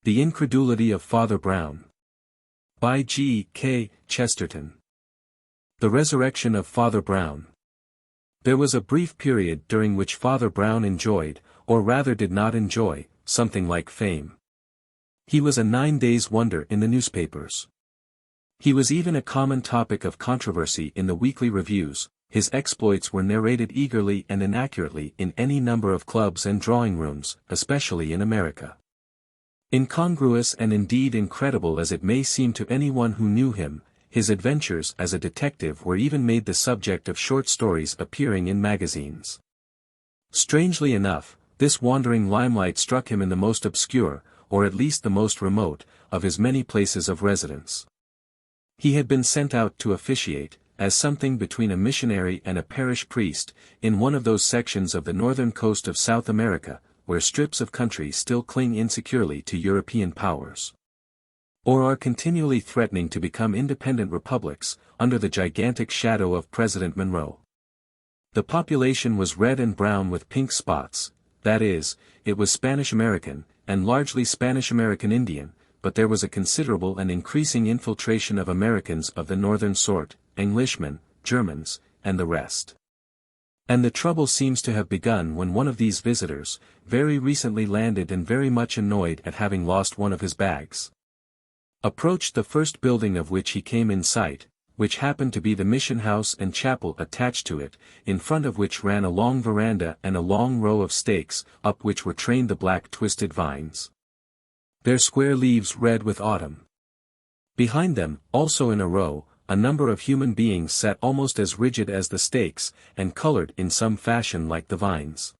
The Incredulity of Father Brown. By G. K. Chesterton. The Resurrection of Father Brown. There was a brief period during which Father Brown enjoyed, or rather did not enjoy, something like fame. He was a 9 days' wonder in the newspapers. He was even a common topic of controversy in the weekly reviews. His exploits were narrated eagerly and inaccurately in any number of clubs and drawing rooms, especially in America. Incongruous and indeed incredible as it may seem to anyone who knew him, his adventures as a detective were even made the subject of short stories appearing in magazines. Strangely enough, this wandering limelight struck him in the most obscure, or at least the most remote, of his many places of residence. He had been sent out to officiate, as something between a missionary and a parish priest, in one of those sections of the northern coast of South America, where strips of country still cling insecurely to European powers, or are continually threatening to become independent republics, under the gigantic shadow of President Monroe. The population was red and brown with pink spots, that is, it was Spanish-American, and largely Spanish-American Indian, but there was a considerable and increasing infiltration of Americans of the northern sort, Englishmen, Germans, and the rest. And the trouble seems to have begun when one of these visitors, very recently landed and very much annoyed at having lost one of his bags, approached the first building of which he came in sight, which happened to be the mission house and chapel attached to it, in front of which ran a long veranda and a long row of stakes, up which were trained the black twisted vines, their square leaves red with autumn. Behind them, also in a row, a number of human beings sat almost as rigid as the stakes, and colored in some fashion like the vines.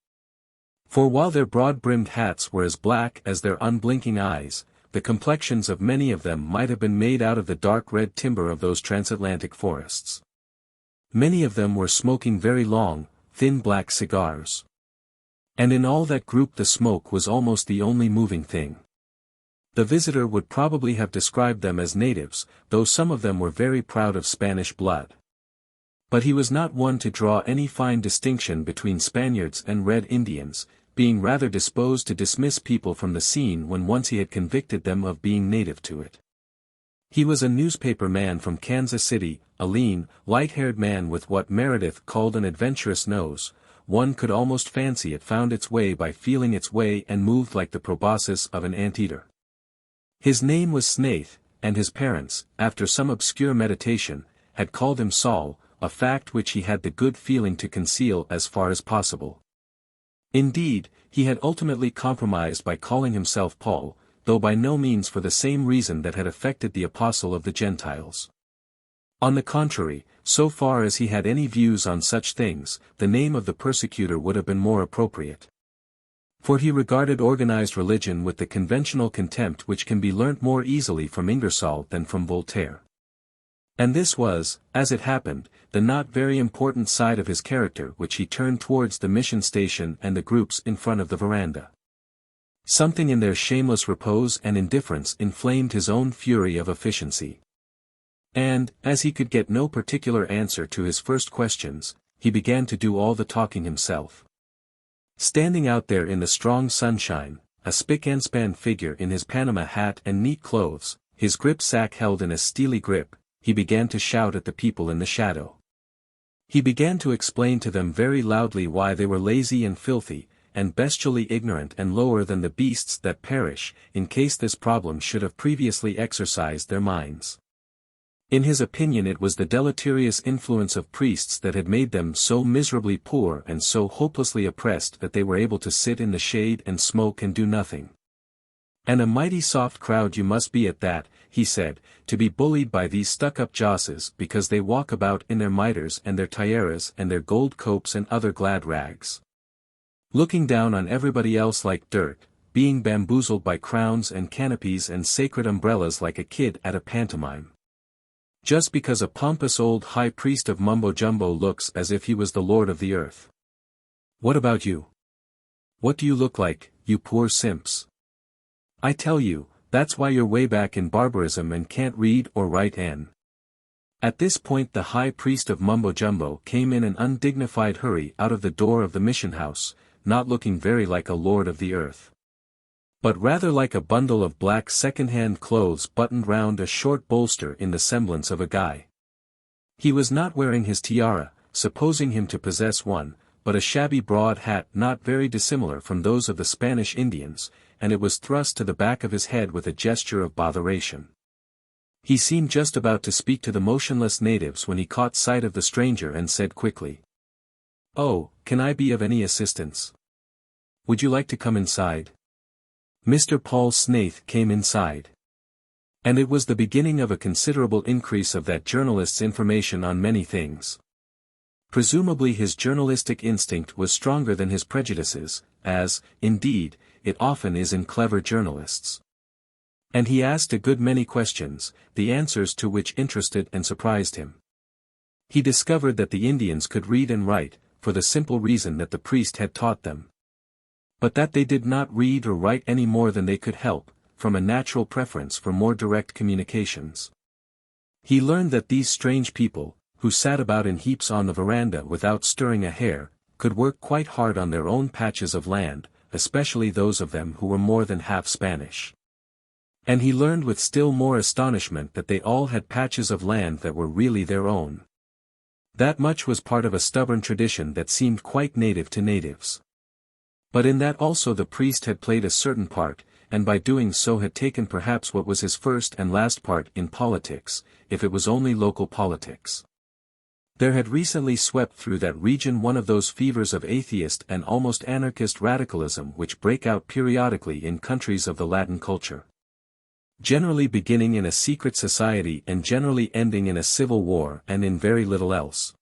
For while their broad-brimmed hats were as black as their unblinking eyes, the complexions of many of them might have been made out of the dark red timber of those transatlantic forests. Many of them were smoking very long, thin black cigars. And in all that group the smoke was almost the only moving thing. The visitor would probably have described them as natives, though some of them were very proud of Spanish blood. But he was not one to draw any fine distinction between Spaniards and Red Indians, being rather disposed to dismiss people from the scene when once he had convicted them of being native to it. He was a newspaper man from Kansas City, a lean, light-haired man with what Meredith called an adventurous nose. One could almost fancy it found its way by feeling its way and moved like the proboscis of an anteater. His name was Snaith, and his parents, after some obscure meditation, had called him Saul, a fact which he had the good feeling to conceal as far as possible. Indeed, he had ultimately compromised by calling himself Paul, though by no means for the same reason that had affected the apostle of the Gentiles. On the contrary, so far as he had any views on such things, the name of the persecutor would have been more appropriate. For he regarded organized religion with the conventional contempt which can be learnt more easily from Ingersoll than from Voltaire. And this was, as it happened, the not very important side of his character which he turned towards the mission station and the groups in front of the veranda. Something in their shameless repose and indifference inflamed his own fury of efficiency. And, as he could get no particular answer to his first questions, he began to do all the talking himself. Standing out there in the strong sunshine, a spick-and-span figure in his Panama hat and neat clothes, his grip-sack held in a steely grip, he began to shout at the people in the shadow. He began to explain to them very loudly why they were lazy and filthy, and bestially ignorant and lower than the beasts that perish, in case this problem should have previously exercised their minds. In his opinion it was the deleterious influence of priests that had made them so miserably poor and so hopelessly oppressed that they were able to sit in the shade and smoke and do nothing. And a mighty soft crowd you must be at that, he said, to be bullied by these stuck-up josses because they walk about in their mitres and their tiaras and their gold copes and other glad rags, looking down on everybody else like dirt, being bamboozled by crowns and canopies and sacred umbrellas like a kid at a pantomime. Just because a pompous old high priest of mumbo-jumbo looks as if he was the lord of the earth. What about you? What do you look like, you poor simps? I tell you, that's why you're way back in barbarism and can't read or write N. At this point the high priest of mumbo-jumbo came in an undignified hurry out of the door of the mission house, not looking very like a lord of the earth. but rather like a bundle of black second-hand clothes buttoned round a short bolster in the semblance of a guy. He was not wearing his tiara, supposing him to possess one, but a shabby broad hat not very dissimilar from those of the Spanish Indians, and it was thrust to the back of his head with a gesture of botheration. He seemed just about to speak to the motionless natives when he caught sight of the stranger and said quickly, "Oh, can I be of any assistance? Would you like to come inside?" Mr. Paul Snaith came inside. And it was the beginning of a considerable increase of that journalist's information on many things. Presumably his journalistic instinct was stronger than his prejudices, as, indeed, it often is in clever journalists. And he asked a good many questions, the answers to which interested and surprised him. He discovered that the Indians could read and write, for the simple reason that the priest had taught them. But that they did not read or write any more than they could help, from a natural preference for more direct communications. He learned that these strange people, who sat about in heaps on the veranda without stirring a hair, could work quite hard on their own patches of land, especially those of them who were more than half Spanish. And he learned with still more astonishment that they all had patches of land that were really their own. That much was part of a stubborn tradition that seemed quite native to natives. But in that also the priest had played a certain part, and by doing so had taken perhaps what was his first and last part in politics, if it was only local politics. There had recently swept through that region one of those fevers of atheist and almost anarchist radicalism which break out periodically in countries of the Latin culture. Generally beginning in a secret society and generally ending in a civil war and in very little else.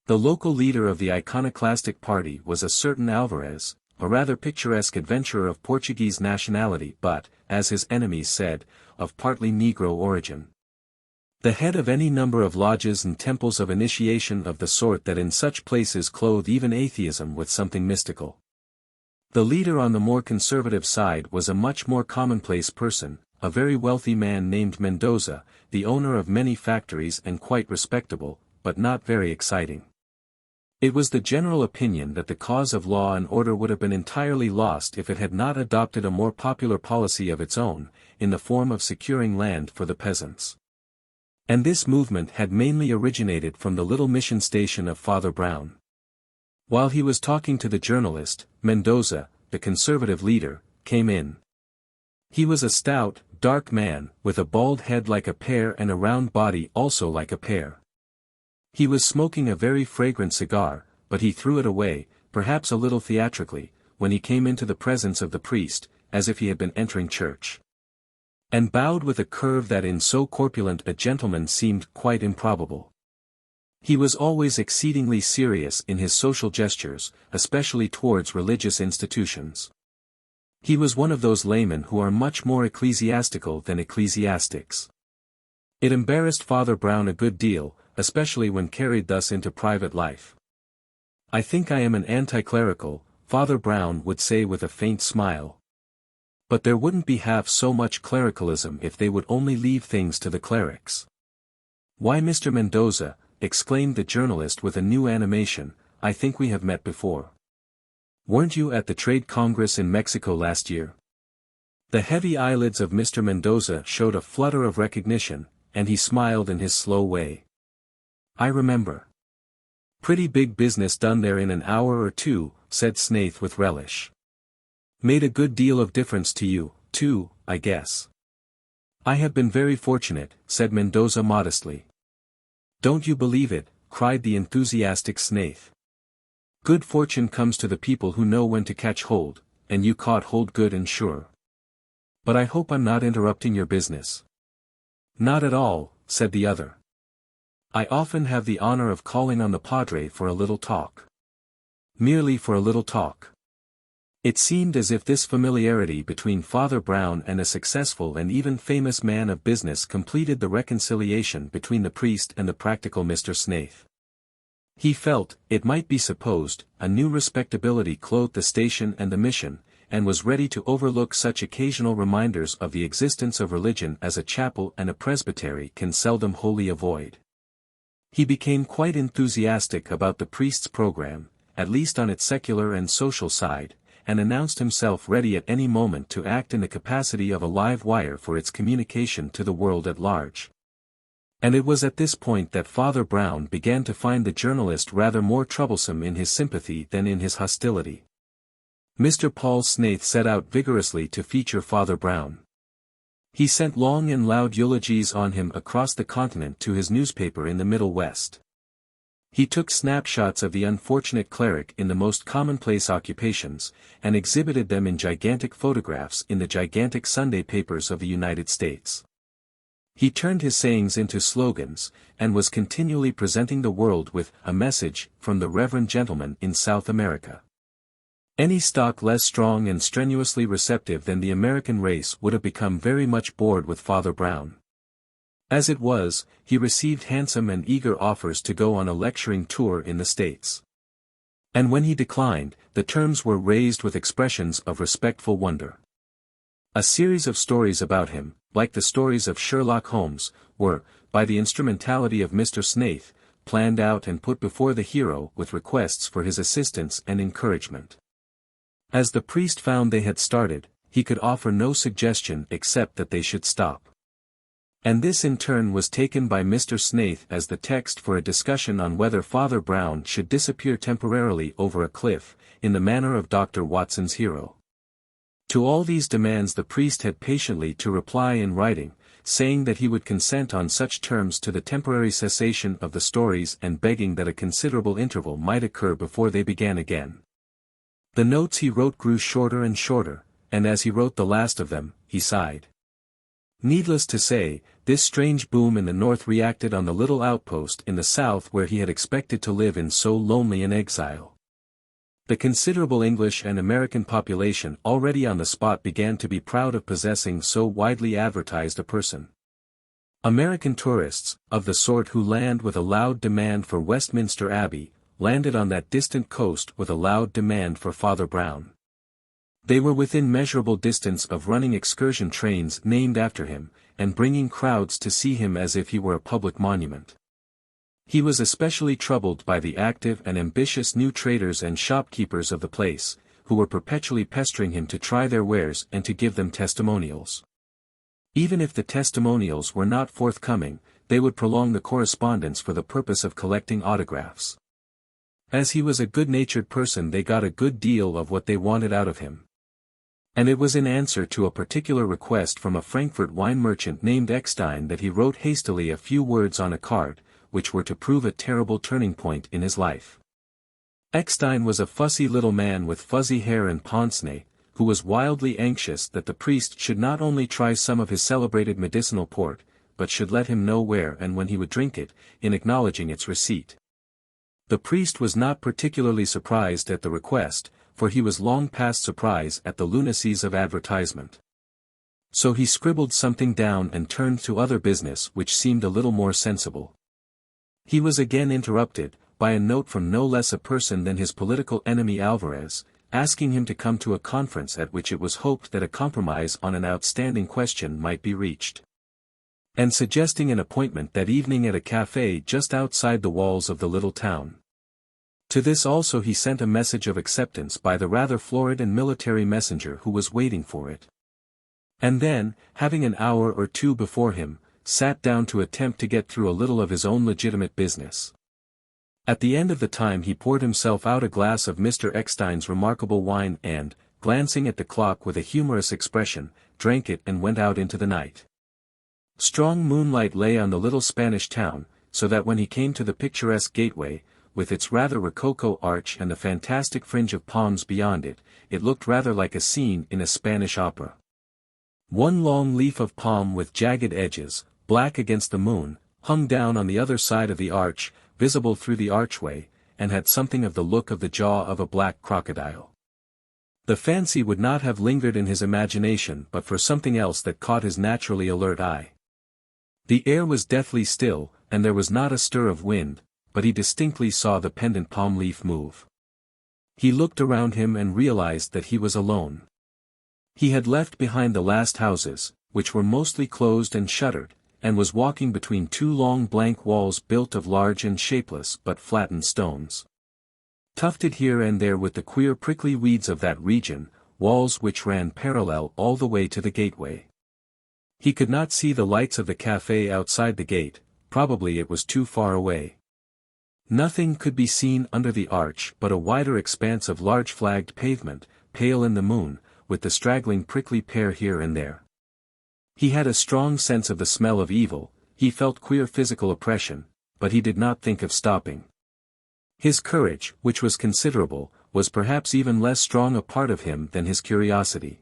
The local leader of the iconoclastic party was a certain Alvarez, a rather picturesque adventurer of Portuguese nationality but, as his enemies said, of partly Negro origin. The head of any number of lodges and temples of initiation of the sort that in such places clothe even atheism with something mystical. The leader on the more conservative side was a much more commonplace person, a very wealthy man named Mendoza, the owner of many factories and quite respectable, but not very exciting. It was the general opinion that the cause of law and order would have been entirely lost if it had not adopted a more popular policy of its own, in the form of securing land for the peasants. And this movement had mainly originated from the little mission station of Father Brown. While he was talking to the journalist, Mendoza, the conservative leader, came in. He was a stout, dark man, with a bald head like a pear and a round body also like a pear. He was smoking a very fragrant cigar, but he threw it away, perhaps a little theatrically, when he came into the presence of the priest, as if he had been entering church. And bowed with a curve that in so corpulent a gentleman seemed quite improbable. He was always exceedingly serious in his social gestures, especially towards religious institutions. He was one of those laymen who are much more ecclesiastical than ecclesiastics. It embarrassed Father Brown a good deal, especially when carried thus into private life. "I think I am an anti-clerical," Father Brown would say with a faint smile. "But there wouldn't be half so much clericalism if they would only leave things to the clerics." "Why, Mr. Mendoza," exclaimed the journalist with a new animation, "I think we have met before. Weren't you at the Trade Congress in Mexico last year?" The heavy eyelids of Mr. Mendoza showed a flutter of recognition, and he smiled in his slow way. "I remember. Pretty big business done there in an hour or two," said Snaith with relish. "Made a good deal of difference to you, too, I guess." "I have been very fortunate," said Mendoza modestly. "Don't you believe it," cried the enthusiastic Snaith. "Good fortune comes to the people who know when to catch hold, and you caught hold good and sure. But I hope I'm not interrupting your business." "Not at all," said the other. "I often have the honor of calling on the Padre for a little talk. Merely for a little talk." It seemed as if this familiarity between Father Brown and a successful and even famous man of business completed the reconciliation between the priest and the practical Mr. Snaith. He felt, it might be supposed, a new respectability clothed the station and the mission, and was ready to overlook such occasional reminders of the existence of religion as a chapel and a presbytery can seldom wholly avoid. He became quite enthusiastic about the priest's program, at least on its secular and social side, and announced himself ready at any moment to act in the capacity of a live wire for its communication to the world at large. And it was at this point that Father Brown began to find the journalist rather more troublesome in his sympathy than in his hostility. Mr. Paul Snaith set out vigorously to feature Father Brown. He sent long and loud eulogies on him across the continent to his newspaper in the Middle West. He took snapshots of the unfortunate cleric in the most commonplace occupations, and exhibited them in gigantic photographs in the gigantic Sunday papers of the United States. He turned his sayings into slogans, and was continually presenting the world with a message from the Reverend Gentleman in South America. Any stock less strong and strenuously receptive than the American race would have become very much bored with Father Brown. As it was, he received handsome and eager offers to go on a lecturing tour in the States. And when he declined, the terms were raised with expressions of respectful wonder. A series of stories about him, like the stories of Sherlock Holmes, were, by the instrumentality of Mr. Snaith, planned out and put before the hero with requests for his assistance and encouragement. As the priest found they had started, he could offer no suggestion except that they should stop. And this in turn was taken by Mr. Snaith as the text for a discussion on whether Father Brown should disappear temporarily over a cliff, in the manner of Dr. Watson's hero. To all these demands the priest had patiently to reply in writing, saying that he would consent on such terms to the temporary cessation of the stories and begging that a considerable interval might occur before they began again. The notes he wrote grew shorter and shorter, and as he wrote the last of them, he sighed. Needless to say, this strange boom in the north reacted on the little outpost in the south where he had expected to live in so lonely an exile. The considerable English and American population already on the spot began to be proud of possessing so widely advertised a person. American tourists, of the sort who land with a loud demand for Westminster Abbey, landed on that distant coast with a loud demand for Father Brown. They were within measurable distance of running excursion trains named after him, and bringing crowds to see him as if he were a public monument. He was especially troubled by the active and ambitious new traders and shopkeepers of the place, who were perpetually pestering him to try their wares and to give them testimonials. Even if the testimonials were not forthcoming, they would prolong the correspondence for the purpose of collecting autographs. As he was a good-natured person they got a good deal of what they wanted out of him. And it was in answer to a particular request from a Frankfurt wine merchant named Eckstein that he wrote hastily a few words on a card, which were to prove a terrible turning point in his life. Eckstein was a fussy little man with fuzzy hair and pince-nez, who was wildly anxious that the priest should not only try some of his celebrated medicinal port, but should let him know where and when he would drink it, in acknowledging its receipt. The priest was not particularly surprised at the request, for he was long past surprise at the lunacies of advertisement. So he scribbled something down and turned to other business which seemed a little more sensible. He was again interrupted, by a note from no less a person than his political enemy Alvarez, asking him to come to a conference at which it was hoped that a compromise on an outstanding question might be reached. And suggesting an appointment that evening at a café just outside the walls of the little town. To this also he sent a message of acceptance by the rather florid and military messenger who was waiting for it. And then, having an hour or two before him, sat down to attempt to get through a little of his own legitimate business. At the end of the time he poured himself out a glass of Mr. Eckstein's remarkable wine and, glancing at the clock with a humorous expression, drank it and went out into the night. Strong moonlight lay on the little Spanish town, so that when he came to the picturesque gateway, with its rather rococo arch and the fantastic fringe of palms beyond it, it looked rather like a scene in a Spanish opera. One long leaf of palm with jagged edges, black against the moon, hung down on the other side of the arch, visible through the archway, and had something of the look of the jaw of a black crocodile. The fancy would not have lingered in his imagination but for something else that caught his naturally alert eye. The air was deathly still, and there was not a stir of wind, but he distinctly saw the pendant palm leaf move. He looked around him and realized that he was alone. He had left behind the last houses, which were mostly closed and shuttered, and was walking between two long blank walls built of large and shapeless but flattened stones. tufted here and there with the queer prickly weeds of that region, walls which ran parallel all the way to the gateway. He could not see the lights of the café outside the gate, probably it was too far away. Nothing could be seen under the arch but a wider expanse of large flagged pavement, pale in the moon, with the straggling prickly pear here and there. He had a strong sense of the smell of evil, he felt queer physical oppression, but he did not think of stopping. His courage, which was considerable, was perhaps even less strong a part of him than his curiosity.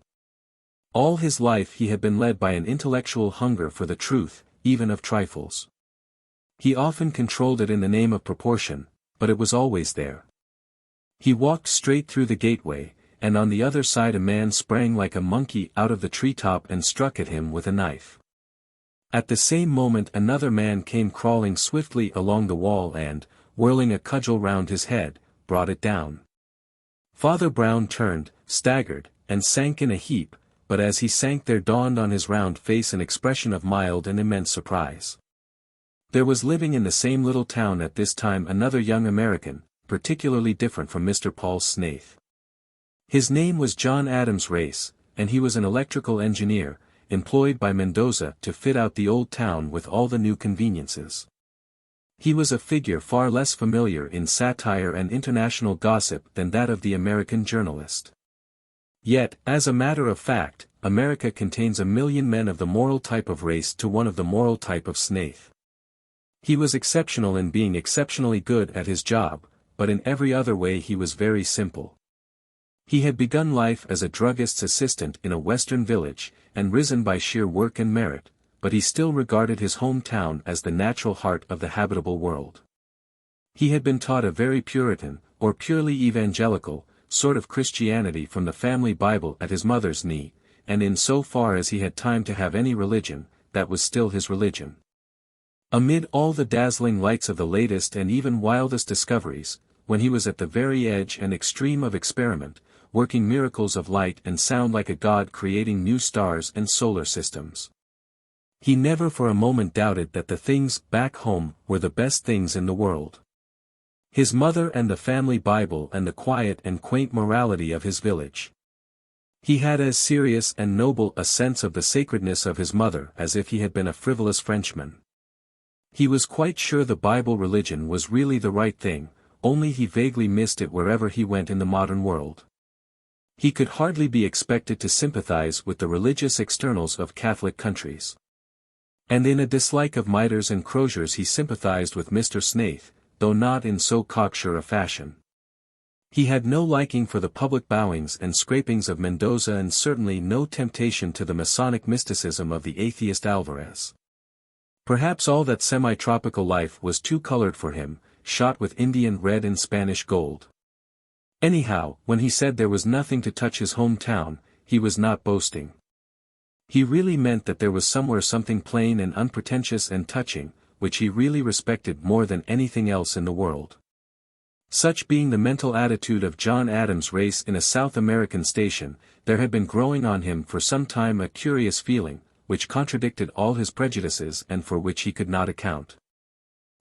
All his life he had been led by an intellectual hunger for the truth, even of trifles. He often controlled it in the name of proportion, but it was always there. He walked straight through the gateway, and on the other side a man sprang like a monkey out of the treetop and struck at him with a knife. At the same moment another man came crawling swiftly along the wall and, whirling a cudgel round his head, brought it down. Father Brown turned, staggered, and sank in a heap, but as he sank there dawned on his round face an expression of mild and immense surprise. There was living in the same little town at this time another young American, particularly different from Mr. Paul Snaith. His name was John Adams Race, and he was an electrical engineer, employed by Mendoza to fit out the old town with all the new conveniences. He was a figure far less familiar in satire and international gossip than that of the American journalist. Yet, as a matter of fact, America contains 1,000,000 men of the moral type of Race to one of the moral type of Snaith. He was exceptional in being exceptionally good at his job, but in every other way he was very simple. He had begun life as a druggist's assistant in a western village, and risen by sheer work and merit, but he still regarded his home town as the natural heart of the habitable world. He had been taught a very Puritan, or purely evangelical, sort of Christianity from the family Bible at his mother's knee, and in so far as he had time to have any religion, that was still his religion. Amid all the dazzling lights of the latest and even wildest discoveries, when he was at the very edge and extreme of experiment, working miracles of light and sound like a god creating new stars and solar systems, he never for a moment doubted that the things back home were the best things in the world. His mother and the family Bible and the quiet and quaint morality of his village. He had as serious and noble a sense of the sacredness of his mother as if he had been a frivolous Frenchman. He was quite sure the Bible religion was really the right thing, only he vaguely missed it wherever he went in the modern world. He could hardly be expected to sympathize with the religious externals of Catholic countries. And in a dislike of miters and croziers he sympathized with Mr. Snaith, though not in so cocksure a fashion. He had no liking for the public bowings and scrapings of Mendoza and certainly no temptation to the Masonic mysticism of the atheist Alvarez. Perhaps all that semi-tropical life was too colored for him, shot with Indian red and Spanish gold. Anyhow, when he said there was nothing to touch his home town, he was not boasting. He really meant that there was somewhere something plain and unpretentious and touching, which he really respected more than anything else in the world. Such being the mental attitude of John Adams Race in a South American station, there had been growing on him for some time a curious feeling, which contradicted all his prejudices and for which he could not account.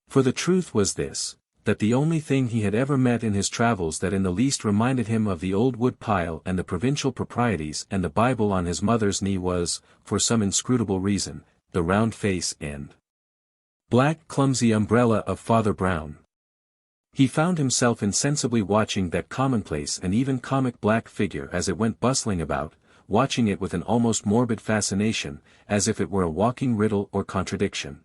For the truth was this, that the only thing he had ever met in his travels that in the least reminded him of the old wood pile and the provincial proprieties and the Bible on his mother's knee was, for some inscrutable reason, the round face and black clumsy umbrella of Father Brown. He found himself insensibly watching that commonplace and even comic black figure as it went bustling about, watching it with an almost morbid fascination, as if it were a walking riddle or contradiction.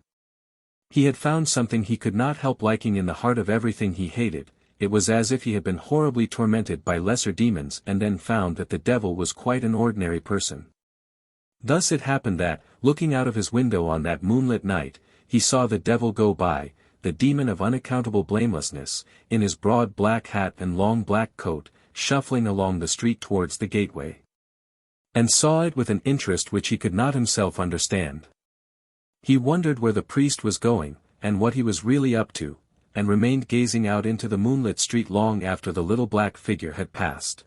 He had found something he could not help liking in the heart of everything he hated. It was as if he had been horribly tormented by lesser demons and then found that the devil was quite an ordinary person. Thus it happened that, looking out of his window on that moonlit night, he saw the devil go by, the demon of unaccountable blamelessness, in his broad black hat and long black coat, shuffling along the street towards the gateway. And saw it with an interest which he could not himself understand. He wondered where the priest was going, and what he was really up to, and remained gazing out into the moonlit street long after the little black figure had passed.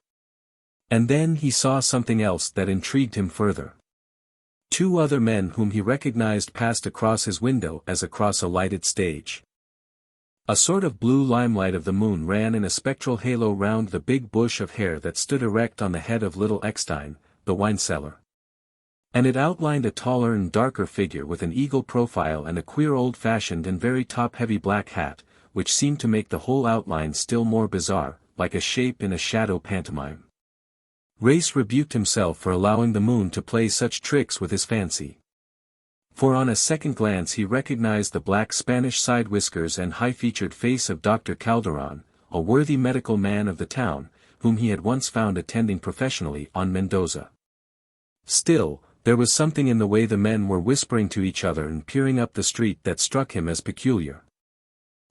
And then he saw something else that intrigued him further. Two other men whom he recognized passed across his window as across a lighted stage. A sort of blue limelight of the moon ran in a spectral halo round the big bush of hair that stood erect on the head of little Eckstein, the wine cellar. And it outlined a taller and darker figure with an eagle profile and a queer old-fashioned and very top-heavy black hat, which seemed to make the whole outline still more bizarre, like a shape in a shadow pantomime. Race rebuked himself for allowing the moon to play such tricks with his fancy. For on a second glance he recognized the black Spanish side whiskers and high-featured face of Dr. Calderon, a worthy medical man of the town, whom he had once found attending professionally on Mendoza. Still, there was something in the way the men were whispering to each other and peering up the street that struck him as peculiar.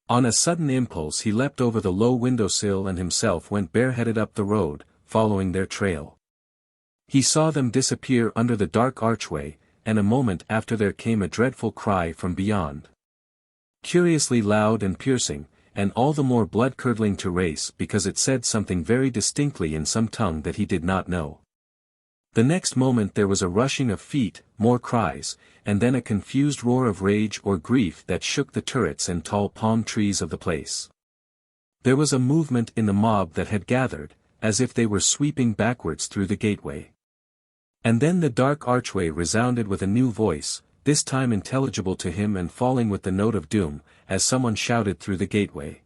On a sudden impulse he leapt over the low windowsill and himself went bareheaded up the road, following their trail. He saw them disappear under the dark archway, and a moment after there came a dreadful cry from beyond. Curiously loud and piercing, and all the more blood-curdling to Race because it said something very distinctly in some tongue that he did not know. The next moment there was a rushing of feet, more cries, and then a confused roar of rage or grief that shook the turrets and tall palm trees of the place. There was a movement in the mob that had gathered, as if they were sweeping backwards through the gateway. And then the dark archway resounded with a new voice, this time intelligible to him and falling with the note of doom, as someone shouted through the gateway.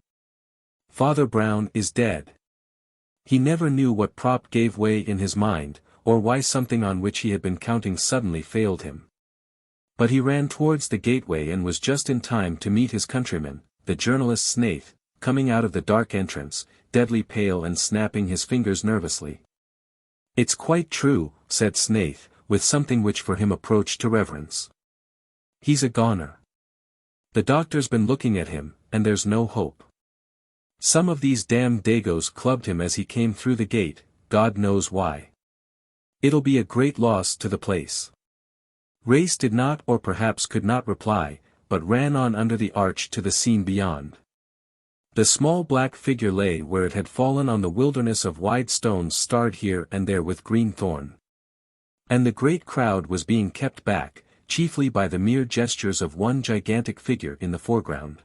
"Father Brown is dead." He never knew what prop gave way in his mind, or why something on which he had been counting suddenly failed him. But he ran towards the gateway and was just in time to meet his countryman, the journalist Snaith, coming out of the dark entrance, deadly pale and snapping his fingers nervously. "It's quite true," said Snaith, with something which for him approached to reverence. "He's a goner. The doctor's been looking at him, and there's no hope. Some of these damned Dagos clubbed him as he came through the gate, God knows why. It'll be a great loss to the place." Race did not or perhaps could not reply, but ran on under the arch to the scene beyond. The small black figure lay where it had fallen on the wilderness of wide stones starred here and there with green thorn. And the great crowd was being kept back, chiefly by the mere gestures of one gigantic figure in the foreground.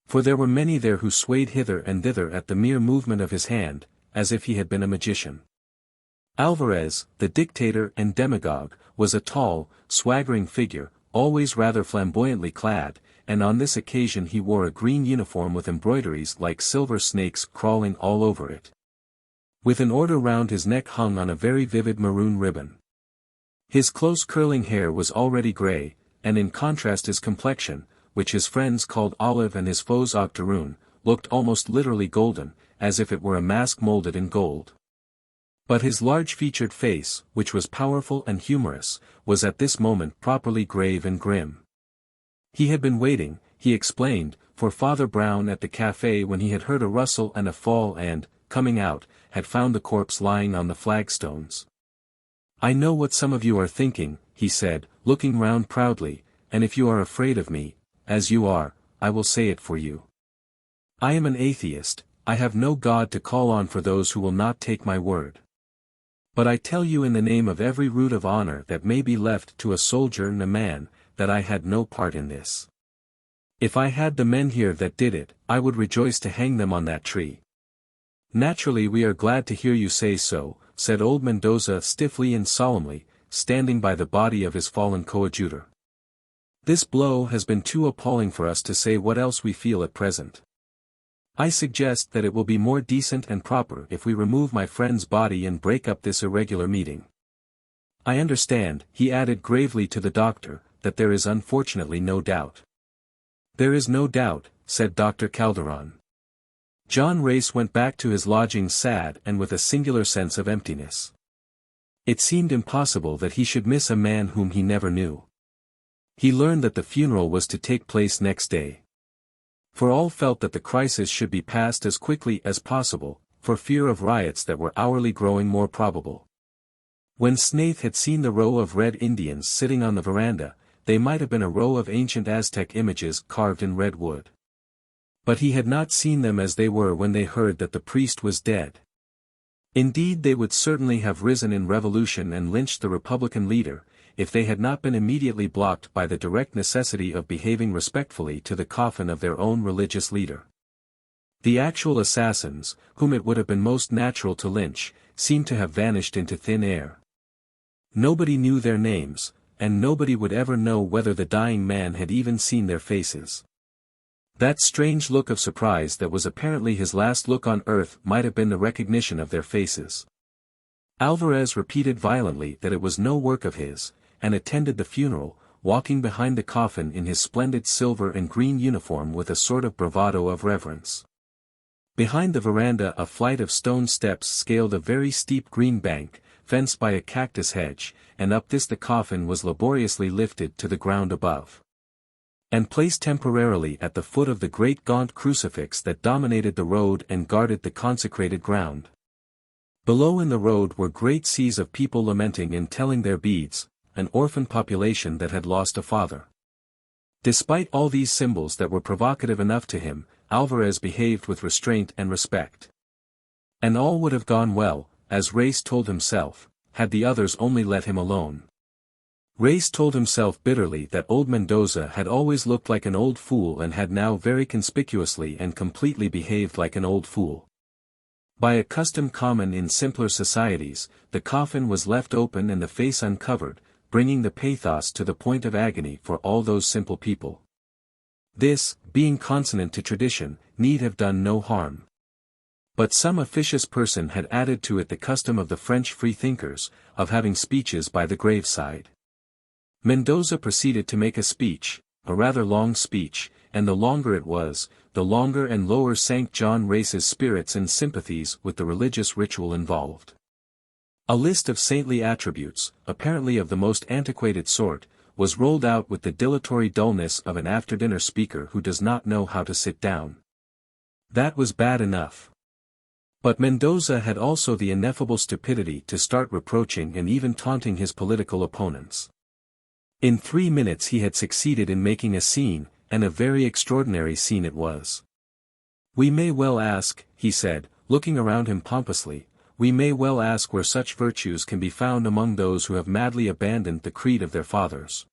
For there were many there who swayed hither and thither at the mere movement of his hand, as if he had been a magician. Alvarez, the dictator and demagogue, was a tall, swaggering figure, always rather flamboyantly clad, and on this occasion he wore a green uniform with embroideries like silver snakes crawling all over it. With an order round his neck hung on a very vivid maroon ribbon. His close curling hair was already grey, and in contrast his complexion, which his friends called olive and his foes octoroon, looked almost literally golden, as if it were a mask molded in gold. But his large-featured face, which was powerful and humorous, was at this moment properly grave and grim. He had been waiting, he explained, for Father Brown at the café when he had heard a rustle and a fall and, coming out, had found the corpse lying on the flagstones. "I know what some of you are thinking," he said, looking round proudly, "and if you are afraid of me, as you are, I will say it for you. I am an atheist, I have no God to call on for those who will not take my word. But I tell you in the name of every root of honor that may be left to a soldier and a man, that I had no part in this. If I had the men here that did it, I would rejoice to hang them on that tree." "Naturally we are glad to hear you say so," said old Mendoza stiffly and solemnly, standing by the body of his fallen coadjutor. "This blow has been too appalling for us to say what else we feel at present. I suggest that it will be more decent and proper if we remove my friend's body and break up this irregular meeting. I understand," he added gravely to the doctor, "that there is unfortunately no doubt." "There is no doubt," said Dr. Calderon. John Race went back to his lodgings sad and with a singular sense of emptiness. It seemed impossible that he should miss a man whom he never knew. He learned that the funeral was to take place next day. For all felt that the crisis should be passed as quickly as possible, for fear of riots that were hourly growing more probable. When Snaith had seen the row of red Indians sitting on the veranda, they might have been a row of ancient Aztec images carved in red wood. But he had not seen them as they were when they heard that the priest was dead. Indeed they would certainly have risen in revolution and lynched the Republican leader, if they had not been immediately blocked by the direct necessity of behaving respectfully to the coffin of their own religious leader. The actual assassins, whom it would have been most natural to lynch, seemed to have vanished into thin air. Nobody knew their names, and nobody would ever know whether the dying man had even seen their faces. That strange look of surprise that was apparently his last look on earth might have been the recognition of their faces. Alvarez repeated violently that it was no work of his, and attended the funeral, walking behind the coffin in his splendid silver and green uniform with a sort of bravado of reverence. Behind the veranda a flight of stone steps scaled a very steep green bank, fenced by a cactus hedge, and up this the coffin was laboriously lifted to the ground above, and placed temporarily at the foot of the great gaunt crucifix that dominated the road and guarded the consecrated ground. Below in the road were great seas of people lamenting and telling their beads, an orphan population that had lost a father. Despite all these symbols that were provocative enough to him, Alvarez behaved with restraint and respect. And all would have gone well, as Reyes told himself, had the others only let him alone. Reyes told himself bitterly that old Mendoza had always looked like an old fool and had now very conspicuously and completely behaved like an old fool. By a custom common in simpler societies, the coffin was left open and the face uncovered, bringing the pathos to the point of agony for all those simple people. This, being consonant to tradition, need have done no harm. But some officious person had added to it the custom of the French freethinkers, of having speeches by the graveside. Mendoza proceeded to make a speech, a rather long speech, and the longer it was, the longer and lower sank John Reyes's spirits and sympathies with the religious ritual involved. A list of saintly attributes, apparently of the most antiquated sort, was rolled out with the dilatory dullness of an after-dinner speaker who does not know how to sit down. That was bad enough. But Mendoza had also the ineffable stupidity to start reproaching and even taunting his political opponents. In 3 minutes he had succeeded in making a scene, and a very extraordinary scene it was. "We may well ask," he said, looking around him pompously, "we may well ask where such virtues can be found among those who have madly abandoned the creed of their fathers.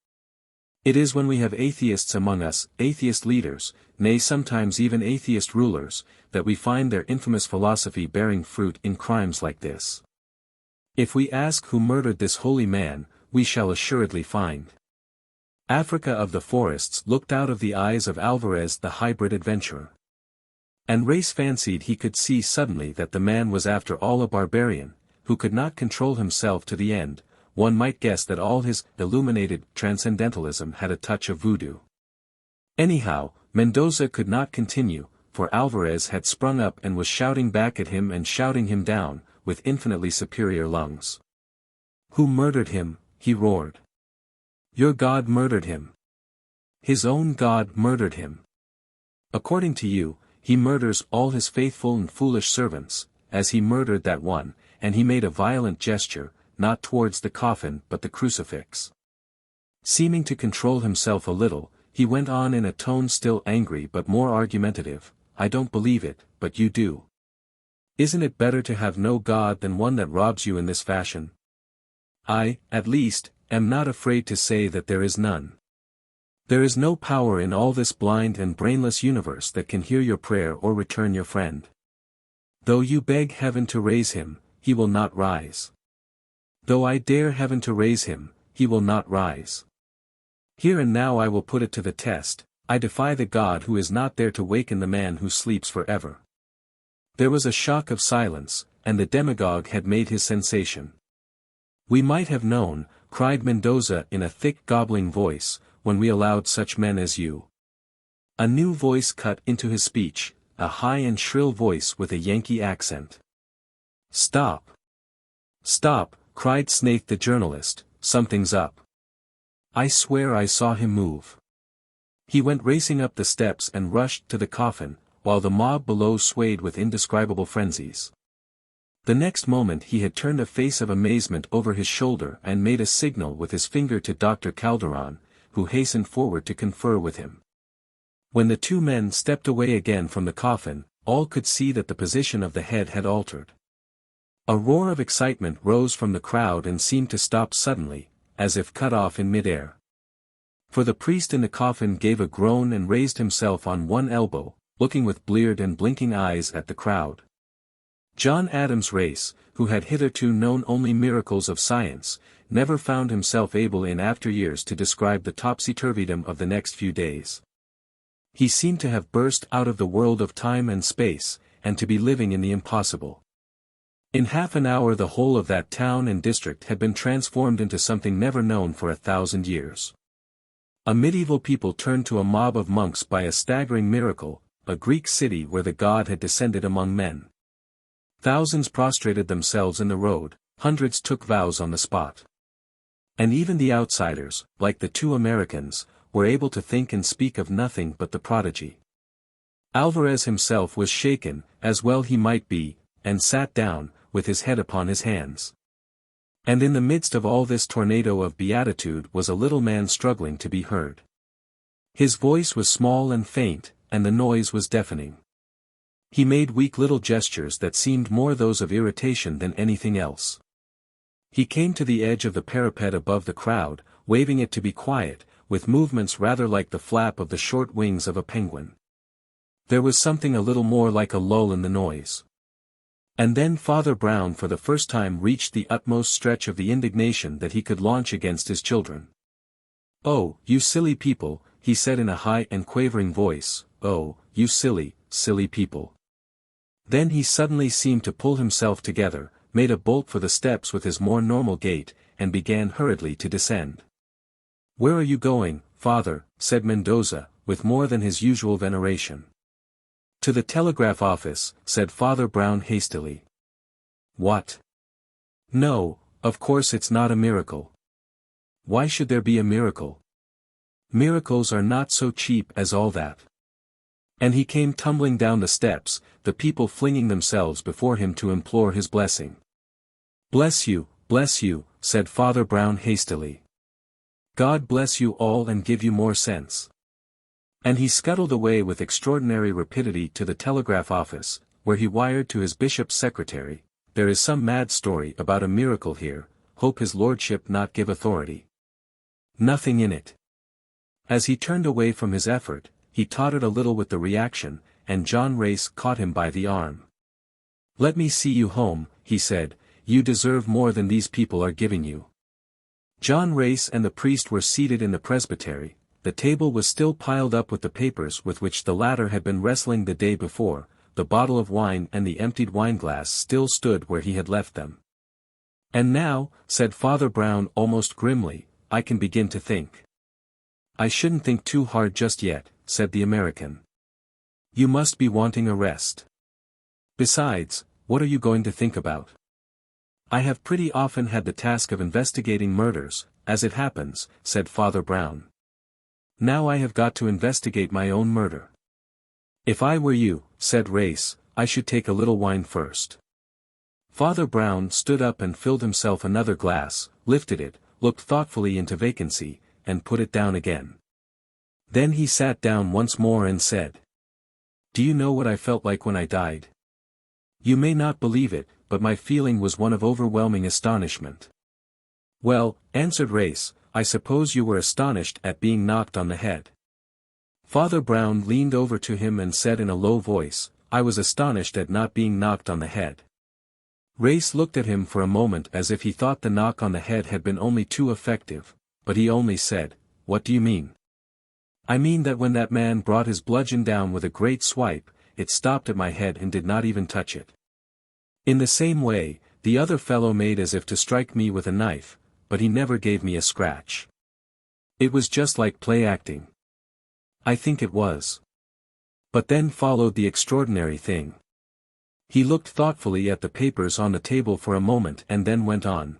It is when we have atheists among us, atheist leaders, nay sometimes even atheist rulers, that we find their infamous philosophy bearing fruit in crimes like this. If we ask who murdered this holy man, we shall assuredly find." Africa of the forests looked out of the eyes of Alvarez the hybrid adventurer. And Reyes fancied he could see suddenly that the man was after all a barbarian, who could not control himself to the end. One might guess that all his illuminated transcendentalism had a touch of voodoo. Anyhow, Mendoza could not continue, for Alvarez had sprung up and was shouting back at him and shouting him down, with infinitely superior lungs. "Who murdered him?" he roared. "Your God murdered him. His own God murdered him. According to you, he murders all his faithful and foolish servants, as he murdered that one," and he made a violent gesture, not towards the coffin but the crucifix. Seeming to control himself a little, he went on in a tone still angry but more argumentative, "I don't believe it, but you do. Isn't it better to have no God than one that robs you in this fashion? I, at least, am not afraid to say that there is none. There is no power in all this blind and brainless universe that can hear your prayer or return your friend. Though you beg heaven to raise him, he will not rise. Though I dare heaven to raise him, he will not rise. Here and now I will put it to the test, I defy the God who is not there to waken the man who sleeps forever." There was a shock of silence, and the demagogue had made his sensation. "We might have known," cried Mendoza in a thick gobbling voice, "when we allowed such men as you." A new voice cut into his speech, a high and shrill voice with a Yankee accent. "Stop! Stop!" cried Snaith the journalist, "something's up. I swear I saw him move." He went racing up the steps and rushed to the coffin, while the mob below swayed with indescribable frenzies. The next moment he had turned a face of amazement over his shoulder and made a signal with his finger to Dr. Calderon, who hastened forward to confer with him. When the two men stepped away again from the coffin, all could see that the position of the head had altered. A roar of excitement rose from the crowd and seemed to stop suddenly, as if cut off in mid-air. For the priest in the coffin gave a groan and raised himself on one elbow, looking with bleared and blinking eyes at the crowd. John Adams Race, who had hitherto known only miracles of science, never found himself able in after years to describe the topsy-turvydom of the next few days. He seemed to have burst out of the world of time and space, and to be living in the impossible. In half an hour the whole of that town and district had been transformed into something never known for 1,000 years. A medieval people turned to a mob of monks by a staggering miracle, a Greek city where the god had descended among men. Thousands prostrated themselves in the road, hundreds took vows on the spot. And even the outsiders, like the two Americans, were able to think and speak of nothing but the prodigy. Alvarez himself was shaken, as well he might be, and sat down, with his head upon his hands. And in the midst of all this tornado of beatitude was a little man struggling to be heard. His voice was small and faint, and the noise was deafening. He made weak little gestures that seemed more those of irritation than anything else. He came to the edge of the parapet above the crowd, waving it to be quiet, with movements rather like the flap of the short wings of a penguin. There was something a little more like a lull in the noise. And then Father Brown for the first time reached the utmost stretch of the indignation that he could launch against his children. "Oh, you silly people," he said in a high and quavering voice, "oh, you silly, silly people." Then he suddenly seemed to pull himself together, made a bolt for the steps with his more normal gait, and began hurriedly to descend. "Where are you going, Father?" said Mendoza, with more than his usual veneration. "To the telegraph office," said Father Brown hastily. "What? No, of course it's not a miracle. Why should there be a miracle? Miracles are not so cheap as all that." And he came tumbling down the steps, the people flinging themselves before him to implore his blessing. bless you," said Father Brown hastily. "God bless you all and give you more sense." And he scuttled away with extraordinary rapidity to the telegraph office, where he wired to his bishop's secretary, "There is some mad story about a miracle here, hope his lordship not give authority. Nothing in it." As he turned away from his effort, he tottered a little with the reaction, and John Race caught him by the arm. "Let me see you home," he said, "you deserve more than these people are giving you." John Race and the priest were seated in the presbytery. The table was still piled up with the papers with which the latter had been wrestling the day before, the bottle of wine and the emptied wineglass still stood where he had left them. "And now," said Father Brown almost grimly, "I can begin to think." "I shouldn't think too hard just yet," said the American. "You must be wanting a rest. Besides, what are you going to think about? I have pretty often had the task of investigating murders, as it happens," said Father Brown. "Now I have got to investigate my own murder." "If I were you," said Race, "I should take a little wine first." Father Brown stood up and filled himself another glass, lifted it, looked thoughtfully into vacancy, and put it down again. Then he sat down once more and said, "Do you know what I felt like when I died? You may not believe it, but my feeling was one of overwhelming astonishment." "Well," answered Race, "I suppose you were astonished at being knocked on the head." Father Brown leaned over to him and said in a low voice, "I was astonished at not being knocked on the head." Race looked at him for a moment as if he thought the knock on the head had been only too effective, but he only said, "What do you mean?" "I mean that when that man brought his bludgeon down with a great swipe, it stopped at my head and did not even touch it. In the same way, the other fellow made as if to strike me with a knife, but he never gave me a scratch. It was just like play acting. I think it was. But then followed the extraordinary thing." He looked thoughtfully at the papers on the table for a moment and then went on.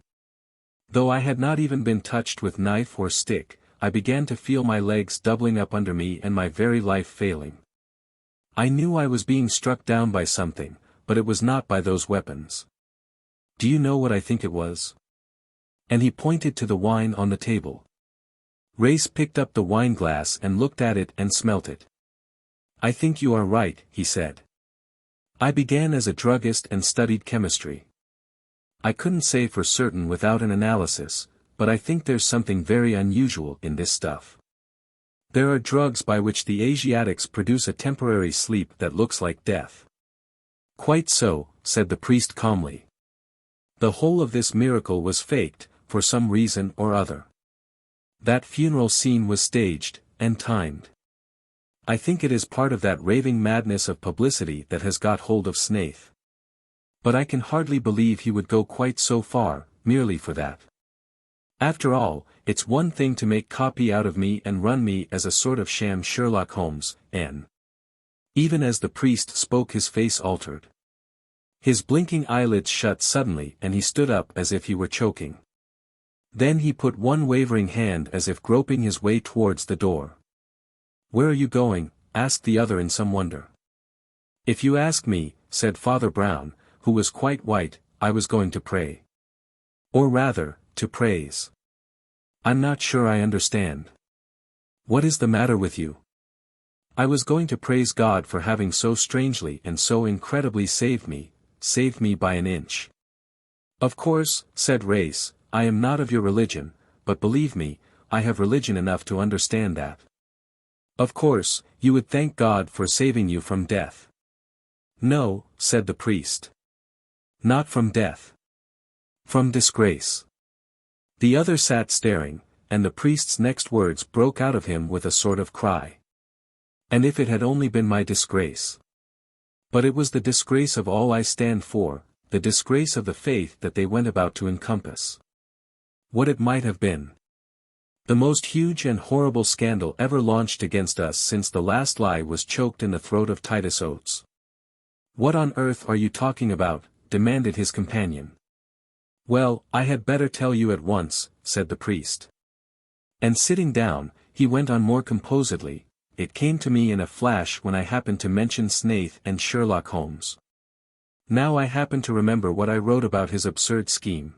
"Though I had not even been touched with knife or stick, I began to feel my legs doubling up under me and my very life failing. I knew I was being struck down by something, but it was not by those weapons. Do you know what I think it was?" And he pointed to the wine on the table. Race picked up the wineglass and looked at it and smelt it. "I think you are right," he said. "I began as a druggist and studied chemistry. I couldn't say for certain without an analysis, but I think there's something very unusual in this stuff. There are drugs by which the Asiatics produce a temporary sleep that looks like death. Quite so, said the priest calmly. The whole of this miracle was faked, for some reason or other. That funeral scene was staged, and timed. I think it is part of that raving madness of publicity that has got hold of Snaith. But I can hardly believe he would go quite so far, merely for that. After all, it's one thing to make copy out of me and run me as a sort of sham Sherlock Holmes, and... Even as the priest spoke his face altered. His blinking eyelids shut suddenly and he stood up as if he were choking. Then he put one wavering hand as if groping his way towards the door. "Where are you going?" asked the other in some wonder. "If you ask me," said Father Brown, who was quite white, "I was going to pray. Or rather, to praise. I'm not sure I understand. What is the matter with you?" "I was going to praise God for having so strangely and so incredibly saved me by an inch." "Of course," said Race, "I am not of your religion, but believe me, I have religion enough to understand that. Of course, you would thank God for saving you from death." "No," said the priest. "Not from death. From disgrace." The other sat staring, and the priest's next words broke out of him with a sort of cry. "And if it had only been my disgrace. But it was the disgrace of all I stand for, the disgrace of the faith that they went about to encompass. What it might have been. The most huge and horrible scandal ever launched against us since the last lie was choked in the throat of Titus Oates." "What on earth are you talking about?" demanded his companion. "Well, I had better tell you at once," said the priest. And sitting down, he went on more composedly, "It came to me in a flash when I happened to mention Snaith and Sherlock Holmes. Now I happen to remember what I wrote about his absurd scheme.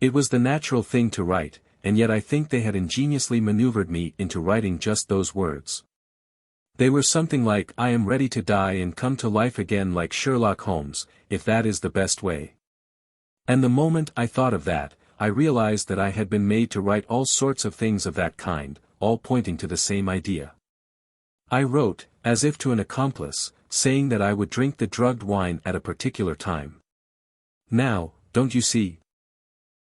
It was the natural thing to write, and yet I think they had ingeniously maneuvered me into writing just those words. They were something like 'I am ready to die and come to life again like Sherlock Holmes, if that is the best way.' And the moment I thought of that, I realized that I had been made to write all sorts of things of that kind, all pointing to the same idea. I wrote, as if to an accomplice, saying that I would drink the drugged wine at a particular time. Now, don't you see?"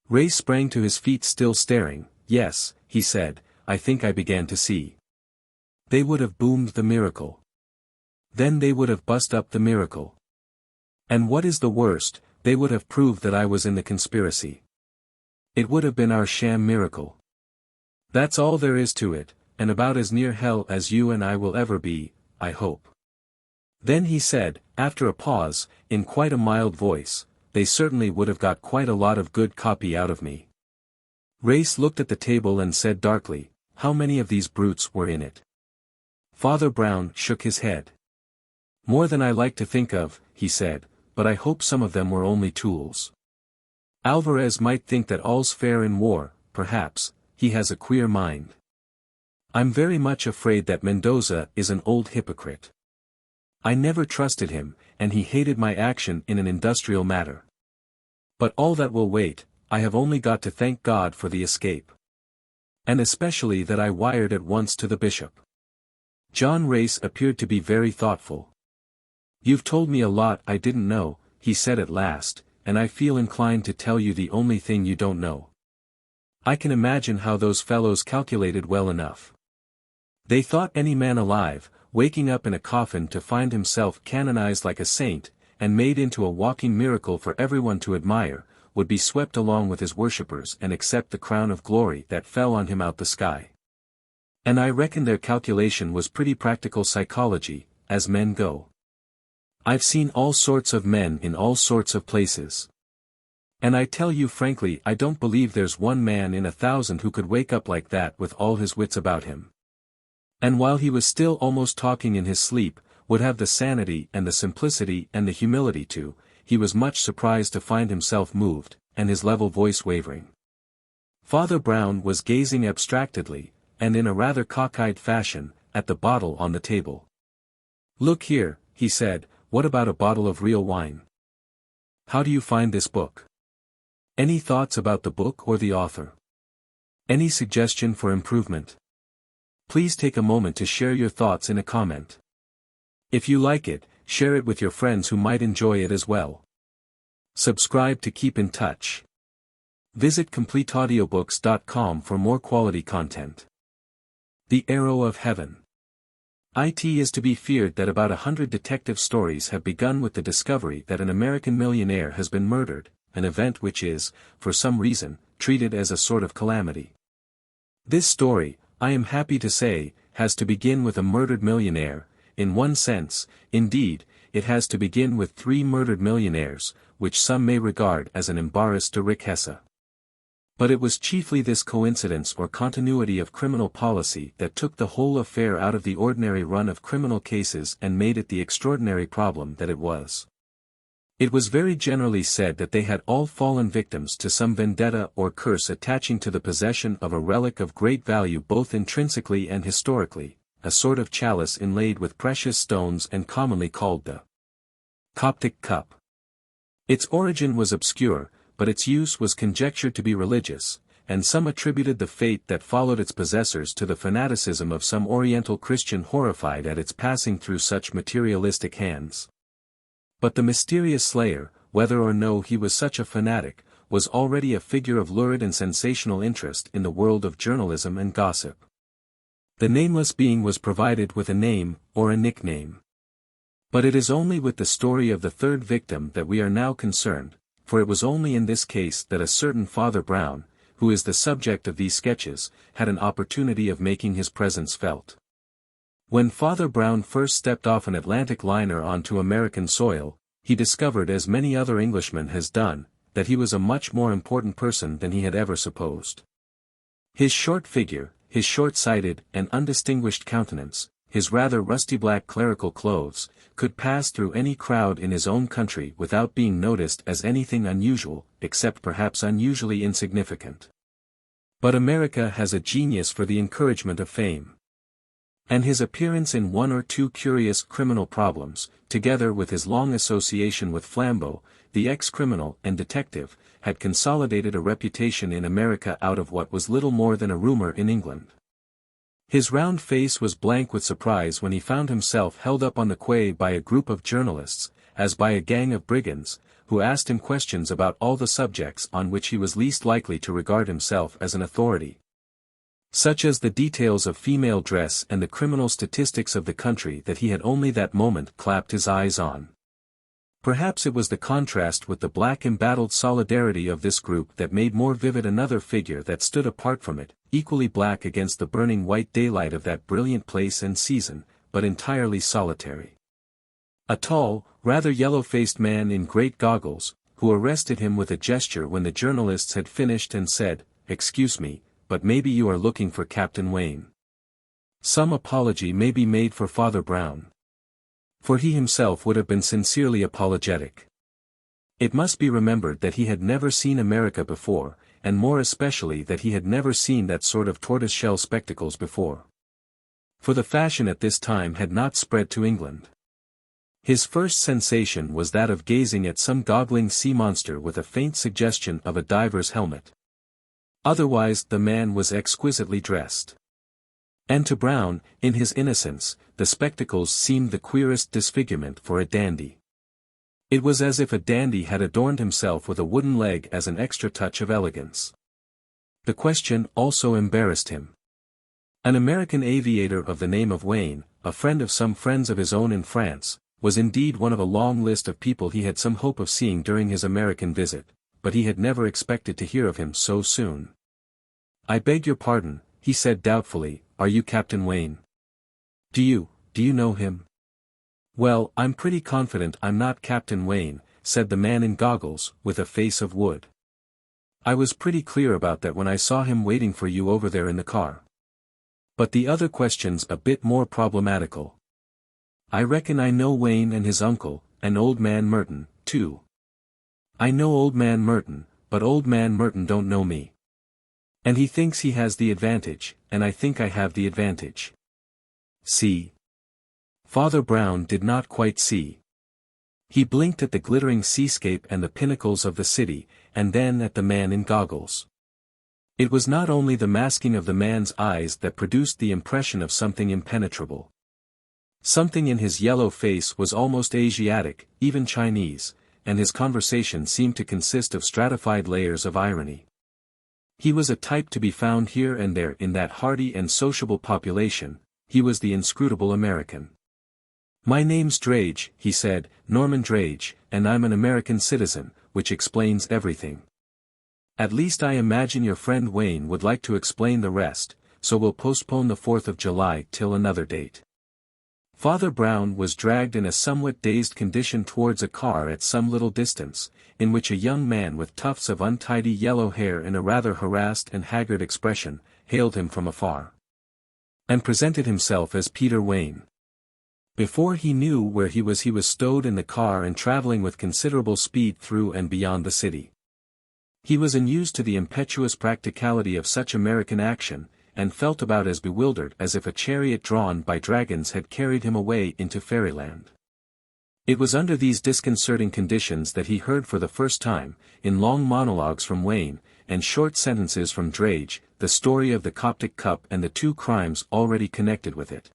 Ray sprang to his feet still staring. "Yes," he said, "I think I began to see. They would have boomed the miracle. Then they would have bust up the miracle. And what is the worst, they would have proved that I was in the conspiracy. It would have been our sham miracle. That's all there is to it, and about as near hell as you and I will ever be, I hope." Then he said, after a pause, in quite a mild voice, "They certainly would have got quite a lot of good copy out of me." Race looked at the table and said darkly, "How many of these brutes were in it?" Father Brown shook his head. "More than I like to think of," he said, "but I hope some of them were only tools. Alvarez might think that all's fair in war, perhaps, he has a queer mind. I'm very much afraid that Mendoza is an old hypocrite. I never trusted him, and he hated my action in an industrial matter. But all that will wait, I have only got to thank God for the escape. And especially that I wired at once to the bishop." John Race appeared to be very thoughtful. "You've told me a lot I didn't know," he said at last, "and I feel inclined to tell you the only thing you don't know. I can imagine how those fellows calculated well enough. They thought any man alive, waking up in a coffin to find himself canonized like a saint, and made into a walking miracle for everyone to admire, would be swept along with his worshippers and accept the crown of glory that fell on him out the sky. And I reckon their calculation was pretty practical psychology, as men go. I've seen all sorts of men in all sorts of places. And I tell you frankly I don't believe there's one man in 1,000 who could wake up like that with all his wits about him. And while he was still almost talking in his sleep, would have the sanity and the simplicity and the humility to, he was much surprised to find himself moved, and his level voice wavering. Father Brown was gazing abstractedly, and in a rather cockeyed fashion, at the bottle on the table. "Look here," he said, "what about a bottle of real wine? How do you find this book? Any thoughts about the book or the author?" Any suggestion for improvement? Please take a moment to share your thoughts in a comment. If you like it, share it with your friends who might enjoy it as well. Subscribe to keep in touch. Visit CompleteAudiobooks.com for more quality content. The Arrow of Heaven. It is to be feared that about 100 detective stories have begun with the discovery that an American millionaire has been murdered, an event which is, for some reason, treated as a sort of calamity. This story, I am happy to say, has to begin with a murdered millionaire. In one sense, indeed, it has to begin with 3 murdered millionaires, which some may regard as an embarras de richesse. But it was chiefly this coincidence or continuity of criminal policy that took the whole affair out of the ordinary run of criminal cases and made it the extraordinary problem that it was. It was very generally said that they had all fallen victims to some vendetta or curse attaching to the possession of a relic of great value both intrinsically and historically, a sort of chalice inlaid with precious stones and commonly called the Coptic cup. Its origin was obscure, but its use was conjectured to be religious, and some attributed the fate that followed its possessors to the fanaticism of some Oriental Christian horrified at its passing through such materialistic hands. But the mysterious slayer, whether or no he was such a fanatic, was already a figure of lurid and sensational interest in the world of journalism and gossip. The nameless being was provided with a name, or a nickname. But it is only with the story of the third victim that we are now concerned, for it was only in this case that a certain Father Brown, who is the subject of these sketches, had an opportunity of making his presence felt. When Father Brown first stepped off an Atlantic liner onto American soil, he discovered, as many other Englishmen has done, that he was a much more important person than he had ever supposed. His short figure, his short-sighted and undistinguished countenance, his rather rusty black clerical clothes, could pass through any crowd in his own country without being noticed as anything unusual, except perhaps unusually insignificant. But America has a genius for the encouragement of fame. And his appearance in 1 or 2 curious criminal problems, together with his long association with Flambeau, the ex-criminal and detective, had consolidated a reputation in America out of what was little more than a rumor in England. His round face was blank with surprise when he found himself held up on the quay by a group of journalists, as by a gang of brigands, who asked him questions about all the subjects on which he was least likely to regard himself as an authority. Such as the details of female dress and the criminal statistics of the country that he had only that moment clapped his eyes on. Perhaps it was the contrast with the black embattled solidarity of this group that made more vivid another figure that stood apart from it, equally black against the burning white daylight of that brilliant place and season, but entirely solitary. A tall, rather yellow-faced man in great goggles, who arrested him with a gesture when the journalists had finished and said, "Excuse me, but maybe you are looking for Captain Wayne." Some apology may be made for Father Brown. For he himself would have been sincerely apologetic. It must be remembered that he had never seen America before, and more especially that he had never seen that sort of tortoise-shell spectacles before. For the fashion at this time had not spread to England. His first sensation was that of gazing at some goggling sea monster with a faint suggestion of a diver's helmet. Otherwise the man was exquisitely dressed. And to Brown, in his innocence, the spectacles seemed the queerest disfigurement for a dandy. It was as if a dandy had adorned himself with a wooden leg as an extra touch of elegance. The question also embarrassed him. An American aviator of the name of Wayne, a friend of some friends of his own in France, was indeed one of a long list of people he had some hope of seeing during his American visit, but he had never expected to hear of him so soon. "I beg your pardon," he said doubtfully, "are you Captain Wayne? Do you know him?" "Well, I'm pretty confident I'm not Captain Wayne," said the man in goggles, with a face of wood. "I was pretty clear about that when I saw him waiting for you over there in the car. But the other question's a bit more problematical. I reckon I know Wayne and his uncle, and Old Man Merton, too. I know Old Man Merton, but Old Man Merton don't know me. And he thinks he has the advantage, and I think I have the advantage. See?" Father Brown did not quite see. He blinked at the glittering seascape and the pinnacles of the city, and then at the man in goggles. It was not only the masking of the man's eyes that produced the impression of something impenetrable. Something in his yellow face was almost Asiatic, even Chinese, and his conversation seemed to consist of stratified layers of irony. He was a type to be found here and there in that hardy and sociable population. He was the inscrutable American. "My name's Drage," he said, "Norman Drage, and I'm an American citizen, which explains everything. At least I imagine your friend Wayne would like to explain the rest, so we'll postpone the 4th of July till another date." Father Brown was dragged in a somewhat dazed condition towards a car at some little distance, in which a young man with tufts of untidy yellow hair and a rather harassed and haggard expression, hailed him from afar, and presented himself as Peter Wayne. Before he knew where he was stowed in the car and traveling with considerable speed through and beyond the city. He was unused to the impetuous practicality of such American action, and felt about as bewildered as if a chariot drawn by dragons had carried him away into fairyland. It was under these disconcerting conditions that he heard for the first time, in long monologues from Wayne, and short sentences from Drage, the story of the Coptic cup and the 2 crimes already connected with it.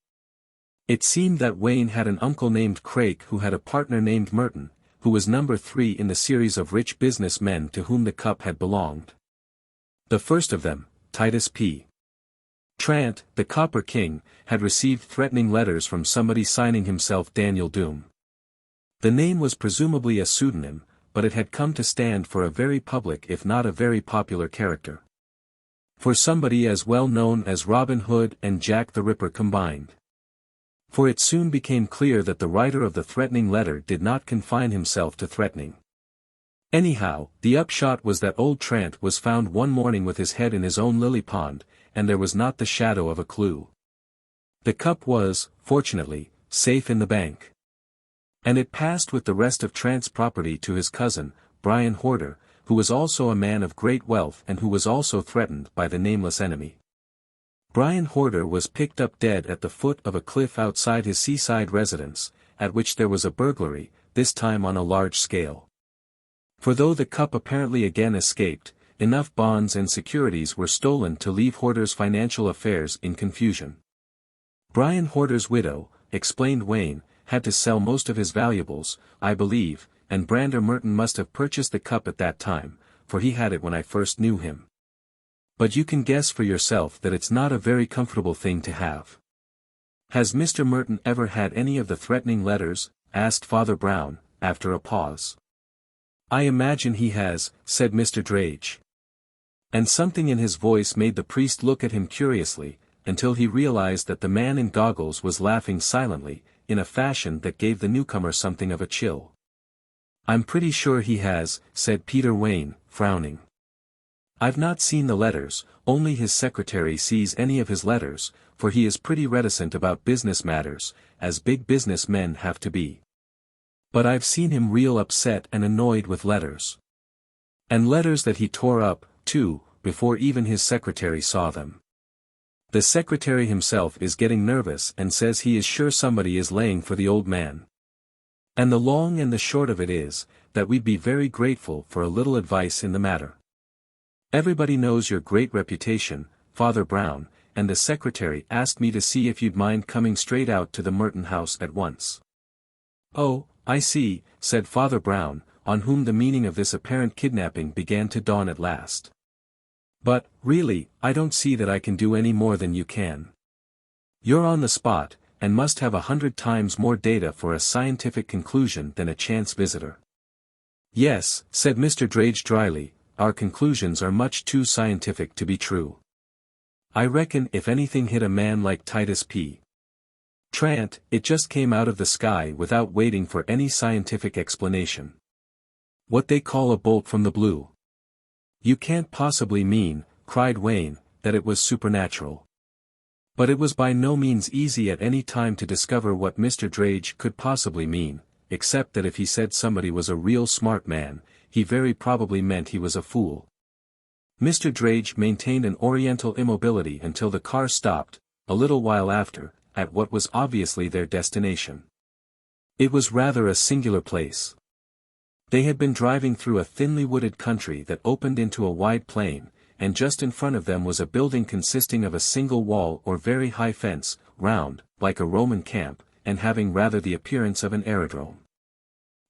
It seemed that Wayne had an uncle named Craig who had a partner named Merton, who was number 3 in the series of rich business men to whom the cup had belonged. The first of them, Titus P. Trant, the Copper King, had received threatening letters from somebody signing himself Daniel Doom. The name was presumably a pseudonym, but it had come to stand for a very public if not a very popular character. For somebody as well known as Robin Hood and Jack the Ripper combined. For it soon became clear that the writer of the threatening letter did not confine himself to threatening. Anyhow, the upshot was that old Trant was found one morning with his head in his own lily pond, and there was not the shadow of a clue. The cup was, fortunately, safe in the bank. And it passed with the rest of Trant's property to his cousin, Brian Horder, who was also a man of great wealth and who was also threatened by the nameless enemy. Brian Horder was picked up dead at the foot of a cliff outside his seaside residence, at which there was a burglary, this time on a large scale. For though the cup apparently again escaped, enough bonds and securities were stolen to leave Horder's financial affairs in confusion. Brian Horder's widow, explained Wayne, had to sell most of his valuables, I believe, and Brander Merton must have purchased the cup at that time, for he had it when I first knew him. But you can guess for yourself that it's not a very comfortable thing to have. "Has Mr. Merton ever had any of the threatening letters?" asked Father Brown, after a pause. "I imagine he has," said Mr. Drage. And something in his voice made the priest look at him curiously, until he realized that the man in goggles was laughing silently, in a fashion that gave the newcomer something of a chill. "I'm pretty sure he has," said Peter Wayne, frowning. "I've not seen the letters, only his secretary sees any of his letters, for he is pretty reticent about business matters, as big business men have to be. But I've seen him real upset and annoyed with letters. And letters that he tore up, too, before even his secretary saw them. The secretary himself is getting nervous and says he is sure somebody is laying for the old man. And the long and the short of it is, that we'd be very grateful for a little advice in the matter. Everybody knows your great reputation, Father Brown, and the secretary asked me to see if you'd mind coming straight out to the Merton house at once." "Oh, I see," said Father Brown, on whom the meaning of this apparent kidnapping began to dawn at last. "But, really, I don't see that I can do any more than you can. You're on the spot, and must have 100 times more data for a scientific conclusion than a chance visitor." "Yes," said Mr. Drage dryly, "our conclusions are much too scientific to be true. I reckon if anything hit a man like Titus P. Trant, it just came out of the sky without waiting for any scientific explanation. What they call a bolt from the blue." "You can't possibly mean," cried Wayne, "that it was supernatural." But it was by no means easy at any time to discover what Mr. Drage could possibly mean, except that if he said somebody was a real smart man, he very probably meant he was a fool. Mr. Drage maintained an oriental immobility until the car stopped, a little while after, at what was obviously their destination. It was rather a singular place. They had been driving through a thinly wooded country that opened into a wide plain, and just in front of them was a building consisting of a single wall or very high fence, round, like a Roman camp, and having rather the appearance of an aerodrome.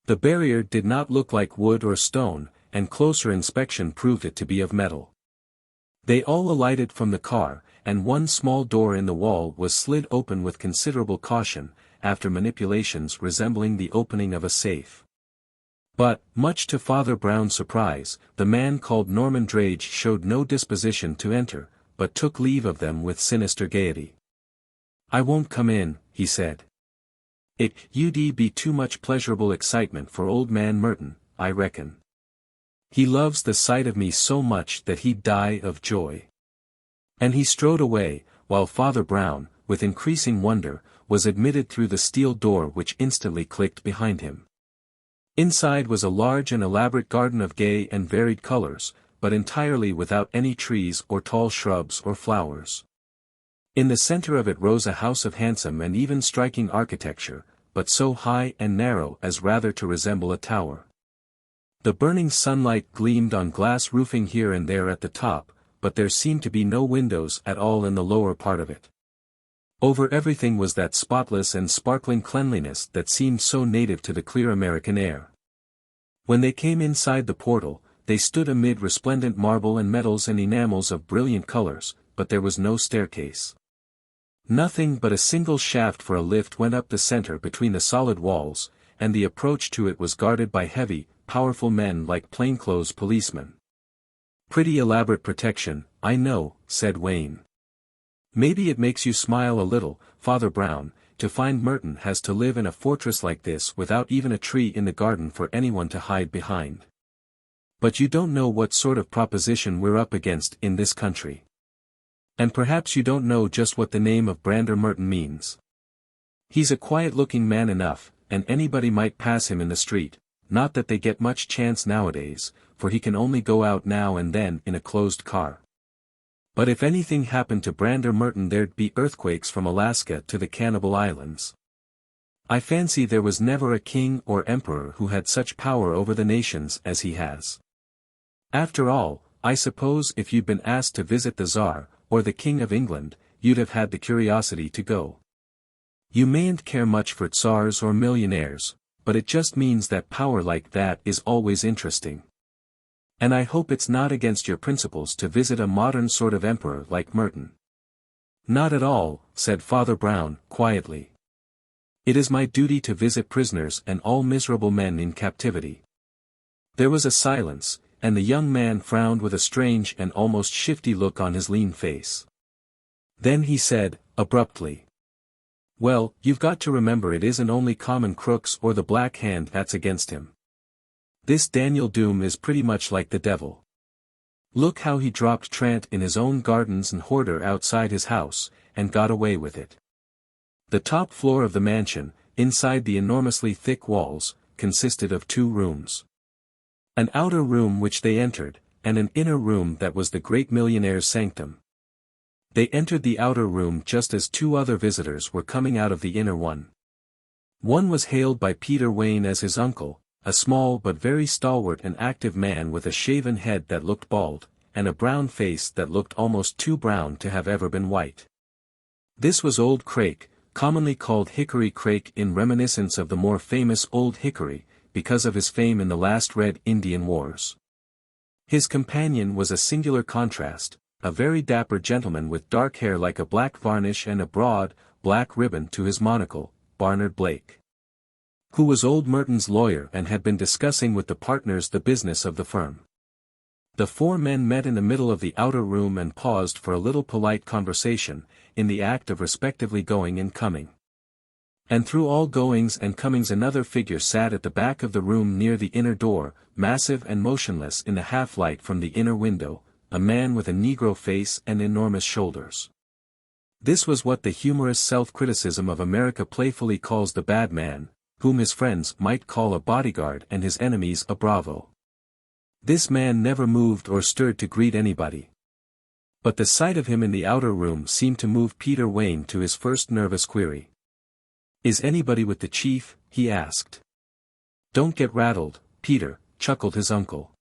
The barrier did not look like wood or stone, and closer inspection proved it to be of metal. They all alighted from the car, and one small door in the wall was slid open with considerable caution, after manipulations resembling the opening of a safe. But, much to Father Brown's surprise, the man called Norman Drage showed no disposition to enter, but took leave of them with sinister gaiety. "I won't come in," he said. "It'd be too much pleasurable excitement for old man Merton, I reckon. He loves the sight of me so much that he'd die of joy." And he strode away, while Father Brown, with increasing wonder, was admitted through the steel door which instantly clicked behind him. Inside was a large and elaborate garden of gay and varied colors, but entirely without any trees or tall shrubs or flowers. In the center of it rose a house of handsome and even striking architecture, but so high and narrow as rather to resemble a tower. The burning sunlight gleamed on glass roofing here and there at the top, but there seemed to be no windows at all in the lower part of it. Over everything was that spotless and sparkling cleanliness that seemed so native to the clear American air. When they came inside the portal, they stood amid resplendent marble and metals and enamels of brilliant colors, but there was no staircase. Nothing but a single shaft for a lift went up the center between the solid walls, and the approach to it was guarded by heavy, powerful men like plainclothes policemen. "Pretty elaborate protection, I know," said Wayne. "Maybe it makes you smile a little, Father Brown, to find Merton has to live in a fortress like this without even a tree in the garden for anyone to hide behind. But you don't know what sort of proposition we're up against in this country. And perhaps you don't know just what the name of Brander Merton means. He's a quiet-looking man enough, and anybody might pass him in the street, not that they get much chance nowadays, for he can only go out now and then in a closed car. But if anything happened to Brander Merton there'd be earthquakes from Alaska to the Cannibal Islands. I fancy there was never a king or emperor who had such power over the nations as he has. After all, I suppose if you'd been asked to visit the Tsar, or the King of England, you'd have had the curiosity to go. You mayn't care much for tsars or millionaires, but it just means that power like that is always interesting. And I hope it's not against your principles to visit a modern sort of emperor like Merton." "Not at all," said Father Brown, quietly. "It is my duty to visit prisoners and all miserable men in captivity." There was a silence, and the young man frowned with a strange and almost shifty look on his lean face. Then he said, abruptly, "Well, you've got to remember it isn't only common crooks or the Black Hand that's against him. This Daniel Doom is pretty much like the devil. Look how he dropped Trant in his own gardens and Horder outside his house, and got away with it. The top floor of the mansion, inside the enormously thick walls, consisted of 2 rooms. An outer room which they entered, and an inner room that was the great millionaire's sanctum. They entered the outer room just as 2 other visitors were coming out of the inner one. One was hailed by Peter Wayne as his uncle, a small but very stalwart and active man with a shaven head that looked bald, and a brown face that looked almost too brown to have ever been white. This was Old Crake, commonly called Hickory Crake in reminiscence of the more famous Old Hickory, because of his fame in the last Red Indian Wars. His companion was a singular contrast, a very dapper gentleman with dark hair like a black varnish and a broad, black ribbon to his monocle, Barnard Blake, who was old Merton's lawyer and had been discussing with the partners the business of the firm. The 4 men met in the middle of the outer room and paused for a little polite conversation, in the act of respectively going and coming. And through all goings and comings another figure sat at the back of the room near the inner door, massive and motionless in the half-light from the inner window, a man with a Negro face and enormous shoulders. This was what the humorous self-criticism of America playfully calls the bad man, whom his friends might call a bodyguard and his enemies a bravo. This man never moved or stirred to greet anybody. But the sight of him in the outer room seemed to move Peter Wayne to his first nervous query. "Is anybody with the chief?" he asked. "Don't get rattled, Peter," chuckled his uncle.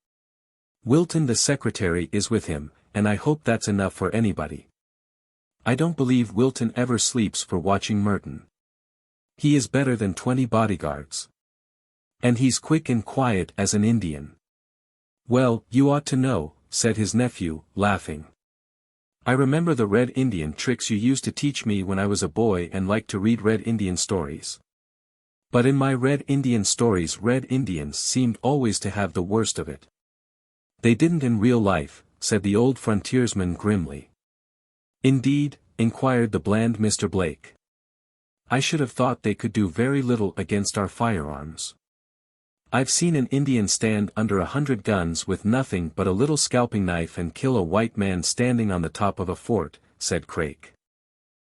"Wilton the secretary is with him, and I hope that's enough for anybody. I don't believe Wilton ever sleeps for watching Merton. He is better than 20 bodyguards. And he's quick and quiet as an Indian. Well, you ought to know, said his nephew, laughing. I remember the Red Indian tricks you used to teach me when I was a boy and liked to read Red Indian stories. But in my Red Indian stories, Red Indians seemed always to have the worst of it. They didn't in real life, said the old frontiersman grimly. Indeed, inquired the bland Mr. Blake. I should have thought they could do very little against our firearms. I've seen an Indian stand under 100 guns with nothing but a little scalping knife and kill a white man standing on the top of a fort, said Craik.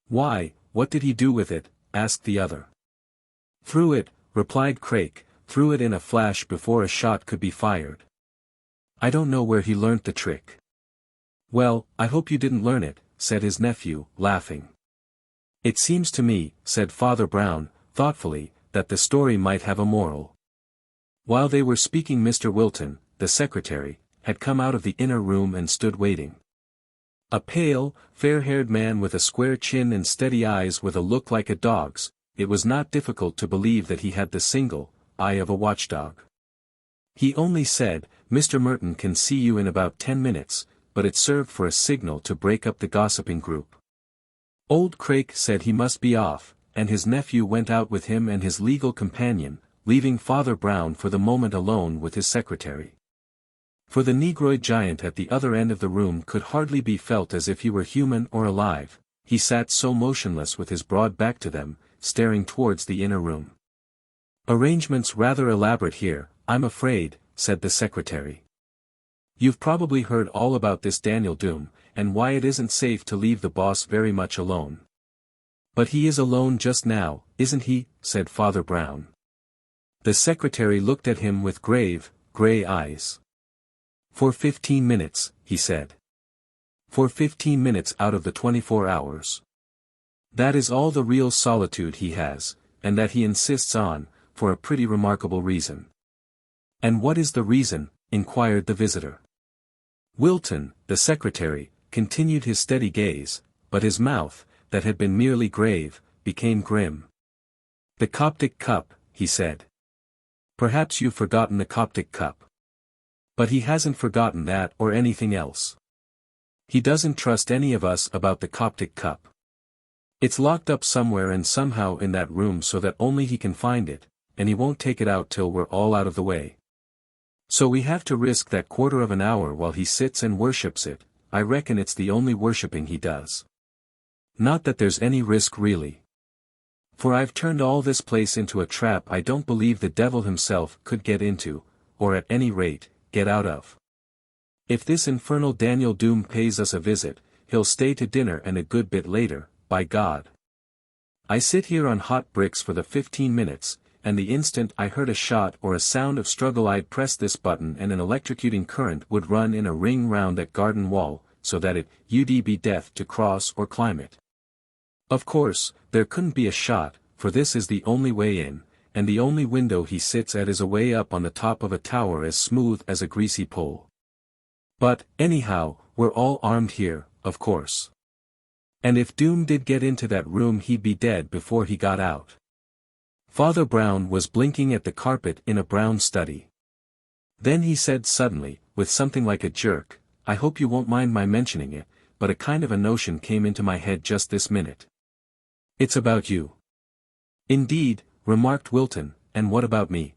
Why, what did he do with it? Asked the other. Threw it, replied Craik, threw it in a flash before a shot could be fired. I don't know where he learnt the trick. Well, I hope you didn't learn it, said his nephew, laughing. It seems to me, said Father Brown, thoughtfully, that the story might have a moral. While they were speaking, Mr. Wilton, the secretary, had come out of the inner room and stood waiting. A pale, fair-haired man with a square chin and steady eyes with a look like a dog's. It was not difficult to believe that he had the single eye of a watchdog. He only said, Mr. Merton can see you in about 10 minutes, but it served for a signal to break up the gossiping group. Old Craik said he must be off, and his nephew went out with him and his legal companion, leaving Father Brown for the moment alone with his secretary. For the negroid giant at the other end of the room could hardly be felt as if he were human or alive, he sat so motionless with his broad back to them, staring towards the inner room. Arrangements rather elaborate here, I'm afraid, said the secretary. You've probably heard all about this Daniel Doom, and why it isn't safe to leave the boss very much alone. But he is alone just now, isn't he? Said Father Brown. The secretary looked at him with grave, grey eyes. For 15 minutes, he said. For 15 minutes out of the 24 hours. That is all the real solitude he has, and that he insists on, for a pretty remarkable reason. And what is the reason? Inquired the visitor. Wilton, the secretary, continued his steady gaze, but his mouth, that had been merely grave, became grim. The Coptic cup, he said. Perhaps you've forgotten the Coptic cup. But he hasn't forgotten that or anything else. He doesn't trust any of us about the Coptic cup. It's locked up somewhere and somehow in that room so that only he can find it, and he won't take it out till we're all out of the way. So we have to risk that quarter of an hour while he sits and worships it. I reckon it's the only worshipping he does. Not that there's any risk really. For I've turned all this place into a trap I don't believe the devil himself could get into, or at any rate, get out of. If this infernal Daniel Doom pays us a visit, he'll stay to dinner and a good bit later, by God. I sit here on hot bricks for the 15 minutes, and the instant I heard a shot or a sound of struggle I'd press this button and an electrocuting current would run in a ring round that garden wall, so that it would be death to cross or climb it. Of course, there couldn't be a shot, for this is the only way in, and the only window he sits at is away up on the top of a tower as smooth as a greasy pole. But, anyhow, we're all armed here, of course. And if Doom did get into that room he'd be dead before he got out. Father Brown was blinking at the carpet in a brown study. Then he said suddenly, with something like a jerk, I hope you won't mind my mentioning it, but a kind of a notion came into my head just this minute. It's about you. Indeed, remarked Wilton, and what about me?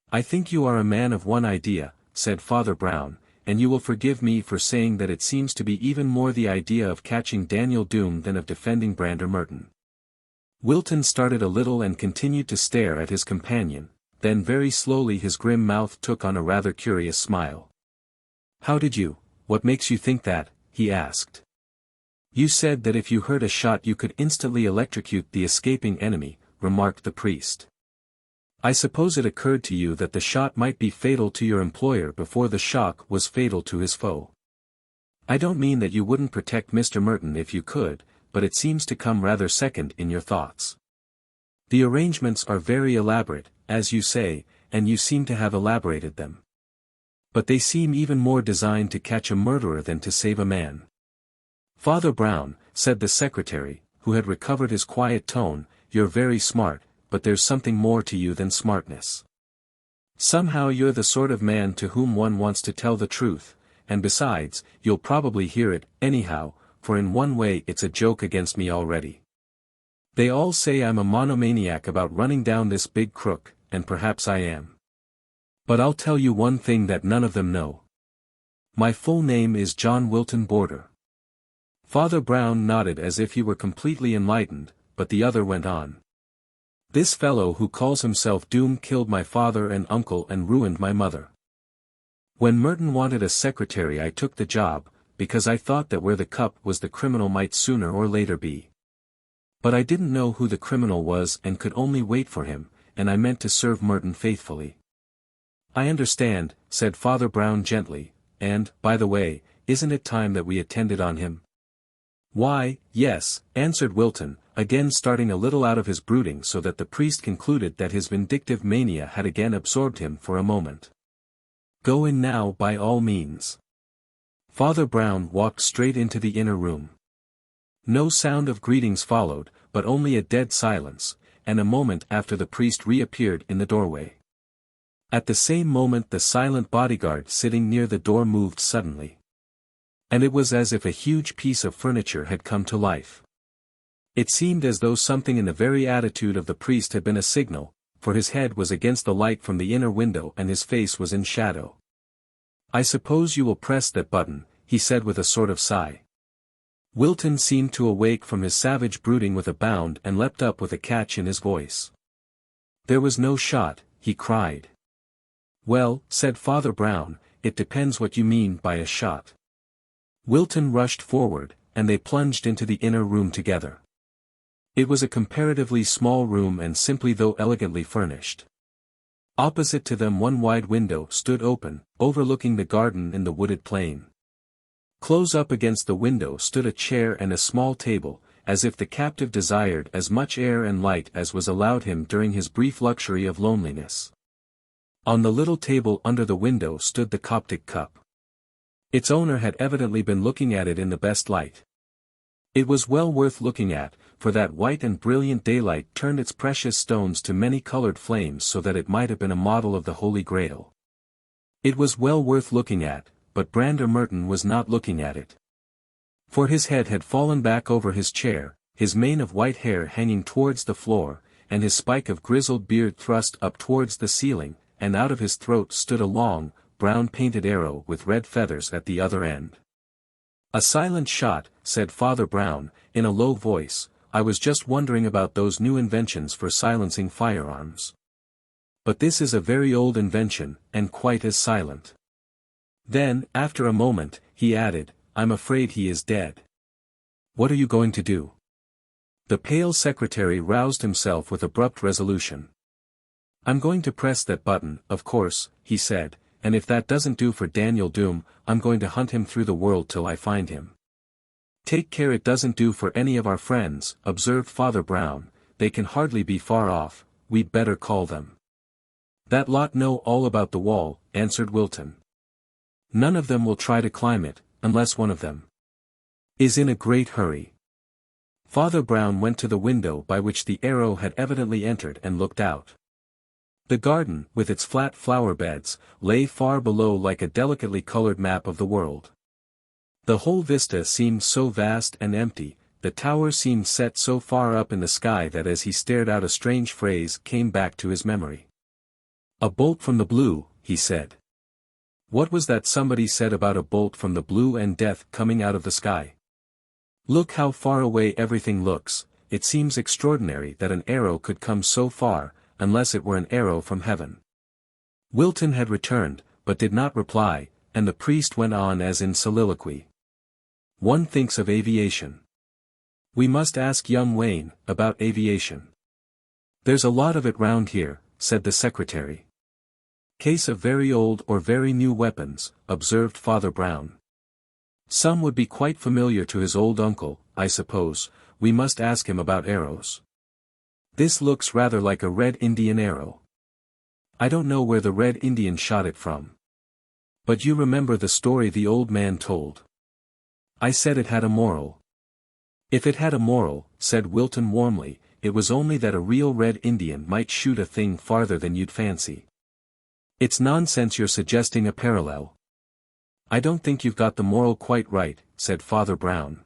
I think you are a man of one idea, said Father Brown, and you will forgive me for saying that it seems to be even more the idea of catching Daniel Doom than of defending Brander Merton. Wilton started a little and continued to stare at his companion, then very slowly his grim mouth took on a rather curious smile. What makes you think that? He asked. You said that if you heard a shot you could instantly electrocute the escaping enemy, remarked the priest. I suppose it occurred to you that the shot might be fatal to your employer before the shock was fatal to his foe. I don't mean that you wouldn't protect Mr. Merton if you could, but it seems to come rather second in your thoughts. The arrangements are very elaborate, as you say, and you seem to have elaborated them. But they seem even more designed to catch a murderer than to save a man. Father Brown, said the secretary, who had recovered his quiet tone, you're very smart, but there's something more to you than smartness. Somehow you're the sort of man to whom one wants to tell the truth, and besides, you'll probably hear it, anyhow, for in one way it's a joke against me already. They all say I'm a monomaniac about running down this big crook, and perhaps I am. But I'll tell you one thing that none of them know. My full name is John Wilton Border. Father Brown nodded as if he were completely enlightened, but the other went on. This fellow who calls himself Doom killed my father and uncle and ruined my mother. When Merton wanted a secretary I took the job, because I thought that where the cup was the criminal might sooner or later be. But I didn't know who the criminal was and could only wait for him, and I meant to serve Merton faithfully. I understand, said Father Brown gently, and, by the way, isn't it time that we attended on him? Why, yes, answered Wilton, again starting a little out of his brooding so that the priest concluded that his vindictive mania had again absorbed him for a moment. Go in now by all means. Father Brown walked straight into the inner room. No sound of greetings followed, but only a dead silence, and a moment after the priest reappeared in the doorway. At the same moment the silent bodyguard sitting near the door moved suddenly. And it was as if a huge piece of furniture had come to life. It seemed as though something in the very attitude of the priest had been a signal, for his head was against the light from the inner window and his face was in shadow. I suppose you will press that button, he said with a sort of sigh. Wilton seemed to awake from his savage brooding with a bound and leapt up with a catch in his voice. There was no shot, he cried. Well, said Father Brown, it depends what you mean by a shot. Wilton rushed forward, and they plunged into the inner room together. It was a comparatively small room and simply though elegantly furnished. Opposite to them one wide window stood open, overlooking the garden in the wooded plain. Close up against the window stood a chair and a small table, as if the captive desired as much air and light as was allowed him during his brief luxury of loneliness. On the little table under the window stood the Coptic cup. Its owner had evidently been looking at it in the best light. It was well worth looking at, for that white and brilliant daylight turned its precious stones to many-colored flames so that it might have been a model of the Holy Grail. It was well worth looking at, but Brander Merton was not looking at it. For his head had fallen back over his chair, his mane of white hair hanging towards the floor, and his spike of grizzled beard thrust up towards the ceiling, and out of his throat stood a long, brown-painted arrow with red feathers at the other end. A silent shot, said Father Brown, in a low voice, I was just wondering about those new inventions for silencing firearms. But this is a very old invention, and quite as silent. Then, after a moment, he added, I'm afraid he is dead. What are you going to do? The pale secretary roused himself with abrupt resolution. I'm going to press that button, of course, he said, and if that doesn't do for Daniel Doom, I'm going to hunt him through the world till I find him. Take care it doesn't do for any of our friends, observed Father Brown, they can hardly be far off, we'd better call them. That lot know all about the wall, answered Wilton. None of them will try to climb it, unless one of them is in a great hurry. Father Brown went to the window by which the arrow had evidently entered and looked out. The garden, with its flat flower beds, lay far below like a delicately colored map of the world. The whole vista seemed so vast and empty, the tower seemed set so far up in the sky that as he stared out a strange phrase came back to his memory. A bolt from the blue, he said. What was that somebody said about a bolt from the blue and death coming out of the sky? Look how far away everything looks, it seems extraordinary that an arrow could come so far, unless it were an arrow from heaven. Wilton had returned, but did not reply, and the priest went on as in soliloquy. One thinks of aviation. We must ask young Wayne about aviation. There's a lot of it round here, said the secretary. Case of very old or very new weapons, observed Father Brown. Some would be quite familiar to his old uncle, I suppose, we must ask him about arrows. This looks rather like a Red Indian arrow. I don't know where the Red Indian shot it from. But you remember the story the old man told. I said it had a moral. If it had a moral, said Wilton warmly, it was only that a real Red Indian might shoot a thing farther than you'd fancy. It's nonsense you're suggesting a parallel. I don't think you've got the moral quite right, said Father Brown.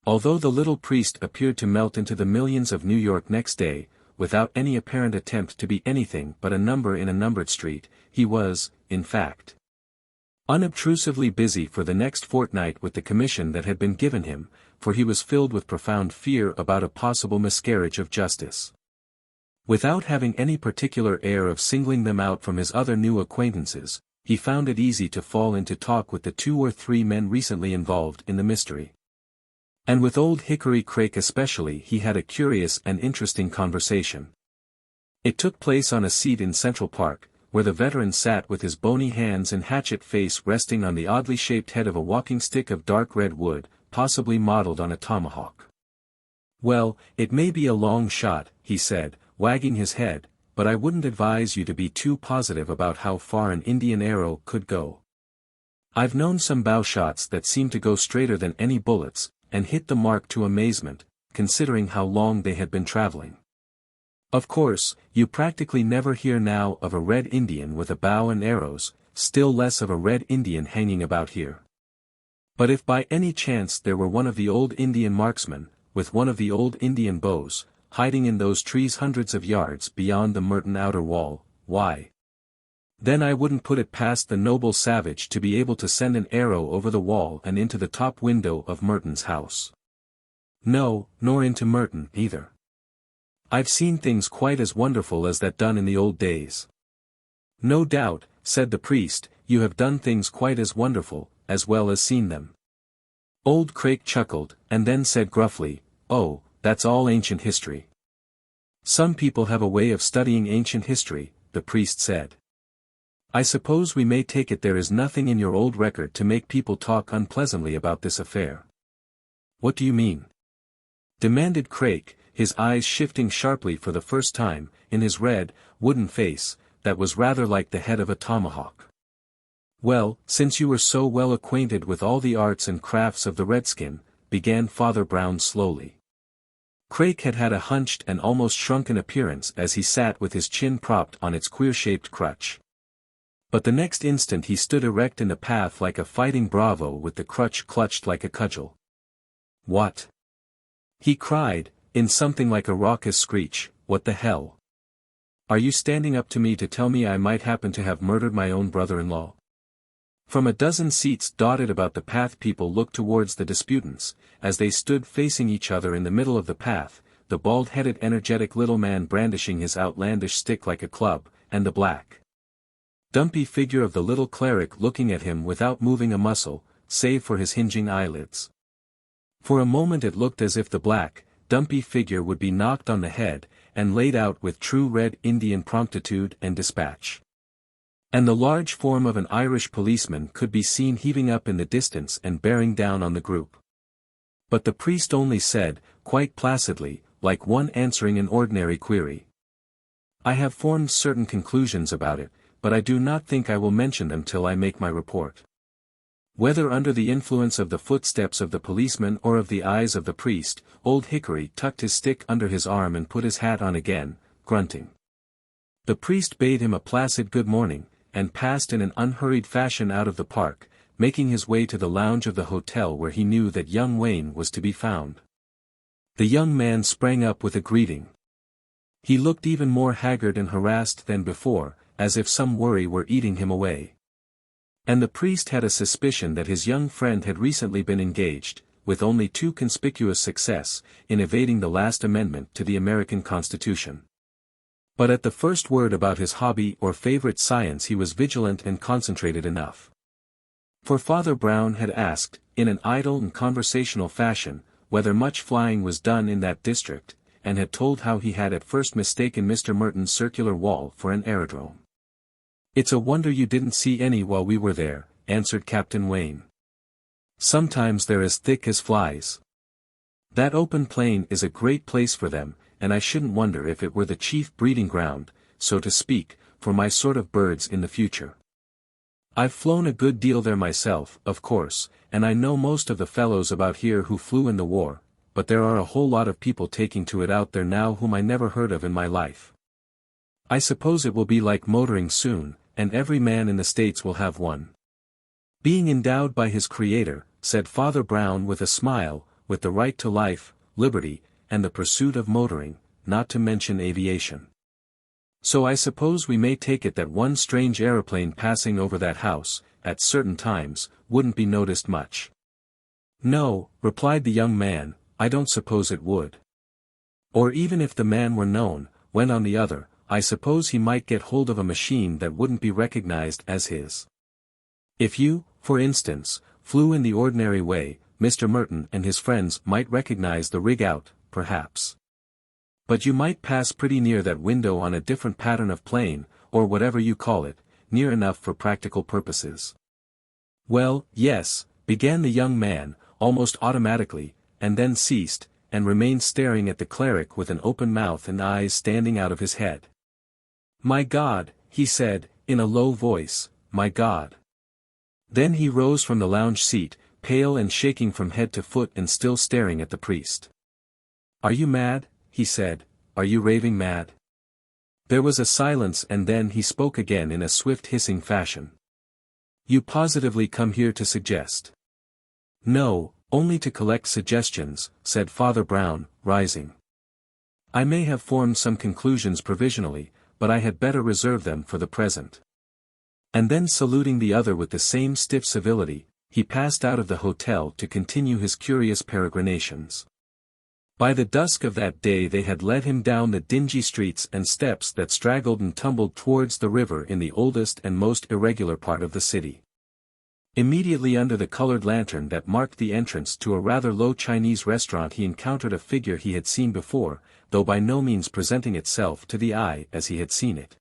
Although the little priest appeared to melt into the millions of New York next day, without any apparent attempt to be anything but a number in a numbered street, he was, in fact, unobtrusively busy for the next fortnight with the commission that had been given him, for he was filled with profound fear about a possible miscarriage of justice. Without having any particular air of singling them out from his other new acquaintances, he found it easy to fall into talk with the 2 or 3 men recently involved in the mystery. And with old Hickory Crake especially he had a curious and interesting conversation. It took place on a seat in Central Park, where the veteran sat with his bony hands and hatchet face resting on the oddly shaped head of a walking stick of dark red wood, possibly modeled on a tomahawk. Well, it may be a long shot, he said, wagging his head, but I wouldn't advise you to be too positive about how far an Indian arrow could go. I've known some bow shots that seem to go straighter than any bullets, and hit the mark to amazement, considering how long they had been traveling. Of course, you practically never hear now of a Red Indian with a bow and arrows, still less of a Red Indian hanging about here. But if by any chance there were one of the old Indian marksmen, with one of the old Indian bows, hiding in those trees hundreds of yards beyond the Merton outer wall, why? Then I wouldn't put it past the noble savage to be able to send an arrow over the wall and into the top window of Merton's house. No, nor into Merton, either. I've seen things quite as wonderful as that done in the old days. No doubt, said the priest, you have done things quite as wonderful, as well as seen them. Old Crake chuckled, and then said gruffly, oh, that's all ancient history. Some people have a way of studying ancient history, the priest said. I suppose we may take it there is nothing in your old record to make people talk unpleasantly about this affair. What do you mean? Demanded Crake, his eyes shifting sharply for the first time, in his red, wooden face, that was rather like the head of a tomahawk. Well, since you were so well acquainted with all the arts and crafts of the redskin, began Father Brown slowly. Crake had had a hunched and almost shrunken appearance as he sat with his chin propped on its queer-shaped crutch. But the next instant he stood erect in the path like a fighting bravo with the crutch clutched like a cudgel. What? He cried, in something like a raucous screech, what the hell? Are you standing up to me to tell me I might happen to have murdered my own brother-in-law? From a dozen seats dotted about the path people looked towards the disputants, as they stood facing each other in the middle of the path, the bald-headed energetic little man brandishing his outlandish stick like a club, and the black, dumpy figure of the little cleric looking at him without moving a muscle, save for his hinging eyelids. For a moment it looked as if the black, dumpy figure would be knocked on the head, and laid out with true Red Indian promptitude and dispatch. And the large form of an Irish policeman could be seen heaving up in the distance and bearing down on the group. But the priest only said, quite placidly, like one answering an ordinary query. I have formed certain conclusions about it, but I do not think I will mention them till I make my report. Whether under the influence of the footsteps of the policeman or of the eyes of the priest, old Hickory tucked his stick under his arm and put his hat on again, grunting. The priest bade him a placid good morning, and passed in an unhurried fashion out of the park, making his way to the lounge of the hotel where he knew that young Wayne was to be found. The young man sprang up with a greeting. He looked even more haggard and harassed than before, as if some worry were eating him away. And the priest had a suspicion that his young friend had recently been engaged, with only too conspicuous success, in evading the last amendment to the American Constitution. But at the first word about his hobby or favorite science he was vigilant and concentrated enough. For Father Brown had asked, in an idle and conversational fashion, whether much flying was done in that district, and had told how he had at first mistaken Mr. Merton's circular wall for an aerodrome. It's a wonder you didn't see any while we were there, answered Captain Wayne. Sometimes they're as thick as flies. That open plain is a great place for them, and I shouldn't wonder if it were the chief breeding ground, so to speak, for my sort of birds in the future. I've flown a good deal there myself, of course, and I know most of the fellows about here who flew in the war, but there are a whole lot of people taking to it out there now whom I never heard of in my life. I suppose it will be like motoring soon, and every man in the States will have one. Being endowed by his Creator, said Father Brown with a smile, with the right to life, liberty, and the pursuit of motoring, not to mention aviation. So I suppose we may take it that one strange aeroplane passing over that house, at certain times, wouldn't be noticed much. No, replied the young man, I don't suppose it would. Or even if the man were known, went on the other, I suppose he might get hold of a machine that wouldn't be recognized as his. If you, for instance, flew in the ordinary way, Mr. Merton and his friends might recognize the rig out, perhaps. But you might pass pretty near that window on a different pattern of plane, or whatever you call it, near enough for practical purposes. Well, yes, began the young man, almost automatically, and then ceased, and remained staring at the cleric with an open mouth and eyes standing out of his head. My God, he said, in a low voice, my God. Then he rose from the lounge seat, pale and shaking from head to foot and still staring at the priest. Are you mad? He said, are you raving mad? There was a silence and then he spoke again in a swift hissing fashion. You positively come here to suggest? No, only to collect suggestions, said Father Brown, rising. I may have formed some conclusions provisionally, but I had better reserve them for the present. And then saluting the other with the same stiff civility, he passed out of the hotel to continue his curious peregrinations. By the dusk of that day they had led him down the dingy streets and steps that straggled and tumbled towards the river in the oldest and most irregular part of the city. Immediately under the colored lantern that marked the entrance to a rather low Chinese restaurant he encountered a figure he had seen before, though by no means presenting itself to the eye as he had seen it.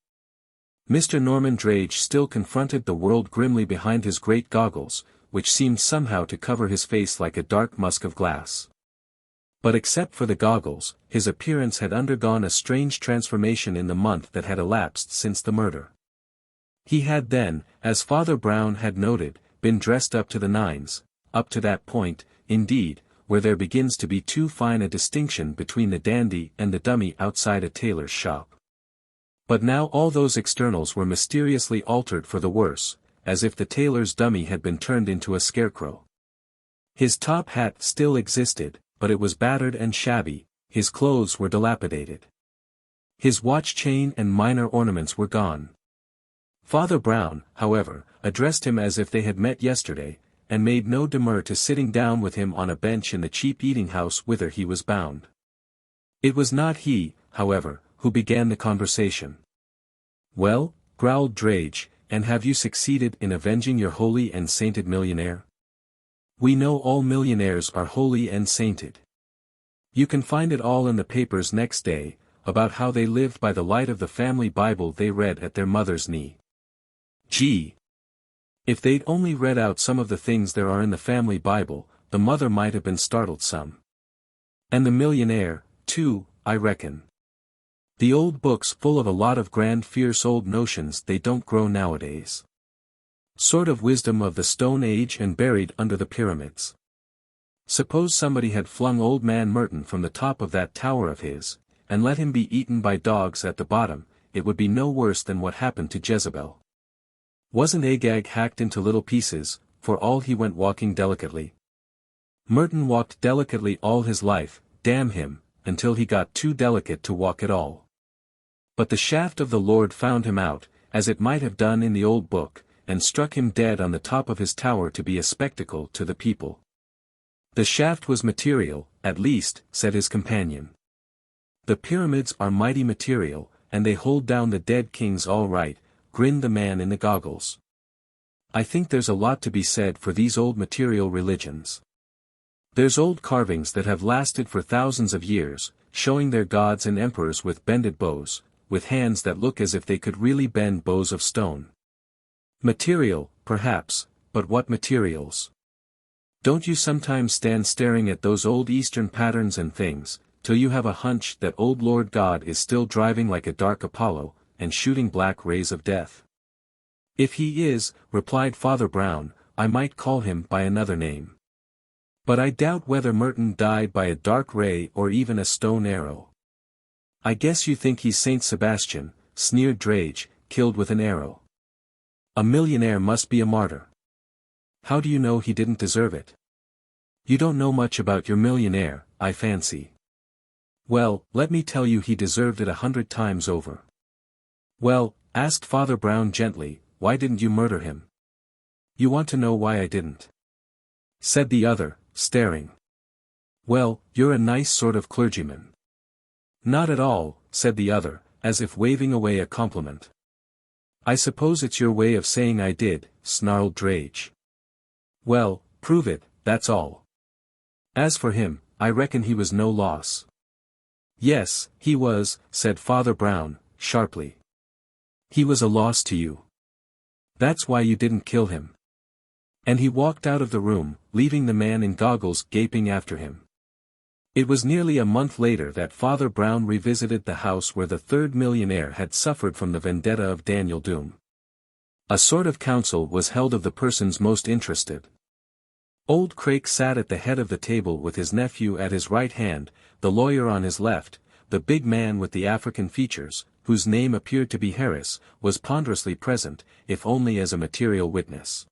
Mr. Norman Drage still confronted the world grimly behind his great goggles, which seemed somehow to cover his face like a dark musk of glass. But except for the goggles, his appearance had undergone a strange transformation in the month that had elapsed since the murder. He had then, as Father Brown had noted, been dressed up to the nines, up to that point, indeed, where there begins to be too fine a distinction between the dandy and the dummy outside a tailor's shop. But now all those externals were mysteriously altered for the worse, as if the tailor's dummy had been turned into a scarecrow. His top hat still existed, but it was battered and shabby, his clothes were dilapidated. His watch chain and minor ornaments were gone. Father Brown, however, addressed him as if they had met yesterday, and made no demur to sitting down with him on a bench in the cheap eating-house whither he was bound. It was not he, however, who began the conversation. Well, growled Drage, and have you succeeded in avenging your holy and sainted millionaire? We know all millionaires are holy and sainted. You can find it all in the papers next day, about how they lived by the light of the family Bible they read at their mother's knee. Gee! If they'd only read out some of the things there are in the family Bible, the mother might have been startled some. And the millionaire, too, I reckon. The old book's full of a lot of grand fierce old notions they don't grow nowadays. Sort of wisdom of the Stone Age and buried under the pyramids. Suppose somebody had flung old man Merton from the top of that tower of his, and let him be eaten by dogs at the bottom, it would be no worse than what happened to Jezebel. Wasn't Agag hacked into little pieces, for all he went walking delicately? Merton walked delicately all his life, damn him, until he got too delicate to walk at all. But the shaft of the Lord found him out, as it might have done in the old book, and struck him dead on the top of his tower to be a spectacle to the people. The shaft was material, at least, said his companion. The pyramids are mighty material, and they hold down the dead kings all right, grinned the man in the goggles. I think there's a lot to be said for these old material religions. There's old carvings that have lasted for thousands of years, showing their gods and emperors with bended bows, with hands that look as if they could really bend bows of stone. Material, perhaps, but what materials? Don't you sometimes stand staring at those old Eastern patterns and things, till you have a hunch that old Lord God is still driving like a dark Apollo, and shooting black rays of death? If he is, replied Father Brown, I might call him by another name. But I doubt whether Merton died by a dark ray or even a stone arrow. I guess you think he's Saint Sebastian, sneered Drage, killed with an arrow. A millionaire must be a martyr. How do you know he didn't deserve it? You don't know much about your millionaire, I fancy. Well, let me tell you he deserved it 100 times over. Well, asked Father Brown gently, why didn't you murder him? You want to know why I didn't? Said the other, staring. Well, you're a nice sort of clergyman. Not at all, said the other, as if waving away a compliment. I suppose it's your way of saying I did, snarled Drage. Well, prove it, that's all. As for him, I reckon he was no loss. Yes, he was, said Father Brown, sharply. He was a loss to you. That's why you didn't kill him. And he walked out of the room, leaving the man in goggles gaping after him. It was nearly a month later that Father Brown revisited the house where the third millionaire had suffered from the vendetta of Daniel Doom. A sort of council was held of the persons most interested. Old Craik sat at the head of the table with his nephew at his right hand, the lawyer on his left. The big man with the African features, whose name appeared to be Harris, was ponderously present, if only as a material witness.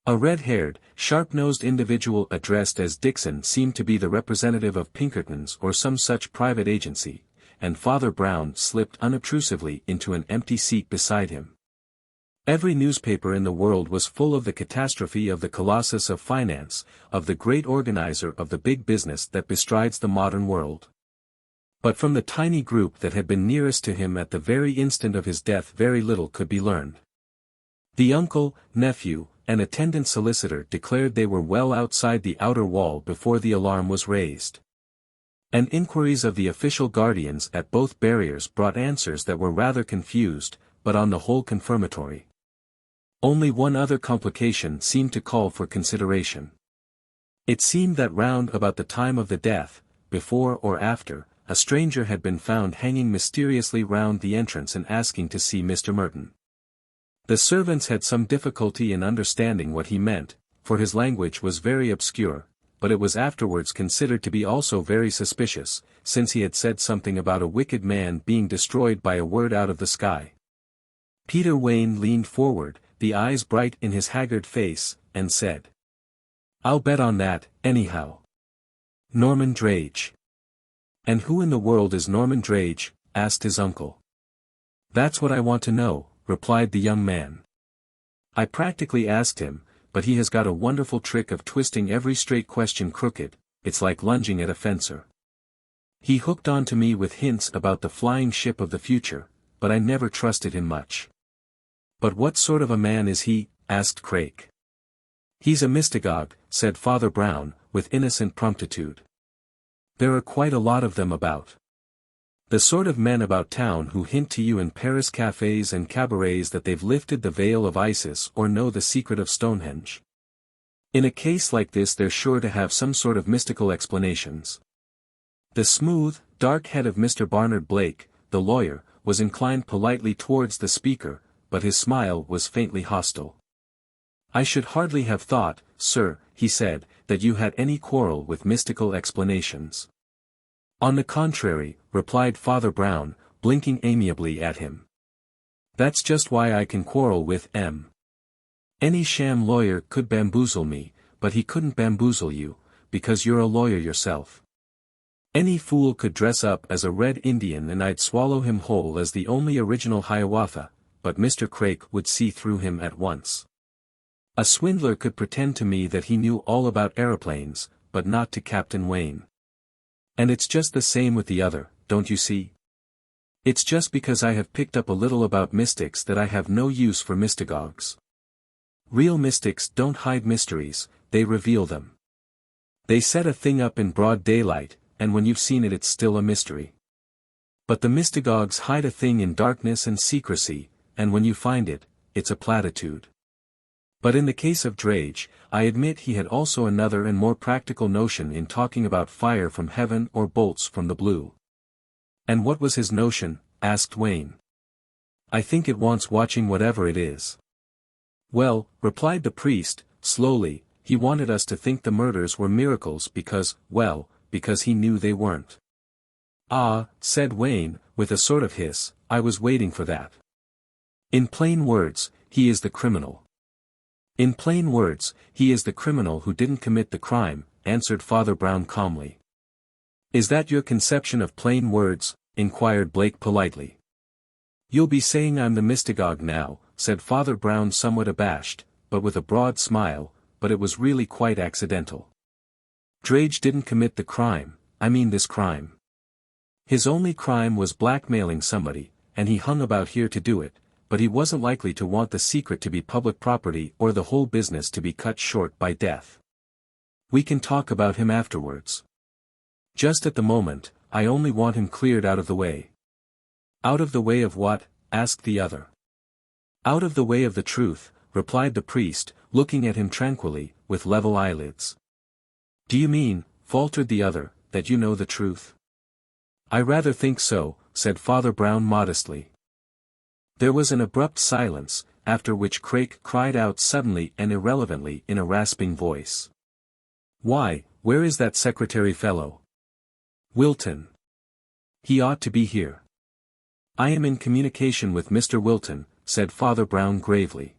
A red-haired, sharp-nosed individual addressed as Dixon seemed to be the representative of Pinkerton's or some such private agency, and Father Brown slipped unobtrusively into an empty seat beside him. Every newspaper in the world was full of the catastrophe of the Colossus of Finance, of the great organizer of the big business that bestrides the modern world. But from the tiny group that had been nearest to him at the very instant of his death very little could be learned. The uncle, nephew, and attendant solicitor declared they were well outside the outer wall before the alarm was raised. And inquiries of the official guardians at both barriers brought answers that were rather confused, but on the whole confirmatory. Only one other complication seemed to call for consideration. It seemed that round about the time of the death, before or after, a stranger had been found hanging mysteriously round the entrance and asking to see Mr. Merton. The servants had some difficulty in understanding what he meant, for his language was very obscure, but it was afterwards considered to be also very suspicious, since he had said something about a wicked man being destroyed by a word out of the sky. Peter Wayne leaned forward, the eyes bright in his haggard face, and said, "I'll bet on that, anyhow." Norman Drage. "And who in the world is Norman Drage?" asked his uncle. "That's what I want to know," replied the young man. "I practically asked him, but he has got a wonderful trick of twisting every straight question crooked. It's like lunging at a fencer. He hooked on to me with hints about the flying ship of the future, but I never trusted him much." "But what sort of a man is he?" asked Craik. "He's a mystagogue," said Father Brown, with innocent promptitude. "There are quite a lot of them about. The sort of men about town who hint to you in Paris cafes and cabarets that they've lifted the veil of Isis or know the secret of Stonehenge. In a case like this they're sure to have some sort of mystical explanations." The smooth, dark head of Mr. Barnard Blake, the lawyer, was inclined politely towards the speaker, but his smile was faintly hostile. "I should hardly have thought, sir," he said, "that you had any quarrel with mystical explanations." "On the contrary," replied Father Brown, blinking amiably at him. "That's just why I can quarrel with M. Any sham lawyer could bamboozle me, but he couldn't bamboozle you, because you're a lawyer yourself. Any fool could dress up as a Red Indian and I'd swallow him whole as the only original Hiawatha, but Mr. Craik would see through him at once. A swindler could pretend to me that he knew all about aeroplanes, but not to Captain Wayne. And it's just the same with the other, don't you see? It's just because I have picked up a little about mystics that I have no use for mystagogues. Real mystics don't hide mysteries, they reveal them. They set a thing up in broad daylight, and when you've seen it it's still a mystery. But the mystagogues hide a thing in darkness and secrecy, and when you find it, it's a platitude. But in the case of Drage, I admit he had also another and more practical notion in talking about fire from heaven or bolts from the blue." "And what was his notion?" asked Wayne. "I think it wants watching whatever it is." Well, replied the priest, slowly, he wanted us to think the murders were miracles because he knew they weren't. Ah, said Wayne, with a sort of hiss, I was waiting for that. In plain words, he is the criminal. In plain words, he is the criminal who didn't commit the crime, answered Father Brown calmly. Is that your conception of plain words? Inquired Blake politely. You'll be saying I'm the mystagogue now, said Father Brown somewhat abashed, but with a broad smile, but it was really quite accidental. Drage didn't commit the crime, I mean this crime. His only crime was blackmailing somebody, and he hung about here to do it, but he wasn't likely to want the secret to be public property or the whole business to be cut short by death. We can talk about him afterwards. Just at the moment, I only want him cleared out of the way. Out of the way of what? Asked the other. Out of the way of the truth, replied the priest, looking at him tranquilly, with level eyelids. Do you mean, faltered the other, that you know the truth? I rather think so, said Father Brown modestly. There was an abrupt silence, after which Craik cried out suddenly and irrelevantly in a rasping voice. Why, where is that secretary fellow? Wilton. He ought to be here. I am in communication with Mr. Wilton, said Father Brown gravely.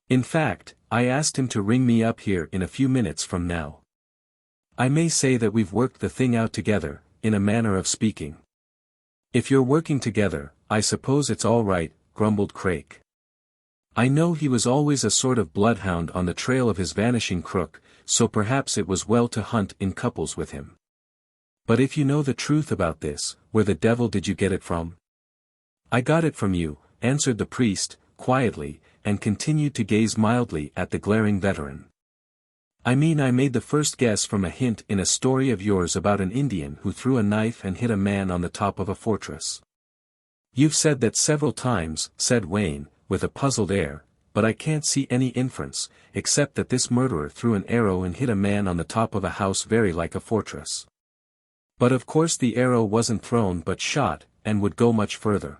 In fact, I asked him to ring me up here in a few minutes from now. I may say that we've worked the thing out together, in a manner of speaking. If you're working together, I suppose it's all right, grumbled Craik. I know he was always a sort of bloodhound on the trail of his vanishing crook, so perhaps it was well to hunt in couples with him. But if you know the truth about this, where the devil did you get it from? I got it from you, answered the priest, quietly, and continued to gaze mildly at the glaring veteran. I mean I made the first guess from a hint in a story of yours about an Indian who threw a knife and hit a man on the top of a fortress. You've said that several times, said Wayne, with a puzzled air, but I can't see any inference, except that this murderer threw an arrow and hit a man on the top of a house very like a fortress. But of course the arrow wasn't thrown but shot, and would go much further.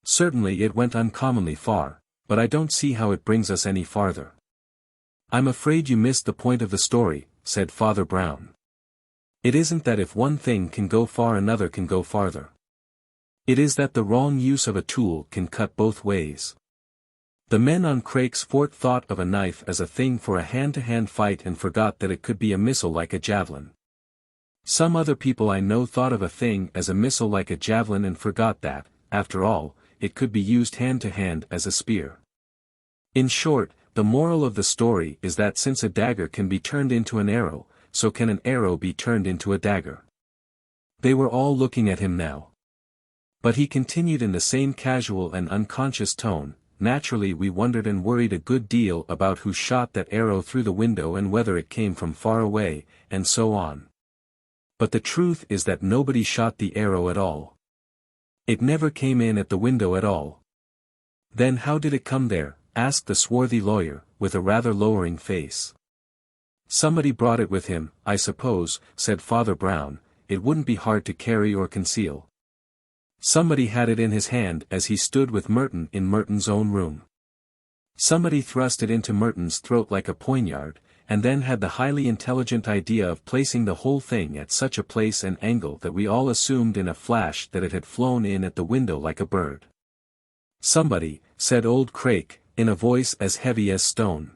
Certainly it went uncommonly far, but I don't see how it brings us any farther. I'm afraid you missed the point of the story, said Father Brown. It isn't that if one thing can go far another can go farther. It is that the wrong use of a tool can cut both ways. The men on Craik's fort thought of a knife as a thing for a hand-to-hand fight and forgot that it could be a missile like a javelin. Some other people I know thought of a thing as a missile like a javelin and forgot that, after all, it could be used hand-to-hand as a spear. In short, the moral of the story is that since a dagger can be turned into an arrow, so can an arrow be turned into a dagger. They were all looking at him now. But he continued in the same casual and unconscious tone, naturally we wondered and worried a good deal about who shot that arrow through the window and whether it came from far away, and so on. But the truth is that nobody shot the arrow at all. It never came in at the window at all. Then how did it come there? Asked the swarthy lawyer, with a rather lowering face. Somebody brought it with him, I suppose, said Father Brown, it wouldn't be hard to carry or conceal. Somebody had it in his hand as he stood with Merton in Merton's own room. Somebody thrust it into Merton's throat like a poignard, and then had the highly intelligent idea of placing the whole thing at such a place and angle that we all assumed in a flash that it had flown in at the window like a bird. Somebody, said old Craik, in a voice as heavy as stone.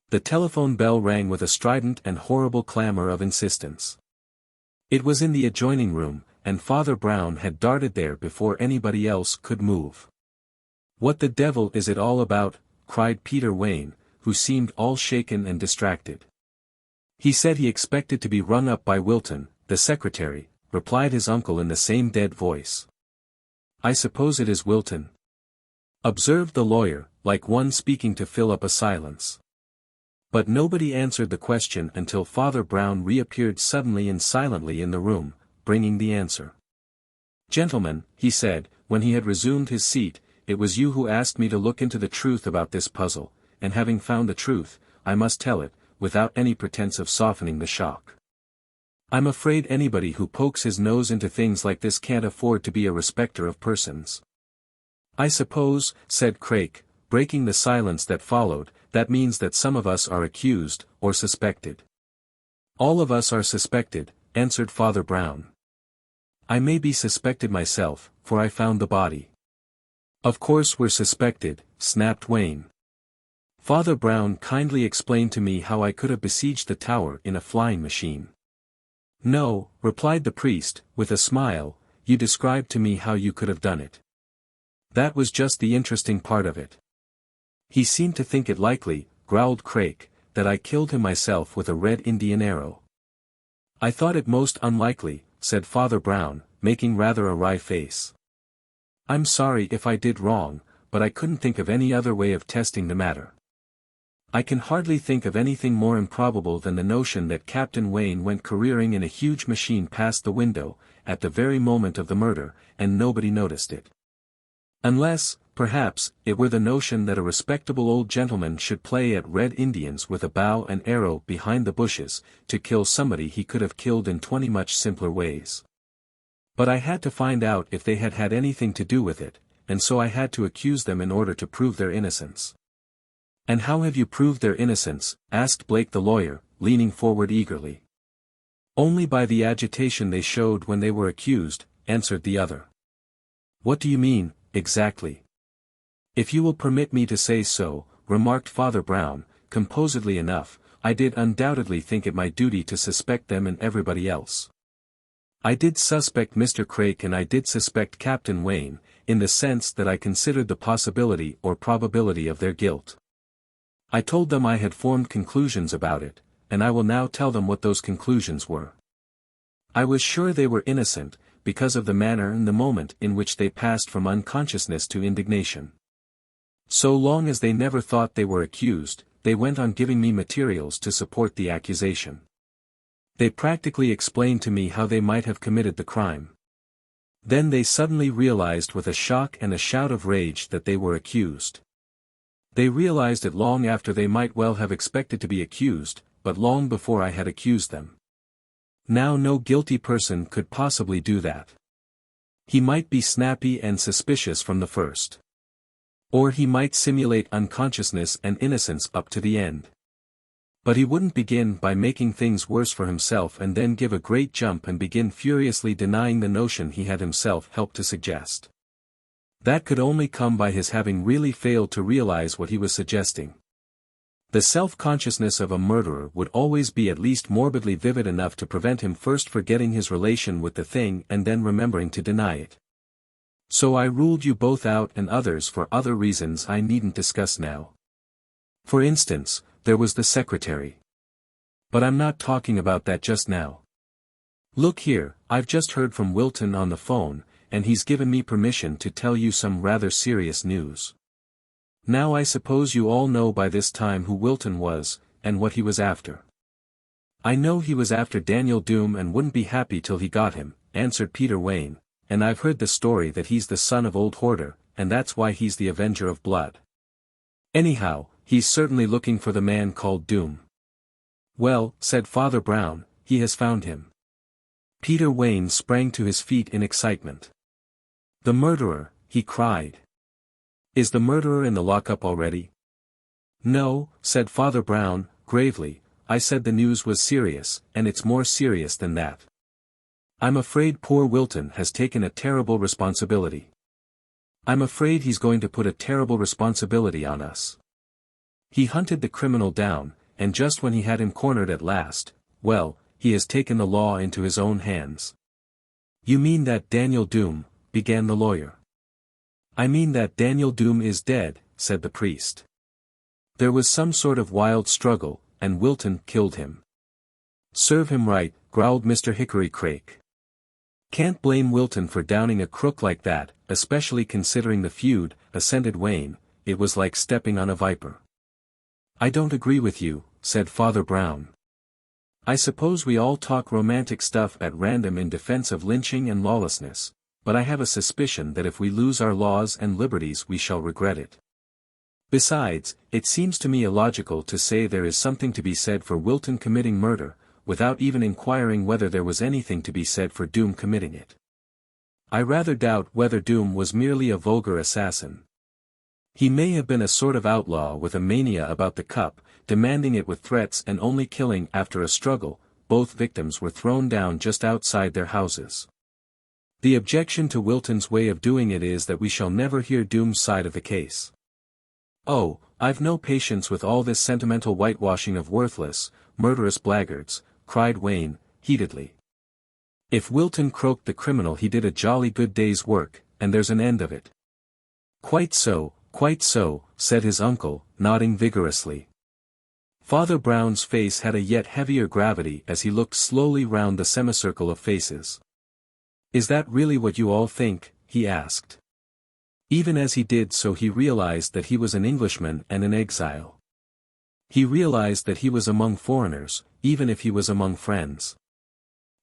The telephone bell rang with a strident and horrible clamor of insistence. It was in the adjoining room, and Father Brown had darted there before anybody else could move. What the devil is it all about? Cried Peter Wayne, who seemed all shaken and distracted. He said he expected to be rung up by Wilton, the secretary, replied his uncle in the same dead voice. I suppose it is Wilton, observed the lawyer, like one speaking to fill up a silence. But nobody answered the question until Father Brown reappeared suddenly and silently in the room, bringing the answer. Gentlemen, he said, when he had resumed his seat, it was you who asked me to look into the truth about this puzzle, and having found the truth, I must tell it, without any pretense of softening the shock. I'm afraid anybody who pokes his nose into things like this can't afford to be a respecter of persons. I suppose, said Craik, breaking the silence that followed, "That means that some of us are accused, or suspected." "All of us are suspected," answered Father Brown. "I may be suspected myself, for I found the body." "Of course we're suspected," snapped Wayne. "Father Brown kindly explained to me how I could have besieged the tower in a flying machine." "No," replied the priest, with a smile, "you described to me how you could have done it. That was just the interesting part of it." "He seemed to think it likely," growled Craik, "that I killed him myself with a red Indian arrow." "I thought it most unlikely," said Father Brown, making rather a wry face. "I'm sorry if I did wrong, but I couldn't think of any other way of testing the matter. I can hardly think of anything more improbable than the notion that Captain Wayne went careering in a huge machine past the window, at the very moment of the murder, and nobody noticed it. Unless, perhaps, it were the notion that a respectable old gentleman should play at Red Indians with a bow and arrow behind the bushes, to kill somebody he could have killed in 20 much simpler ways. But I had to find out if they had had anything to do with it, and so I had to accuse them in order to prove their innocence." "And how have you proved their innocence?" asked Blake the lawyer, leaning forward eagerly. "Only by the agitation they showed when they were accused," answered the other. "What do you mean, exactly?" "If you will permit me to say so," remarked Father Brown, composedly enough, "I did undoubtedly think it my duty to suspect them and everybody else. I did suspect Mr. Craik and I did suspect Captain Wayne, in the sense that I considered the possibility or probability of their guilt. I told them I had formed conclusions about it, and I will now tell them what those conclusions were. I was sure they were innocent, because of the manner and the moment in which they passed from unconsciousness to indignation. So long as they never thought they were accused, they went on giving me materials to support the accusation. They practically explained to me how they might have committed the crime. Then they suddenly realized with a shock and a shout of rage that they were accused. They realized it long after they might well have expected to be accused, but long before I had accused them. Now no guilty person could possibly do that. He might be snappy and suspicious from the first. Or he might simulate unconsciousness and innocence up to the end. But he wouldn't begin by making things worse for himself and then give a great jump and begin furiously denying the notion he had himself helped to suggest. That could only come by his having really failed to realize what he was suggesting. The self-consciousness of a murderer would always be at least morbidly vivid enough to prevent him first forgetting his relation with the thing and then remembering to deny it. So I ruled you both out and others for other reasons I needn't discuss now. For instance, there was the secretary. But I'm not talking about that just now. Look here, I've just heard from Wilton on the phone, and he's given me permission to tell you some rather serious news. Now I suppose you all know by this time who Wilton was, and what he was after. I know he was after Daniel Doom and wouldn't be happy till he got him, answered Peter Wayne, and I've heard the story that he's the son of old Horder, and that's why he's the avenger of blood. Anyhow, he's certainly looking for the man called Doom. Well, said Father Brown, he has found him. Peter Wayne sprang to his feet in excitement. The murderer, he cried. Is the murderer in the lockup already? No, said Father Brown, gravely, I said the news was serious, and it's more serious than that. I'm afraid poor Wilton has taken a terrible responsibility. I'm afraid he's going to put a terrible responsibility on us. He hunted the criminal down, and just when he had him cornered at last, well, he has taken the law into his own hands. You mean that Daniel Doom, began the lawyer. I mean that Daniel Doom is dead, said the priest. There was some sort of wild struggle, and Wilton killed him. Serve him right, growled Mr. Hickory Craik. Can't blame Wilton for downing a crook like that, especially considering the feud, assented Wayne, it was like stepping on a viper. I don't agree with you, said Father Brown. I suppose we all talk romantic stuff at random in defense of lynching and lawlessness, but I have a suspicion that if we lose our laws and liberties we shall regret it. Besides, it seems to me illogical to say there is something to be said for Wilton committing murder, without even inquiring whether there was anything to be said for Doom committing it. I rather doubt whether Doom was merely a vulgar assassin. He may have been a sort of outlaw with a mania about the cup, demanding it with threats and only killing after a struggle. Both victims were thrown down just outside their houses. The objection to Wilton's way of doing it is that we shall never hear Doom's side of the case. Oh, I've no patience with all this sentimental whitewashing of worthless, murderous blackguards, cried Wayne, heatedly. If Wilton croaked the criminal he did a jolly good day's work, and there's an end of it. Quite so, said his uncle, nodding vigorously. Father Brown's face had a yet heavier gravity as he looked slowly round the semicircle of faces. Is that really what you all think? He asked. Even as he did so he realized that he was an Englishman and an exile. He realized that he was among foreigners, even if he was among friends.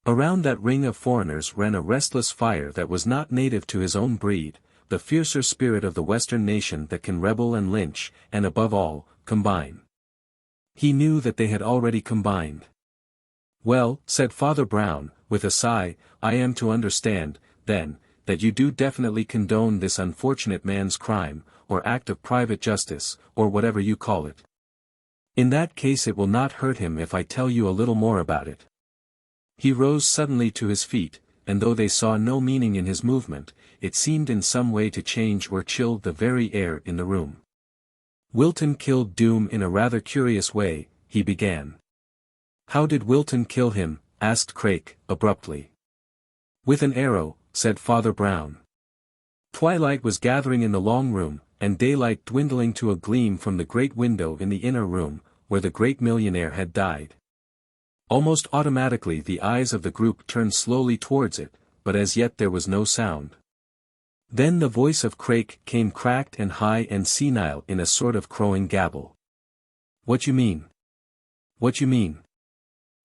Around that ring of foreigners ran a restless fire that was not native to his own breed, the fiercer spirit of the Western nation that can rebel and lynch, and above all, combine. He knew that they had already combined. Well, said Father Brown, with a sigh, I am to understand, then, that you do definitely condone this unfortunate man's crime, or act of private justice, or whatever you call it. In that case it will not hurt him if I tell you a little more about it. He rose suddenly to his feet, and though they saw no meaning in his movement, it seemed in some way to change or chill the very air in the room. Wilton killed Doom in a rather curious way, he began. How did Wilton kill him? Asked Craik, abruptly. With an arrow, said Father Brown. Twilight was gathering in the long room, and daylight dwindling to a gleam from the great window in the inner room, where the great millionaire had died. Almost automatically the eyes of the group turned slowly towards it, but as yet there was no sound. Then the voice of Craik came cracked and high and senile in a sort of crowing gabble. What you mean? What you mean?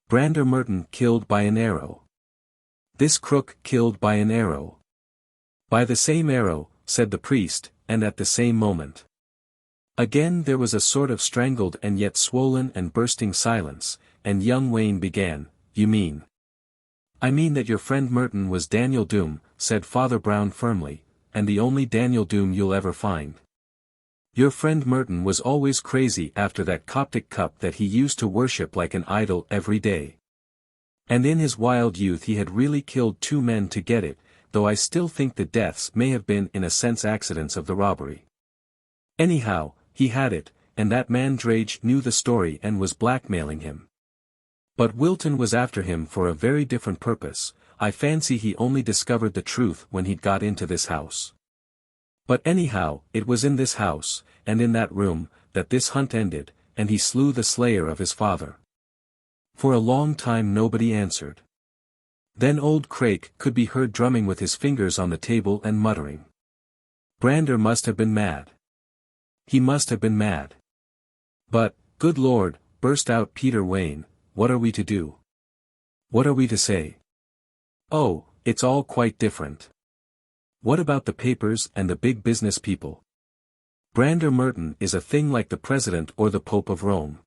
Brander Merton killed by an arrow. This crook killed by an arrow. By the same arrow, said the priest, and at the same moment. Again there was a sort of strangled and yet swollen and bursting silence, and young Wayne began, You mean? I mean that your friend Merton was Daniel Doom, said Father Brown firmly, and the only Daniel Doom you'll ever find. Your friend Merton was always crazy after that Coptic cup that he used to worship like an idol every day. And in his wild youth he had really killed 2 men to get it, though I still think the deaths may have been in a sense accidents of the robbery. Anyhow, he had it, and that man Drage knew the story and was blackmailing him. But Wilton was after him for a very different purpose. I fancy he only discovered the truth when he'd got into this house. But anyhow, it was in this house, and in that room, that this hunt ended, and he slew the slayer of his father. For a long time nobody answered. Then old Craik could be heard drumming with his fingers on the table and muttering. Brander must have been mad. He must have been mad. But, good Lord, burst out Peter Wayne, what are we to do? What are we to say? Oh, it's all quite different. What about the papers and the big business people? Brander Merton is a thing like the President or the Pope of Rome.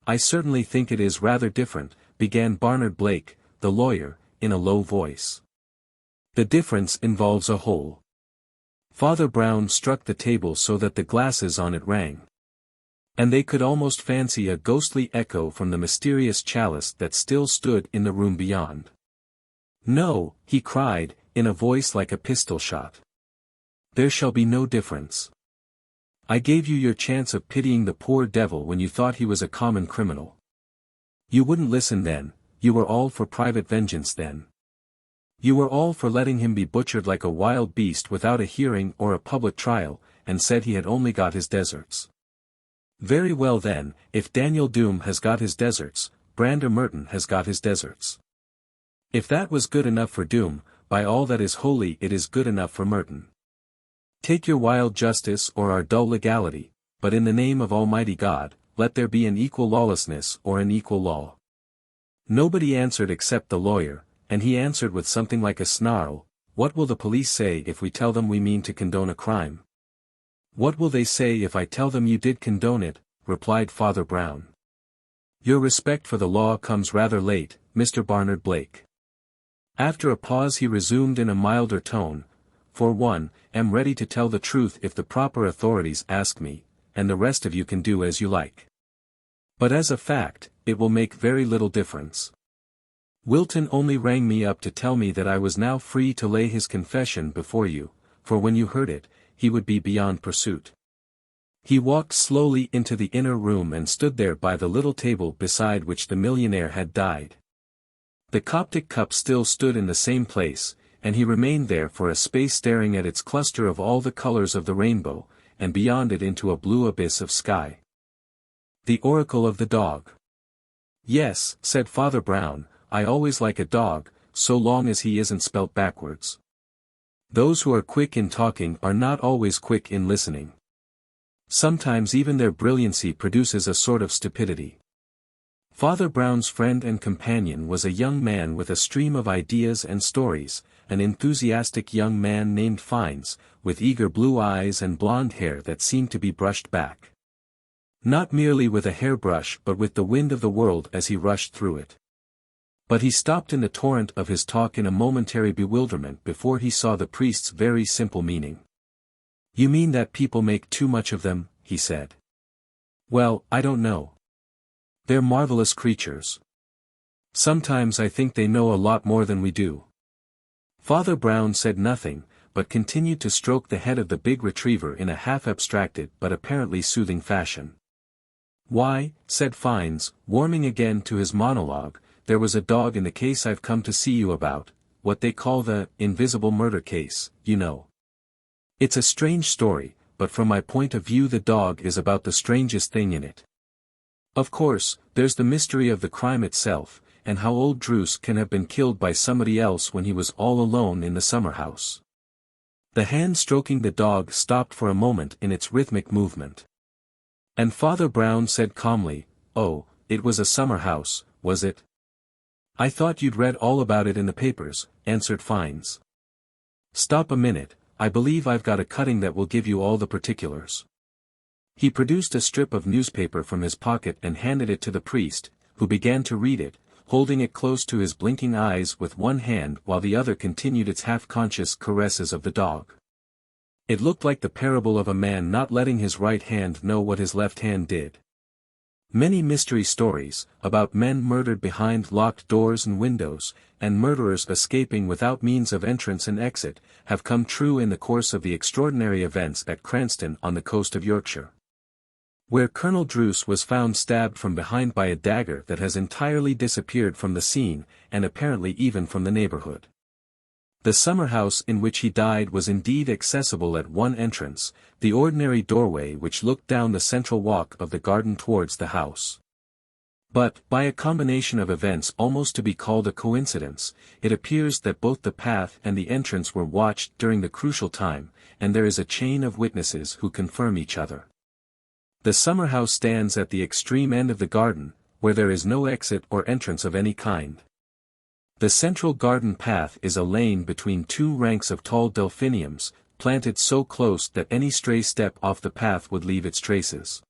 I certainly think it is rather different, began Barnard Blake, the lawyer, in a low voice. The difference involves a hole. Father Brown struck the table so that the glasses on it rang. And they could almost fancy a ghostly echo from the mysterious chalice that still stood in the room beyond. No, he cried, in a voice like a pistol shot. There shall be no difference. I gave you your chance of pitying the poor devil when you thought he was a common criminal. You wouldn't listen then, you were all for private vengeance then. You were all for letting him be butchered like a wild beast without a hearing or a public trial, and said he had only got his deserts. Very well then, if Daniel Doom has got his deserts, Brander Merton has got his deserts. If that was good enough for Doom, by all that is holy it is good enough for Merton. Take your wild justice or our dull legality, but in the name of Almighty God, let there be an equal lawlessness or an equal law. Nobody answered except the lawyer, and he answered with something like a snarl, What will the police say if we tell them we mean to condone a crime? What will they say if I tell them you did condone it? Replied Father Brown. Your respect for the law comes rather late, Mr. Barnard Blake. After a pause he resumed in a milder tone, for one, am ready to tell the truth if the proper authorities ask me, and the rest of you can do as you like. But as a fact, it will make very little difference. Wilton only rang me up to tell me that I was now free to lay his confession before you, for when you heard it, he would be beyond pursuit. He walked slowly into the inner room and stood there by the little table beside which the millionaire had died. The Coptic cup still stood in the same place, and he remained there for a space staring at its cluster of all the colors of the rainbow, and beyond it into a blue abyss of sky. The Oracle of the Dog. Yes, said Father Brown, I always like a dog, so long as he isn't spelt backwards. Those who are quick in talking are not always quick in listening. Sometimes even their brilliancy produces a sort of stupidity. Father Brown's friend and companion was a young man with a stream of ideas and stories, an enthusiastic young man named Fiennes, with eager blue eyes and blonde hair that seemed to be brushed back. Not merely with a hairbrush but with the wind of the world as he rushed through it. But he stopped in the torrent of his talk in a momentary bewilderment before he saw the priest's very simple meaning. You mean that people make too much of them, he said. Well, I don't know. They're marvelous creatures. Sometimes I think they know a lot more than we do. Father Brown said nothing, but continued to stroke the head of the big retriever in a half-abstracted but apparently soothing fashion. Why, said Fiennes, warming again to his monologue, there was a dog in the case I've come to see you about, what they call the invisible murder case, you know. It's a strange story, but from my point of view the dog is about the strangest thing in it. Of course, there's the mystery of the crime itself, and how old Druce can have been killed by somebody else when he was all alone in the summer house. The hand stroking the dog stopped for a moment in its rhythmic movement. And Father Brown said calmly, Oh, it was a summer house, was it? I thought you'd read all about it in the papers, answered Fiennes. Stop a minute, I believe I've got a cutting that will give you all the particulars. He produced a strip of newspaper from his pocket and handed it to the priest, who began to read it, holding it close to his blinking eyes with one hand while the other continued its half-conscious caresses of the dog. It looked like the parable of a man not letting his right hand know what his left hand did. Many mystery stories, about men murdered behind locked doors and windows, and murderers escaping without means of entrance and exit, have come true in the course of the extraordinary events at Crescent on the coast of Yorkshire, where Colonel Druce was found stabbed from behind by a dagger that has entirely disappeared from the scene, and apparently even from the neighborhood. The summer house in which he died was indeed accessible at one entrance, the ordinary doorway which looked down the central walk of the garden towards the house. But, by a combination of events almost to be called a coincidence, it appears that both the path and the entrance were watched during the crucial time, and there is a chain of witnesses who confirm each other. The summer house stands at the extreme end of the garden, where there is no exit or entrance of any kind. The central garden path is a lane between two ranks of tall delphiniums, planted so close that any stray step off the path would leave its traces.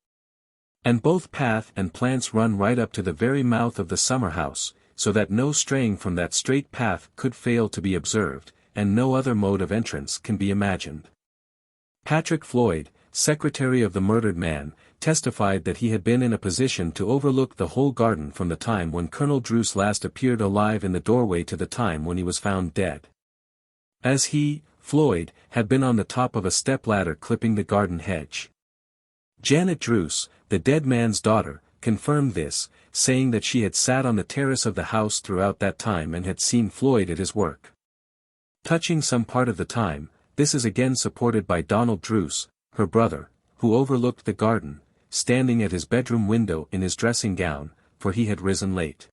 And both path and plants run right up to the very mouth of the summer house, so that no straying from that straight path could fail to be observed, and no other mode of entrance can be imagined. Patrick Floyd, secretary of the murdered man, testified that he had been in a position to overlook the whole garden from the time when Colonel Druce last appeared alive in the doorway to the time when he was found dead. As he, Floyd, had been on the top of a step-ladder clipping the garden hedge. Janet Druce, the dead man's daughter, confirmed this, saying that she had sat on the terrace of the house throughout that time and had seen Floyd at his work. Touching some part of the time, this is again supported by Donald Druce, her brother, who overlooked the garden, standing at his bedroom window in his dressing gown, for he had risen late.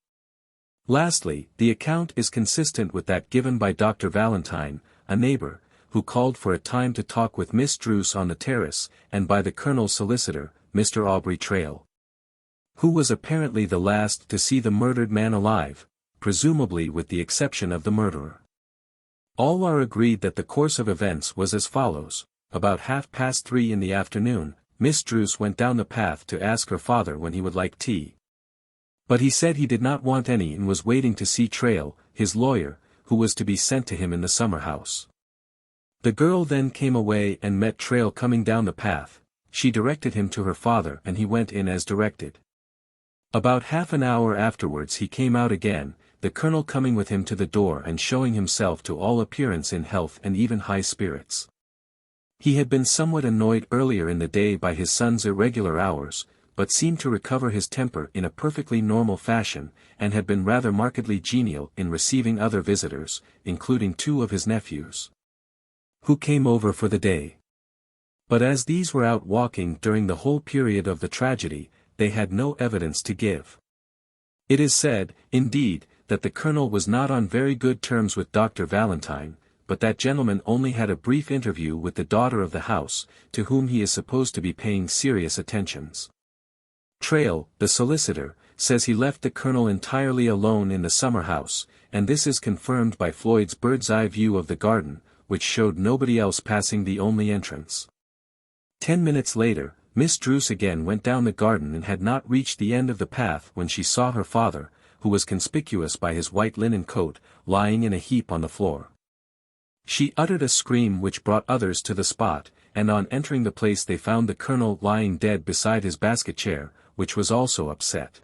Lastly, the account is consistent with that given by Dr. Valentine, a neighbor, who called for a time to talk with Miss Druce on the terrace, and by the Colonel's solicitor, Mr. Aubrey Trail, who was apparently the last to see the murdered man alive, presumably with the exception of the murderer. All are agreed that the course of events was as follows. About 3:30 in the afternoon, Miss Druce went down the path to ask her father when he would like tea. But he said he did not want any and was waiting to see Trail, his lawyer, who was to be sent to him in the summer house. The girl then came away and met Trail coming down the path. She directed him to her father and he went in as directed. About half an hour afterwards he came out again, the colonel coming with him to the door and showing himself to all appearance in health and even high spirits. He had been somewhat annoyed earlier in the day by his son's irregular hours, but seemed to recover his temper in a perfectly normal fashion, and had been rather markedly genial in receiving other visitors, including 2 of his nephews, who came over for the day. But as these were out walking during the whole period of the tragedy, they had no evidence to give. It is said, indeed, that the colonel was not on very good terms with Dr. Valentine, but that gentleman only had a brief interview with the daughter of the house, to whom he is supposed to be paying serious attentions. Trail, the solicitor, says he left the colonel entirely alone in the summer house, and this is confirmed by Floyd's bird's-eye view of the garden, which showed nobody else passing the only entrance. 10 minutes later, Miss Druce again went down the garden and had not reached the end of the path when she saw her father, who was conspicuous by his white linen coat, lying in a heap on the floor. She uttered a scream which brought others to the spot, and on entering the place they found the colonel lying dead beside his basket chair, which was also upset.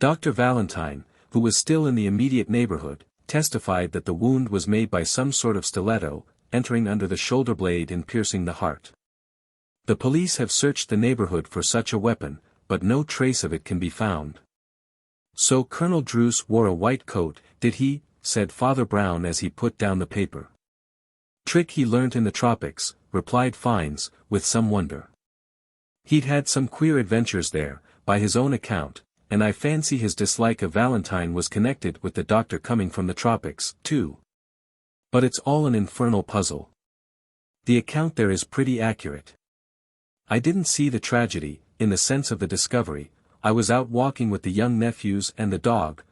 Dr. Valentine, who was still in the immediate neighborhood, testified that the wound was made by some sort of stiletto, entering under the shoulder blade and piercing the heart. The police have searched the neighborhood for such a weapon, but no trace of it can be found. So Colonel Druce wore a white coat, did he? Said Father Brown as he put down the paper. Trick he learnt in the tropics, replied Fines, with some wonder. He'd had some queer adventures there, by his own account, and I fancy his dislike of Valentine was connected with the doctor coming from the tropics, too. But it's all an infernal puzzle. The account there is pretty accurate. I didn't see the tragedy, in the sense of the discovery. I was out walking with the young nephews and the dog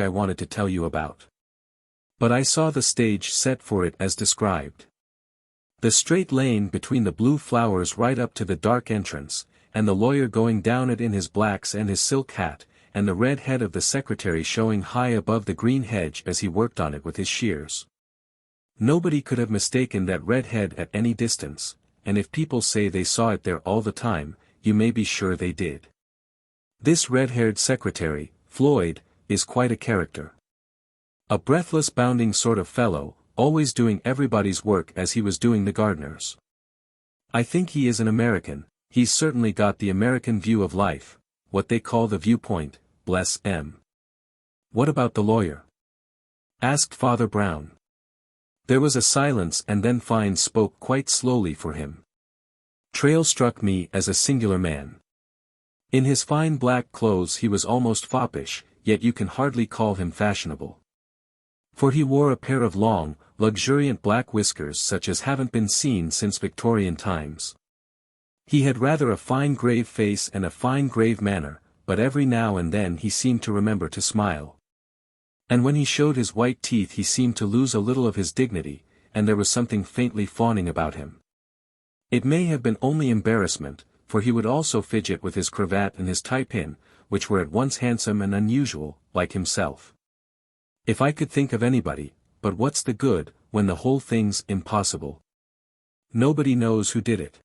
I wanted to tell you about. But I saw the stage set for it as described. The straight lane between the blue flowers right up to the dark entrance, and the lawyer going down it in his blacks and his silk hat, and the red head of the secretary showing high above the green hedge as he worked on it with his shears. Nobody could have mistaken that red head at any distance, and if people say they saw it there all the time, you may be sure they did. This red-haired secretary, Floyd, is quite a character. A breathless bounding sort of fellow, always doing everybody's work as he was doing the gardener's. I think he is an American. He's certainly got the American view of life, what they call the viewpoint, bless him. What about the lawyer? Asked Father Brown. There was a silence and then Fines spoke quite slowly for him. Trail struck me as a singular man. In his fine black clothes he was almost foppish, yet you can hardly call him fashionable. For he wore a pair of long, luxuriant black whiskers such as haven't been seen since Victorian times. He had rather a fine grave face and a fine grave manner, but every now and then he seemed to remember to smile. And when he showed his white teeth he seemed to lose a little of his dignity, and there was something faintly fawning about him. It may have been only embarrassment, for he would also fidget with his cravat and his tie-pin, which were at once handsome and unusual, like himself. If I could think of anybody, but what's the good, when the whole thing's impossible? Nobody knows who did it.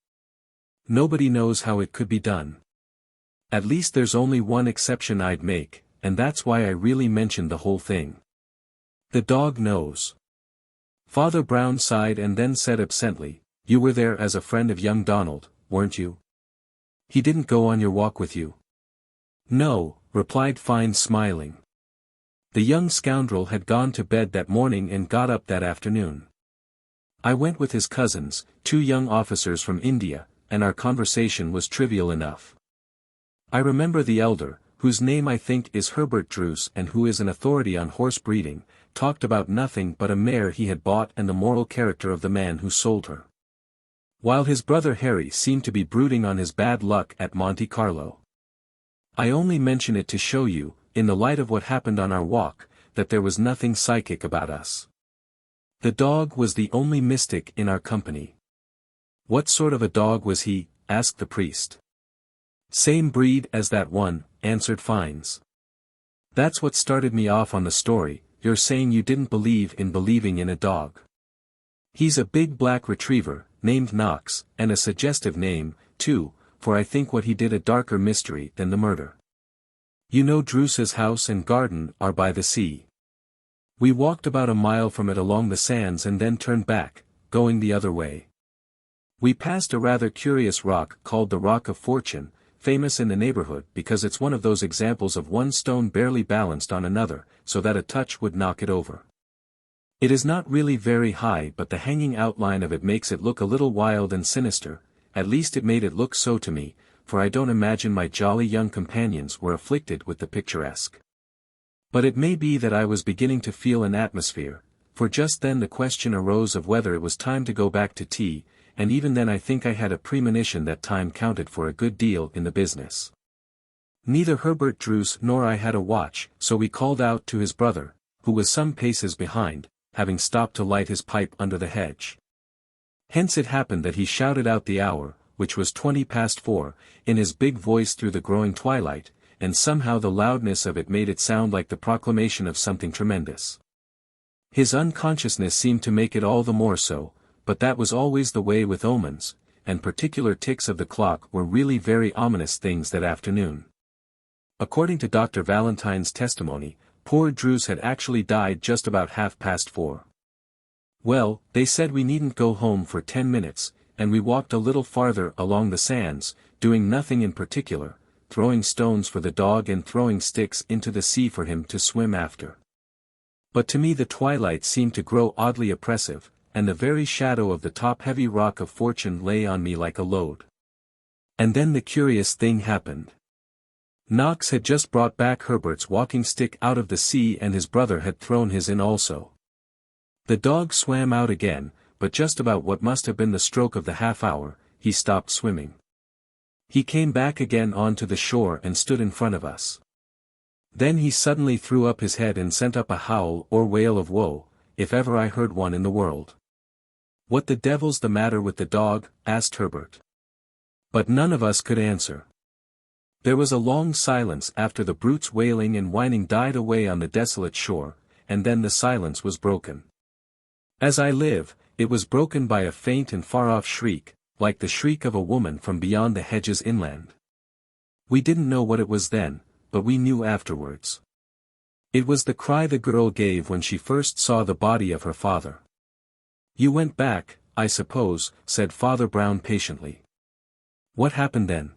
Nobody knows how it could be done. At least there's only one exception I'd make, and that's why I really mentioned the whole thing. The dog knows. Father Brown sighed and then said absently, "You were there as a friend of young Donald, weren't you? He didn't go on your walk with you?" "No," replied Fines smiling. "The young scoundrel had gone to bed that morning and got up that afternoon. I went with his cousins, 2 young officers from India, and our conversation was trivial enough. I remember the elder, whose name I think is Herbert Druce and who is an authority on horse breeding, talked about nothing but a mare he had bought and the moral character of the man who sold her. While his brother Harry seemed to be brooding on his bad luck at Monte Carlo. I only mention it to show you, in the light of what happened on our walk, that there was nothing psychic about us. The dog was the only mystic in our company." "What sort of a dog was he?" asked the priest. "Same breed as that one," answered Fines. "That's what started me off on the story. You're saying you didn't believe in believing in a dog." He's a big black retriever, named Knox, and a suggestive name, too, for I think what he did a darker mystery than the murder. You know Druce's house and garden are by the sea. We walked about a mile from it along the sands and then turned back, going the other way. We passed a rather curious rock called the Rock of Fortune, famous in the neighborhood because it's one of those examples of one stone barely balanced on another, so that a touch would knock it over. It is not really very high, but the hanging outline of it makes it look a little wild and sinister, at least it made it look so to me, for I don't imagine my jolly young companions were afflicted with the picturesque. But it may be that I was beginning to feel an atmosphere, for just then the question arose of whether it was time to go back to tea, and even then I think I had a premonition that time counted for a good deal in the business. Neither Herbert Druce nor I had a watch, so we called out to his brother, who was some paces behind, having stopped to light his pipe under the hedge. Hence it happened that he shouted out the hour, which was 4:20, in his big voice through the growing twilight, and somehow the loudness of it made it sound like the proclamation of something tremendous. His unconsciousness seemed to make it all the more so, but that was always the way with omens, and particular ticks of the clock were really very ominous things that afternoon. According to Dr. Valentine's testimony, poor Druce had actually died just about 4:30. Well, they said we needn't go home for 10 minutes, and we walked a little farther along the sands, doing nothing in particular, throwing stones for the dog and throwing sticks into the sea for him to swim after. But to me the twilight seemed to grow oddly oppressive, and the very shadow of the top-heavy Rock of Fortune lay on me like a load. And then the curious thing happened. Knox had just brought back Herbert's walking stick out of the sea and his brother had thrown his in also. The dog swam out again, but just about what must have been the stroke of the half-hour, he stopped swimming. He came back again onto the shore and stood in front of us. Then he suddenly threw up his head and sent up a howl or wail of woe, if ever I heard one in the world. "What the devil's the matter with the dog?" asked Herbert. But none of us could answer. There was a long silence after the brute's wailing and whining died away on the desolate shore, and then the silence was broken. As I live, it was broken by a faint and far-off shriek, like the shriek of a woman from beyond the hedges inland. We didn't know what it was then, but we knew afterwards. It was the cry the girl gave when she first saw the body of her father. "You went back, I suppose," said Father Brown patiently. "What happened then?"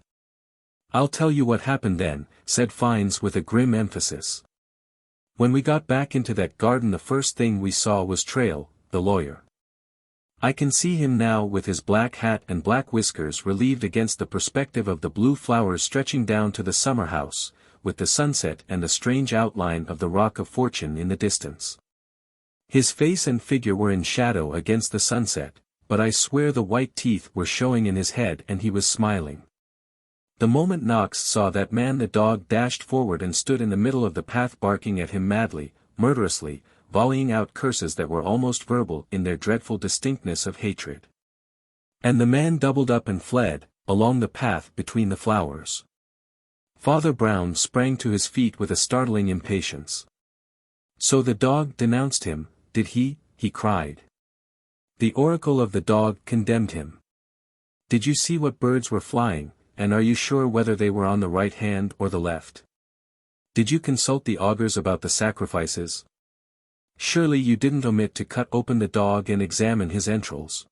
"I'll tell you what happened then," said Fiennes with a grim emphasis. "When we got back into that garden the first thing we saw was Trail, the lawyer. I can see him now with his black hat and black whiskers relieved against the perspective of the blue flowers stretching down to the summer house, with the sunset and the strange outline of the Rock of Fortune in the distance. His face and figure were in shadow against the sunset, but I swear the white teeth were showing in his head and he was smiling. The moment Knox saw that man the dog dashed forward and stood in the middle of the path barking at him madly, murderously, volleying out curses that were almost verbal in their dreadful distinctness of hatred. And the man doubled up and fled, along the path between the flowers. Father Brown sprang to his feet with a startling impatience. "So the dog denounced him, did he?" he cried. "The oracle of the dog condemned him. Did you see what birds were flying, and are you sure whether they were on the right hand or the left? Did you consult the augurs about the sacrifices? Surely you didn't omit to cut open the dog and examine his entrails.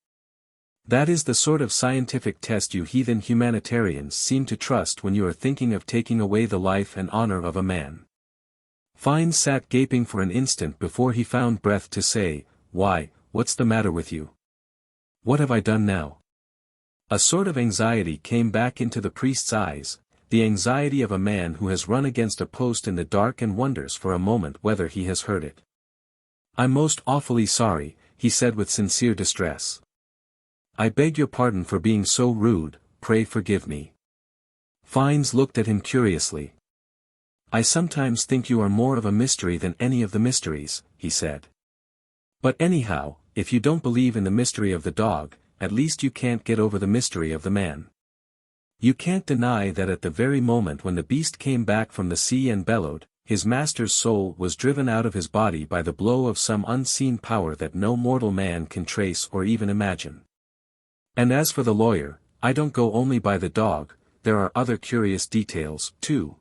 That is the sort of scientific test you heathen humanitarians seem to trust when you are thinking of taking away the life and honor of a man." Fiennes sat gaping for an instant before he found breath to say, "Why, what's the matter with you? What have I done now?" A sort of anxiety came back into the priest's eyes, the anxiety of a man who has run against a post in the dark and wonders for a moment whether he has heard it. "I'm most awfully sorry," he said with sincere distress. "I beg your pardon for being so rude, pray forgive me." Fiennes looked at him curiously. "I sometimes think you are more of a mystery than any of the mysteries," he said. "But anyhow, if you don't believe in the mystery of the dog, at least you can't get over the mystery of the man. You can't deny that at the very moment when the beast came back from the sea and bellowed, his master's soul was driven out of his body by the blow of some unseen power that no mortal man can trace or even imagine. And as for the lawyer, I don't go only by the dog, there are other curious details, too.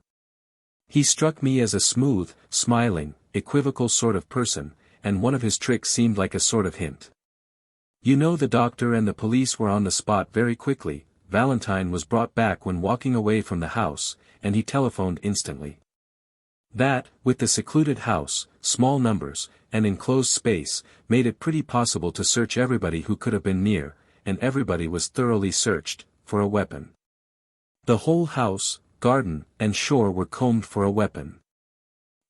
He struck me as a smooth, smiling, equivocal sort of person, and one of his tricks seemed like a sort of hint. You know, the doctor and the police were on the spot very quickly. Valentine was brought back when walking away from the house, and he telephoned instantly. That, with the secluded house, small numbers, and enclosed space, made it pretty possible to search everybody who could have been near, and everybody was thoroughly searched, for a weapon. The whole house, garden, and shore were combed for a weapon.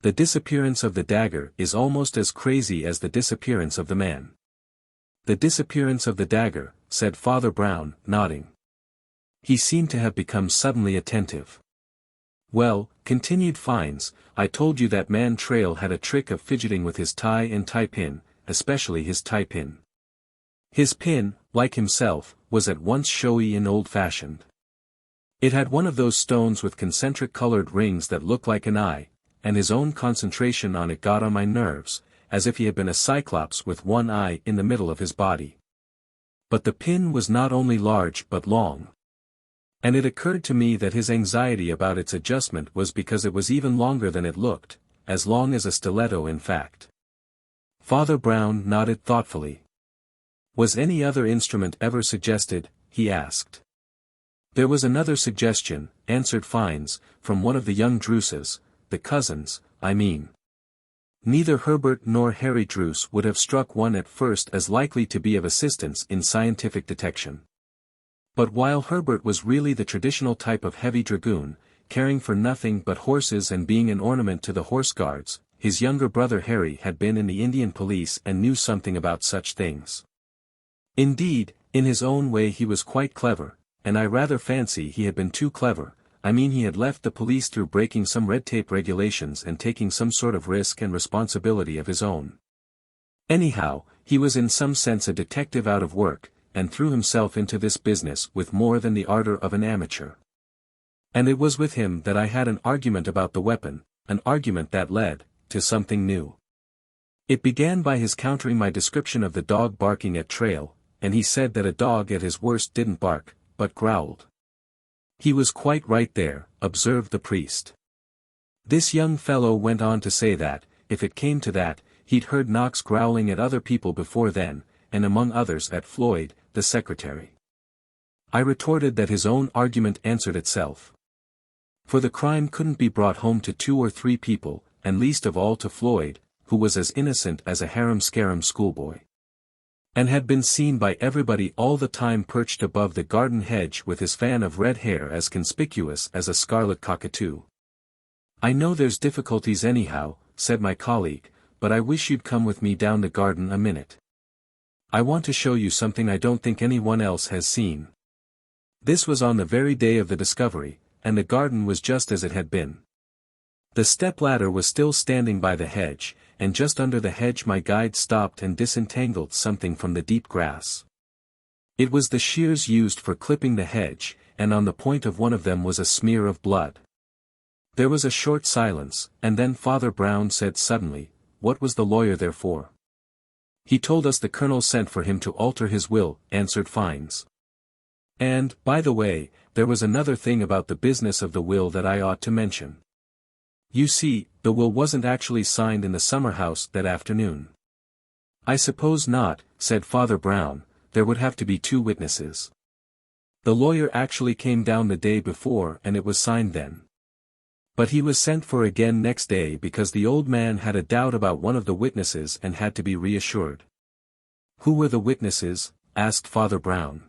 The disappearance of the dagger is almost as crazy as the disappearance of the man. The disappearance of the dagger, said Father Brown, nodding. He seemed to have become suddenly attentive. Well, continued Fines, I told you that man Trail had a trick of fidgeting with his tie and tie pin, especially his tie pin. His pin, like himself, was at once showy and old-fashioned. It had one of those stones with concentric colored rings that look like an eye, and his own concentration on it got on my nerves, as if he had been a cyclops with one eye in the middle of his body. But the pin was not only large but long. And it occurred to me that his anxiety about its adjustment was because it was even longer than it looked, as long as a stiletto in fact. Father Brown nodded thoughtfully. Was any other instrument ever suggested? He asked. There was another suggestion, answered Fines, from one of the young Druces, the cousins, I mean. Neither Herbert nor Harry Druce would have struck one at first as likely to be of assistance in scientific detection. But while Herbert was really the traditional type of heavy dragoon, caring for nothing but horses and being an ornament to the horse guards, his younger brother Harry had been in the Indian police and knew something about such things. Indeed, in his own way he was quite clever, and I rather fancy he had been too clever. I mean, he had left the police through breaking some red tape regulations and taking some sort of risk and responsibility of his own. Anyhow, he was in some sense a detective out of work, and threw himself into this business with more than the ardor of an amateur. And it was with him that I had an argument about the weapon, an argument that led to something new. It began by his countering my description of the dog barking at Trail, and he said that a dog at his worst didn't bark, but growled. He was quite right there, observed the priest. This young fellow went on to say that, if it came to that, he'd heard Knox growling at other people before then, and among others at Floyd, the secretary. I retorted that his own argument answered itself. For the crime couldn't be brought home to 2 or 3 people, and least of all to Floyd, who was as innocent as a harum-scarum schoolboy. And had been seen by everybody all the time perched above the garden hedge with his fan of red hair as conspicuous as a scarlet cockatoo. I know there's difficulties anyhow, said my colleague, but I wish you'd come with me down the garden a minute. I want to show you something I don't think anyone else has seen. This was on the very day of the discovery, and the garden was just as it had been. The step-ladder was still standing by the hedge, and just under the hedge my guide stopped and disentangled something from the deep grass. It was the shears used for clipping the hedge, and on the point of one of them was a smear of blood. There was a short silence, and then Father Brown said suddenly, "What was the lawyer there for?" "He told us the colonel sent for him to alter his will," answered Fines. "And, by the way, there was another thing about the business of the will that I ought to mention. You see, the will wasn't actually signed in the summer house that afternoon." "I suppose not," said Father Brown, "there would have to be 2 witnesses. The lawyer actually came down the day before and it was signed then. But he was sent for again next day because the old man had a doubt about one of the witnesses and had to be reassured." "Who were the witnesses?" asked Father Brown.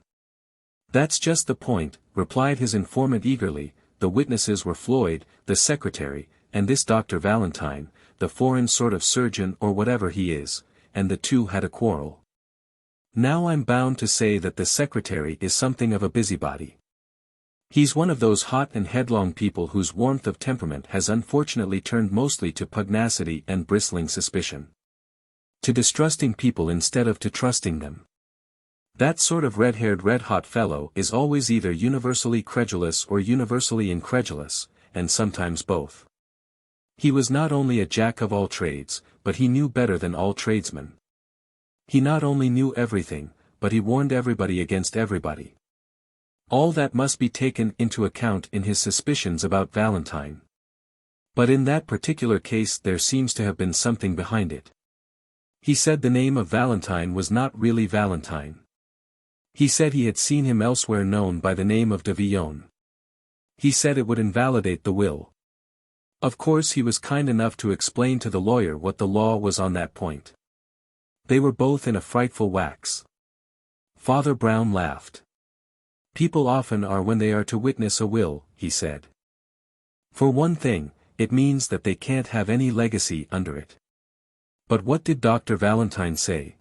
"That's just the point," replied his informant eagerly. "The witnesses were Floyd, the secretary, and this Dr. Valentine, the foreign sort of surgeon or whatever he is, and the 2 had a quarrel. Now I'm bound to say that the secretary is something of a busybody. He's one of those hot and headlong people whose warmth of temperament has unfortunately turned mostly to pugnacity and bristling suspicion. To distrusting people instead of to trusting them. That sort of red-haired red-hot fellow is always either universally credulous or universally incredulous, and sometimes both. He was not only a jack of all trades, but he knew better than all tradesmen. He not only knew everything, but he warned everybody against everybody. All that must be taken into account in his suspicions about Valentine. But in that particular case there seems to have been something behind it. He said the name of Valentine was not really Valentine. He said he had seen him elsewhere known by the name of de Villon. He said it would invalidate the will. Of course he was kind enough to explain to the lawyer what the law was on that point. They were both in a frightful wax. Father Brown laughed. People often are when they are to witness a will, he said. For one thing, it means that they can't have any legacy under it. But what did Dr. Valentine say?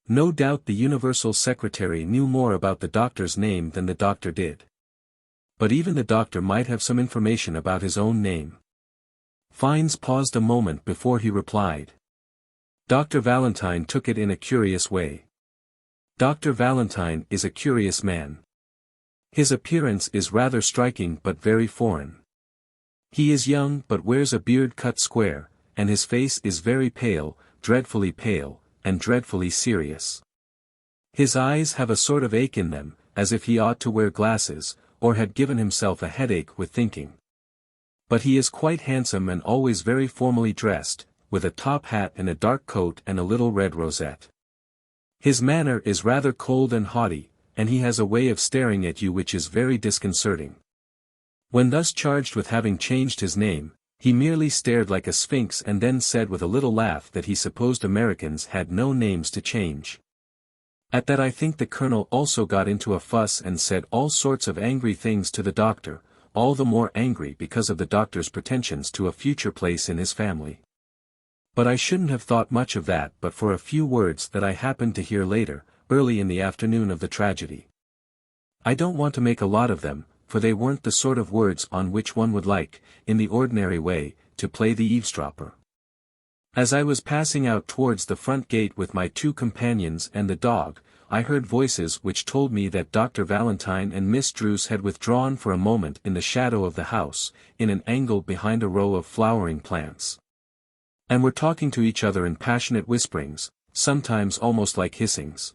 No doubt the Universal Secretary knew more about the doctor's name than the doctor did. But even the doctor might have some information about his own name. Fines paused a moment before he replied. Dr. Valentine took it in a curious way. Dr. Valentine is a curious man. His appearance is rather striking but very foreign. He is young but wears a beard cut square, and his face is very pale, and dreadfully serious. His eyes have a sort of ache in them, as if he ought to wear glasses, or had given himself a headache with thinking. But he is quite handsome and always very formally dressed, with a top hat and a dark coat and a little red rosette. His manner is rather cold and haughty, and he has a way of staring at you which is very disconcerting. When thus charged with having changed his name, he merely stared like a sphinx and then said with a little laugh that he supposed Americans had no names to change. At that I think the colonel also got into a fuss and said all sorts of angry things to the doctor, all the more angry because of the doctor's pretensions to a future place in his family. But I shouldn't have thought much of that but for a few words that I happened to hear later, early in the afternoon of the tragedy. I don't want to make a lot of them, for they weren't the sort of words on which one would like, in the ordinary way, to play the eavesdropper. As I was passing out towards the front gate with my two companions and the dog, I heard voices which told me that Dr. Valentine and Miss Druce had withdrawn for a moment in the shadow of the house, in an angle behind a row of flowering plants, and were talking to each other in passionate whisperings, sometimes almost like hissings.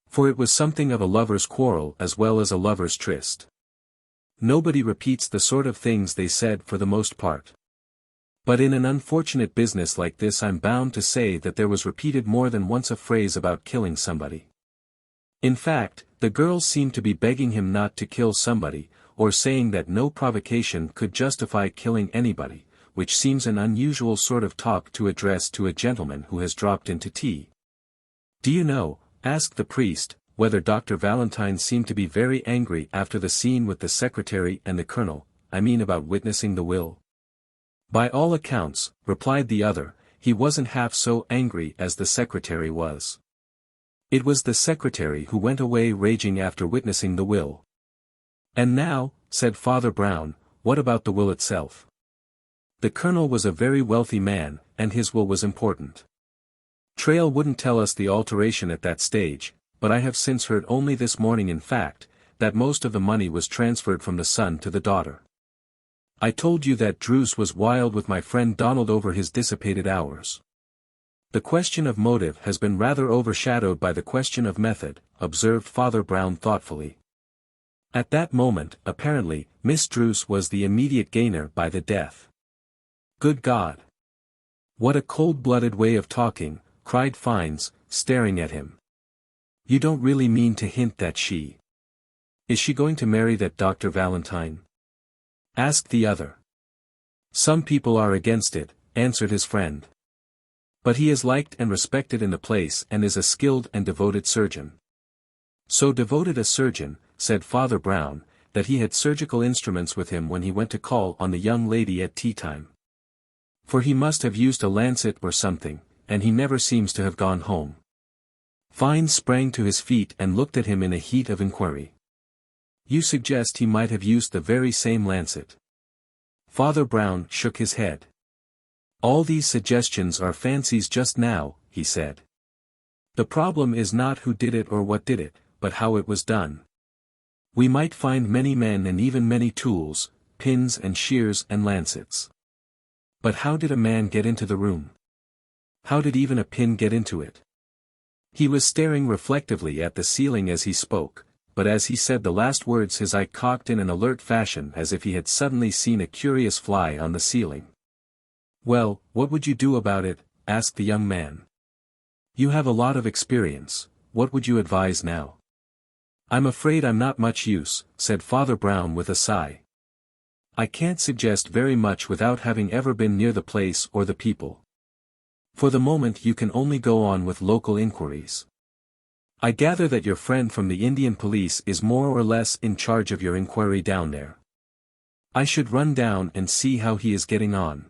For it was something of a lover's quarrel as well as a lover's tryst. Nobody repeats the sort of things they said for the most part. But in an unfortunate business like this I'm bound to say that there was repeated more than once a phrase about killing somebody. In fact, the girls seemed to be begging him not to kill somebody, or saying that no provocation could justify killing anybody, which seems an unusual sort of talk to address to a gentleman who has dropped into tea. Do you know, asked the priest, whether Dr. Valentine seemed to be very angry after the scene with the secretary and the colonel, I mean about witnessing the will? By all accounts, replied the other, he wasn't half so angry as the secretary was. It was the secretary who went away raging after witnessing the will. And now, said Father Brown, what about the will itself? The colonel was a very wealthy man, and his will was important. Trail wouldn't tell us the alteration at that stage, but I have since heard only this morning in fact, that most of the money was transferred from the son to the daughter. I told you that Druce was wild with my friend Donald over his dissipated hours. The question of motive has been rather overshadowed by the question of method, observed Father Brown thoughtfully. At that moment, apparently, Miss Druce was the immediate gainer by the death. Good God! What a cold-blooded way of talking, cried Fines, staring at him. You don't really mean to hint that she... Is she going to marry that Dr. Valentine? Asked the other. Some people are against it, answered his friend. But he is liked and respected in the place and is a skilled and devoted surgeon. So devoted a surgeon, said Father Brown, that he had surgical instruments with him when he went to call on the young lady at tea time. For he must have used a lancet or something, and he never seems to have gone home. Fines sprang to his feet and looked at him in a heat of inquiry. You suggest he might have used the very same lancet? Father Brown shook his head. All these suggestions are fancies just now, he said. The problem is not who did it or what did it, but how it was done. We might find many men and even many tools, pins and shears and lancets. But how did a man get into the room? How did even a pin get into it? He was staring reflectively at the ceiling as he spoke, but as he said the last words his eye cocked in an alert fashion as if he had suddenly seen a curious fly on the ceiling. "Well, what would you do about it?" asked the young man. "You have a lot of experience, what would you advise now?" "I'm afraid I'm not much use," said Father Brown with a sigh. "I can't suggest very much without having ever been near the place or the people. For the moment you can only go on with local inquiries. I gather that your friend from the Indian police is more or less in charge of your inquiry down there. I should run down and see how he is getting on.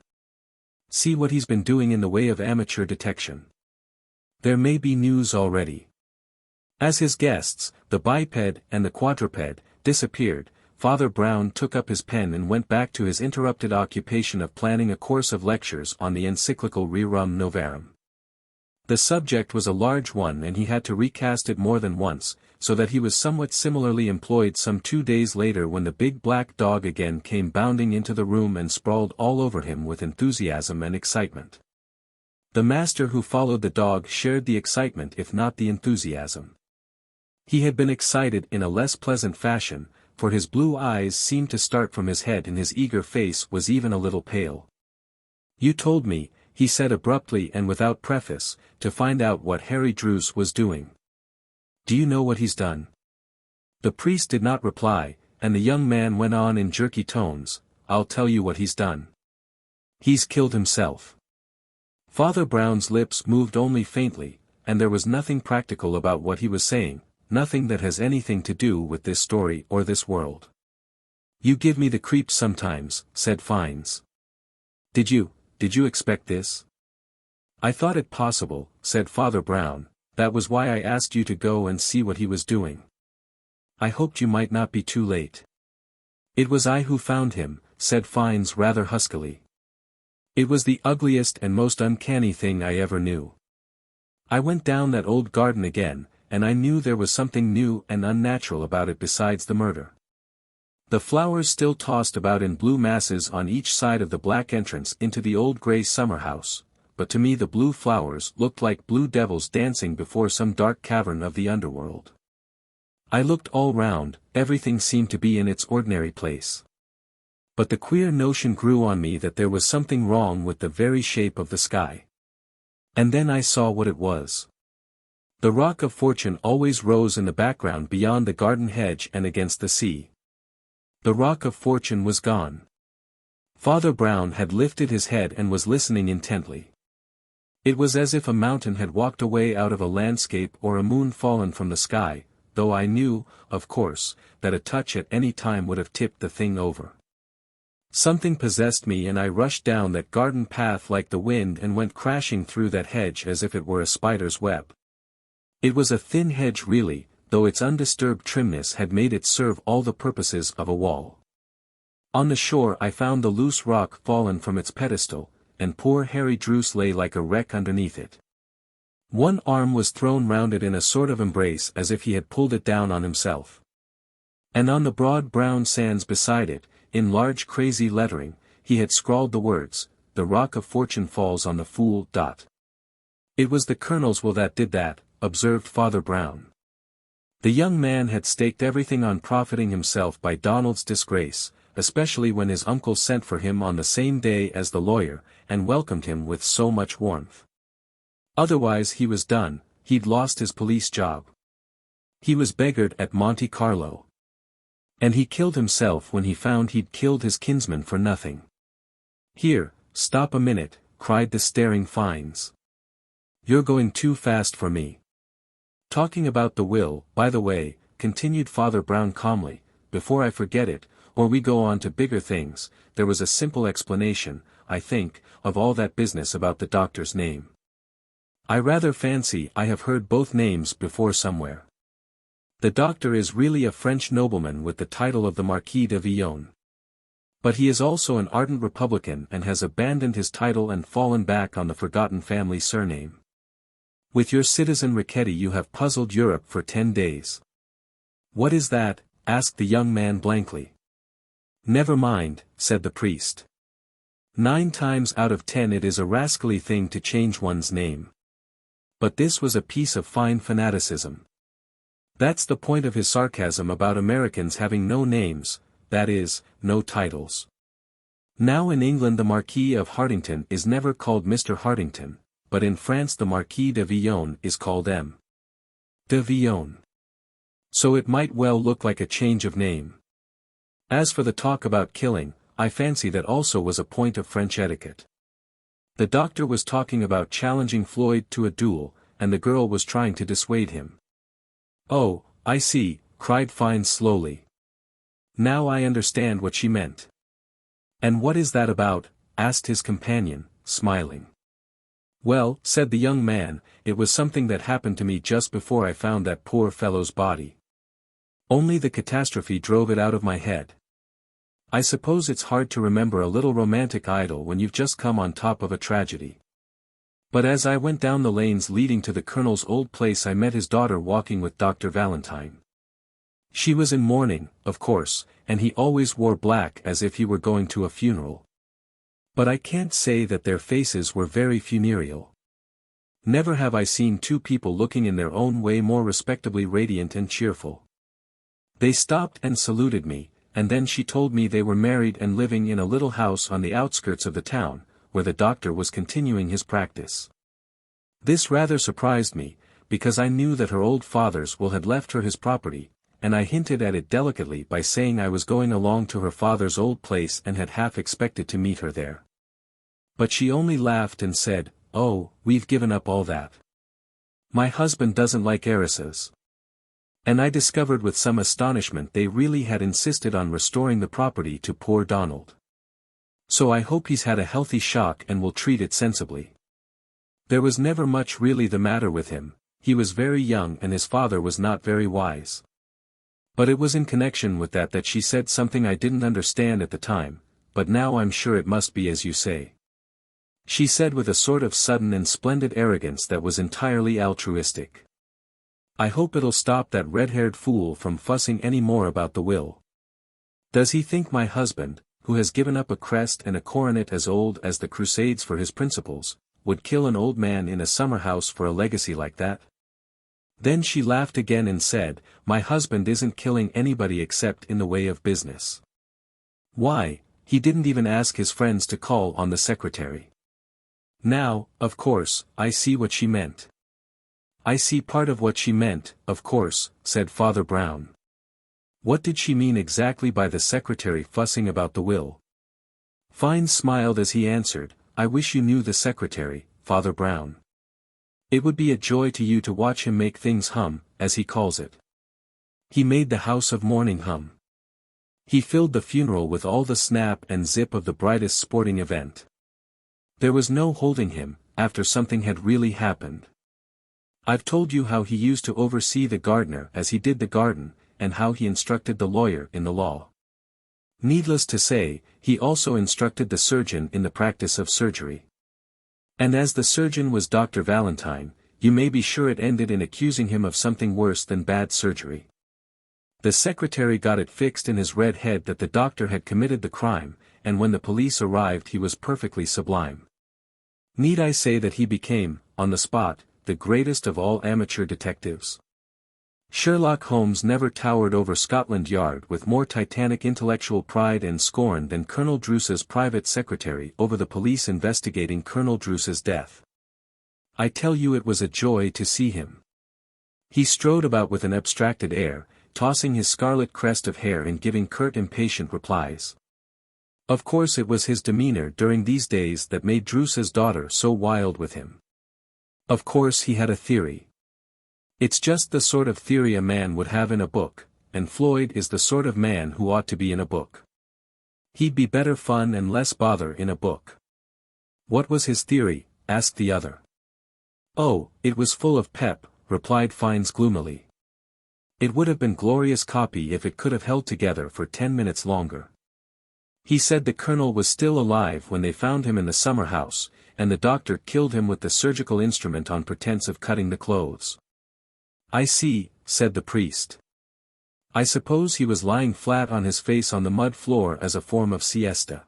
See what he's been doing in the way of amateur detection. There may be news already." As his guests, the biped and the quadruped, disappeared, Father Brown took up his pen and went back to his interrupted occupation of planning a course of lectures on the encyclical Rerum Novarum. The subject was a large one and he had to recast it more than once, so that he was somewhat similarly employed some 2 days later when the big black dog again came bounding into the room and sprawled all over him with enthusiasm and excitement. The master who followed the dog shared the excitement if not the enthusiasm. He had been excited in a less pleasant fashion, for his blue eyes seemed to start from his head and his eager face was even a little pale. "You told me," he said abruptly and without preface, "to find out what Harry Druce was doing. Do you know what he's done?" The priest did not reply, and the young man went on in jerky tones, "I'll tell you what he's done. He's killed himself." Father Brown's lips moved only faintly, and there was nothing practical about what he was saying, nothing that has anything to do with this story or this world. "You give me the creeps sometimes," said Fiennes. Did you expect this?" "I thought it possible," said Father Brown, "that was why I asked you to go and see what he was doing. I hoped you might not be too late." "It was I who found him," said Fiennes rather huskily. "It was the ugliest and most uncanny thing I ever knew. I went down that old garden again, and I knew there was something new and unnatural about it besides the murder. The flowers still tossed about in blue masses on each side of the black entrance into the old grey summer house, but to me the blue flowers looked like blue devils dancing before some dark cavern of the underworld. I looked all round, everything seemed to be in its ordinary place. But the queer notion grew on me that there was something wrong with the very shape of the sky. And then I saw what it was. The Rock of Fortune always rose in the background beyond the garden hedge and against the sea. The Rock of Fortune was gone." Father Brown had lifted his head and was listening intently. It was as if a mountain had walked away out of a landscape or a moon fallen from the sky, though I knew, of course, that a touch at any time would have tipped the thing over. Something possessed me and I rushed down that garden path like the wind and went crashing through that hedge as if it were a spider's web. It was a thin hedge really, though its undisturbed trimness had made it serve all the purposes of a wall. On the shore I found the loose rock fallen from its pedestal, and poor Harry Druce lay like a wreck underneath it. One arm was thrown round it in a sort of embrace as if he had pulled it down on himself. And on the broad brown sands beside it, in large crazy lettering, he had scrawled the words, "The Rock of Fortune falls on the fool." It was the Colonel's will that did that, observed Father Brown. The young man had staked everything on profiting himself by Donald's disgrace, especially when his uncle sent for him on the same day as the lawyer, and welcomed him with so much warmth. Otherwise he was done, he'd lost his police job. He was beggared at Monte Carlo. And he killed himself when he found he'd killed his kinsman for nothing. "Here, stop a minute," cried the staring Fiennes. "You're going too fast for me. Talking about the will, by the way," continued Father Brown calmly, "before I forget it, or we go on to bigger things, there was a simple explanation, I think, of all that business about the doctor's name. I rather fancy I have heard both names before somewhere. The doctor is really a French nobleman with the title of the Marquis de Villon. But he is also an ardent Republican and has abandoned his title and fallen back on the forgotten family surname. With your citizen Riquetti you have puzzled Europe for 10 days. "What is that?" asked the young man blankly. "Never mind," said the priest. 9 times out of 10 it is a rascally thing to change one's name. But this was a piece of fine fanaticism. That's the point of his sarcasm about Americans having no names, that is, no titles. Now in England the Marquis of Hartington is never called Mr. Hartington, but in France the Marquis de Villon is called M. de Villon. So it might well look like a change of name. As for the talk about killing, I fancy that also was a point of French etiquette. The doctor was talking about challenging Floyd to a duel, and the girl was trying to dissuade him. "Oh, I see," cried Fiennes slowly. "Now I understand what she meant." "And what is that about?" asked his companion, smiling. "Well," said the young man, "it was something that happened to me just before I found that poor fellow's body. Only the catastrophe drove it out of my head. I suppose it's hard to remember a little romantic idyll when you've just come on top of a tragedy. But as I went down the lanes leading to the Colonel's old place I met his daughter walking with Dr. Valentine. She was in mourning, of course, and he always wore black as if he were going to a funeral. But I can't say that their faces were very funereal. Never have I seen two people looking in their own way more respectably radiant and cheerful. They stopped and saluted me, and then she told me they were married and living in a little house on the outskirts of the town, where the doctor was continuing his practice. This rather surprised me, because I knew that her old father's will had left her his property, and I hinted at it delicately by saying I was going along to her father's old place and had half expected to meet her there. But she only laughed and said, "Oh, we've given up all that. My husband doesn't like heiresses." And I discovered with some astonishment they really had insisted on restoring the property to poor Donald. So I hope he's had a healthy shock and will treat it sensibly. There was never much really the matter with him, he was very young and his father was not very wise. But it was in connection with that she said something I didn't understand at the time, but now I'm sure it must be as you say. She said with a sort of sudden and splendid arrogance that was entirely altruistic, "I hope it'll stop that red-haired fool from fussing any more about the will. Does he think my husband, who has given up a crest and a coronet as old as the Crusades for his principles, would kill an old man in a summer house for a legacy like that?" Then she laughed again and said, "My husband isn't killing anybody except in the way of business. Why, he didn't even ask his friends to call on the secretary." Now, of course, I see what she meant. "I see part of what she meant, of course," said Father Brown. "What did she mean exactly by the secretary fussing about the will?" Fiennes smiled as he answered, "I wish you knew the secretary, Father Brown. It would be a joy to you to watch him make things hum, as he calls it. He made the house of mourning hum. He filled the funeral with all the snap and zip of the brightest sporting event. There was no holding him, after something had really happened. I've told you how he used to oversee the gardener as he did the garden, and how he instructed the lawyer in the law. Needless to say, he also instructed the surgeon in the practice of surgery. And as the surgeon was Dr. Valentine, you may be sure it ended in accusing him of something worse than bad surgery. The secretary got it fixed in his red head that the doctor had committed the crime, and when the police arrived he was perfectly sublime. Need I say that he became, on the spot, the greatest of all amateur detectives? Sherlock Holmes never towered over Scotland Yard with more titanic intellectual pride and scorn than Colonel Druce's private secretary over the police investigating Colonel Druce's death. I tell you it was a joy to see him. He strode about with an abstracted air, tossing his scarlet crest of hair and giving curt impatient replies. Of course it was his demeanor during these days that made Druce's daughter so wild with him. Of course he had a theory. It's just the sort of theory a man would have in a book, and Floyd is the sort of man who ought to be in a book. He'd be better fun and less bother in a book. What was his theory? Asked the other. Oh, it was full of pep, replied Fiennes gloomily. It would have been glorious copy if it could have held together for 10 minutes longer. He said the colonel was still alive when they found him in the summer house, and the doctor killed him with the surgical instrument on pretense of cutting the clothes. I see, said the priest. I suppose he was lying flat on his face on the mud floor as a form of siesta.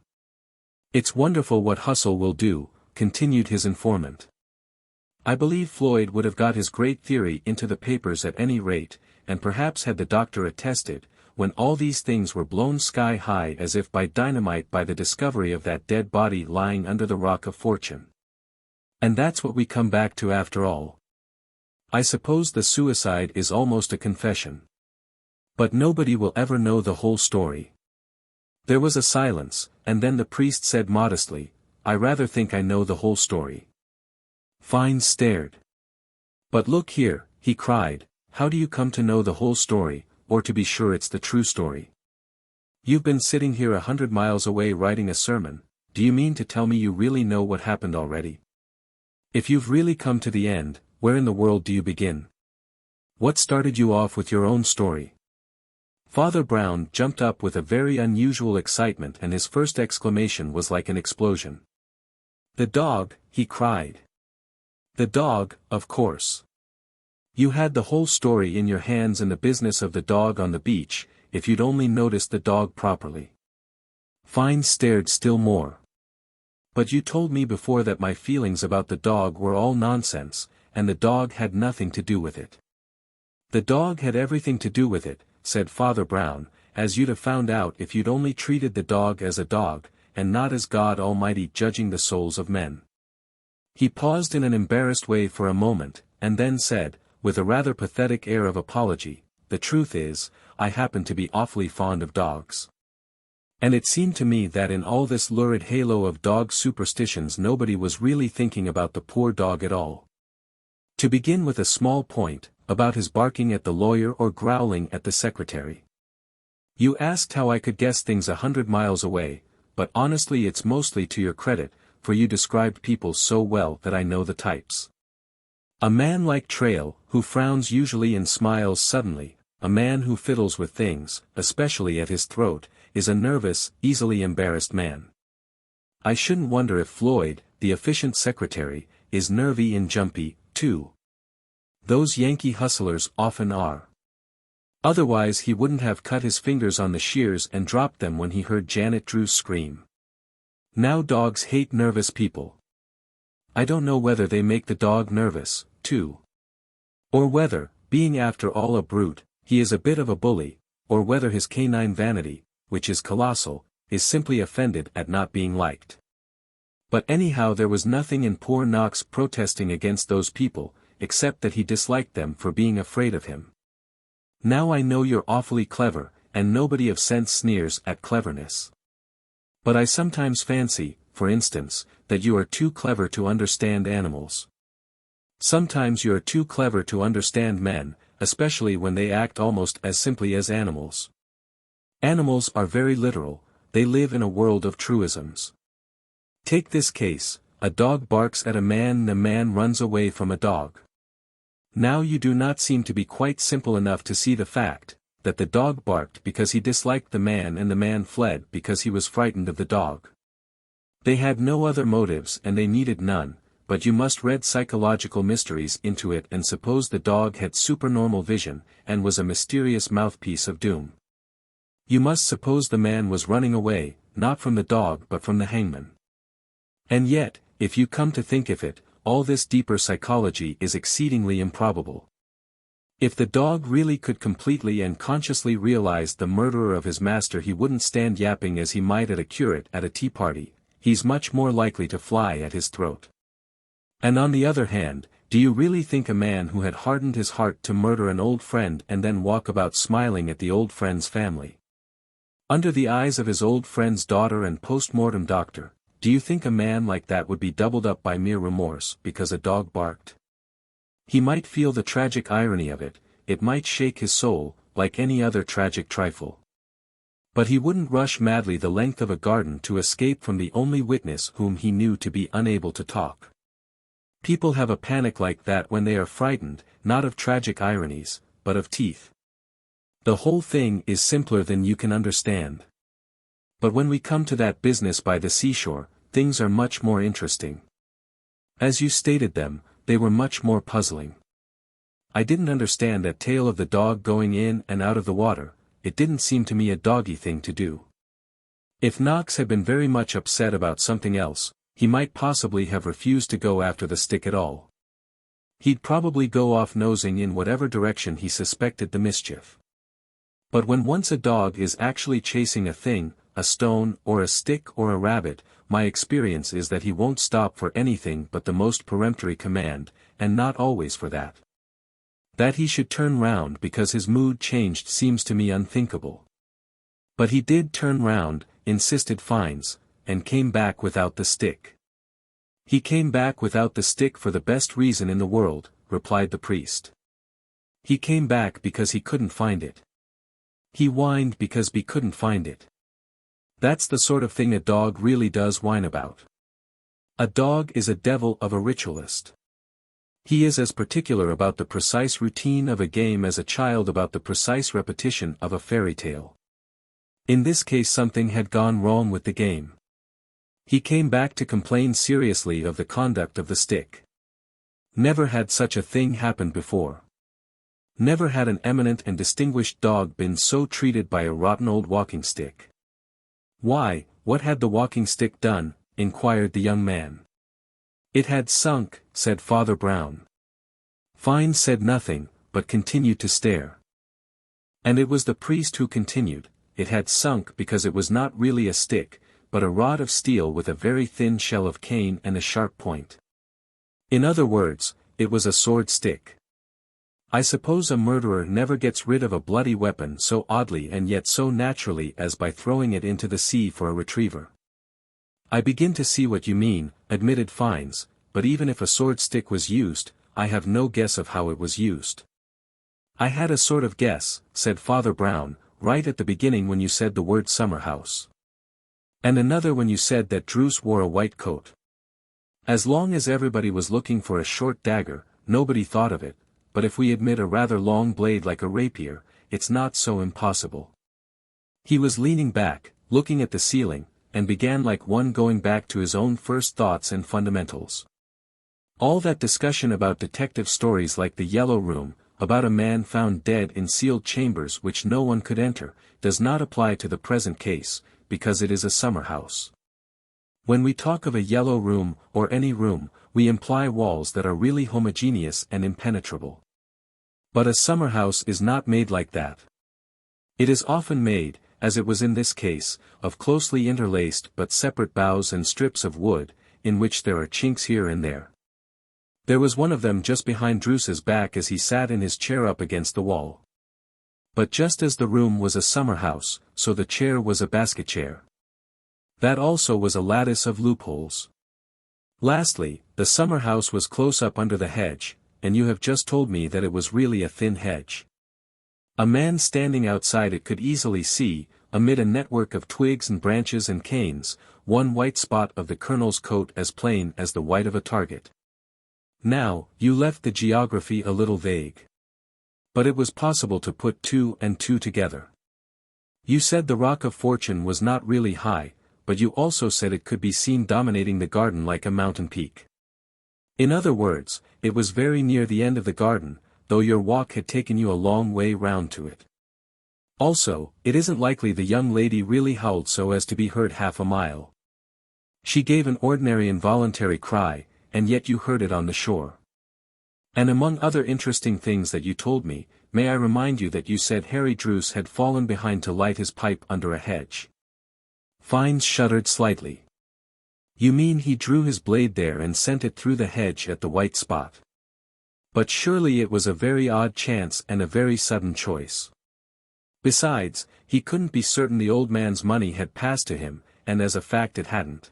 It's wonderful what hustle will do, continued his informant. I believe Floyd would have got his great theory into the papers at any rate, and perhaps had the doctor attested, when all these things were blown sky high as if by dynamite by the discovery of that dead body lying under the rock of fortune. And that's what we come back to after all. I suppose the suicide is almost a confession. But nobody will ever know the whole story. There was a silence, and then the priest said modestly, I rather think I know the whole story. Fines stared. But look here, he cried, how do you come to know the whole story, or to be sure it's the true story? You've been sitting here 100 miles away writing a sermon, do you mean to tell me you really know what happened already? If you've really come to the end, where in the world do you begin? What started you off with your own story? Father Brown jumped up with a very unusual excitement, and his first exclamation was like an explosion. The dog, he cried. The dog, of course. You had the whole story in your hands, and the business of the dog on the beach, if you'd only noticed the dog properly. Fines stared still more. But you told me before that my feelings about the dog were all nonsense, and the dog had nothing to do with it. The dog had everything to do with it, said Father Brown, as you'd have found out if you'd only treated the dog as a dog, and not as God Almighty judging the souls of men. He paused in an embarrassed way for a moment, and then said, with a rather pathetic air of apology, the truth is, I happen to be awfully fond of dogs. And it seemed to me that in all this lurid halo of dog superstitions nobody was really thinking about the poor dog at all. To begin with a small point, about his barking at the lawyer or growling at the secretary. You asked how I could guess things 100 miles away, but honestly it's mostly to your credit, for you described people so well that I know the types. A man like Trail, who frowns usually and smiles suddenly, a man who fiddles with things, especially at his throat, is a nervous, easily embarrassed man. I shouldn't wonder if Floyd, the efficient secretary, is nervy and jumpy, too. Those Yankee hustlers often are. Otherwise he wouldn't have cut his fingers on the shears and dropped them when he heard Janet Drews scream. Now dogs hate nervous people. I don't know whether they make the dog nervous, too. Or whether, being after all a brute, he is a bit of a bully, or whether his canine vanity, which is colossal, is simply offended at not being liked. But anyhow there was nothing in poor Knox protesting against those people, except that he disliked them for being afraid of him. Now I know you're awfully clever, and nobody of sense sneers at cleverness. But I sometimes fancy, for instance, that you are too clever to understand animals. Sometimes you are too clever to understand men, especially when they act almost as simply as animals. Animals are very literal, they live in a world of truisms. Take this case, a dog barks at a man and a man runs away from a dog. Now you do not seem to be quite simple enough to see the fact, that the dog barked because he disliked the man and the man fled because he was frightened of the dog. They had no other motives and they needed none, but you must read psychological mysteries into it and suppose the dog had supernormal vision, and was a mysterious mouthpiece of doom. You must suppose the man was running away, not from the dog but from the hangman. And yet, if you come to think of it, all this deeper psychology is exceedingly improbable. If the dog really could completely and consciously realize the murderer of his master he wouldn't stand yapping as he might at a curate at a tea party, he's much more likely to fly at his throat. And on the other hand, do you really think a man who had hardened his heart to murder an old friend and then walk about smiling at the old friend's family? Under the eyes of his old friend's daughter and post-mortem doctor, do you think a man like that would be doubled up by mere remorse because a dog barked? He might feel the tragic irony of it, it might shake his soul, like any other tragic trifle. But he wouldn't rush madly the length of a garden to escape from the only witness whom he knew to be unable to talk. People have a panic like that when they are frightened, not of tragic ironies, but of teeth. The whole thing is simpler than you can understand. But when we come to that business by the seashore, things are much more interesting. As you stated them, they were much more puzzling. I didn't understand that tale of the dog going in and out of the water, it didn't seem to me a doggy thing to do. If Knox had been very much upset about something else, he might possibly have refused to go after the stick at all. He'd probably go off nosing in whatever direction he suspected the mischief. But when once a dog is actually chasing a thing, a stone or a stick or a rabbit, my experience is that he won't stop for anything but the most peremptory command, and not always for that. That he should turn round because his mood changed seems to me unthinkable. But he did turn round, insisted Fines, and came back without the stick. He came back without the stick for the best reason in the world, replied the priest. He came back because he couldn't find it. He whined because he couldn't find it. That's the sort of thing a dog really does whine about. A dog is a devil of a ritualist. He is as particular about the precise routine of a game as a child about the precise repetition of a fairy tale. In this case something had gone wrong with the game. He came back to complain seriously of the conduct of the stick. Never had such a thing happened before. Never had an eminent and distinguished dog been so treated by a rotten old walking stick. Why, what had the walking stick done? Inquired the young man. It had sunk, said Father Brown. Fines said nothing, but continued to stare. And it was the priest who continued, it had sunk because it was not really a stick, but a rod of steel with a very thin shell of cane and a sharp point. In other words, it was a sword stick. I suppose a murderer never gets rid of a bloody weapon so oddly and yet so naturally as by throwing it into the sea for a retriever. I begin to see what you mean, admitted Fines, but even if a sword stick was used, I have no guess of how it was used. I had a sort of guess, said Father Brown, right at the beginning when you said the word summer house. And another when you said that Druce wore a white coat. As long as everybody was looking for a short dagger, nobody thought of it, but if we admit a rather long blade like a rapier, it's not so impossible. He was leaning back, looking at the ceiling, and began like one going back to his own first thoughts and fundamentals. All that discussion about detective stories like The Yellow Room, about a man found dead in sealed chambers which no one could enter, does not apply to the present case, because it is a summer house. When we talk of a yellow room, or any room, we imply walls that are really homogeneous and impenetrable. But a summer house is not made like that. It is often made, as it was in this case, of closely interlaced but separate boughs and strips of wood, in which there are chinks here and there. There was one of them just behind Druce's back as he sat in his chair up against the wall. But just as the room was a summer house, so the chair was a basket chair. That also was a lattice of loopholes. Lastly, the summer house was close up under the hedge, and you have just told me that it was really a thin hedge. A man standing outside it could easily see, amid a network of twigs and branches and canes, one white spot of the colonel's coat as plain as the white of a target. Now, you left the geography a little vague. But it was possible to put two and two together. You said the Rock of Fortune was not really high, but you also said it could be seen dominating the garden like a mountain peak. In other words, it was very near the end of the garden, though your walk had taken you a long way round to it. Also, it isn't likely the young lady really howled so as to be heard half a mile. She gave an ordinary involuntary cry, and yet you heard it on the shore. And among other interesting things that you told me, may I remind you that you said Harry Druce had fallen behind to light his pipe under a hedge. Fines shuddered slightly. You mean he drew his blade there and sent it through the hedge at the white spot? But surely it was a very odd chance and a very sudden choice. Besides, he couldn't be certain the old man's money had passed to him, and as a fact it hadn't.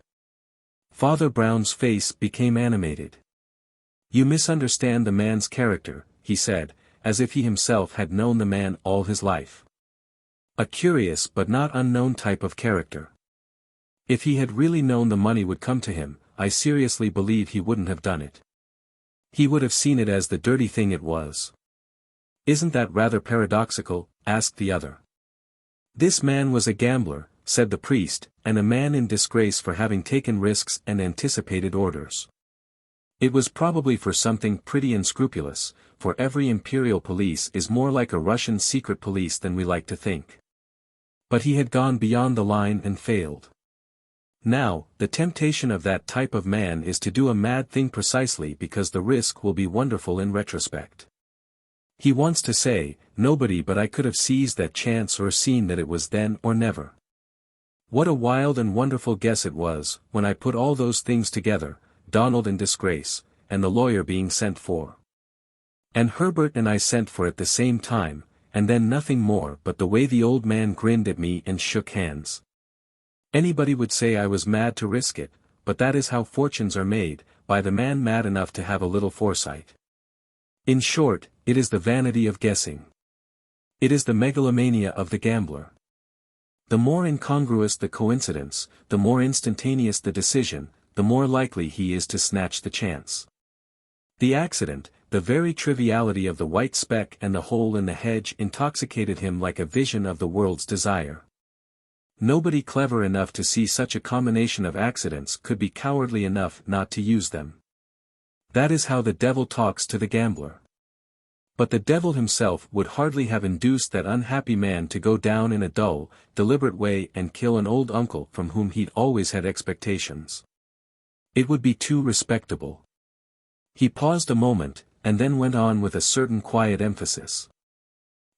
Father Brown's face became animated. You misunderstand the man's character, he said, as if he himself had known the man all his life. A curious but not unknown type of character. If he had really known the money would come to him, I seriously believe he wouldn't have done it. He would have seen it as the dirty thing it was. Isn't that rather paradoxical? Asked the other. This man was a gambler, said the priest, and a man in disgrace for having taken risks and anticipated orders. It was probably for something pretty unscrupulous, for every imperial police is more like a Russian secret police than we like to think. But he had gone beyond the line and failed. Now, the temptation of that type of man is to do a mad thing precisely because the risk will be wonderful in retrospect. He wants to say, nobody but I could have seized that chance or seen that it was then or never. What a wild and wonderful guess it was, when I put all those things together, Donald in disgrace, and the lawyer being sent for. And Herbert and I sent for at the same time, and then nothing more but the way the old man grinned at me and shook hands. Anybody would say I was mad to risk it, but that is how fortunes are made, by the man mad enough to have a little foresight. In short, it is the vanity of guessing. It is the megalomania of the gambler. The more incongruous the coincidence, the more instantaneous the decision, the more likely he is to snatch the chance. The accident, the very triviality of the white speck and the hole in the hedge intoxicated him like a vision of the world's desire. Nobody clever enough to see such a combination of accidents could be cowardly enough not to use them. That is how the devil talks to the gambler. But the devil himself would hardly have induced that unhappy man to go down in a dull, deliberate way and kill an old uncle from whom he'd always had expectations. It would be too respectable. He paused a moment, and then went on with a certain quiet emphasis.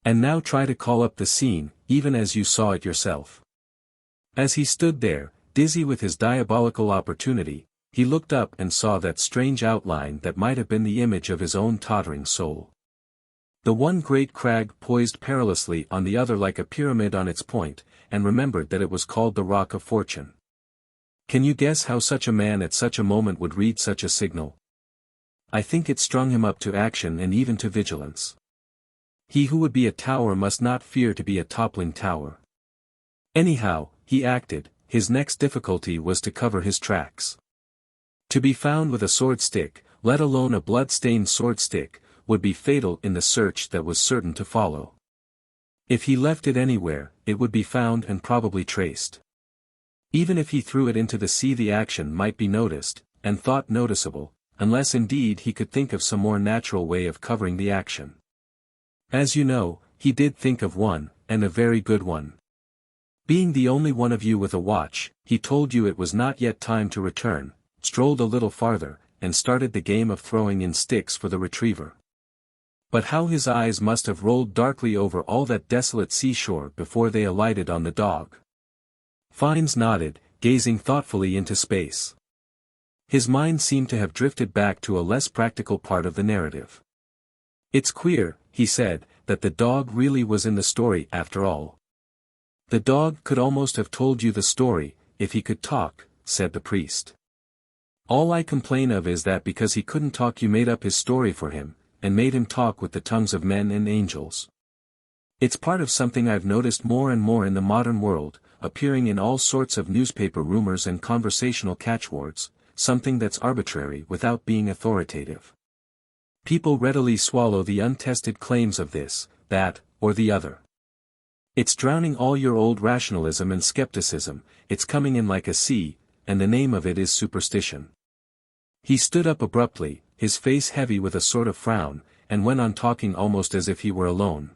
And now try to call up the scene, even as you saw it yourself. As he stood there, dizzy with his diabolical opportunity, he looked up and saw that strange outline that might have been the image of his own tottering soul. The one great crag poised perilously on the other like a pyramid on its point, and remembered that it was called the Rock of Fortune. Can you guess how such a man at such a moment would read such a signal? I think it strung him up to action and even to vigilance. He who would be a tower must not fear to be a toppling tower. Anyhow, he acted. His next difficulty was to cover his tracks. To be found with a sword stick, let alone a blood-stained sword stick, would be fatal in the search that was certain to follow. If he left it anywhere, it would be found and probably traced. Even if he threw it into the sea, the action might be noticed, and thought noticeable, unless indeed he could think of some more natural way of covering the action. As you know, he did think of one, and a very good one. Being the only one of you with a watch, he told you it was not yet time to return, strolled a little farther, and started the game of throwing in sticks for the retriever. But how his eyes must have rolled darkly over all that desolate seashore before they alighted on the dog. Fines nodded, gazing thoughtfully into space. His mind seemed to have drifted back to a less practical part of the narrative. It's queer, he said, that the dog really was in the story after all. The dog could almost have told you the story, if he could talk, said the priest. All I complain of is that because he couldn't talk you made up his story for him, and made him talk with the tongues of men and angels. It's part of something I've noticed more and more in the modern world, appearing in all sorts of newspaper rumors and conversational catchwords, something that's arbitrary without being authoritative. People readily swallow the untested claims of this, that, or the other. It's drowning all your old rationalism and skepticism, it's coming in like a sea, and the name of it is superstition. He stood up abruptly, his face heavy with a sort of frown, and went on talking almost as if he were alone.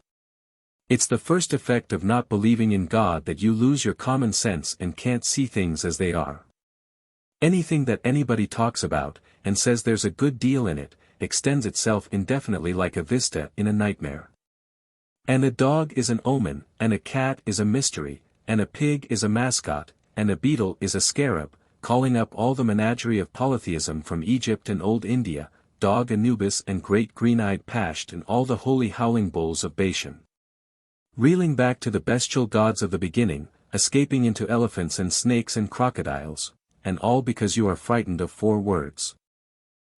It's the first effect of not believing in God that you lose your common sense and can't see things as they are. Anything that anybody talks about, and says there's a good deal in it, extends itself indefinitely like a vista in a nightmare. And a dog is an omen, and a cat is a mystery, and a pig is a mascot, and a beetle is a scarab, calling up all the menagerie of polytheism from Egypt and old India, dog Anubis and great green-eyed Pasht and all the holy howling bulls of Bashan. Reeling back to the bestial gods of the beginning, escaping into elephants and snakes and crocodiles, and all because you are frightened of 4 words.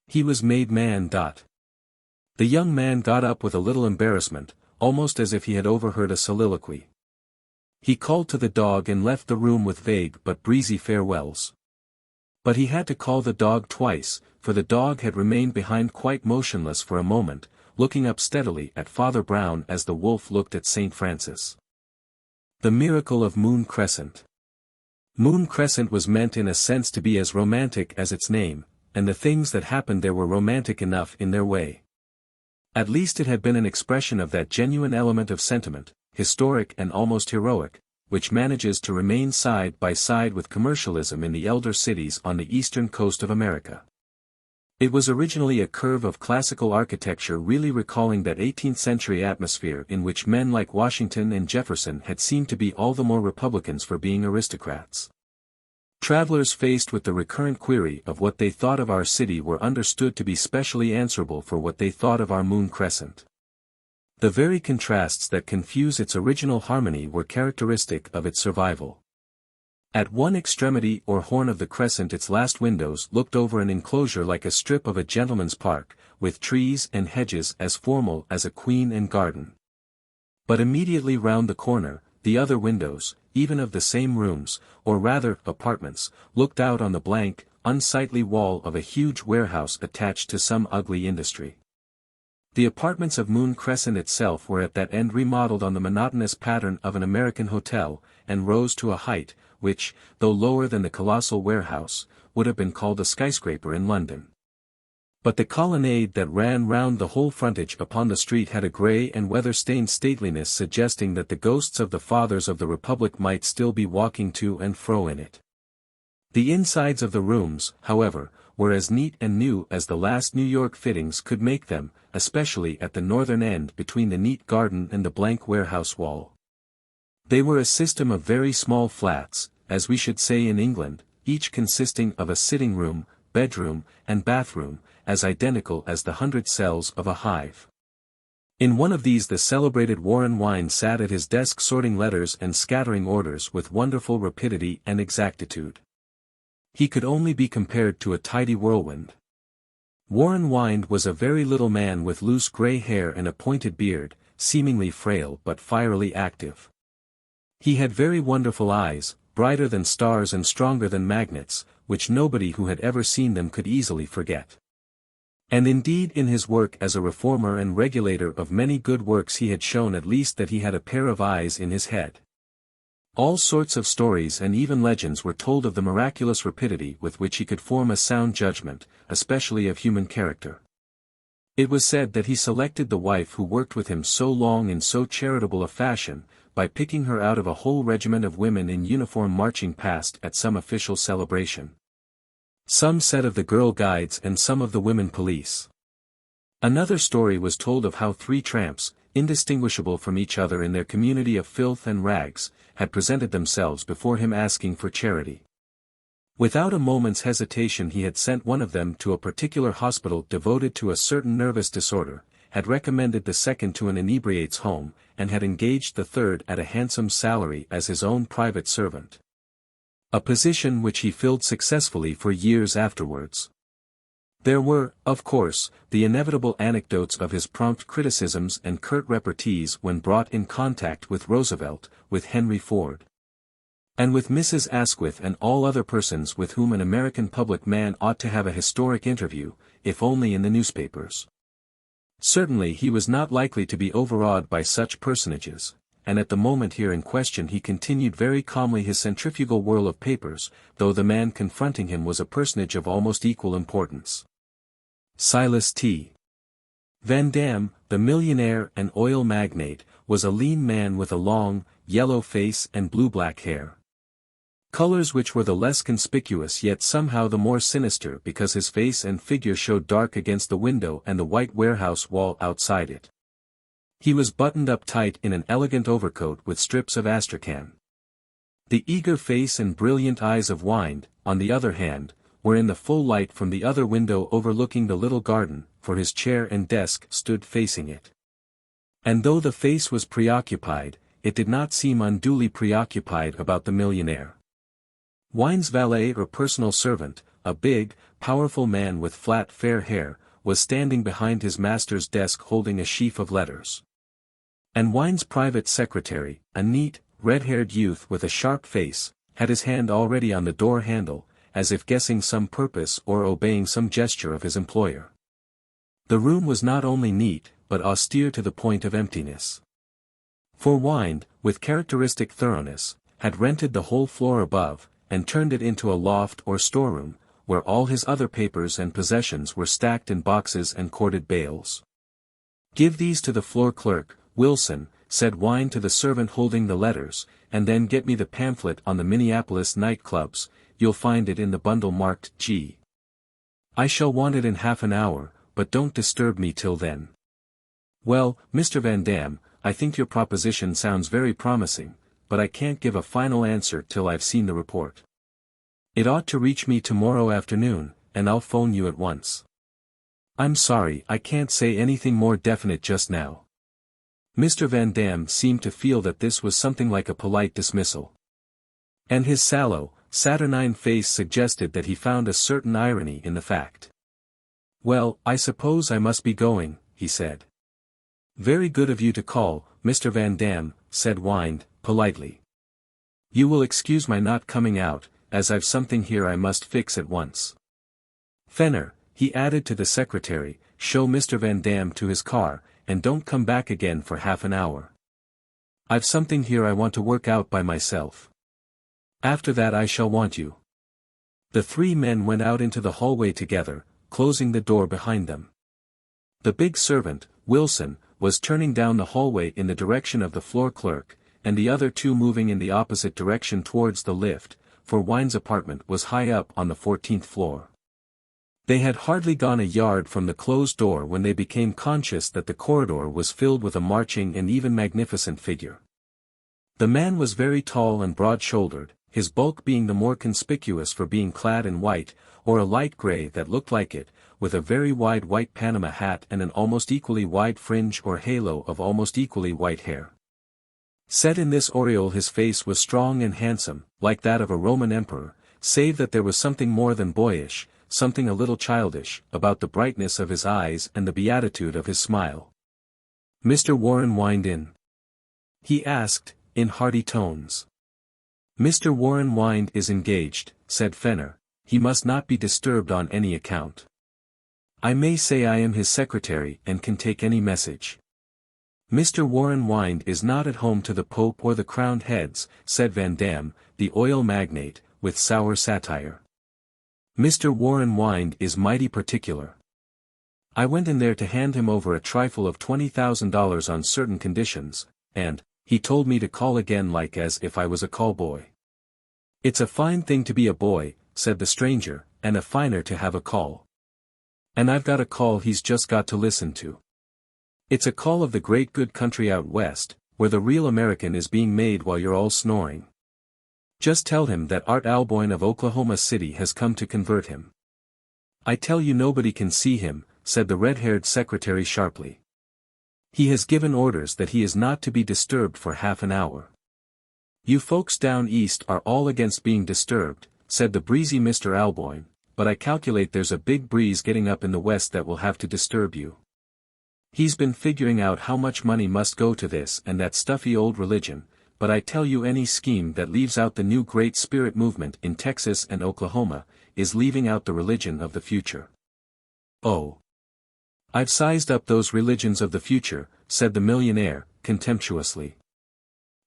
He was made man. The young man got up with a little embarrassment, almost as if he had overheard a soliloquy. He called to the dog and left the room with vague but breezy farewells. But he had to call the dog twice, for the dog had remained behind quite motionless for a moment, looking up steadily at Father Brown as the wolf looked at St. Francis. The miracle of Moon Crescent. Moon Crescent was meant in a sense to be as romantic as its name, and the things that happened there were romantic enough in their way. At least it had been an expression of that genuine element of sentiment, historic and almost heroic, which manages to remain side by side with commercialism in the elder cities on the eastern coast of America. It was originally a curve of classical architecture, really recalling that 18th-century atmosphere in which men like Washington and Jefferson had seemed to be all the more Republicans for being aristocrats. Travelers faced with the recurrent query of what they thought of our city were understood to be specially answerable for what they thought of our moon crescent. The very contrasts that confuse its original harmony were characteristic of its survival. At one extremity or horn of the crescent its last windows looked over an enclosure like a strip of a gentleman's park, with trees and hedges as formal as a queen and garden. But immediately round the corner, the other windows, even of the same rooms, or rather apartments, looked out on the blank, unsightly wall of a huge warehouse attached to some ugly industry. The apartments of Moon Crescent itself were at that end remodeled on the monotonous pattern of an American hotel, and rose to a height, which, though lower than the colossal warehouse, would have been called a skyscraper in London. But the colonnade that ran round the whole frontage upon the street had a grey and weather-stained stateliness suggesting that the ghosts of the fathers of the Republic might still be walking to and fro in it. The insides of the rooms, however, were as neat and new as the last New York fittings could make them, especially at the northern end between the neat garden and the blank warehouse wall. They were a system of very small flats, as we should say in England, each consisting of a sitting room, bedroom, and bathroom, as identical as the 100 cells of a hive. In one of these the celebrated Warren Wine sat at his desk sorting letters and scattering orders with wonderful rapidity and exactitude. He could only be compared to a tidy whirlwind. Warren Wine was a very little man with loose grey hair and a pointed beard, seemingly frail but fierily active. He had very wonderful eyes, brighter than stars and stronger than magnets, which nobody who had ever seen them could easily forget. And indeed in his work as a reformer and regulator of many good works he had shown at least that he had a pair of eyes in his head. All sorts of stories and even legends were told of the miraculous rapidity with which he could form a sound judgment, especially of human character. It was said that he selected the wife who worked with him so long in so charitable a fashion, by picking her out of a whole regiment of women in uniform marching past at some official celebration. Some said of the girl guides and some of the women police. Another story was told of how 3 tramps, indistinguishable from each other in their community of filth and rags, had presented themselves before him asking for charity. Without a moment's hesitation he had sent one of them to a particular hospital devoted to a certain nervous disorder, had recommended the second to an inebriate's home, and had engaged the third at a handsome salary as his own private servant. A position which he filled successfully for years afterwards. There were, of course, the inevitable anecdotes of his prompt criticisms and curt repartees when brought in contact with Roosevelt, with Henry Ford, and with Mrs. Asquith and all other persons with whom an American public man ought to have a historic interview, if only in the newspapers. Certainly he was not likely to be overawed by such personages, and at the moment here in question he continued very calmly his centrifugal whirl of papers, though the man confronting him was a personage of almost equal importance. Silas T. Van Dam, the millionaire and oil magnate, was a lean man with a long, yellow face and blue-black hair. Colors which were the less conspicuous yet somehow the more sinister because his face and figure showed dark against the window and the white warehouse wall outside it. He was buttoned up tight in an elegant overcoat with strips of astrakhan. The eager face and brilliant eyes of Wine, on the other hand, were in the full light from the other window overlooking the little garden, for his chair and desk stood facing it. And though the face was preoccupied, it did not seem unduly preoccupied about the millionaire. Wine's valet or personal servant, a big, powerful man with flat fair hair, was standing behind his master's desk holding a sheaf of letters. And Wine's private secretary, a neat, red-haired youth with a sharp face, had his hand already on the door handle, as if guessing some purpose or obeying some gesture of his employer. The room was not only neat, but austere to the point of emptiness. For Wine, with characteristic thoroughness, had rented the whole floor above, and turned it into a loft or storeroom, where all his other papers and possessions were stacked in boxes and corded bales. Give these to the floor clerk, Wilson, said Wine to the servant holding the letters, and then get me the pamphlet on the Minneapolis nightclubs. You'll find it in the bundle marked G. I shall want it in half an hour, but don't disturb me till then. Well, Mr. Van Dam, I think your proposition sounds very promising, but I can't give a final answer till I've seen the report. It ought to reach me tomorrow afternoon, and I'll phone you at once. I'm sorry I can't say anything more definite just now. Mr. Van Dam seemed to feel that this was something like a polite dismissal. And his sallow, saturnine face suggested that he found a certain irony in the fact. Well, I suppose I must be going, he said. Very good of you to call, Mr. Van Dam, said Wind, politely. You will excuse my not coming out, as I've something here I must fix at once. Fenner, he added to the secretary, show Mr. Van Dam to his car, and don't come back again for half an hour. I've something here I want to work out by myself. After that I shall want you. The three men went out into the hallway together, closing the door behind them. The big servant, Wilson, was turning down the hallway in the direction of the floor clerk, and the other two moving in the opposite direction towards the lift, for Wine's apartment was high up on the 14th floor. They had hardly gone a yard from the closed door when they became conscious that the corridor was filled with a marching and even magnificent figure. The man was very tall and broad-shouldered, his bulk being the more conspicuous for being clad in white, or a light gray that looked like it, with a very wide white Panama hat and an almost equally wide fringe or halo of almost equally white hair. Set in this aureole his face was strong and handsome, like that of a Roman emperor, save that there was something more than boyish, something a little childish, about the brightness of his eyes and the beatitude of his smile. Mr. Warren Wind in? He asked, in hearty tones. Mr. Warren Wind is engaged, said Fenner, he must not be disturbed on any account. I may say I am his secretary and can take any message. Mr. Warren Wind is not at home to the Pope or the crowned heads, said Van Dam, the oil magnate, with sour satire. Mr. Warren Wind is mighty particular. I went in there to hand him over a trifle of $20,000 on certain conditions, and, he told me to call again like as if I was a call boy. It's a fine thing to be a boy, said the stranger, and a finer to have a call. And I've got a call he's just got to listen to. It's a call of the great good country out west, where the real American is being made while you're all snoring. Just tell him that Art Alboyne of Oklahoma City has come to convert him. I tell you nobody can see him, said the red-haired secretary sharply. He has given orders that he is not to be disturbed for half an hour. You folks down east are all against being disturbed, said the breezy Mr. Alboyne, but I calculate there's a big breeze getting up in the west that will have to disturb you. He's been figuring out how much money must go to this and that stuffy old religion, but I tell you any scheme that leaves out the new Great Spirit movement in Texas and Oklahoma, is leaving out the religion of the future. Oh. I've sized up those religions of the future, said the millionaire, contemptuously.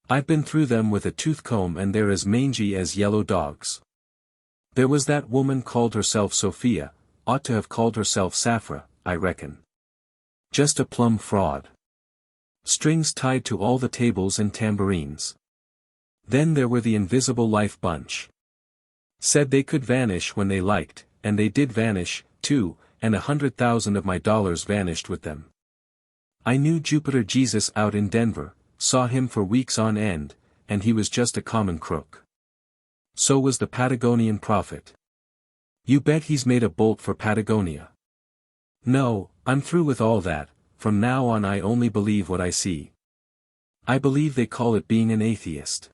I've been through them with a tooth comb and they're as mangy as yellow dogs. There was that woman called herself Sophia, ought to have called herself Saphra, I reckon. Just a plumb fraud. Strings tied to all the tables and tambourines. Then there were the Invisible Life bunch. Said they could vanish when they liked, and they did vanish, too, and 100,000 of my dollars vanished with them. I knew Jupiter Jesus out in Denver, saw him for weeks on end, and he was just a common crook. So was the Patagonian prophet. You bet he's made a bolt for Patagonia. No, I'm through with all that. From now on I only believe what I see. I believe they call it being an atheist.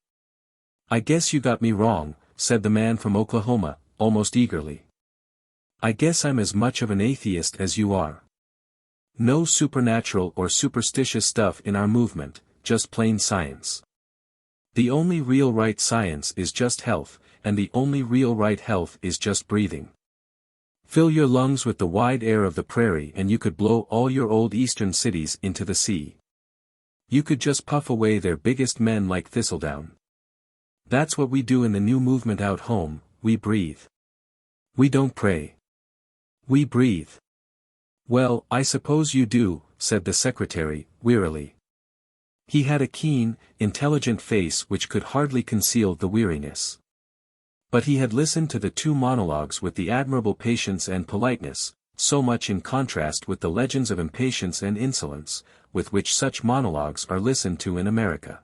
I guess you got me wrong, said the man from Oklahoma, almost eagerly. I guess I'm as much of an atheist as you are. No supernatural or superstitious stuff in our movement, just plain science. The only real right science is just health, and the only real right health is just breathing. Fill your lungs with the wide air of the prairie and you could blow all your old eastern cities into the sea. You could just puff away their biggest men like thistledown. That's what we do in the new movement out home, we breathe. We don't pray. We breathe. Well, I suppose you do, said the secretary, wearily. He had a keen, intelligent face which could hardly conceal the weariness. But he had listened to the two monologues with the admirable patience and politeness, so much in contrast with the legends of impatience and insolence, with which such monologues are listened to in America.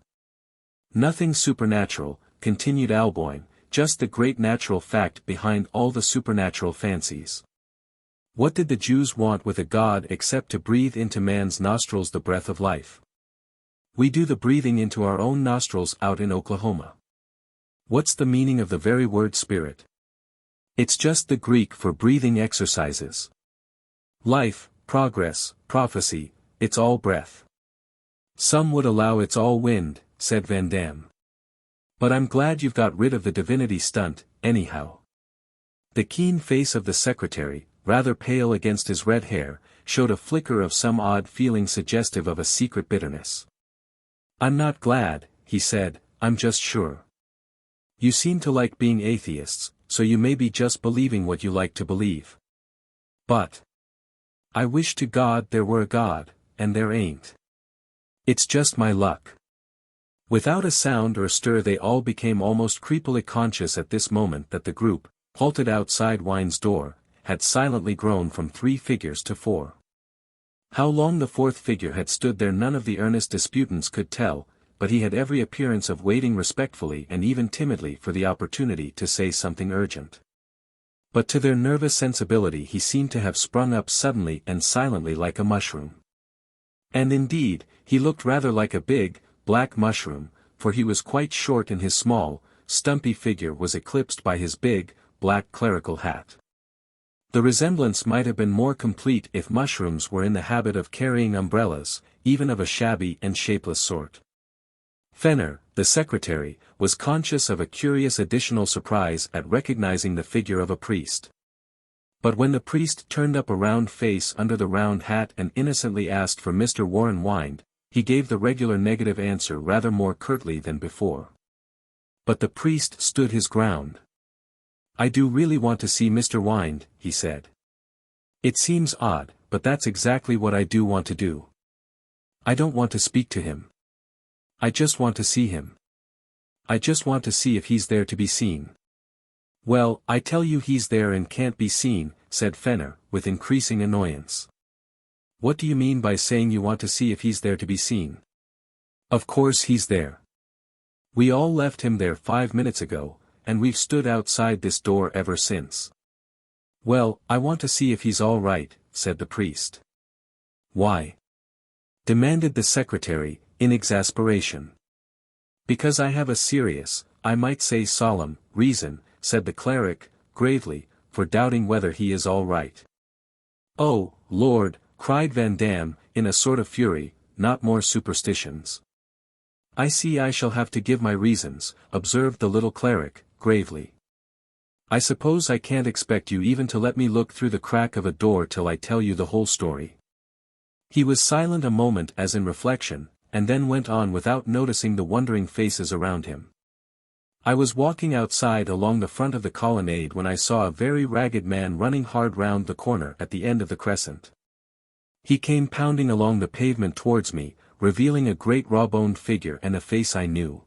Nothing supernatural, continued Alboin, just the great natural fact behind all the supernatural fancies. What did the Jews want with a God except to breathe into man's nostrils the breath of life? We do the breathing into our own nostrils out in Oklahoma. What's the meaning of the very word spirit? It's just the Greek for breathing exercises. Life, progress, prophecy, it's all breath. Some would allow it's all wind, said Van Dam. But I'm glad you've got rid of the divinity stunt, anyhow. The keen face of the secretary, rather pale against his red hair, showed a flicker of some odd feeling suggestive of a secret bitterness. I'm not glad, he said, I'm just sure. You seem to like being atheists, so you may be just believing what you like to believe. But I wish to God there were a God, and there ain't. It's just my luck. Without a sound or stir they all became almost creepily conscious at this moment that the group, halted outside Wine's door, had silently grown from 3 figures to 4. How long the 4th figure had stood there none of the earnest disputants could tell, but he had every appearance of waiting respectfully and even timidly for the opportunity to say something urgent. But to their nervous sensibility he seemed to have sprung up suddenly and silently like a mushroom. And indeed, he looked rather like a big, black mushroom, for he was quite short and his small, stumpy figure was eclipsed by his big, black clerical hat. The resemblance might have been more complete if mushrooms were in the habit of carrying umbrellas, even of a shabby and shapeless sort. Fenner, the secretary, was conscious of a curious additional surprise at recognizing the figure of a priest. But when the priest turned up a round face under the round hat and innocently asked for Mr. Warren Wind, he gave the regular negative answer rather more curtly than before. But the priest stood his ground. I do really want to see Mr. Wind, he said. It seems odd, but that's exactly what I do want to do. I don't want to speak to him. I just want to see him. I just want to see if he's there to be seen. Well, I tell you he's there and can't be seen, said Fenner, with increasing annoyance. What do you mean by saying you want to see if he's there to be seen? Of course he's there. We all left him there 5 minutes ago, and we've stood outside this door ever since. Well, I want to see if he's all right, said the priest. Why? Demanded the secretary, in exasperation. Because I have a serious, I might say solemn, reason, said the cleric, gravely, for doubting whether he is all right. Oh, Lord, cried Van Dam, in a sort of fury, not more superstitions. I see I shall have to give my reasons, observed the little cleric, gravely. I suppose I can't expect you even to let me look through the crack of a door till I tell you the whole story. He was silent a moment as in reflection, and then went on without noticing the wondering faces around him. I was walking outside along the front of the colonnade when I saw a very ragged man running hard round the corner at the end of the Crescent. He came pounding along the pavement towards me, revealing a great raw-boned figure and a face I knew.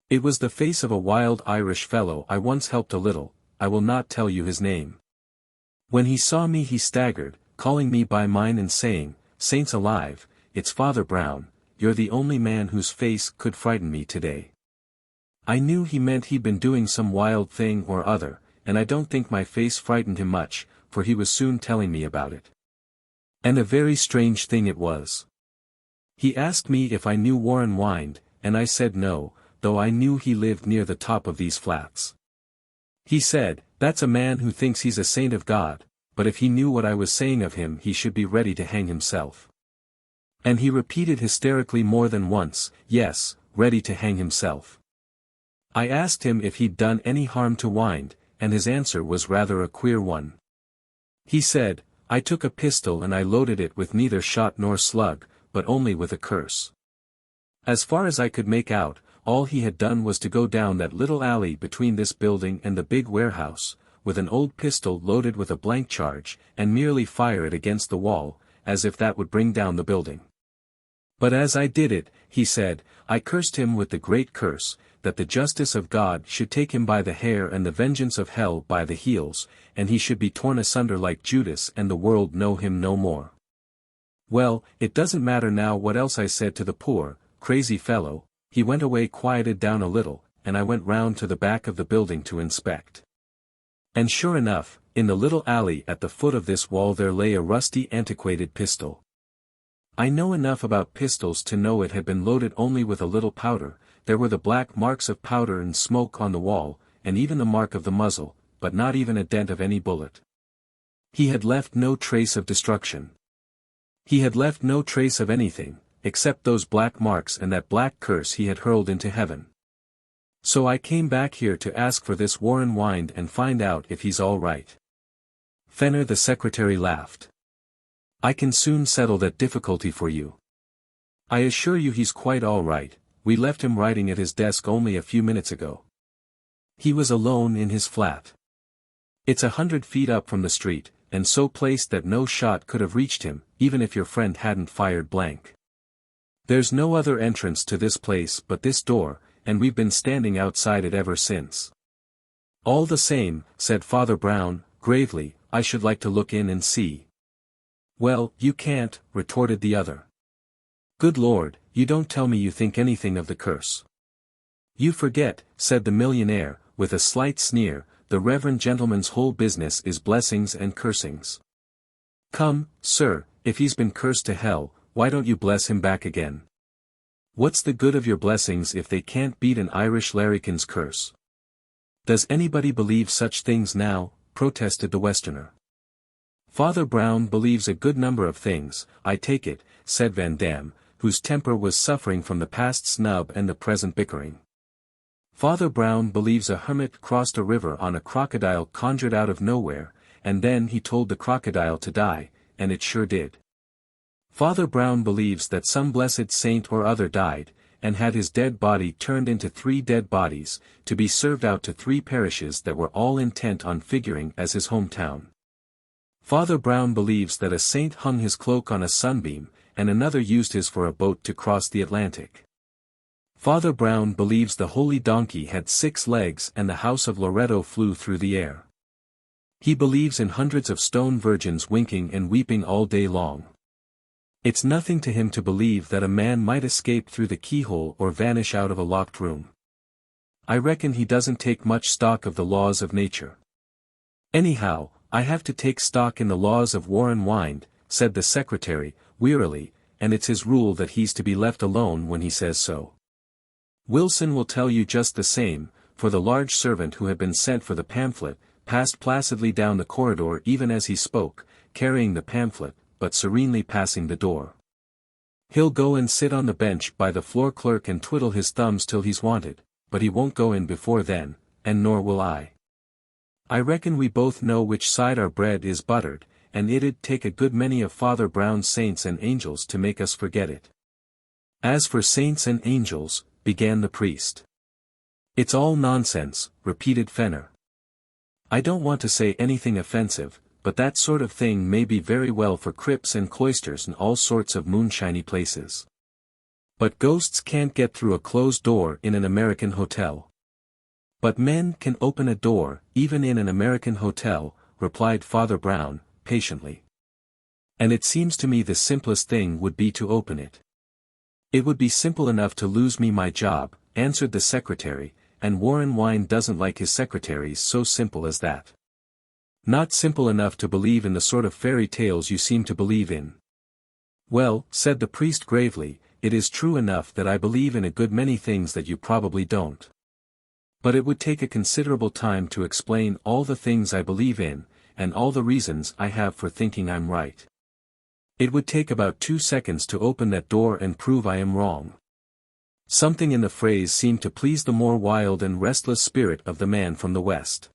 It was the face of a wild Irish fellow I once helped a little, I will not tell you his name. When he saw me he staggered, calling me by mine and saying, "Saints alive, it's Father Brown, you're the only man whose face could frighten me today." I knew he meant he'd been doing some wild thing or other, and I don't think my face frightened him much, for he was soon telling me about it. And a very strange thing it was. He asked me if I knew Warren Wind, and I said no, though I knew he lived near the top of these flats. He said, "That's a man who thinks he's a saint of God, but if he knew what I was saying of him he should be ready to hang himself." And he repeated hysterically more than once, "Yes, ready to hang himself." I asked him if he'd done any harm to Wind, and his answer was rather a queer one. He said, "I took a pistol and I loaded it with neither shot nor slug, but only with a curse." As far as I could make out, all he had done was to go down that little alley between this building and the big warehouse, with an old pistol loaded with a blank charge, and merely fire it against the wall, as if that would bring down the building. But as I did it, he said, I cursed him with the great curse, that the justice of God should take him by the hair and the vengeance of hell by the heels, and he should be torn asunder like Judas and the world know him no more. Well, it doesn't matter now what else I said to the poor, crazy fellow. He went away quieted down a little, and I went round to the back of the building to inspect. And sure enough, in the little alley at the foot of this wall there lay a rusty antiquated pistol. I know enough about pistols to know it had been loaded only with a little powder. There were the black marks of powder and smoke on the wall, and even the mark of the muzzle, but not even a dent of any bullet. He had left no trace of destruction. He had left no trace of anything, except those black marks and that black curse he had hurled into heaven. So I came back here to ask for this Warren Wind and find out if he's all right. Fenner the secretary laughed. I can soon settle that difficulty for you. I assure you he's quite all right. We left him writing at his desk only a few minutes ago. He was alone in his flat. It's 100 feet up from the street, and so placed that no shot could have reached him, even if your friend hadn't fired blank. There's no other entrance to this place but this door, and we've been standing outside it ever since. All the same, said Father Brown, gravely, I should like to look in and see. Well, you can't, retorted the other. Good Lord, you don't tell me you think anything of the curse. You forget, said the millionaire, with a slight sneer, the reverend gentleman's whole business is blessings and cursings. Come, sir, if he's been cursed to hell, why don't you bless him back again? What's the good of your blessings if they can't beat an Irish larrikin's curse? Does anybody believe such things now? Protested the Westerner. Father Brown believes a good number of things, I take it, said Van Dam, whose temper was suffering from the past snub and the present bickering. Father Brown believes a hermit crossed a river on a crocodile conjured out of nowhere, and then he told the crocodile to die, and it sure did. Father Brown believes that some blessed saint or other died, and had his dead body turned into 3 dead bodies, to be served out to 3 parishes that were all intent on figuring as his hometown. Father Brown believes that a saint hung his cloak on a sunbeam, and another used his for a boat to cross the Atlantic. Father Brown believes the holy donkey had 6 legs and the house of Loretto flew through the air. He believes in hundreds of stone virgins winking and weeping all day long. It's nothing to him to believe that a man might escape through the keyhole or vanish out of a locked room. I reckon he doesn't take much stock of the laws of nature. Anyhow, I have to take stock in the laws of Warren Wind, said the secretary, wearily, and it's his rule that he's to be left alone when he says so. Wilson will tell you just the same, for the large servant who had been sent for the pamphlet, passed placidly down the corridor even as he spoke, carrying the pamphlet, but serenely passing the door. He'll go and sit on the bench by the floor clerk and twiddle his thumbs till he's wanted, but he won't go in before then, and nor will I. I reckon we both know which side our bread is buttered, and it'd take a good many of Father Brown's saints and angels to make us forget it. As for saints and angels, began the priest. It's all nonsense, repeated Fenner. I don't want to say anything offensive, but that sort of thing may be very well for crypts and cloisters and all sorts of moonshiny places. But ghosts can't get through a closed door in an American hotel. But men can open a door, even in an American hotel, replied Father Brown, patiently. And it seems to me the simplest thing would be to open it. It would be simple enough to lose me my job, answered the secretary, and Warren Wind doesn't like his secretaries so simple as that. Not simple enough to believe in the sort of fairy tales you seem to believe in. Well, said the priest gravely, it is true enough that I believe in a good many things that you probably don't. But it would take a considerable time to explain all the things I believe in, and all the reasons I have for thinking I'm right. It would take about 2 seconds to open that door and prove I am wrong. Something in the phrase seemed to please the more wild and restless spirit of the man from the West.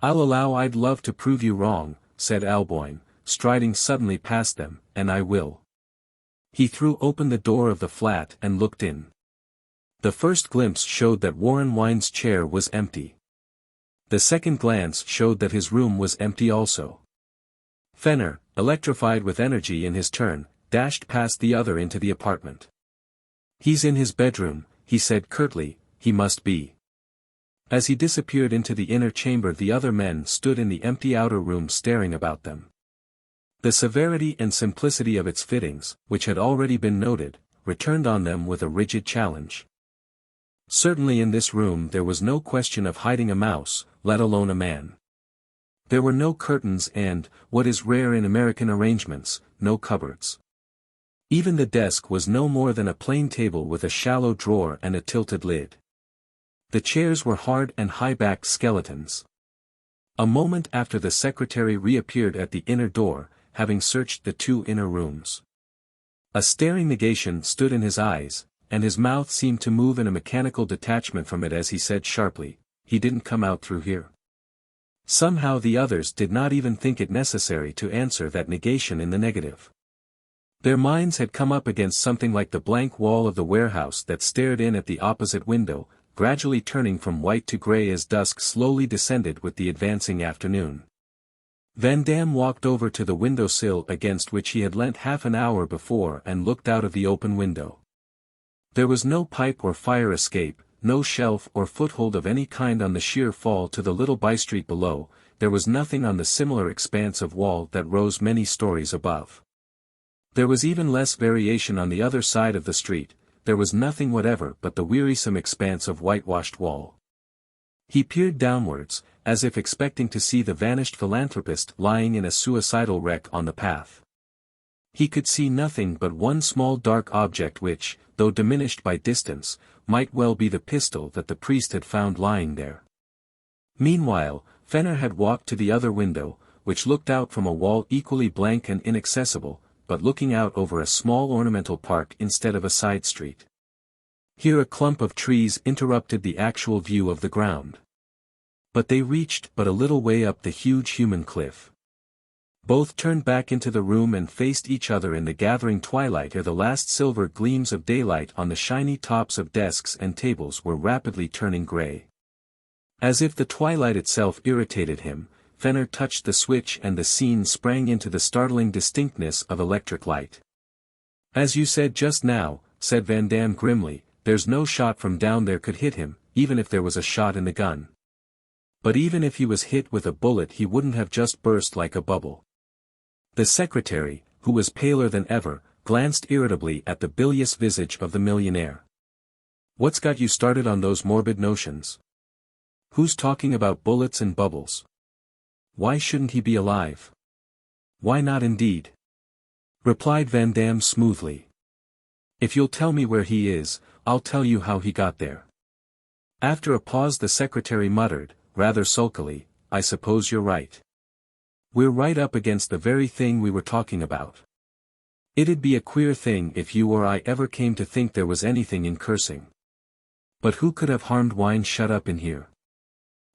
I'll allow I'd love to prove you wrong, said Alboin, striding suddenly past them, and I will. He threw open the door of the flat and looked in. The first glimpse showed that Warren Wind's chair was empty. The second glance showed that his room was empty also. Fenner, electrified with energy in his turn, dashed past the other into the apartment. "He's in his bedroom," he said curtly, "he must be." As he disappeared into the inner chamber, the other men stood in the empty outer room staring about them. The severity and simplicity of its fittings, which had already been noted, returned on them with a rigid challenge. Certainly in this room there was no question of hiding a mouse, let alone a man. There were no curtains and, what is rare in American arrangements, no cupboards. Even the desk was no more than a plain table with a shallow drawer and a tilted lid. The chairs were hard and high-backed skeletons. A moment after the secretary reappeared at the inner door, having searched the two inner rooms. A staring negation stood in his eyes, and his mouth seemed to move in a mechanical detachment from it as he said sharply, "He didn't come out through here." Somehow the others did not even think it necessary to answer that negation in the negative. Their minds had come up against something like the blank wall of the warehouse that stared in at the opposite window, gradually turning from white to grey as dusk slowly descended with the advancing afternoon. Van Dam walked over to the window-sill against which he had leant half an hour before and looked out of the open window. There was no pipe or fire escape, no shelf or foothold of any kind on the sheer fall to the little by-street below, there was nothing on the similar expanse of wall that rose many stories above. There was even less variation on the other side of the street, there was nothing whatever but the wearisome expanse of whitewashed wall. He peered downwards, as if expecting to see the vanished philanthropist lying in a suicidal wreck on the path. He could see nothing but one small dark object which, though diminished by distance, might well be the pistol that the priest had found lying there. Meanwhile, Fenner had walked to the other window, which looked out from a wall equally blank and inaccessible, but looking out over a small ornamental park instead of a side street. Here a clump of trees interrupted the actual view of the ground. But they reached but a little way up the huge human cliff. Both turned back into the room and faced each other in the gathering twilight ere the last silver gleams of daylight on the shiny tops of desks and tables were rapidly turning grey. As if the twilight itself irritated him, Fenner touched the switch and the scene sprang into the startling distinctness of electric light. "As you said just now," said Van Dam grimly, "there's no shot from down there could hit him, even if there was a shot in the gun. But even if he was hit with a bullet he wouldn't have just burst like a bubble." The secretary, who was paler than ever, glanced irritably at the bilious visage of the millionaire. "What's got you started on those morbid notions? Who's talking about bullets and bubbles? Why shouldn't he be alive? Why not indeed?" replied Van Dam smoothly. "If you'll tell me where he is, I'll tell you how he got there." After a pause the secretary muttered, rather sulkily, "I suppose you're right. We're right up against the very thing we were talking about. It'd be a queer thing if you or I ever came to think there was anything in cursing. But who could have harmed wine shut up in here?"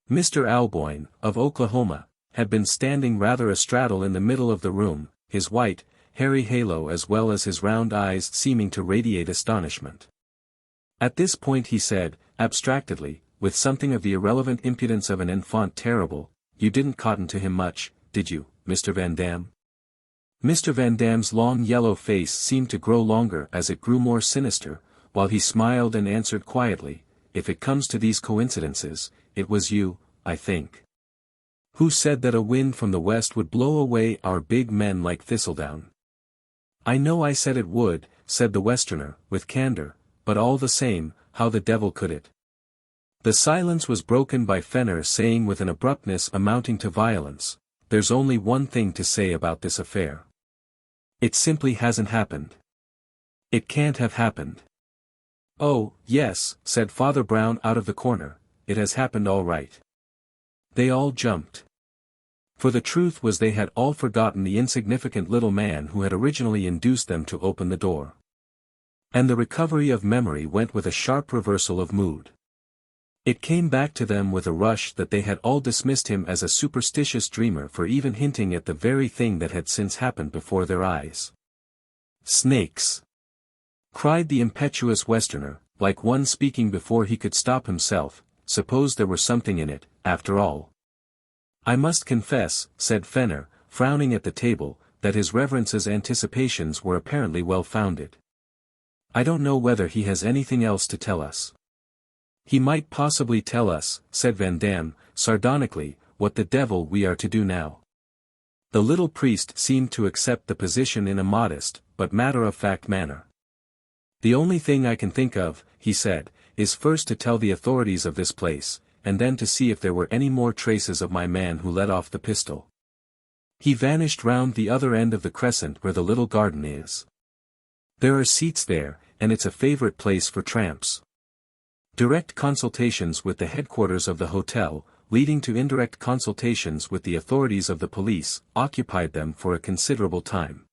Mr. Alboyne, of Oklahoma, had been standing rather astraddle in the middle of the room, his white, hairy halo as well as his round eyes seeming to radiate astonishment. At this point he said, abstractedly, with something of the irrelevant impudence of an enfant terrible, "You didn't cotton to him much, did you, Mr. Van Dam?" Mr. Van Dam's long yellow face seemed to grow longer as it grew more sinister, while he smiled and answered quietly, "If it comes to these coincidences, it was you, I think. Who said that a wind from the west would blow away our big men like thistledown?" "I know I said it would," said the Westerner, with candor, "but all the same, how the devil could it?" The silence was broken by Fenner saying with an abruptness amounting to violence, "There's only one thing to say about this affair. It simply hasn't happened. It can't have happened." "Oh, yes," said Father Brown out of the corner, "it has happened all right." They all jumped. For the truth was they had all forgotten the insignificant little man who had originally induced them to open the door. And the recovery of memory went with a sharp reversal of mood. It came back to them with a rush that they had all dismissed him as a superstitious dreamer for even hinting at the very thing that had since happened before their eyes. "Snakes!" cried the impetuous Westerner, like one speaking before he could stop himself. "Suppose there were something in it, after all." "I must confess," said Fenner, frowning at the table, that his reverence's anticipations were apparently well-founded. "I don't know whether he has anything else to tell us." "He might possibly tell us," said Van Dam, sardonically, "what the devil we are to do now." The little priest seemed to accept the position in a modest, but matter-of-fact manner. "The only thing I can think of," he said, "is first to tell the authorities of this place, and then to see if there were any more traces of my man who let off the pistol." He vanished round the other end of the Crescent where the little garden is. There are seats there, and it's a favorite place for tramps. Direct consultations with the headquarters of the hotel, leading to indirect consultations with the authorities of the police, occupied them for a considerable time.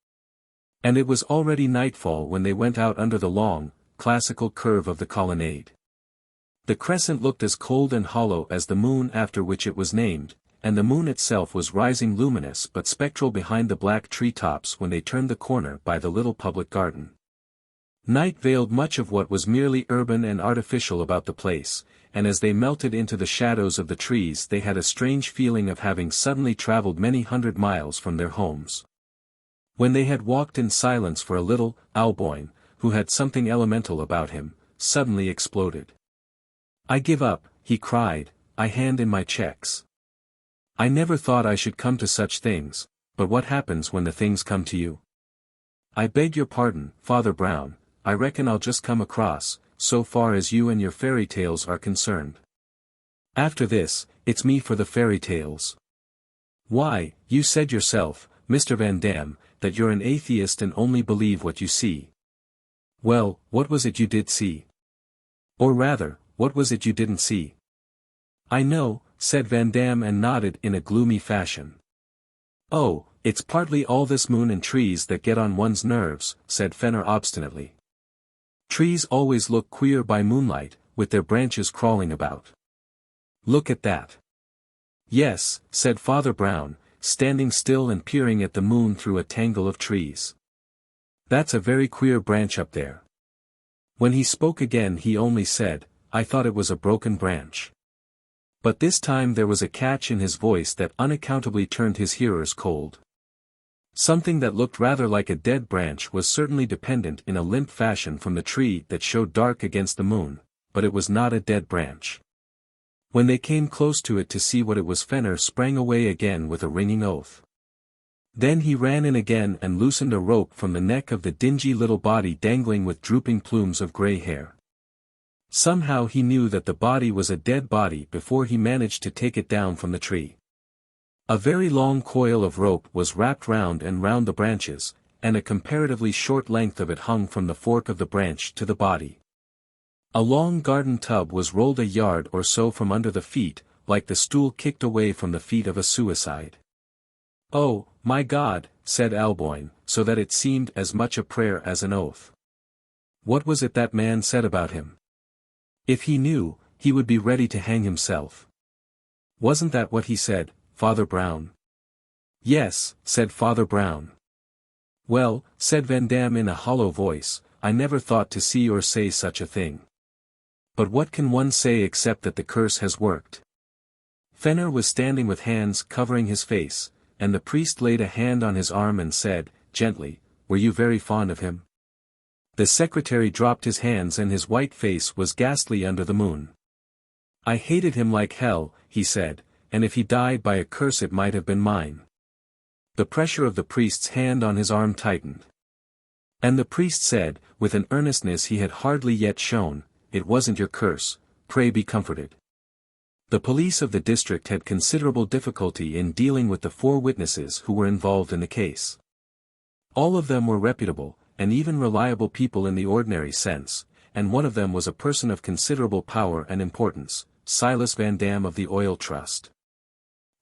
And it was already nightfall when they went out under the long, classical curve of the colonnade. The Crescent looked as cold and hollow as the moon after which it was named, and the moon itself was rising luminous but spectral behind the black tree-tops when they turned the corner by the little public garden. Night veiled much of what was merely urban and artificial about the place, and as they melted into the shadows of the trees they had a strange feeling of having suddenly traveled many hundred miles from their homes. When they had walked in silence for a little, Alboin, who had something elemental about him, suddenly exploded. "I give up," he cried, "I hand in my checks. I never thought I should come to such things, but what happens when the things come to you? I beg your pardon, Father Brown, I reckon I'll just come across, so far as you and your fairy tales are concerned. After this, it's me for the fairy tales. Why, you said yourself, Mr. Van Dam, that you're an atheist and only believe what you see. Well, what was it you did see? Or rather, what was it you didn't see?" "I know," said Van Dam and nodded in a gloomy fashion. "Oh, it's partly all this moon and trees that get on one's nerves," said Fenner obstinately. "Trees always look queer by moonlight, with their branches crawling about. Look at that." "Yes," said Father Brown, standing still and peering at the moon through a tangle of trees. "That's a very queer branch up there." When he spoke again he only said, "I thought it was a broken branch." But this time there was a catch in his voice that unaccountably turned his hearers cold. Something that looked rather like a dead branch was certainly dependent in a limp fashion from the tree that showed dark against the moon, but it was not a dead branch. When they came close to it to see what it was, Fenner sprang away again with a ringing oath. Then he ran in again and loosened a rope from the neck of the dingy little body dangling with drooping plumes of grey hair. Somehow he knew that the body was a dead body before he managed to take it down from the tree. A very long coil of rope was wrapped round and round the branches, and a comparatively short length of it hung from the fork of the branch to the body. A long garden tub was rolled a yard or so from under the feet, like the stool kicked away from the feet of a suicide. "Oh, my God," said Alboin, so that it seemed as much a prayer as an oath. "What was it that man said about him? If he knew, he would be ready to hang himself. Wasn't that what he said, Father Brown?" "Yes," said Father Brown. "Well," said Van Dam in a hollow voice, "I never thought to see or say such a thing. But what can one say except that the curse has worked?" Fenner was standing with hands covering his face, and the priest laid a hand on his arm and said, gently, "Were you very fond of him?" The secretary dropped his hands and his white face was ghastly under the moon. "I hated him like hell," he said, "and if he died by a curse it might have been mine." The pressure of the priest's hand on his arm tightened. And the priest said, with an earnestness he had hardly yet shown, "It wasn't your curse, pray be comforted." The police of the district had considerable difficulty in dealing with the 4 witnesses who were involved in the case. All of them were reputable, and even reliable people in the ordinary sense, and one of them was a person of considerable power and importance, Silas Van Dam of the Oil Trust.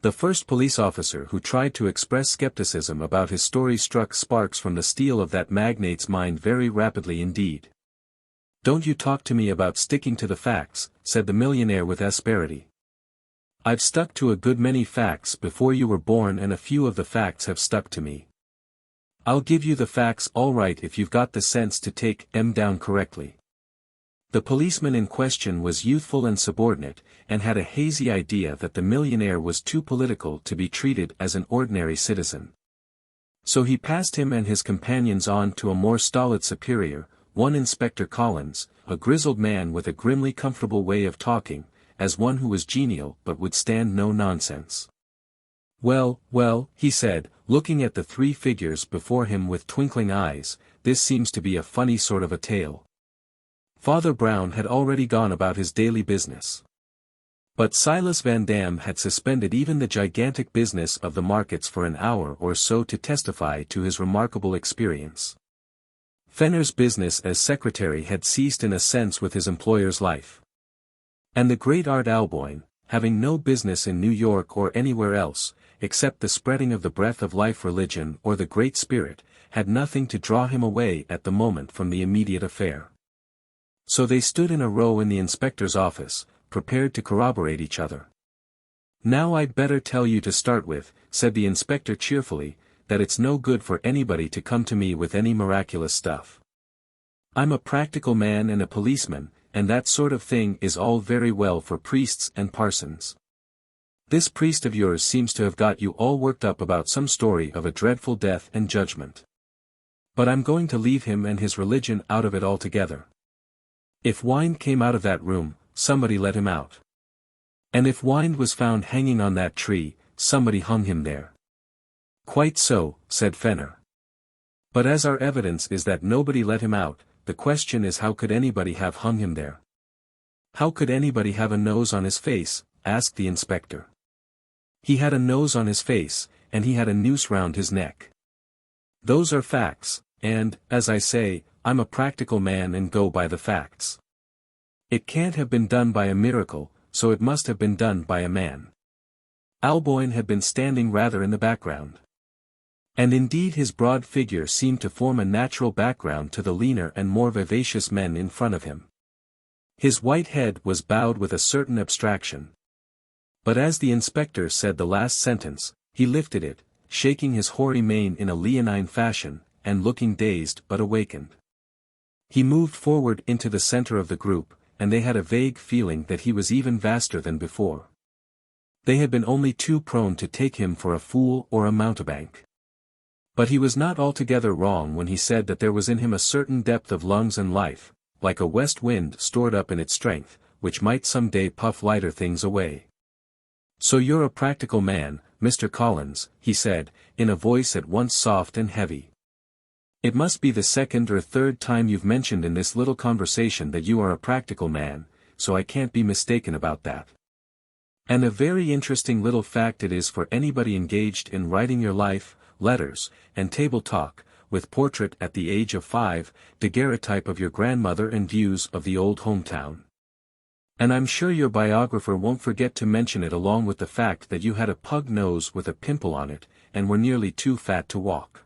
The first police officer who tried to express skepticism about his story struck sparks from the steel of that magnate's mind very rapidly indeed. "Don't you talk to me about sticking to the facts," said the millionaire with asperity. "I've stuck to a good many facts before you were born and a few of the facts have stuck to me. I'll give you the facts all right if you've got the sense to take 'em down correctly." The policeman in question was youthful and subordinate, and had a hazy idea that the millionaire was too political to be treated as an ordinary citizen. So he passed him and his companions on to a more stolid superior, one Inspector Collins, a grizzled man with a grimly comfortable way of talking, as one who was genial but would stand no nonsense. "Well, well," he said, looking at the three figures before him with twinkling eyes, "this seems to be a funny sort of a tale." Father Brown had already gone about his daily business. But Silas Van Dam had suspended even the gigantic business of the markets for an hour or so to testify to his remarkable experience. Fenner's business as secretary had ceased in a sense with his employer's life. And the great Art Alboin, having no business in New York or anywhere else, except the spreading of the breath of life religion or the Great Spirit, had nothing to draw him away at the moment from the immediate affair. So they stood in a row in the inspector's office, prepared to corroborate each other. "Now I'd better tell you to start with," said the inspector cheerfully, "that it's no good for anybody to come to me with any miraculous stuff. I'm a practical man and a policeman, and that sort of thing is all very well for priests and parsons. This priest of yours seems to have got you all worked up about some story of a dreadful death and judgment. But I'm going to leave him and his religion out of it altogether. If Wind came out of that room, somebody let him out. And if Wind was found hanging on that tree, somebody hung him there." "Quite so," said Fenner. "But as our evidence is that nobody let him out, the question is how could anybody have hung him there?" "How could anybody have a nose on his face?" asked the inspector. "He had a nose on his face, and he had a noose round his neck. Those are facts, and, as I say, I'm a practical man and go by the facts. It can't have been done by a miracle, so it must have been done by a man." Alboin had been standing rather in the background. And indeed his broad figure seemed to form a natural background to the leaner and more vivacious men in front of him. His white head was bowed with a certain abstraction. But as the inspector said the last sentence, he lifted it, shaking his hoary mane in a leonine fashion, and looking dazed but awakened. He moved forward into the center of the group, and they had a vague feeling that he was even vaster than before. They had been only too prone to take him for a fool or a mountebank. But he was not altogether wrong when he said that there was in him a certain depth of lungs and life, like a west wind stored up in its strength, which might some day puff lighter things away. "So you're a practical man, Mr. Collins," he said, in a voice at once soft and heavy. "It must be the second or third time you've mentioned in this little conversation that you are a practical man, so I can't be mistaken about that. And a very interesting little fact it is for anybody engaged in writing your life, letters, and table talk, with portrait at the age of 5, daguerreotype of your grandmother and views of the old hometown. And I'm sure your biographer won't forget to mention it along with the fact that you had a pug nose with a pimple on it, and were nearly too fat to walk.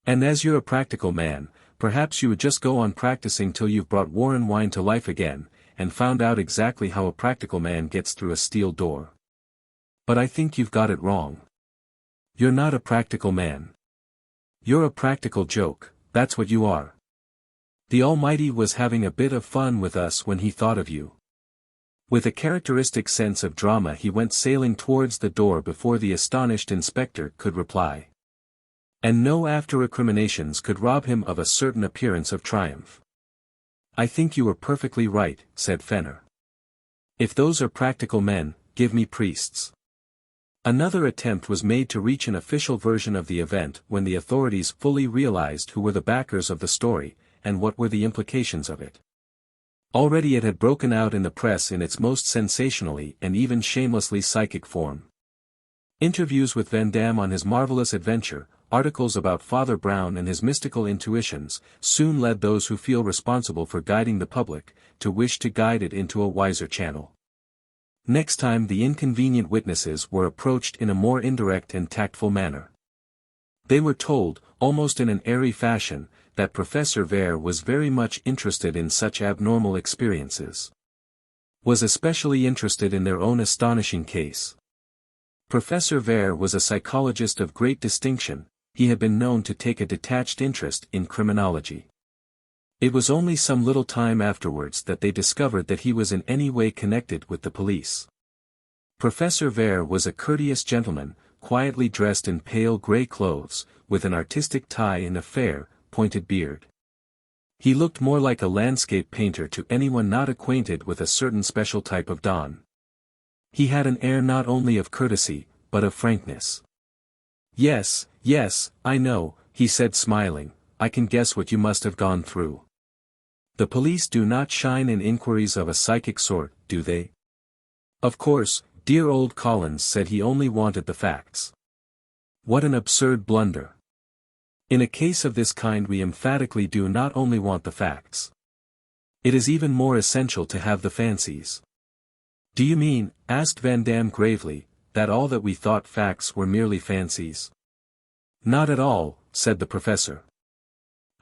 And as you're a practical man, perhaps you would just go on practicing till you've brought Warren Wind to life again, and found out exactly how a practical man gets through a steel door. But I think you've got it wrong. You're not a practical man. You're a practical joke, that's what you are. The Almighty was having a bit of fun with us when he thought of you." With a characteristic sense of drama he went sailing towards the door before the astonished inspector could reply. And no after-recriminations could rob him of a certain appearance of triumph. "I think you were perfectly right," said Fenner. "If those are practical men, give me priests." Another attempt was made to reach an official version of the event when the authorities fully realized who were the backers of the story, and what were the implications of it. Already it had broken out in the press in its most sensationally and even shamelessly psychic form. Interviews with Van Dam on his marvelous adventure, articles about Father Brown and his mystical intuitions, soon led those who feel responsible for guiding the public, to wish to guide it into a wiser channel. Next time the inconvenient witnesses were approached in a more indirect and tactful manner. They were told, almost in an airy fashion, that Professor Vere was very much interested in such abnormal experiences. Was especially interested in their own astonishing case. Professor Vere was a psychologist of great distinction. He had been known to take a detached interest in criminology. It was only some little time afterwards that they discovered that he was in any way connected with the police. Professor Vere was a courteous gentleman, quietly dressed in pale grey clothes, with an artistic tie and a fair, pointed beard. He looked more like a landscape painter to anyone not acquainted with a certain special type of don. He had an air not only of courtesy, but of frankness. "Yes, yes, I know," he said smiling, "I can guess what you must have gone through. The police do not shine in inquiries of a psychic sort, do they?" "Of course, dear old Collins said he only wanted the facts." What an absurd blunder. In a case of this kind we emphatically do not only want the facts. It is even more essential to have the fancies. "Do you mean," asked Van Dam gravely, "that all that we thought facts were merely fancies?" "Not at all," said the professor.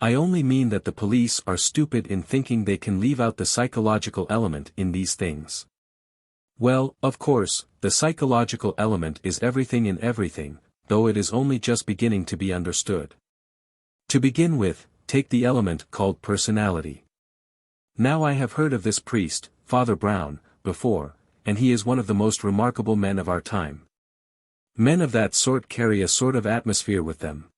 "I only mean that the police are stupid in thinking they can leave out the psychological element in these things. Well, of course, the psychological element is everything in everything, though it is only just beginning to be understood. To begin with, take the element called personality. Now I have heard of this priest, Father Brown, before, and he is one of the most remarkable men of our time. Men of that sort carry a sort of atmosphere with them.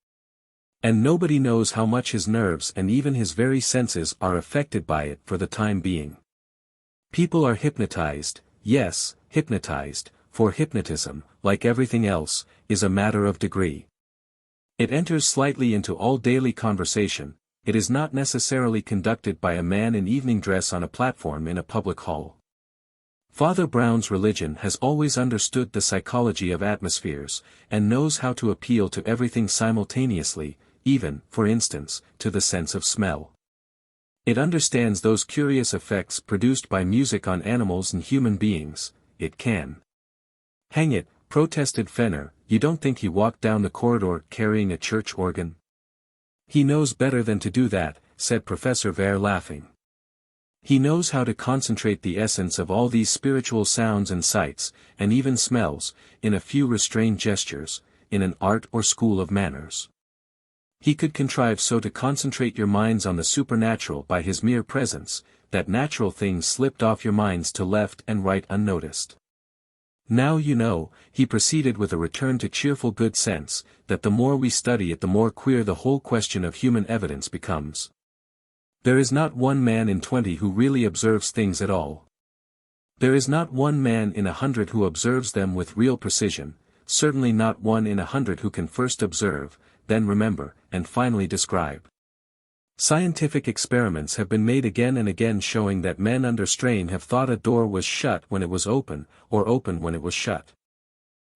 And nobody knows how much his nerves and even his very senses are affected by it for the time being. People are hypnotized, yes, hypnotized, for hypnotism, like everything else, is a matter of degree. It enters slightly into all daily conversation, it is not necessarily conducted by a man in evening dress on a platform in a public hall. Father Brown's religion has always understood the psychology of atmospheres, and knows how to appeal to everything simultaneously, even, for instance, to the sense of smell. It understands those curious effects produced by music on animals and human beings, it can. "Hang it," protested Fenner, "you don't think he walked down the corridor carrying a church organ?" "He knows better than to do that," said Professor Vere laughing. "He knows how to concentrate the essence of all these spiritual sounds and sights, and even smells, in a few restrained gestures, in an art or school of manners. He could contrive so to concentrate your minds on the supernatural by his mere presence, that natural things slipped off your minds to left and right unnoticed. Now you know," he proceeded with a return to cheerful good sense, "that the more we study it the more queer the whole question of human evidence becomes. There is not one man in 20 who really observes things at all. There is not one man in 100 who observes them with real precision, certainly not one in 100 who can first observe, then remember, and finally describe. Scientific experiments have been made again and again showing that men under strain have thought a door was shut when it was open, or open when it was shut.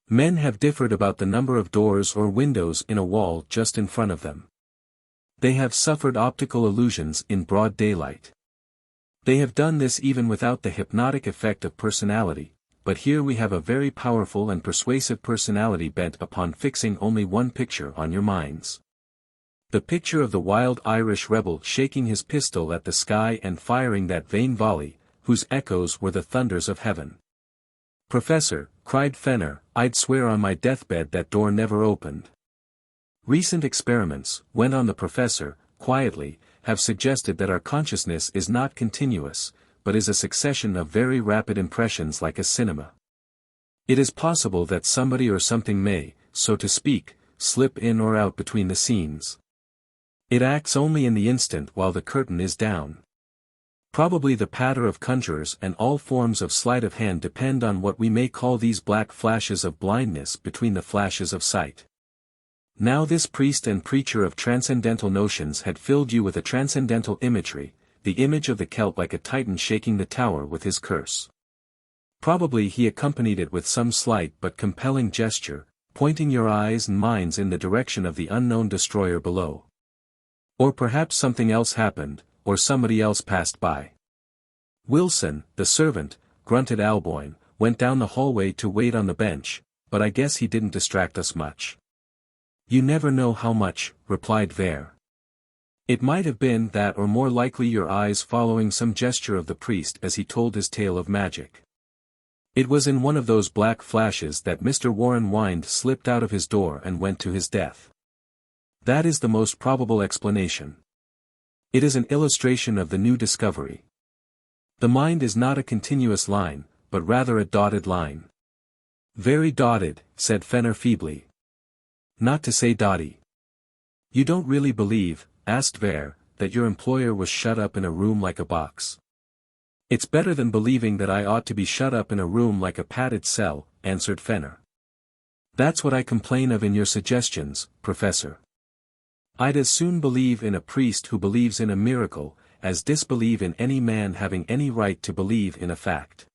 Men have differed about the number of doors or windows in a wall just in front of them. They have suffered optical illusions in broad daylight. They have done this even without the hypnotic effect of personality, but here we have a very powerful and persuasive personality bent upon fixing only one picture on your minds. The picture of the wild Irish rebel shaking his pistol at the sky and firing that vain volley, whose echoes were the thunders of heaven." "Professor," cried Fenner, "I'd swear on my deathbed that door never opened." "Recent experiments," went on the professor, quietly, "have suggested that our consciousness is not continuous, but is a succession of very rapid impressions like a cinema. It is possible that somebody or something may, so to speak, slip in or out between the scenes. It acts only in the instant while the curtain is down. Probably the patter of conjurers and all forms of sleight of hand depend on what we may call these black flashes of blindness between the flashes of sight. Now this priest and preacher of transcendental notions had filled you with a transcendental imagery, the image of the Celt like a Titan shaking the tower with his curse. Probably he accompanied it with some slight but compelling gesture, pointing your eyes and minds in the direction of the unknown destroyer below. Or perhaps something else happened, or somebody else passed by. Wilson, the servant, grunted Alboyne, went down the hallway to wait on the bench, but I guess he didn't distract us much." "You never know how much," replied Vere. "It might have been that or more likely your eyes following some gesture of the priest as he told his tale of magic. It was in one of those black flashes that Mr. Warren Wind slipped out of his door and went to his death. That is the most probable explanation. It is an illustration of the new discovery. The mind is not a continuous line, but rather a dotted line. Very dotted, said Fenner feebly. Not to say dotty. You don't really believe, asked Vere, that your employer was shut up in a room like a box? It's better than believing that I ought to be shut up in a room like a padded cell, answered Fenner. That's what I complain of in your suggestions, Professor. I'd as soon believe in a priest who believes in a miracle, as disbelieve in any man having any right to believe in a fact.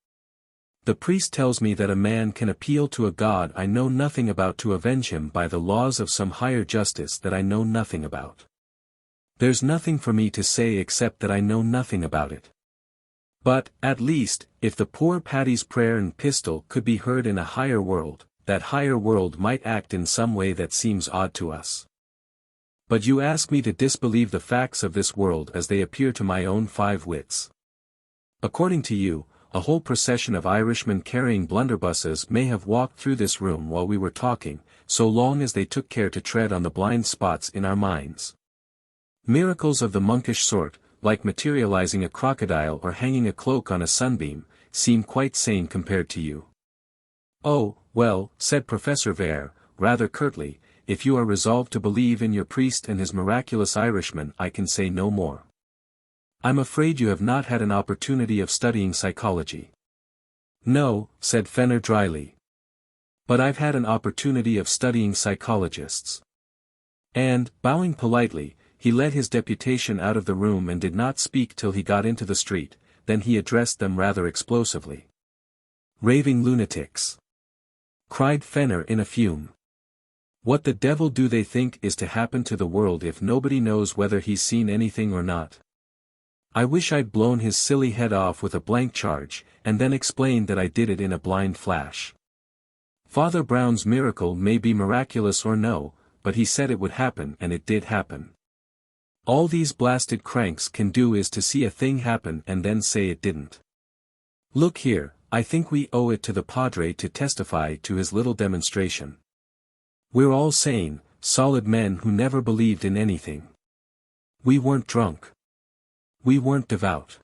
The priest tells me that a man can appeal to a God I know nothing about to avenge him by the laws of some higher justice that I know nothing about. There's nothing for me to say except that I know nothing about it. But, at least, if the poor Paddy's prayer and pistol could be heard in a higher world, that higher world might act in some way that seems odd to us. But you ask me to disbelieve the facts of this world as they appear to my own 5 wits. According to you, a whole procession of Irishmen carrying blunderbusses may have walked through this room while we were talking, so long as they took care to tread on the blind spots in our minds. Miracles of the monkish sort, like materializing a crocodile or hanging a cloak on a sunbeam, seem quite sane compared to you. Oh, well, said Professor Vere, rather curtly, if you are resolved to believe in your priest and his miraculous Irishman I can say no more. I'm afraid you have not had an opportunity of studying psychology. No, said Fenner dryly. But I've had an opportunity of studying psychologists. And, bowing politely, he led his deputation out of the room and did not speak till he got into the street, then he addressed them rather explosively. Raving lunatics! Cried Fenner in a fume. What the devil do they think is to happen to the world if nobody knows whether he's seen anything or not? I wish I'd blown his silly head off with a blank charge, and then explained that I did it in a blind flash. Father Brown's miracle may be miraculous or no, but he said it would happen and it did happen. All these blasted cranks can do is to see a thing happen and then say it didn't. Look here, I think we owe it to the Padre to testify to his little demonstration. We're all sane, solid men who never believed in anything. We weren't drunk. We weren't devout.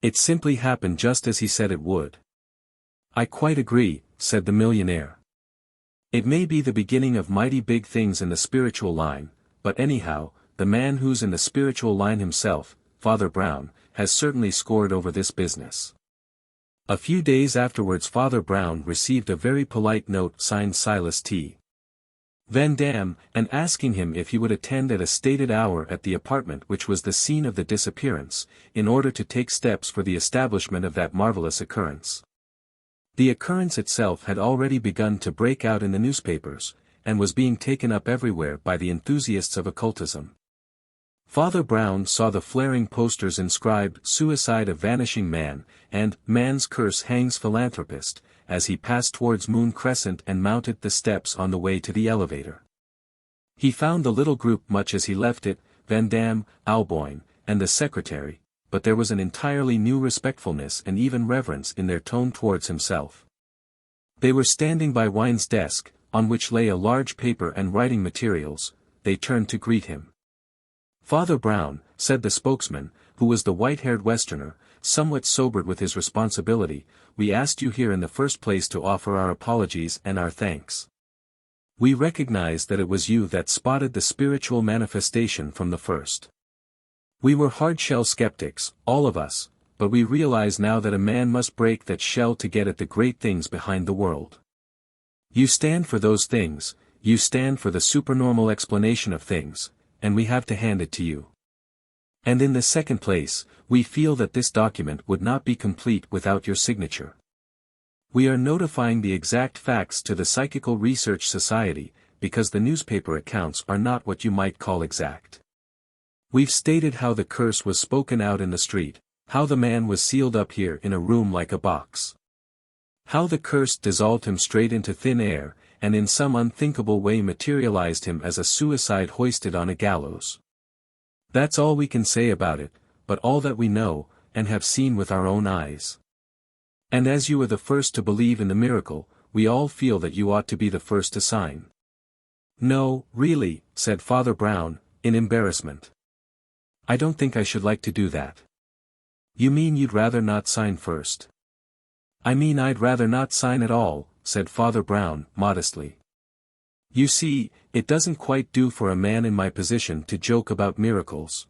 It simply happened just as he said it would. I quite agree, said the millionaire. It may be the beginning of mighty big things in the spiritual line, but anyhow, the man who's in the spiritual line himself, Father Brown, has certainly scored over this business. A few days afterwards Father Brown received a very polite note signed Silas T. Van Dam, and asking him if he would attend at a stated hour at the apartment which was the scene of the disappearance, in order to take steps for the establishment of that marvelous occurrence. The occurrence itself had already begun to break out in the newspapers, and was being taken up everywhere by the enthusiasts of occultism. Father Brown saw the flaring posters inscribed "Suicide of Vanishing Man," and "Man's Curse Hangs Philanthropist," as he passed towards Moon Crescent and mounted the steps on the way to the elevator. He found the little group much as he left it, Van Dam, Alboin, and the secretary, but there was an entirely new respectfulness and even reverence in their tone towards himself. They were standing by Wine's desk, on which lay a large paper and writing materials. They turned to greet him. "Father Brown," said the spokesman, who was the white-haired Westerner, somewhat sobered with his responsibility, "we asked you here in the first place to offer our apologies and our thanks. We recognize that it was you that spotted the spiritual manifestation from the first. We were hard-shell skeptics, all of us, but we realize now that a man must break that shell to get at the great things behind the world. You stand for those things, you stand for the supernormal explanation of things, and we have to hand it to you. And in the second place, we feel that this document would not be complete without your signature. We are notifying the exact facts to the Psychical Research Society, because the newspaper accounts are not what you might call exact. We've stated how the curse was spoken out in the street, how the man was sealed up here in a room like a box. How the curse dissolved him straight into thin air, and in some unthinkable way materialized him as a suicide hoisted on a gallows. That's all we can say about it, but all that we know, and have seen with our own eyes. And as you are the first to believe in the miracle, we all feel that you ought to be the first to sign." "No, really," said Father Brown, in embarrassment. "I don't think I should like to do that." "You mean you'd rather not sign first?" "I mean I'd rather not sign at all," said Father Brown, modestly. You see, it doesn't quite do for a man in my position to joke about miracles.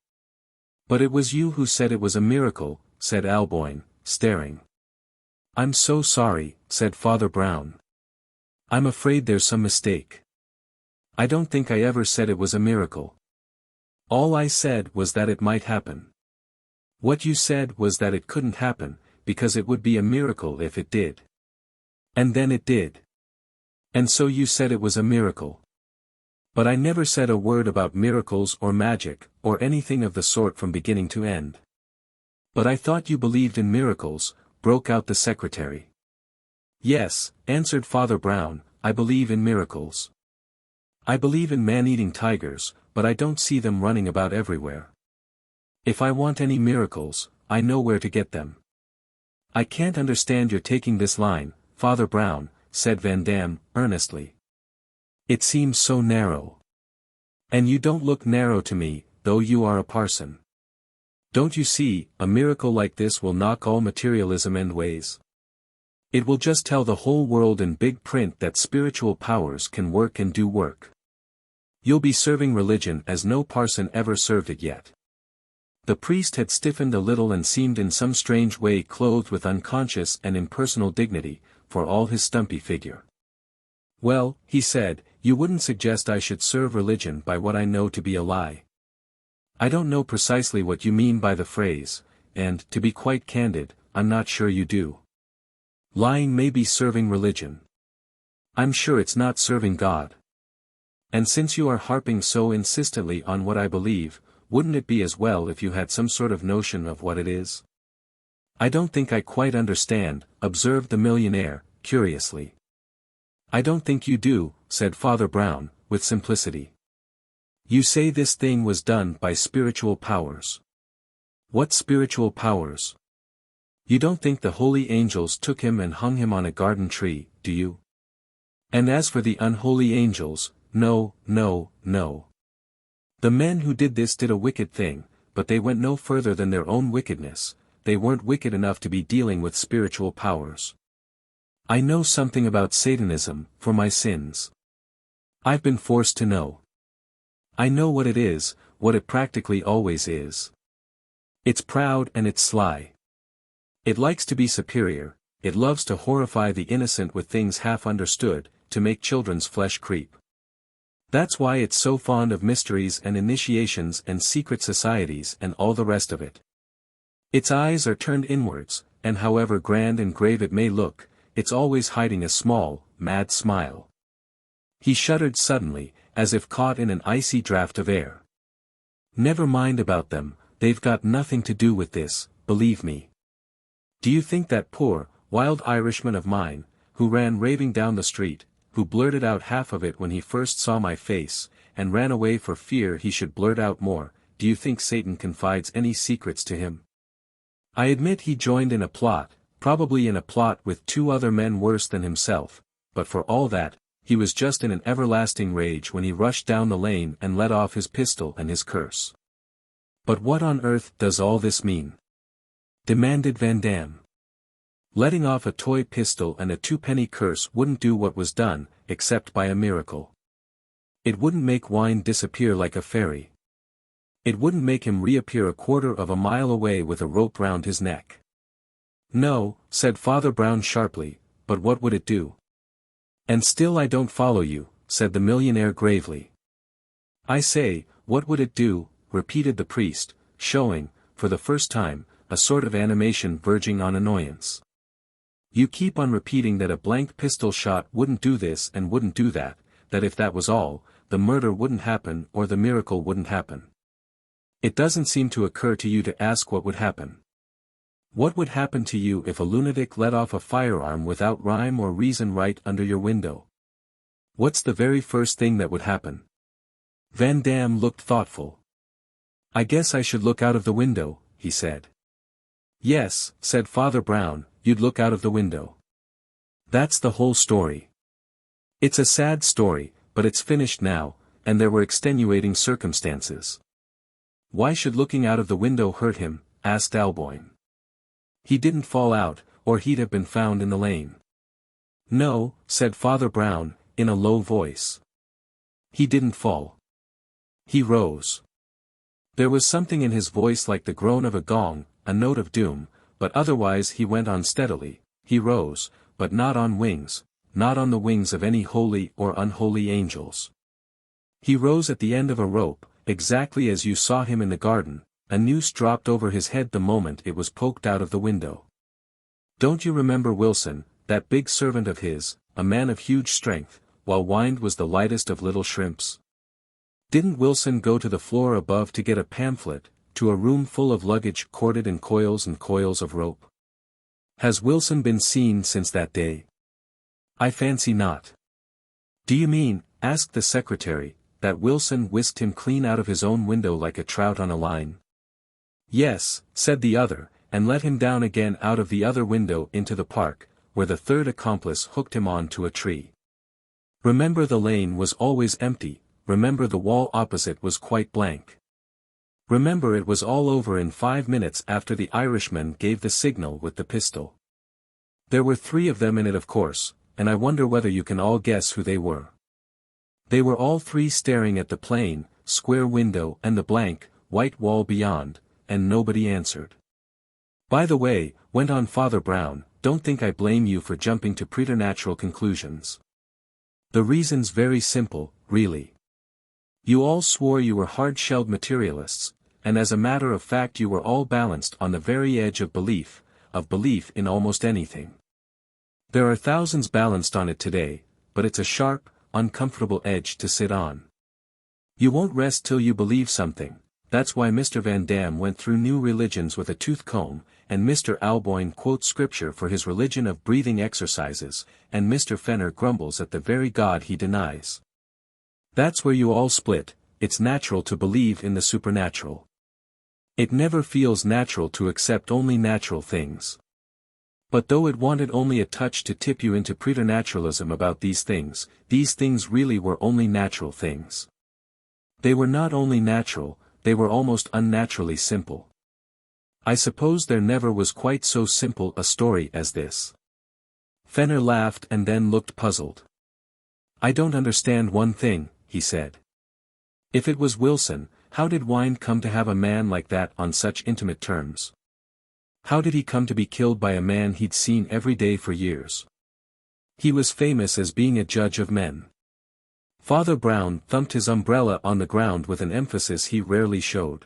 But it was you who said it was a miracle, said Alboin, staring. I'm so sorry, said Father Brown. I'm afraid there's some mistake. I don't think I ever said it was a miracle. All I said was that it might happen. What you said was that it couldn't happen, because it would be a miracle if it did. And then it did. And so you said it was a miracle. But I never said a word about miracles or magic, or anything of the sort from beginning to end. But I thought you believed in miracles, broke out the secretary. Yes, answered Father Brown, I believe in miracles. I believe in man-eating tigers, but I don't see them running about everywhere. If I want any miracles, I know where to get them. I can't understand your taking this line, Father Brown, said Van Dam, earnestly. It seems so narrow. And you don't look narrow to me, though you are a parson. Don't you see, a miracle like this will knock all materialism endways. It will just tell the whole world in big print that spiritual powers can work and do work. You'll be serving religion as no parson ever served it yet. The priest had stiffened a little and seemed in some strange way clothed with unconscious and impersonal dignity, for all his stumpy figure. Well, he said, you wouldn't suggest I should serve religion by what I know to be a lie. I don't know precisely what you mean by the phrase, and, to be quite candid, I'm not sure you do. Lying may be serving religion. I'm sure it's not serving God. And since you are harping so insistently on what I believe, wouldn't it be as well if you had some sort of notion of what it is? I don't think I quite understand, observed the millionaire, curiously. I don't think you do, said Father Brown, with simplicity. You say this thing was done by spiritual powers. What spiritual powers? You don't think the holy angels took him and hung him on a garden tree, do you? And as for the unholy angels, no, no, no. The men who did this did a wicked thing, but they went no further than their own wickedness, they weren't wicked enough to be dealing with spiritual powers. I know something about Satanism, for my sins. I've been forced to know. I know what it is, what it practically always is. It's proud and it's sly. It likes to be superior, it loves to horrify the innocent with things half understood, to make children's flesh creep. That's why it's so fond of mysteries and initiations and secret societies and all the rest of it. Its eyes are turned inwards, and however grand and grave it may look, it's always hiding a small, mad smile. He shuddered suddenly, as if caught in an icy draught of air. Never mind about them, they've got nothing to do with this, believe me. Do you think that poor, wild Irishman of mine, who ran raving down the street, who blurted out half of it when he first saw my face, and ran away for fear he should blurt out more, do you think Satan confides any secrets to him? I admit he joined in a plot, probably in a plot with 2 other men worse than himself, but for all that, he was just in an everlasting rage when he rushed down the lane and let off his pistol and his curse. But what on earth does all this mean? Demanded Van Dam. Letting off a toy pistol and a 2-penny curse wouldn't do what was done, except by a miracle. It wouldn't make wine disappear like a fairy. It wouldn't make him reappear a quarter of a mile away with a rope round his neck. No, said Father Brown sharply, but what would it do? And still I don't follow you, said the millionaire gravely. I say, what would it do, repeated the priest, showing, for the first time, a sort of animation verging on annoyance. You keep on repeating that a blank pistol shot wouldn't do this and wouldn't do that if that was all, the murder wouldn't happen or the miracle wouldn't happen. It doesn't seem to occur to you to ask what would happen. What would happen to you if a lunatic let off a firearm without rhyme or reason right under your window? What's the very first thing that would happen? Van Dam looked thoughtful. I guess I should look out of the window, he said. Yes, said Father Brown, you'd look out of the window. That's the whole story. It's a sad story, but it's finished now, and there were extenuating circumstances. Why should looking out of the window hurt him? Asked Alboin. He didn't fall out, or he'd have been found in the lane. No, said Father Brown, in a low voice. He didn't fall. He rose. There was something in his voice like the groan of a gong, a note of doom, but otherwise he went on steadily. He rose, but not on wings, not on the wings of any holy or unholy angels. He rose at the end of a rope, exactly as you saw him in the garden. A noose dropped over his head the moment it was poked out of the window. Don't you remember Wilson, that big servant of his, a man of huge strength, while Wind was the lightest of little shrimps? Didn't Wilson go to the floor above to get a pamphlet, to a room full of luggage corded in coils and coils of rope? Has Wilson been seen since that day? I fancy not. Do you mean, asked the secretary, that Wilson whisked him clean out of his own window like a trout on a line? Yes, said the other, and let him down again out of the other window into the park, where the third accomplice hooked him on to a tree. Remember the lane was always empty, remember the wall opposite was quite blank. Remember it was all over in 5 minutes after the Irishman gave the signal with the pistol. There were 3 of them in it of course, and I wonder whether you can all guess who they were. They were all 3 staring at the plain, square window and the blank, white wall beyond, and nobody answered. By the way, went on Father Brown, don't think I blame you for jumping to preternatural conclusions. The reason's very simple, really. You all swore you were hard-shelled materialists, and as a matter of fact you were all balanced on the very edge of belief in almost anything. There are thousands balanced on it today, but it's a sharp, uncomfortable edge to sit on. You won't rest till you believe something. That's why Mr. Van Dam went through new religions with a tooth comb, and Mr. Alboyne quotes scripture for his religion of breathing exercises, and Mr. Fenner grumbles at the very God he denies. That's where you all split. It's natural to believe in the supernatural. It never feels natural to accept only natural things. But though it wanted only a touch to tip you into preternaturalism about these things really were only natural things. They were not only natural, they were almost unnaturally simple. I suppose there never was quite so simple a story as this. Fenner laughed and then looked puzzled. I don't understand one thing, he said. If it was Wilson, how did Wind come to have a man like that on such intimate terms? How did he come to be killed by a man he'd seen every day for years? He was famous as being a judge of men. Father Brown thumped his umbrella on the ground with an emphasis he rarely showed.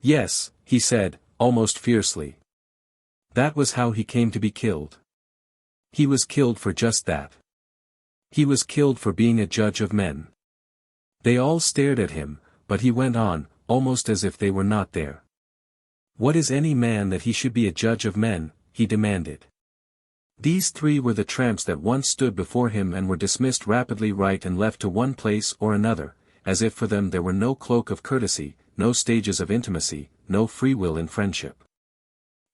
Yes, he said, almost fiercely. That was how he came to be killed. He was killed for just that. He was killed for being a judge of men. They all stared at him, but he went on, almost as if they were not there. What is any man that he should be a judge of men, he demanded. These 3 were the tramps that once stood before him and were dismissed rapidly right and left to one place or another, as if for them there were no cloak of courtesy, no stages of intimacy, no free will in friendship.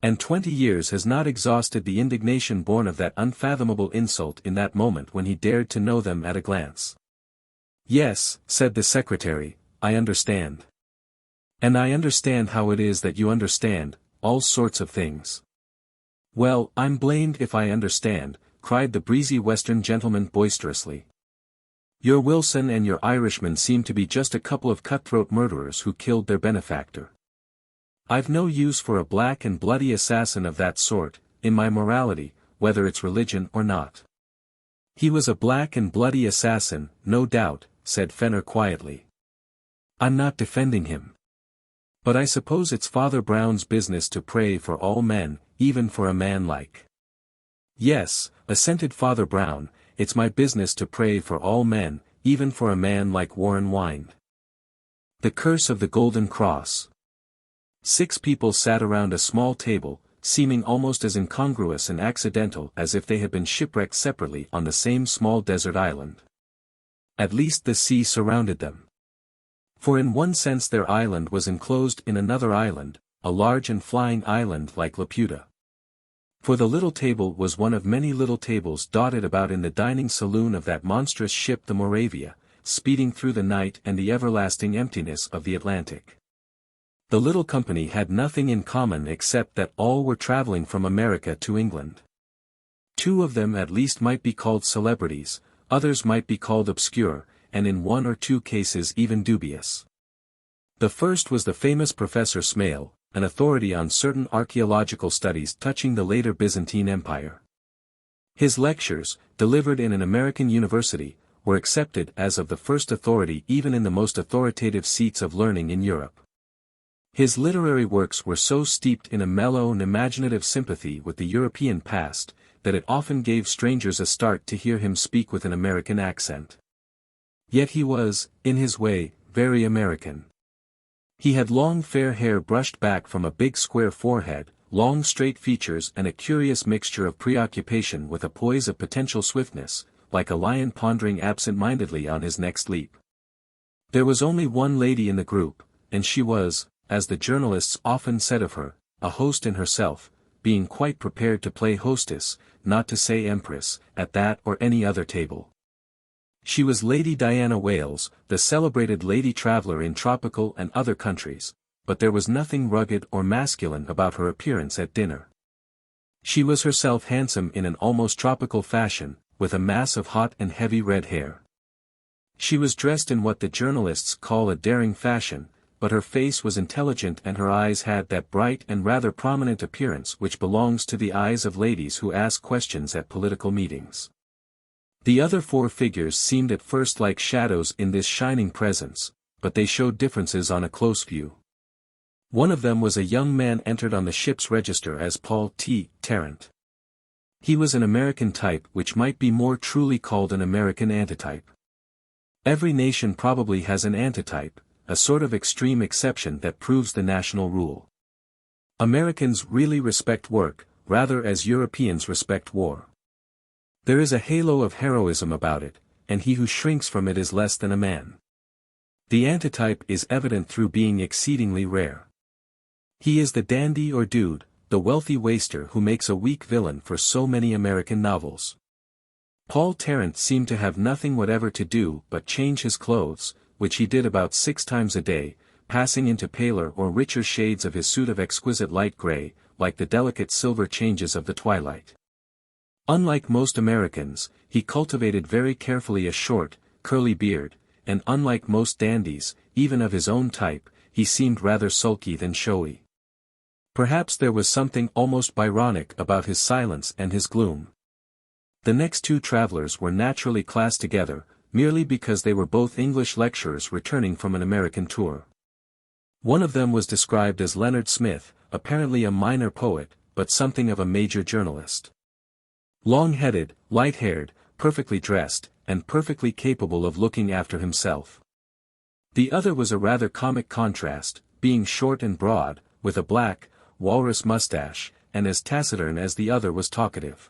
And 20 years has not exhausted the indignation born of that unfathomable insult in that moment when he dared to know them at a glance. Yes, said the secretary, I understand. And I understand how it is that you understand, all sorts of things. Well, I'm blamed if I understand, cried the breezy Western gentleman boisterously. Your Wilson and your Irishman seem to be just a couple of cutthroat murderers who killed their benefactor. I've no use for a black and bloody assassin of that sort, in my morality, whether it's religion or not. He was a black and bloody assassin, no doubt, said Fenner quietly. I'm not defending him. But I suppose it's Father Brown's business to pray for all men, even for a man like. Yes, assented Father Brown, it's my business to pray for all men, even for a man like Warren Wind. The curse of the Golden Cross. 6 people sat around a small table, seeming almost as incongruous and accidental as if they had been shipwrecked separately on the same small desert island. At least the sea surrounded them. For in one sense their island was enclosed in another island, a large and flying island like Laputa. For the little table was one of many little tables dotted about in the dining saloon of that monstrous ship the Moravia, speeding through the night and the everlasting emptiness of the Atlantic. The little company had nothing in common except that all were traveling from America to England. Two of them at least might be called celebrities, others might be called obscure, and in one or two cases even dubious. The first was the famous Professor Smale, an authority on certain archaeological studies touching the later Byzantine Empire. His lectures, delivered in an American university, were accepted as of the first authority even in the most authoritative seats of learning in Europe. His literary works were so steeped in a mellow and imaginative sympathy with the European past, that it often gave strangers a start to hear him speak with an American accent. Yet he was, in his way, very American. He had long fair hair brushed back from a big square forehead, long straight features and a curious mixture of preoccupation with a poise of potential swiftness, like a lion pondering absent-mindedly on his next leap. There was only one lady in the group, and she was, as the journalists often said of her, a host in herself, being quite prepared to play hostess, not to say empress, at that or any other table. She was Lady Diana Wales, the celebrated lady traveller in tropical and other countries, but there was nothing rugged or masculine about her appearance at dinner. She was herself handsome in an almost tropical fashion, with a mass of hot and heavy red hair. She was dressed in what the journalists call a daring fashion, but her face was intelligent and her eyes had that bright and rather prominent appearance which belongs to the eyes of ladies who ask questions at political meetings. The other four figures seemed at first like shadows in this shining presence, but they showed differences on a close view. One of them was a young man entered on the ship's register as Paul T. Tarrant. He was an American type which might be more truly called an American antitype. Every nation probably has an antitype, a sort of extreme exception that proves the national rule. Americans really respect work, rather as Europeans respect war. There is a halo of heroism about it, and he who shrinks from it is less than a man. The antitype is evident through being exceedingly rare. He is the dandy or dude, the wealthy waster who makes a weak villain for so many American novels. Paul Tarrant seemed to have nothing whatever to do but change his clothes, which he did about 6 times a day, passing into paler or richer shades of his suit of exquisite light gray, like the delicate silver changes of the twilight. Unlike most Americans, he cultivated very carefully a short, curly beard, and unlike most dandies, even of his own type, he seemed rather sulky than showy. Perhaps there was something almost Byronic about his silence and his gloom. The next two travelers were naturally classed together, merely because they were both English lecturers returning from an American tour. One of them was described as Leonard Smith, apparently a minor poet, but something of a major journalist. Long-headed, light-haired, perfectly dressed, and perfectly capable of looking after himself. The other was a rather comic contrast, being short and broad, with a black, walrus mustache, and as taciturn as the other was talkative.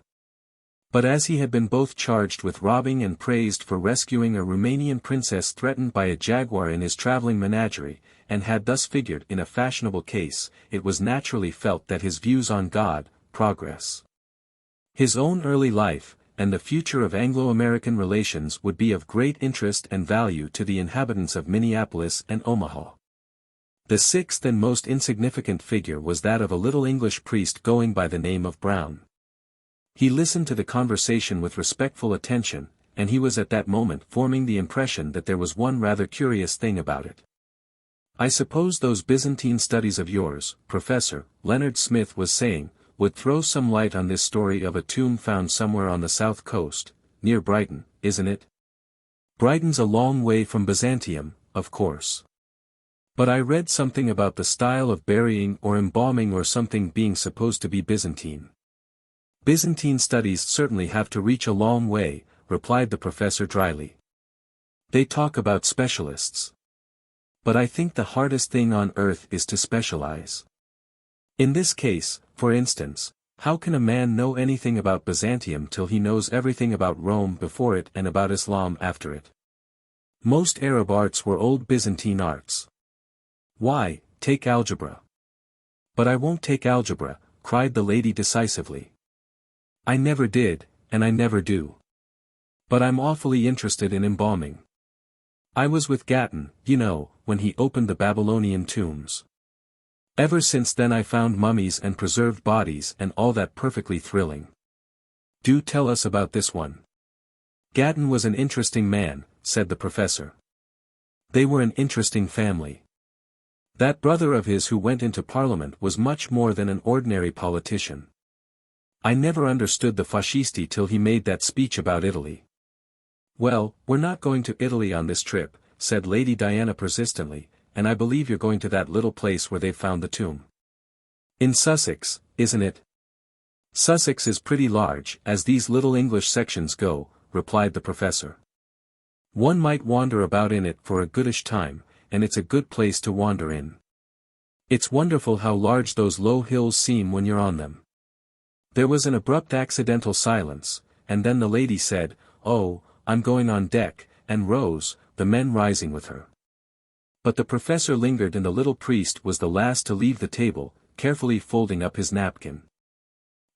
But as he had been both charged with robbing and praised for rescuing a Romanian princess threatened by a jaguar in his traveling menagerie, and had thus figured in a fashionable case, it was naturally felt that his views on God, progress, his own early life, and the future of Anglo-American relations would be of great interest and value to the inhabitants of Minneapolis and Omaha. The sixth and most insignificant figure was that of a little English priest going by the name of Brown. He listened to the conversation with respectful attention, and he was at that moment forming the impression that there was one rather curious thing about it. "I suppose those Byzantine studies of yours, Professor," Leonard Smith was saying, "would throw some light on this story of a tomb found somewhere on the south coast, near Brighton, isn't it? Brighton's a long way from Byzantium, of course. But I read something about the style of burying or embalming or something being supposed to be Byzantine." "Byzantine studies certainly have to reach a long way," replied the professor dryly. "They talk about specialists. But I think the hardest thing on earth is to specialize. In this case, for instance, how can a man know anything about Byzantium till he knows everything about Rome before it and about Islam after it? Most Arab arts were old Byzantine arts. Why, take algebra." "But I won't take algebra," cried the lady decisively. "I never did, and I never do. But I'm awfully interested in embalming. I was with Gatton, you know, when he opened the Babylonian tombs. Ever since then I found mummies and preserved bodies and all that perfectly thrilling. Do tell us about this one. Gatton was an interesting man, said the professor. They were an interesting family. That brother of his who went into Parliament was much more than an ordinary politician. I never understood the fascisti till he made that speech about Italy. Well, we're not going to Italy on this trip, said Lady Diana persistently, and I believe you're going to that little place where they found the tomb. In Sussex, isn't it? Sussex is pretty large, as these little English sections go, replied the professor. One might wander about in it for a goodish time, and it's a good place to wander in. It's wonderful how large those low hills seem when you're on them. There was an abrupt accidental silence, and then the lady said, "Oh, I'm going on deck," and rose, the men rising with her. But the professor lingered, and the little priest was the last to leave the table, carefully folding up his napkin.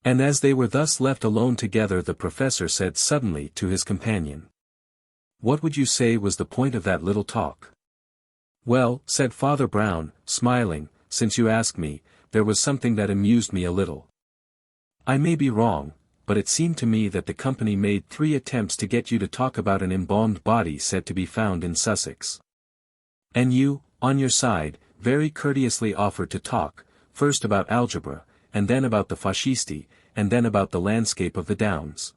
And as they were thus left alone together, the professor said suddenly to his companion, "What would you say was the point of that little talk?" "Well," said Father Brown, smiling, "since you ask me, there was something that amused me a little. I may be wrong, but it seemed to me that the company made 3 attempts to get you to talk about an embalmed body said to be found in Sussex. And you, on your side, very courteously offered to talk, first about algebra, and then about the fascisti, and then about the landscape of the Downs.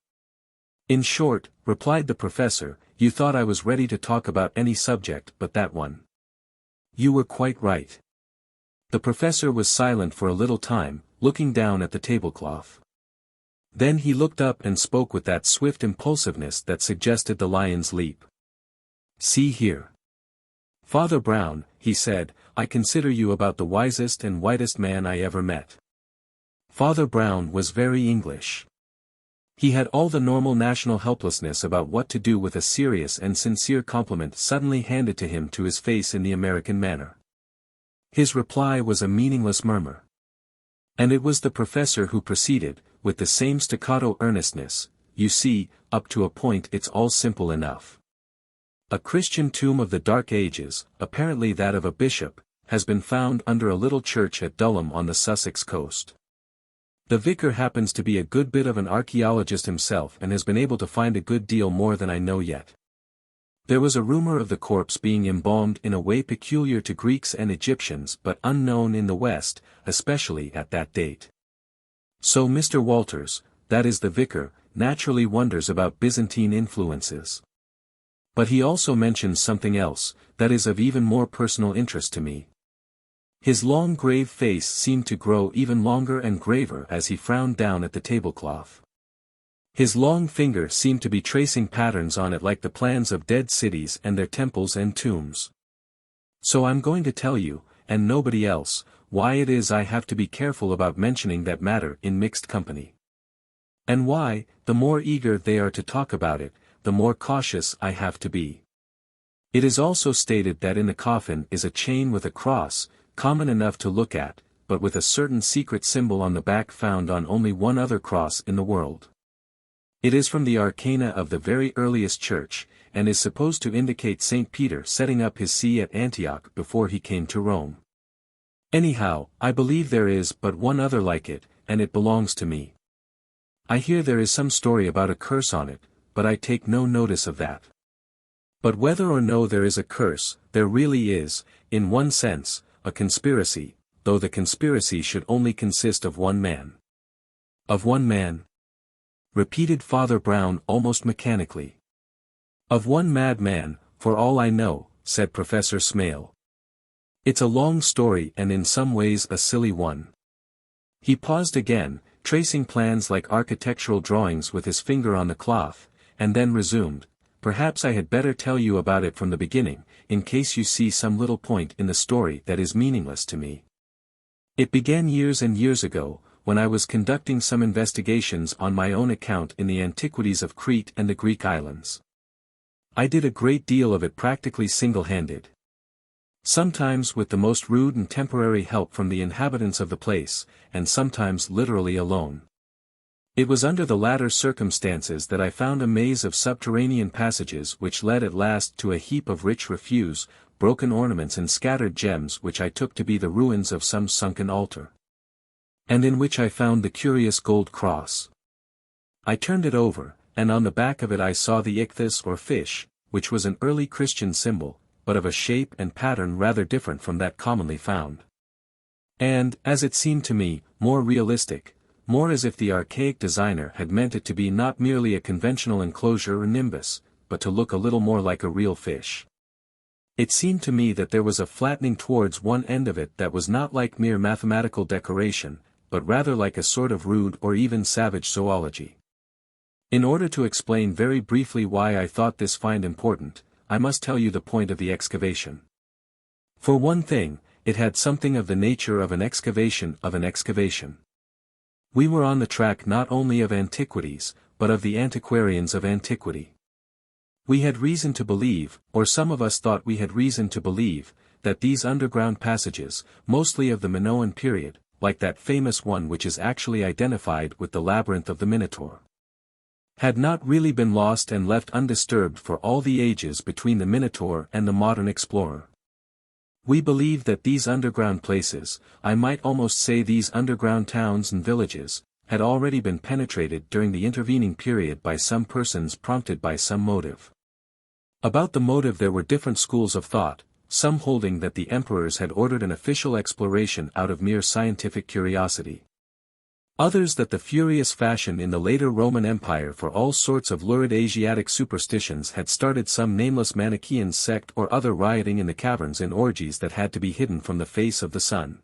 In short," replied the professor, "you thought I was ready to talk about any subject but that one. You were quite right." The professor was silent for a little time, looking down at the tablecloth. Then he looked up and spoke with that swift impulsiveness that suggested the lion's leap. "See here. Father Brown," he said, "I consider you about the wisest and whitest man I ever met." Father Brown was very English. He had all the normal national helplessness about what to do with a serious and sincere compliment suddenly handed to him to his face in the American manner. His reply was a meaningless murmur. And it was the professor who proceeded, with the same staccato earnestness, "You see, up to a point it's all simple enough. A Christian tomb of the Dark Ages, apparently that of a bishop, has been found under a little church at Dulham on the Sussex coast. The vicar happens to be a good bit of an archaeologist himself and has been able to find a good deal more than I know yet. There was a rumor of the corpse being embalmed in a way peculiar to Greeks and Egyptians but unknown in the West, especially at that date. So Mr. Walters, that is the vicar, naturally wonders about Byzantine influences. But he also mentions something else, that is of even more personal interest to me." His long grave face seemed to grow even longer and graver as he frowned down at the tablecloth. His long finger seemed to be tracing patterns on it like the plans of dead cities and their temples and tombs. "So I'm going to tell you, and nobody else, why it is I have to be careful about mentioning that matter in mixed company. And why, the more eager they are to talk about it, the more cautious I have to be. It is also stated that in the coffin is a chain with a cross, common enough to look at, but with a certain secret symbol on the back found on only one other cross in the world. It is from the arcana of the very earliest church, and is supposed to indicate St. Peter setting up his see at Antioch before he came to Rome. Anyhow, I believe there is but one other like it, and it belongs to me. I hear there is some story about a curse on it, but I take no notice of that. But whether or no there is a curse, there really is, in one sense, a conspiracy, though the conspiracy should only consist of one man." "Of one man?" repeated Father Brown almost mechanically. "Of one madman, for all I know," said Professor Smale. "It's a long story and in some ways a silly one." He paused again, tracing plans like architectural drawings with his finger on the cloth, and then resumed, "Perhaps I had better tell you about it from the beginning, in case you see some little point in the story that is meaningless to me. It began years and years ago, when I was conducting some investigations on my own account in the antiquities of Crete and the Greek islands. I did a great deal of it practically single-handed. Sometimes with the most rude and temporary help from the inhabitants of the place, and sometimes literally alone. It was under the latter circumstances that I found a maze of subterranean passages which led at last to a heap of rich refuse, broken ornaments and scattered gems which I took to be the ruins of some sunken altar. And in which I found the curious gold cross. I turned it over, and on the back of it I saw the ichthys or fish, which was an early Christian symbol, but of a shape and pattern rather different from that commonly found. And, as it seemed to me, more realistic, more as if the archaic designer had meant it to be not merely a conventional enclosure or nimbus, but to look a little more like a real fish. It seemed to me that there was a flattening towards one end of it that was not like mere mathematical decoration, but rather like a sort of rude or even savage zoology. In order to explain very briefly why I thought this find important, I must tell you the point of the excavation. For one thing, it had something of the nature of an excavation of an excavation. We were on the track not only of antiquities, but of the antiquarians of antiquity. We had reason to believe, or some of us thought we had reason to believe, that these underground passages, mostly of the Minoan period, like that famous one which is actually identified with the labyrinth of the Minotaur, had not really been lost and left undisturbed for all the ages between the Minotaur and the modern explorer. We believed that these underground places, I might almost say these underground towns and villages, had already been penetrated during the intervening period by some persons prompted by some motive. About the motive there were different schools of thought, some holding that the emperors had ordered an official exploration out of mere scientific curiosity. Others that the furious fashion in the later Roman Empire for all sorts of lurid Asiatic superstitions had started some nameless Manichaean sect or other rioting in the caverns in orgies that had to be hidden from the face of the sun.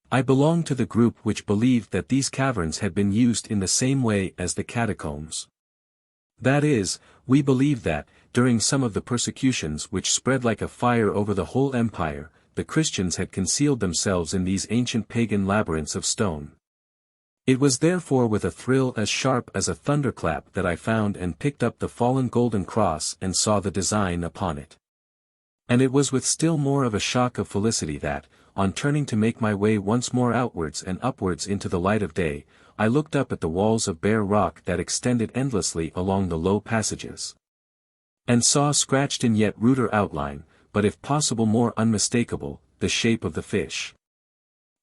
I belonged to the group which believed that these caverns had been used in the same way as the catacombs. That is, we believed that, during some of the persecutions which spread like a fire over the whole empire, the Christians had concealed themselves in these ancient pagan labyrinths of stone. It was therefore with a thrill as sharp as a thunderclap that I found and picked up the fallen golden cross and saw the design upon it. And it was with still more of a shock of felicity that, on turning to make my way once more outwards and upwards into the light of day, I looked up at the walls of bare rock that extended endlessly along the low passages, and saw scratched in yet ruder outline, but if possible more unmistakable, the shape of the fish.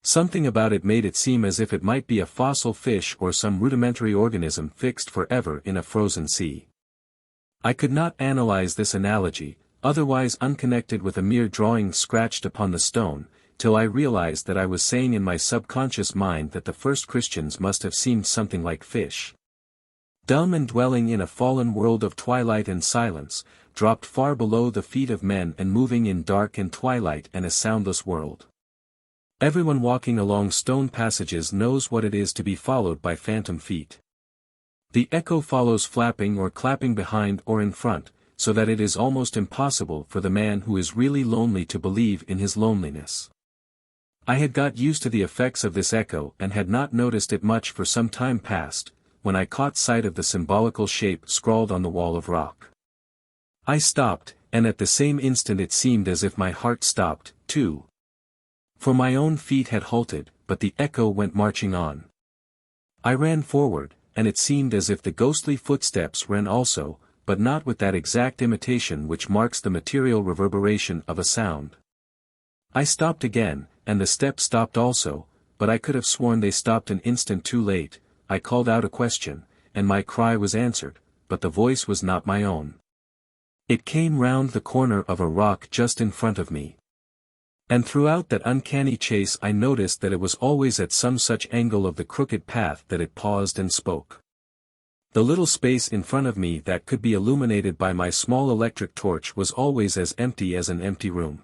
Something about it made it seem as if it might be a fossil fish or some rudimentary organism fixed forever in a frozen sea. I could not analyze this analogy, otherwise unconnected with a mere drawing scratched upon the stone, till I realized that I was saying in my subconscious mind that the first Christians must have seemed something like fish. Dumb and dwelling in a fallen world of twilight and silence, dropped far below the feet of men and moving in dark and twilight and a soundless world. Everyone walking along stone passages knows what it is to be followed by phantom feet. The echo follows flapping or clapping behind or in front, so that it is almost impossible for the man who is really lonely to believe in his loneliness. I had got used to the effects of this echo and had not noticed it much for some time past, when I caught sight of the symbolical shape scrawled on the wall of rock. I stopped, and at the same instant it seemed as if my heart stopped, too. For my own feet had halted, but the echo went marching on. I ran forward, and it seemed as if the ghostly footsteps ran also, but not with that exact imitation which marks the material reverberation of a sound. I stopped again, and the steps stopped also, but I could have sworn they stopped an instant too late. I called out a question, and my cry was answered, but the voice was not my own. It came round the corner of a rock just in front of me. And throughout that uncanny chase I noticed that it was always at some such angle of the crooked path that it paused and spoke. The little space in front of me that could be illuminated by my small electric torch was always as empty as an empty room.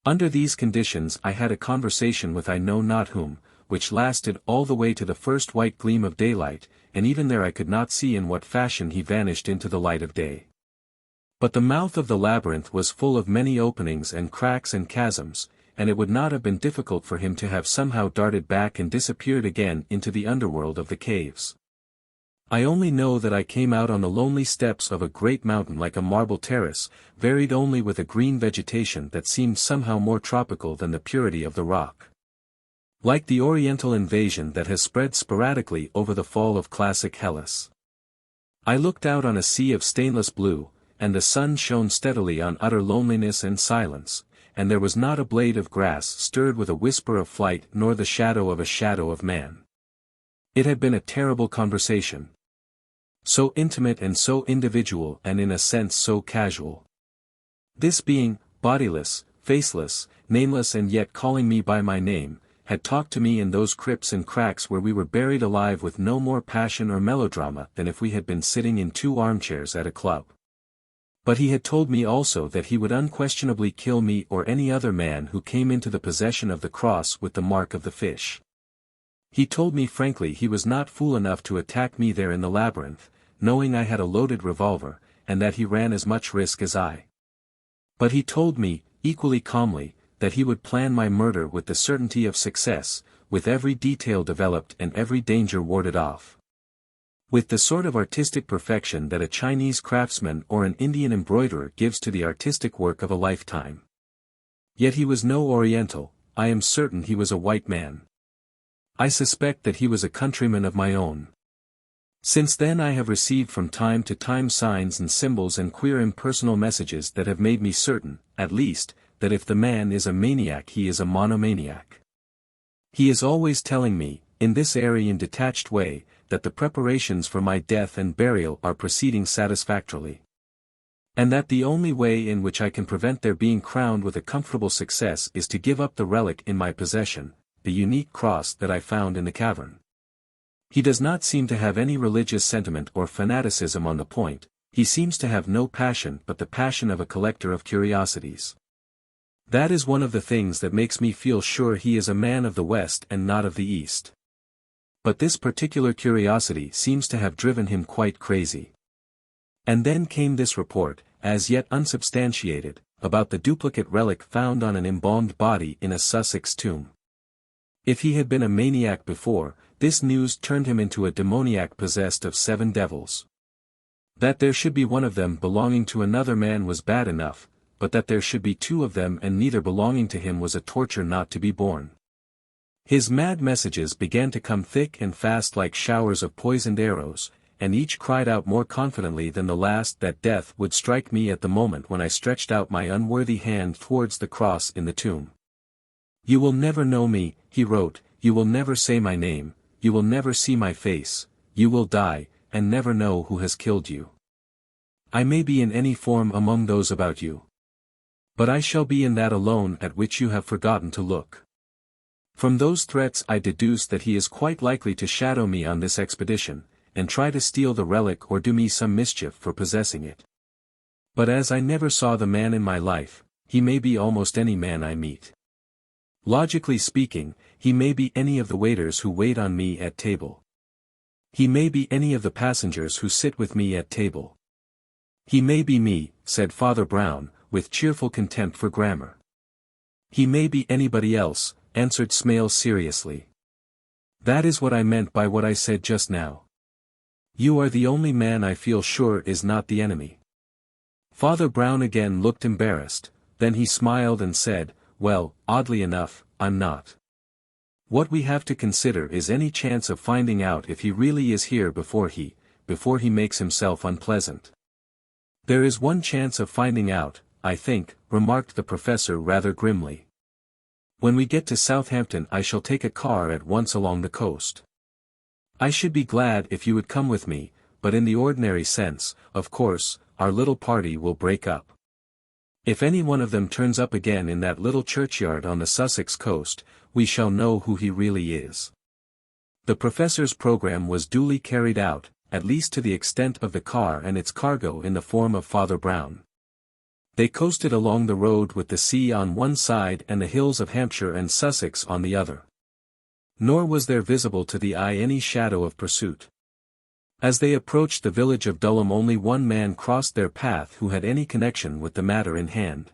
Under these conditions I had a conversation with I know not whom, which lasted all the way to the first white gleam of daylight, and even there I could not see in what fashion he vanished into the light of day. But the mouth of the labyrinth was full of many openings and cracks and chasms, and it would not have been difficult for him to have somehow darted back and disappeared again into the underworld of the caves. I only know that I came out on the lonely steps of a great mountain like a marble terrace, varied only with a green vegetation that seemed somehow more tropical than the purity of the rock. Like the Oriental invasion that has spread sporadically over the fall of classic Hellas. I looked out on a sea of stainless blue, and the sun shone steadily on utter loneliness and silence, and there was not a blade of grass stirred with a whisper of flight nor the shadow of a man. It had been a terrible conversation. So intimate and so individual and in a sense so casual. This being, bodiless, faceless, nameless and yet calling me by my name, had talked to me in those crypts and cracks where we were buried alive with no more passion or melodrama than if we had been sitting in 2 armchairs at a club. But he had told me also that he would unquestionably kill me or any other man who came into the possession of the cross with the mark of the fish. He told me frankly he was not fool enough to attack me there in the labyrinth, knowing I had a loaded revolver, and that he ran as much risk as I. But he told me, equally calmly, that he would plan my murder with the certainty of success, with every detail developed and every danger warded off. With the sort of artistic perfection that a Chinese craftsman or an Indian embroiderer gives to the artistic work of a lifetime. Yet he was no Oriental, I am certain he was a white man. I suspect that he was a countryman of my own. Since then I have received from time to time signs and symbols and queer impersonal messages that have made me certain, at least, that if the man is a maniac he is a monomaniac. He is always telling me, in this airy and detached way, that the preparations for my death and burial are proceeding satisfactorily. And that the only way in which I can prevent their being crowned with a comfortable success is to give up the relic in my possession, the unique cross that I found in the cavern. He does not seem to have any religious sentiment or fanaticism on the point, he seems to have no passion but the passion of a collector of curiosities. That is one of the things that makes me feel sure he is a man of the West and not of the East. But this particular curiosity seems to have driven him quite crazy. And then came this report, as yet unsubstantiated, about the duplicate relic found on an embalmed body in a Sussex tomb. If he had been a maniac before, this news turned him into a demoniac possessed of 7 devils. That there should be one of them belonging to another man was bad enough, but that there should be 2 of them and neither belonging to him was a torture not to be borne. His mad messages began to come thick and fast like showers of poisoned arrows, and each cried out more confidently than the last that death would strike me at the moment when I stretched out my unworthy hand towards the cross in the tomb. You will never know me, he wrote, you will never say my name, you will never see my face, you will die, and never know who has killed you. I may be in any form among those about you. But I shall be in that alone at which you have forgotten to look. From those threats I deduce that he is quite likely to shadow me on this expedition, and try to steal the relic or do me some mischief for possessing it. But as I never saw the man in my life, he may be almost any man I meet. Logically speaking, he may be any of the waiters who wait on me at table. He may be any of the passengers who sit with me at table. He may be me, said Father Brown, with cheerful contempt for grammar. He may be anybody else, answered Smale seriously. That is what I meant by what I said just now. You are the only man I feel sure is not the enemy. Father Brown again looked embarrassed, then he smiled and said, well, oddly enough, I'm not. What we have to consider is any chance of finding out if he really is here before he makes himself unpleasant. There is one chance of finding out, I think, remarked the professor rather grimly. When we get to Southampton I shall take a car at once along the coast. I should be glad if you would come with me, but in the ordinary sense, of course, our little party will break up. If any one of them turns up again in that little churchyard on the Sussex coast, we shall know who he really is. The professor's program was duly carried out, at least to the extent of the car and its cargo in the form of Father Brown. They coasted along the road with the sea on one side and the hills of Hampshire and Sussex on the other. Nor was there visible to the eye any shadow of pursuit. As they approached the village of Dulham only one man crossed their path who had any connection with the matter in hand.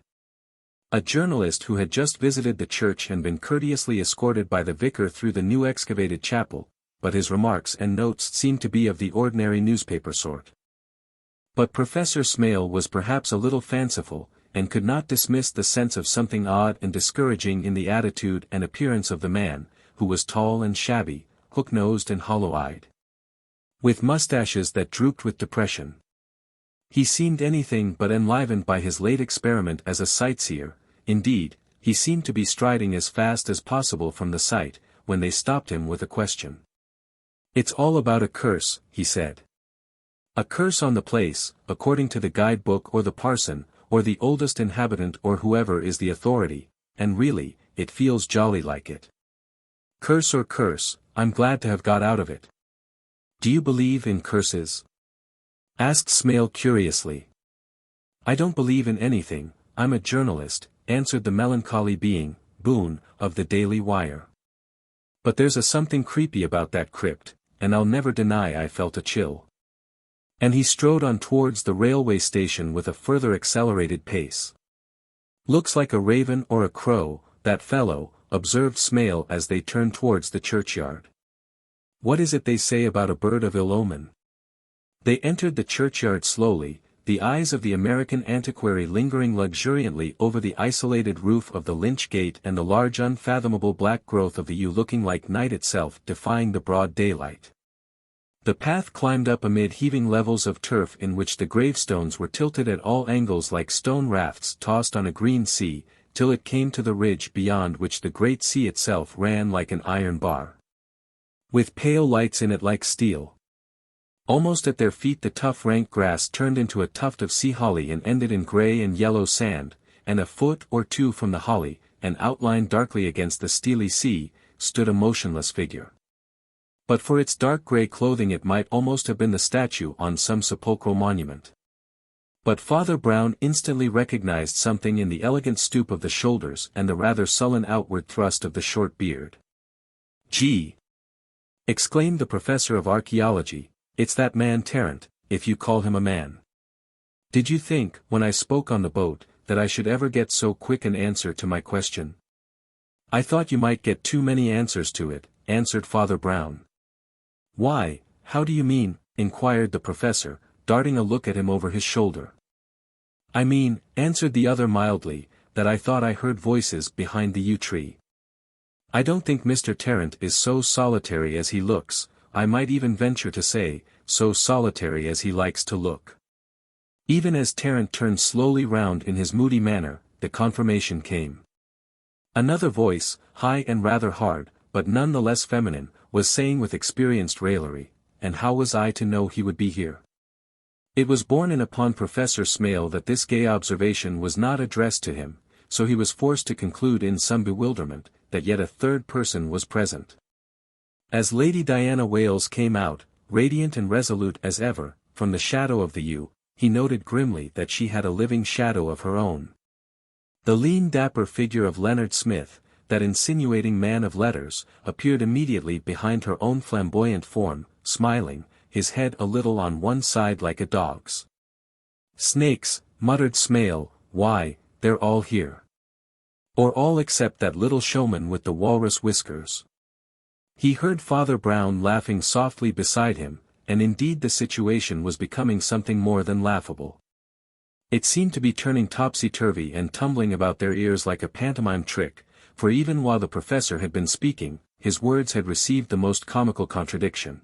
A journalist who had just visited the church and been courteously escorted by the vicar through the new excavated chapel, but his remarks and notes seemed to be of the ordinary newspaper sort. But Professor Smale was perhaps a little fanciful, and could not dismiss the sense of something odd and discouraging in the attitude and appearance of the man, who was tall and shabby, hook-nosed and hollow-eyed, with mustaches that drooped with depression. He seemed anything but enlivened by his late experiment as a sightseer. Indeed, he seemed to be striding as fast as possible from the sight, when they stopped him with a question. It's all about a curse, he said. A curse on the place, according to the guidebook or the parson, or the oldest inhabitant or whoever is the authority, and really, it feels jolly like it. Curse or curse, I'm glad to have got out of it. Do you believe in curses? Asked Smale curiously. I don't believe in anything, I'm a journalist, answered the melancholy being, Boone, of the Daily Wire. But there's a something creepy about that crypt, and I'll never deny I felt a chill. And he strode on towards the railway station with a further accelerated pace. Looks like a raven or a crow, that fellow, observed Smale as they turned towards the churchyard. What is it they say about a bird of ill omen? They entered the churchyard slowly, the eyes of the American antiquary lingering luxuriantly over the isolated roof of the lynch gate and the large unfathomable black growth of the yew looking like night itself defying the broad daylight. The path climbed up amid heaving levels of turf in which the gravestones were tilted at all angles like stone rafts tossed on a green sea, till it came to the ridge beyond which the great sea itself ran like an iron bar, with pale lights in it like steel. Almost at their feet the tough rank grass turned into a tuft of sea holly and ended in grey and yellow sand, and a foot or two from the holly, and outlined darkly against the steely sea, stood a motionless figure. But for its dark grey clothing it might almost have been the statue on some sepulchral monument. But Father Brown instantly recognized something in the elegant stoop of the shoulders and the rather sullen outward thrust of the short beard. "Gee!" exclaimed the professor of archaeology, "it's that man Tarrant, if you call him a man. Did you think, when I spoke on the boat, that I should ever get so quick an answer to my question?" "I thought you might get too many answers to it," answered Father Brown. "Why, how do you mean?" inquired the professor, darting a look at him over his shoulder. "I mean," answered the other mildly, "that I thought I heard voices behind the yew tree. I don't think Mr. Tarrant is so solitary as he looks, I might even venture to say, so solitary as he likes to look." Even as Tarrant turned slowly round in his moody manner, the confirmation came. Another voice, high and rather hard, but none the less feminine, was saying with experienced raillery, "And how was I to know he would be here?" It was borne in upon Professor Smale that this gay observation was not addressed to him, so he was forced to conclude in some bewilderment, that yet a third person was present. As Lady Diana Wales came out, radiant and resolute as ever, from the shadow of the yew, he noted grimly that she had a living shadow of her own. The lean dapper figure of Leonard Smith, that insinuating man of letters, appeared immediately behind her own flamboyant form, smiling, his head a little on one side like a dog's. "Snakes," muttered Smale, "why, they're all here. Or all except that little showman with the walrus whiskers." He heard Father Brown laughing softly beside him, and indeed the situation was becoming something more than laughable. It seemed to be turning topsy-turvy and tumbling about their ears like a pantomime trick, for even while the professor had been speaking, his words had received the most comical contradiction.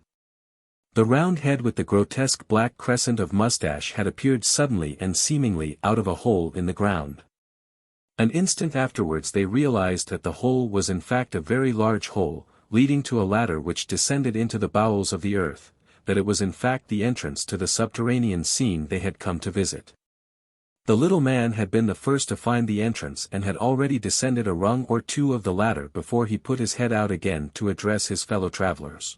The round head with the grotesque black crescent of mustache had appeared suddenly and seemingly out of a hole in the ground. An instant afterwards they realized that the hole was in fact a very large hole, leading to a ladder which descended into the bowels of the earth, that it was in fact the entrance to the subterranean scene they had come to visit. The little man had been the first to find the entrance and had already descended a rung or two of the ladder before he put his head out again to address his fellow travelers.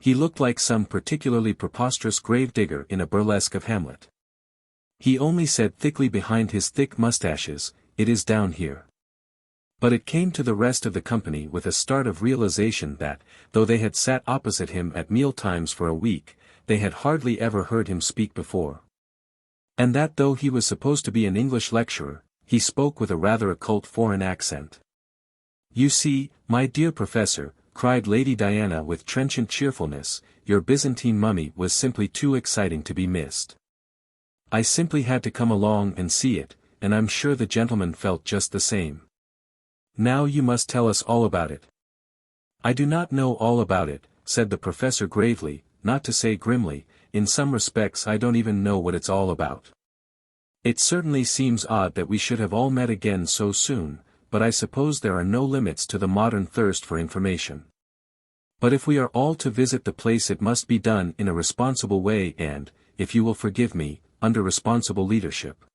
He looked like some particularly preposterous gravedigger in a burlesque of Hamlet. He only said thickly behind his thick mustaches, "It is down here." But it came to the rest of the company with a start of realization that, though they had sat opposite him at meal-times for a week, they had hardly ever heard him speak before. And that though he was supposed to be an English lecturer, he spoke with a rather occult foreign accent. "You see, my dear professor," cried Lady Diana with trenchant cheerfulness, "your Byzantine mummy was simply too exciting to be missed. I simply had to come along and see it, and I'm sure the gentleman felt just the same. Now you must tell us all about it." "I do not know all about it," said the professor gravely, not to say grimly, "in some respects I don't even know what it's all about. It certainly seems odd that we should have all met again so soon, but I suppose there are no limits to the modern thirst for information. But if we are all to visit the place, it must be done in a responsible way and, if you will forgive me, under responsible leadership.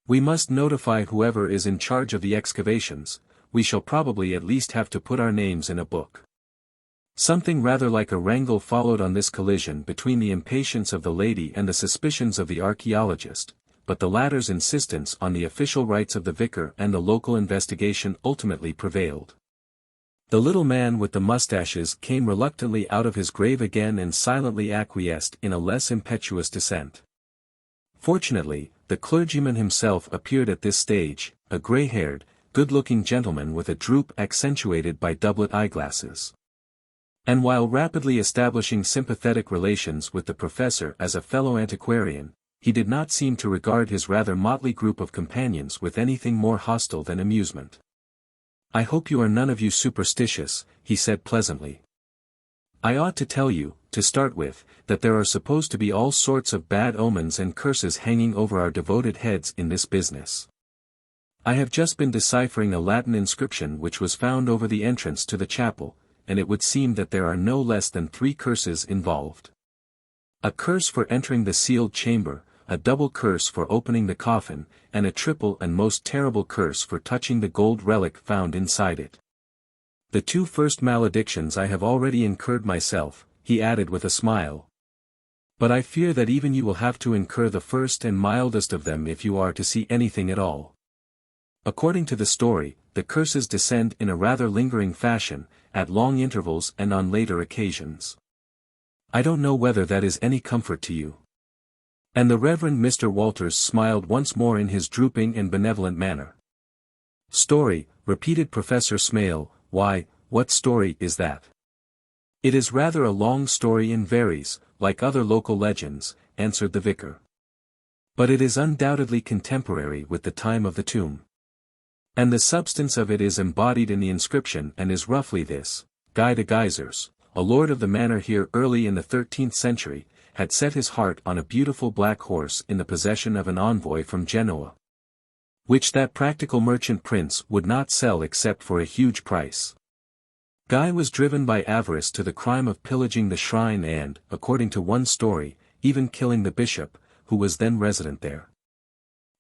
We must notify whoever is in charge of the excavations. We shall probably at least have to put our names in a book. Something rather like a wrangle followed on this collision between the impatience of the lady and the suspicions of the archaeologist, but the latter's insistence on the official rights of the vicar and the local investigation ultimately prevailed. The little man with the mustaches came reluctantly out of his grave again and silently acquiesced in a less impetuous dissent. Fortunately, the clergyman himself appeared at this stage, a grey-haired, good-looking gentleman with a droop accentuated by doublet eyeglasses. And while rapidly establishing sympathetic relations with the professor as a fellow antiquarian, he did not seem to regard his rather motley group of companions with anything more hostile than amusement. "I hope you are none of you superstitious," he said pleasantly. "I ought to tell you, to start with, that there are supposed to be all sorts of bad omens and curses hanging over our devoted heads in this business. I have just been deciphering a Latin inscription which was found over the entrance to the chapel, and it would seem that there are no less than 3 curses involved. A curse for entering the sealed chamber, a double curse for opening the coffin, and a triple and most terrible curse for touching the gold relic found inside it. The 2 first maledictions I have already incurred myself," he added with a smile. "But I fear that even you will have to incur the first and mildest of them if you are to see anything at all. According to the story, the curses descend in a rather lingering fashion, at long intervals and on later occasions. I don't know whether that is any comfort to you." And the Reverend Mr. Walters smiled once more in his drooping and benevolent manner. "Story," repeated Professor Smale, "why, what story is that?" "It is rather a long story and varies, like other local legends," answered the vicar. "But it is undoubtedly contemporary with the time of the tomb. And the substance of it is embodied in the inscription and is roughly this: Guy de Geysers, a lord of the manor here early in the 13th century, had set his heart on a beautiful black horse in the possession of an envoy from Genoa, which that practical merchant prince would not sell except for a huge price. Guy was driven by avarice to the crime of pillaging the shrine and, according to one story, even killing the bishop, who was then resident there.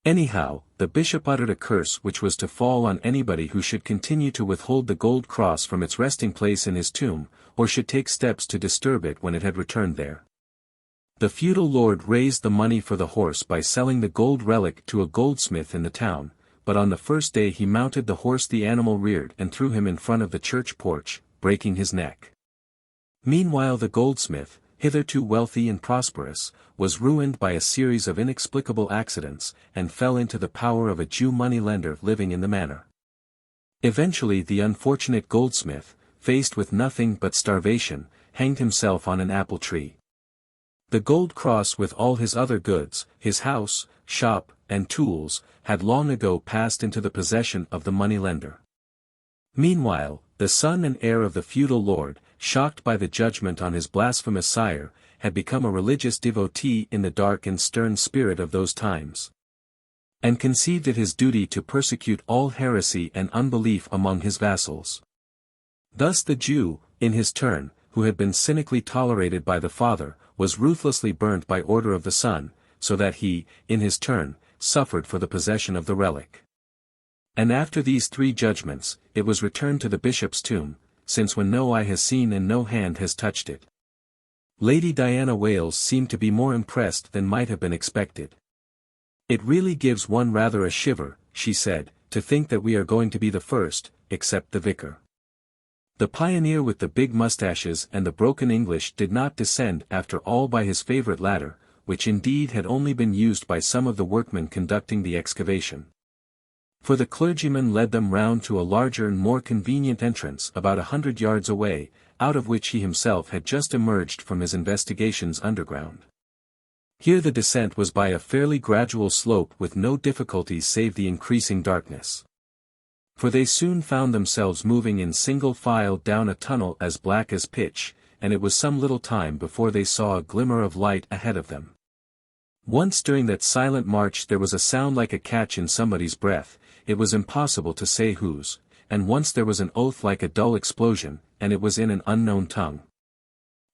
Anyhow, the bishop uttered a curse which was to fall on anybody who should continue to withhold the gold cross from its resting place in his tomb, or should take steps to disturb it when it had returned there. The feudal lord raised the money for the horse by selling the gold relic to a goldsmith in the town, but on the first day he mounted the horse the animal reared and threw him in front of the church porch, breaking his neck. Meanwhile the goldsmith, hitherto wealthy and prosperous, was ruined by a series of inexplicable accidents, and fell into the power of a Jew money-lender living in the manor. Eventually the unfortunate goldsmith, faced with nothing but starvation, hanged himself on an apple tree. The gold cross with all his other goods, his house, shop, and tools, had long ago passed into the possession of the money-lender. Meanwhile, the son and heir of the feudal lord, shocked by the judgment on his blasphemous sire, had become a religious devotee in the dark and stern spirit of those times, and conceived it his duty to persecute all heresy and unbelief among his vassals. Thus the Jew, in his turn, who had been cynically tolerated by the father, was ruthlessly burnt by order of the son, so that he, in his turn, suffered for the possession of the relic. And after these 3 judgments, it was returned to the bishop's tomb, since when no eye has seen and no hand has touched it. Lady Diana Wales seemed to be more impressed than might have been expected. "It really gives one rather a shiver," she said, "to think that we are going to be the first, except the vicar." The pioneer with the big mustaches and the broken English did not descend after all by his favorite ladder, which indeed had only been used by some of the workmen conducting the excavation. For the clergyman led them round to a larger and more convenient entrance about 100 yards away, out of which he himself had just emerged from his investigations underground. Here the descent was by a fairly gradual slope with no difficulties save the increasing darkness. For they soon found themselves moving in single file down a tunnel as black as pitch, and it was some little time before they saw a glimmer of light ahead of them. Once during that silent march there was a sound like a catch in somebody's breath, it was impossible to say whose, and once there was an oath like a dull explosion, and it was in an unknown tongue.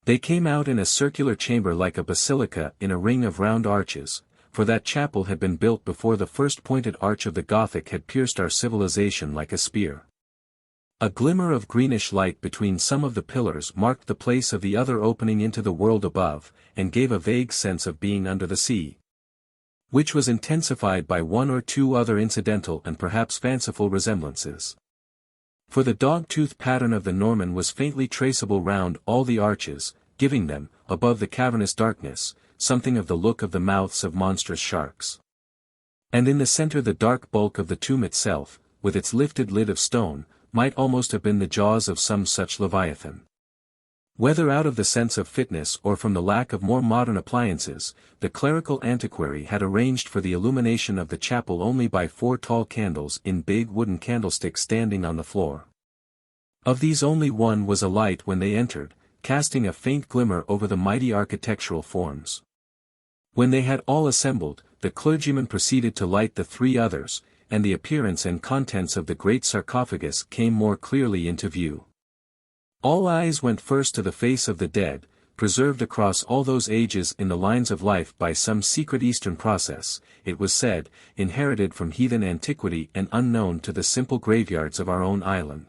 They came out in a circular chamber like a basilica in a ring of round arches, for that chapel had been built before the first pointed arch of the Gothic had pierced our civilization like a spear. A glimmer of greenish light between some of the pillars marked the place of the other opening into the world above, and gave a vague sense of being under the sea, which was intensified by one or two other incidental and perhaps fanciful resemblances. For the dog-tooth pattern of the Norman was faintly traceable round all the arches, giving them, above the cavernous darkness, something of the look of the mouths of monstrous sharks. And in the center the dark bulk of the tomb itself, with its lifted lid of stone, might almost have been the jaws of some such leviathan. Whether out of the sense of fitness or from the lack of more modern appliances, the clerical antiquary had arranged for the illumination of the chapel only by 4 tall candles in big wooden candlesticks standing on the floor. Of these only one was alight when they entered, casting a faint glimmer over the mighty architectural forms. When they had all assembled, the clergyman proceeded to light the 3 others, and the appearance and contents of the great sarcophagus came more clearly into view. All eyes went first to the face of the dead, preserved across all those ages in the lines of life by some secret Eastern process, it was said, inherited from heathen antiquity and unknown to the simple graveyards of our own island.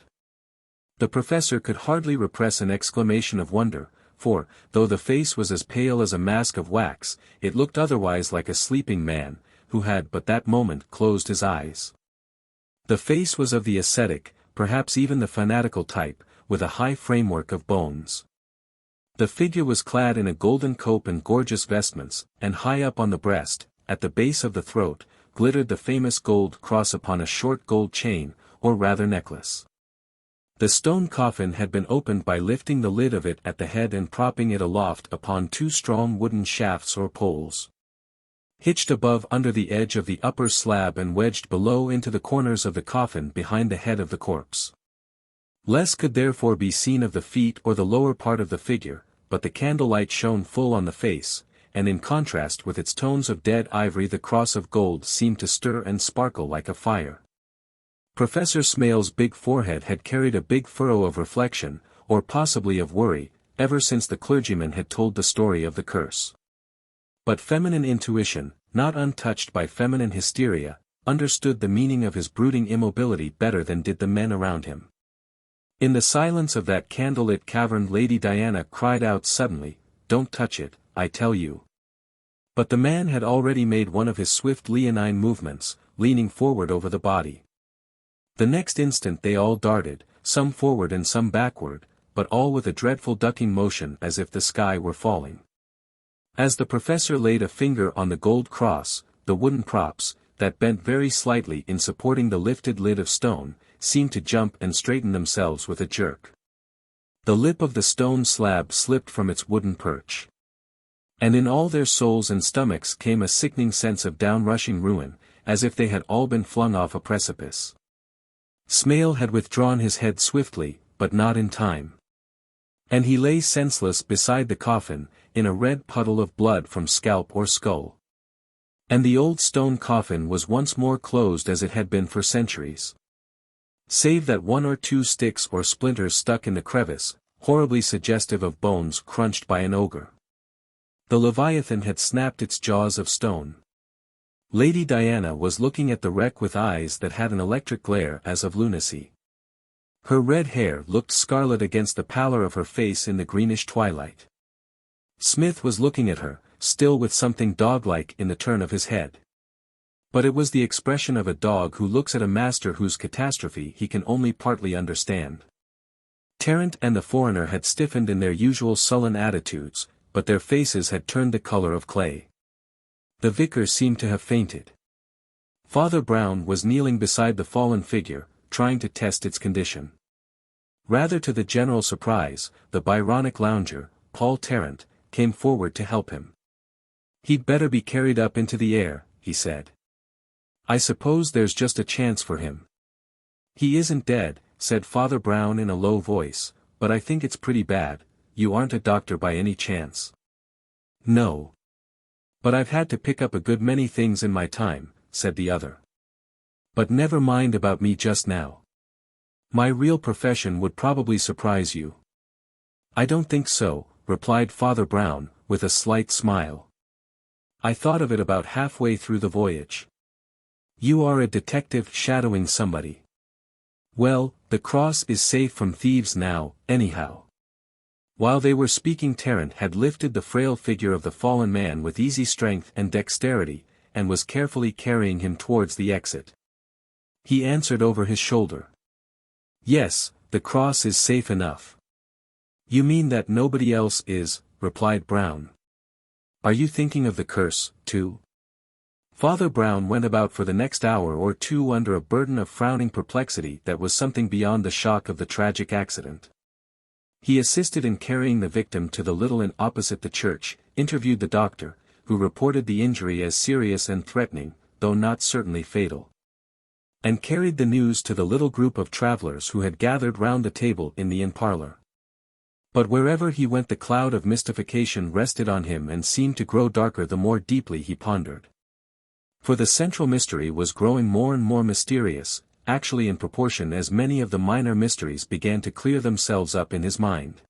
The professor could hardly repress an exclamation of wonder, for, though the face was as pale as a mask of wax, it looked otherwise like a sleeping man, who had but that moment closed his eyes. The face was of the ascetic, perhaps even the fanatical type, with a high framework of bones. The figure was clad in a golden cope and gorgeous vestments, and high up on the breast, at the base of the throat, glittered the famous gold cross upon a short gold chain, or rather necklace. The stone coffin had been opened by lifting the lid of it at the head and propping it aloft upon 2 strong wooden shafts or poles, hitched above under the edge of the upper slab and wedged below into the corners of the coffin behind the head of the corpse. Less could therefore be seen of the feet or the lower part of the figure, but the candlelight shone full on the face, and in contrast with its tones of dead ivory the cross of gold seemed to stir and sparkle like a fire. Professor Smale's big forehead had carried a big furrow of reflection, or possibly of worry, ever since the clergyman had told the story of the curse. But feminine intuition, not untouched by feminine hysteria, understood the meaning of his brooding immobility better than did the men around him. In the silence of that candlelit cavern Lady Diana cried out suddenly, "Don't touch it, I tell you." But the man had already made one of his swift leonine movements, leaning forward over the body. The next instant they all darted, some forward and some backward, but all with a dreadful ducking motion as if the sky were falling. As the professor laid a finger on the gold cross, the wooden props, that bent very slightly in supporting the lifted lid of stone, seemed to jump and straighten themselves with a jerk. The lip of the stone slab slipped from its wooden perch. And in all their souls and stomachs came a sickening sense of down-rushing ruin, as if they had all been flung off a precipice. Smale had withdrawn his head swiftly, but not in time. And he lay senseless beside the coffin, in a red puddle of blood from scalp or skull. And the old stone coffin was once more closed as it had been for centuries. Save that 1 or 2 sticks or splinters stuck in the crevice, horribly suggestive of bones crunched by an ogre. The Leviathan had snapped its jaws of stone. Lady Diana was looking at the wreck with eyes that had an electric glare as of lunacy. Her red hair looked scarlet against the pallor of her face in the greenish twilight. Smith was looking at her, still with something dog-like in the turn of his head. But it was the expression of a dog who looks at a master whose catastrophe he can only partly understand. Tarrant and the foreigner had stiffened in their usual sullen attitudes, but their faces had turned the color of clay. The vicar seemed to have fainted. Father Brown was kneeling beside the fallen figure, trying to test its condition. Rather to the general surprise, the Byronic lounger, Paul Tarrant, came forward to help him. "He'd better be carried up into the air," he said. "I suppose there's just a chance for him." "He isn't dead," said Father Brown in a low voice, "but I think it's pretty bad. You aren't a doctor by any chance?" "No. But I've had to pick up a good many things in my time," said the other. "But never mind about me just now. My real profession would probably surprise you. I don't think so, replied Father Brown, with a slight smile. I thought of it about halfway through the voyage. You are a detective shadowing somebody. Well, the cross is safe from thieves now, anyhow. While they were speaking, Tarrant had lifted the frail figure of the fallen man with easy strength and dexterity, and was carefully carrying him towards the exit. He answered over his shoulder. Yes, the cross is safe enough. You mean that nobody else is, replied Brown. Are you thinking of the curse, too? Father Brown went about for the next hour or two under a burden of frowning perplexity that was something beyond the shock of the tragic accident. He assisted in carrying the victim to the little inn opposite the church, interviewed the doctor, who reported the injury as serious and threatening, though not certainly fatal, and carried the news to the little group of travelers who had gathered round the table in the inn parlor. But wherever he went, the cloud of mystification rested on him and seemed to grow darker the more deeply he pondered. For the central mystery was growing more and more mysterious, actually in proportion as many of the minor mysteries began to clear themselves up in his mind.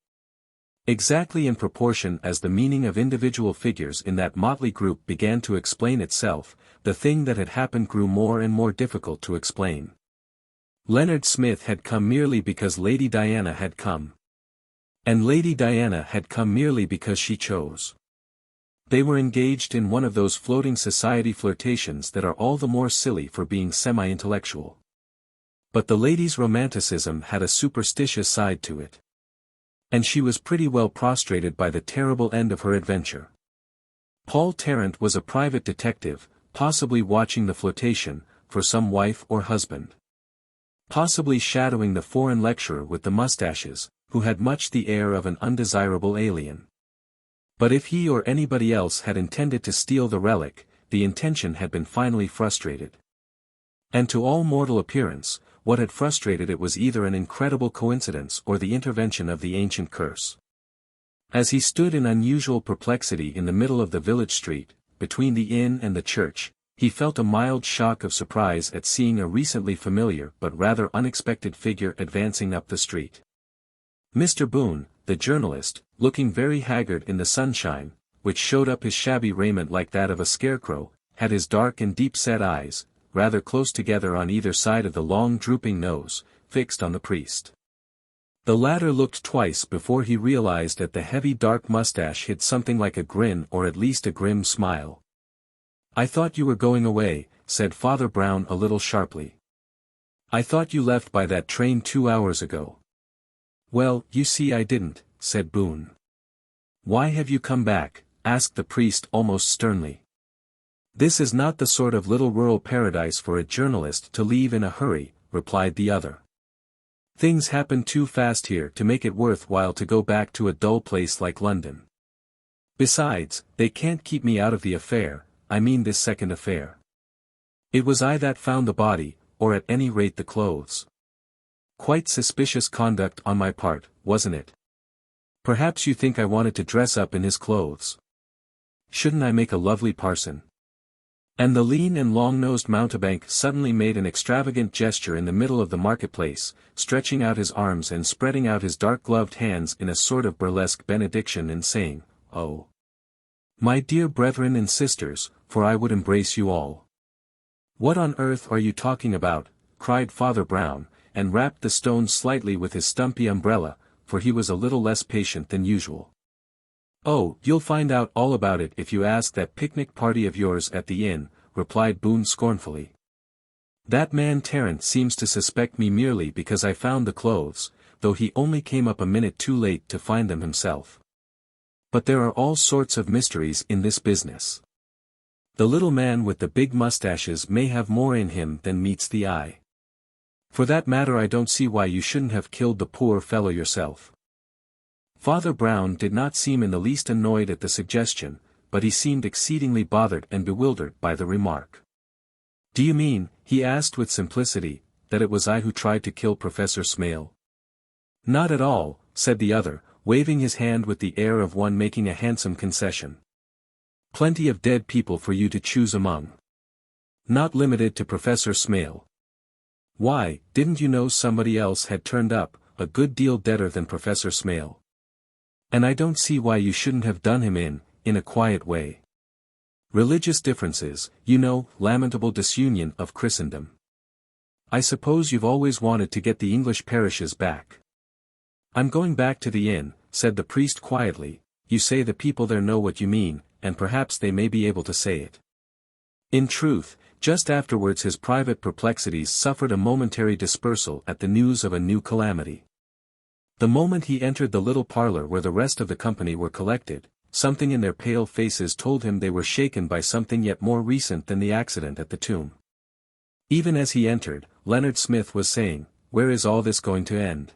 Exactly in proportion as the meaning of individual figures in that motley group began to explain itself, the thing that had happened grew more and more difficult to explain. Leonard Smith had come merely because Lady Diana had come. And Lady Diana had come merely because she chose. They were engaged in one of those floating society flirtations that are all the more silly for being semi-intellectual. But the lady's romanticism had a superstitious side to it. And she was pretty well prostrated by the terrible end of her adventure. Paul Tarrant was a private detective, possibly watching the flirtation, for some wife or husband. Possibly shadowing the foreign lecturer with the mustaches, who had much the air of an undesirable alien. But if he or anybody else had intended to steal the relic, the intention had been finally frustrated. And to all mortal appearance, what had frustrated it was either an incredible coincidence or the intervention of the ancient curse. As he stood in unusual perplexity in the middle of the village street, between the inn and the church, he felt a mild shock of surprise at seeing a recently familiar but rather unexpected figure advancing up the street. Mr. Boone, the journalist, looking very haggard in the sunshine, which showed up his shabby raiment like that of a scarecrow, had his dark and deep-set eyes, rather close together on either side of the long drooping nose, fixed on the priest. The latter looked twice before he realized that the heavy dark mustache hid something like a grin or at least a grim smile. "I thought you were going away," said Father Brown a little sharply. "I thought you left by that train 2 hours ago." "Well, you see I didn't," said Boone. "Why have you come back?" asked the priest almost sternly. "This is not the sort of little rural paradise for a journalist to leave in a hurry," replied the other. "Things happen too fast here to make it worthwhile to go back to a dull place like London. Besides, they can't keep me out of the affair, I mean this second affair. It was I that found the body, or at any rate the clothes. Quite suspicious conduct on my part, wasn't it? Perhaps you think I wanted to dress up in his clothes. Shouldn't I make a lovely parson?" And the lean and long-nosed mountebank suddenly made an extravagant gesture in the middle of the marketplace, stretching out his arms and spreading out his dark-gloved hands in a sort of burlesque benediction and saying, "Oh, my dear brethren and sisters, for I would embrace you all." "What on earth are you talking about?" cried Father Brown, and rapped the stones slightly with his stumpy umbrella, for he was a little less patient than usual. "Oh, you'll find out all about it if you ask that picnic party of yours at the inn," replied Boone scornfully. "That man Tarrant seems to suspect me merely because I found the clothes, though he only came up a minute too late to find them himself. But there are all sorts of mysteries in this business. The little man with the big mustaches may have more in him than meets the eye. For that matter, I don't see why you shouldn't have killed the poor fellow yourself." Father Brown did not seem in the least annoyed at the suggestion, but he seemed exceedingly bothered and bewildered by the remark. "Do you mean," he asked with simplicity, "that it was I who tried to kill Professor Smale?" "Not at all," said the other, waving his hand with the air of one making a handsome concession. "Plenty of dead people for you to choose among. Not limited to Professor Smale. Why, didn't you know somebody else had turned up, a good deal deader than Professor Smale? And I don't see why you shouldn't have done him in a quiet way. Religious differences, you know, lamentable disunion of Christendom. I suppose you've always wanted to get the English parishes back. I'm going back to the inn, said the priest quietly. You say the people there know what you mean, and perhaps they may be able to say it. In truth, just afterwards his private perplexities suffered a momentary dispersal at the news of a new calamity. The moment he entered the little parlour where the rest of the company were collected, something in their pale faces told him they were shaken by something yet more recent than the accident at the tomb. Even as he entered, Leonard Smith was saying, "Where is all this going to end?"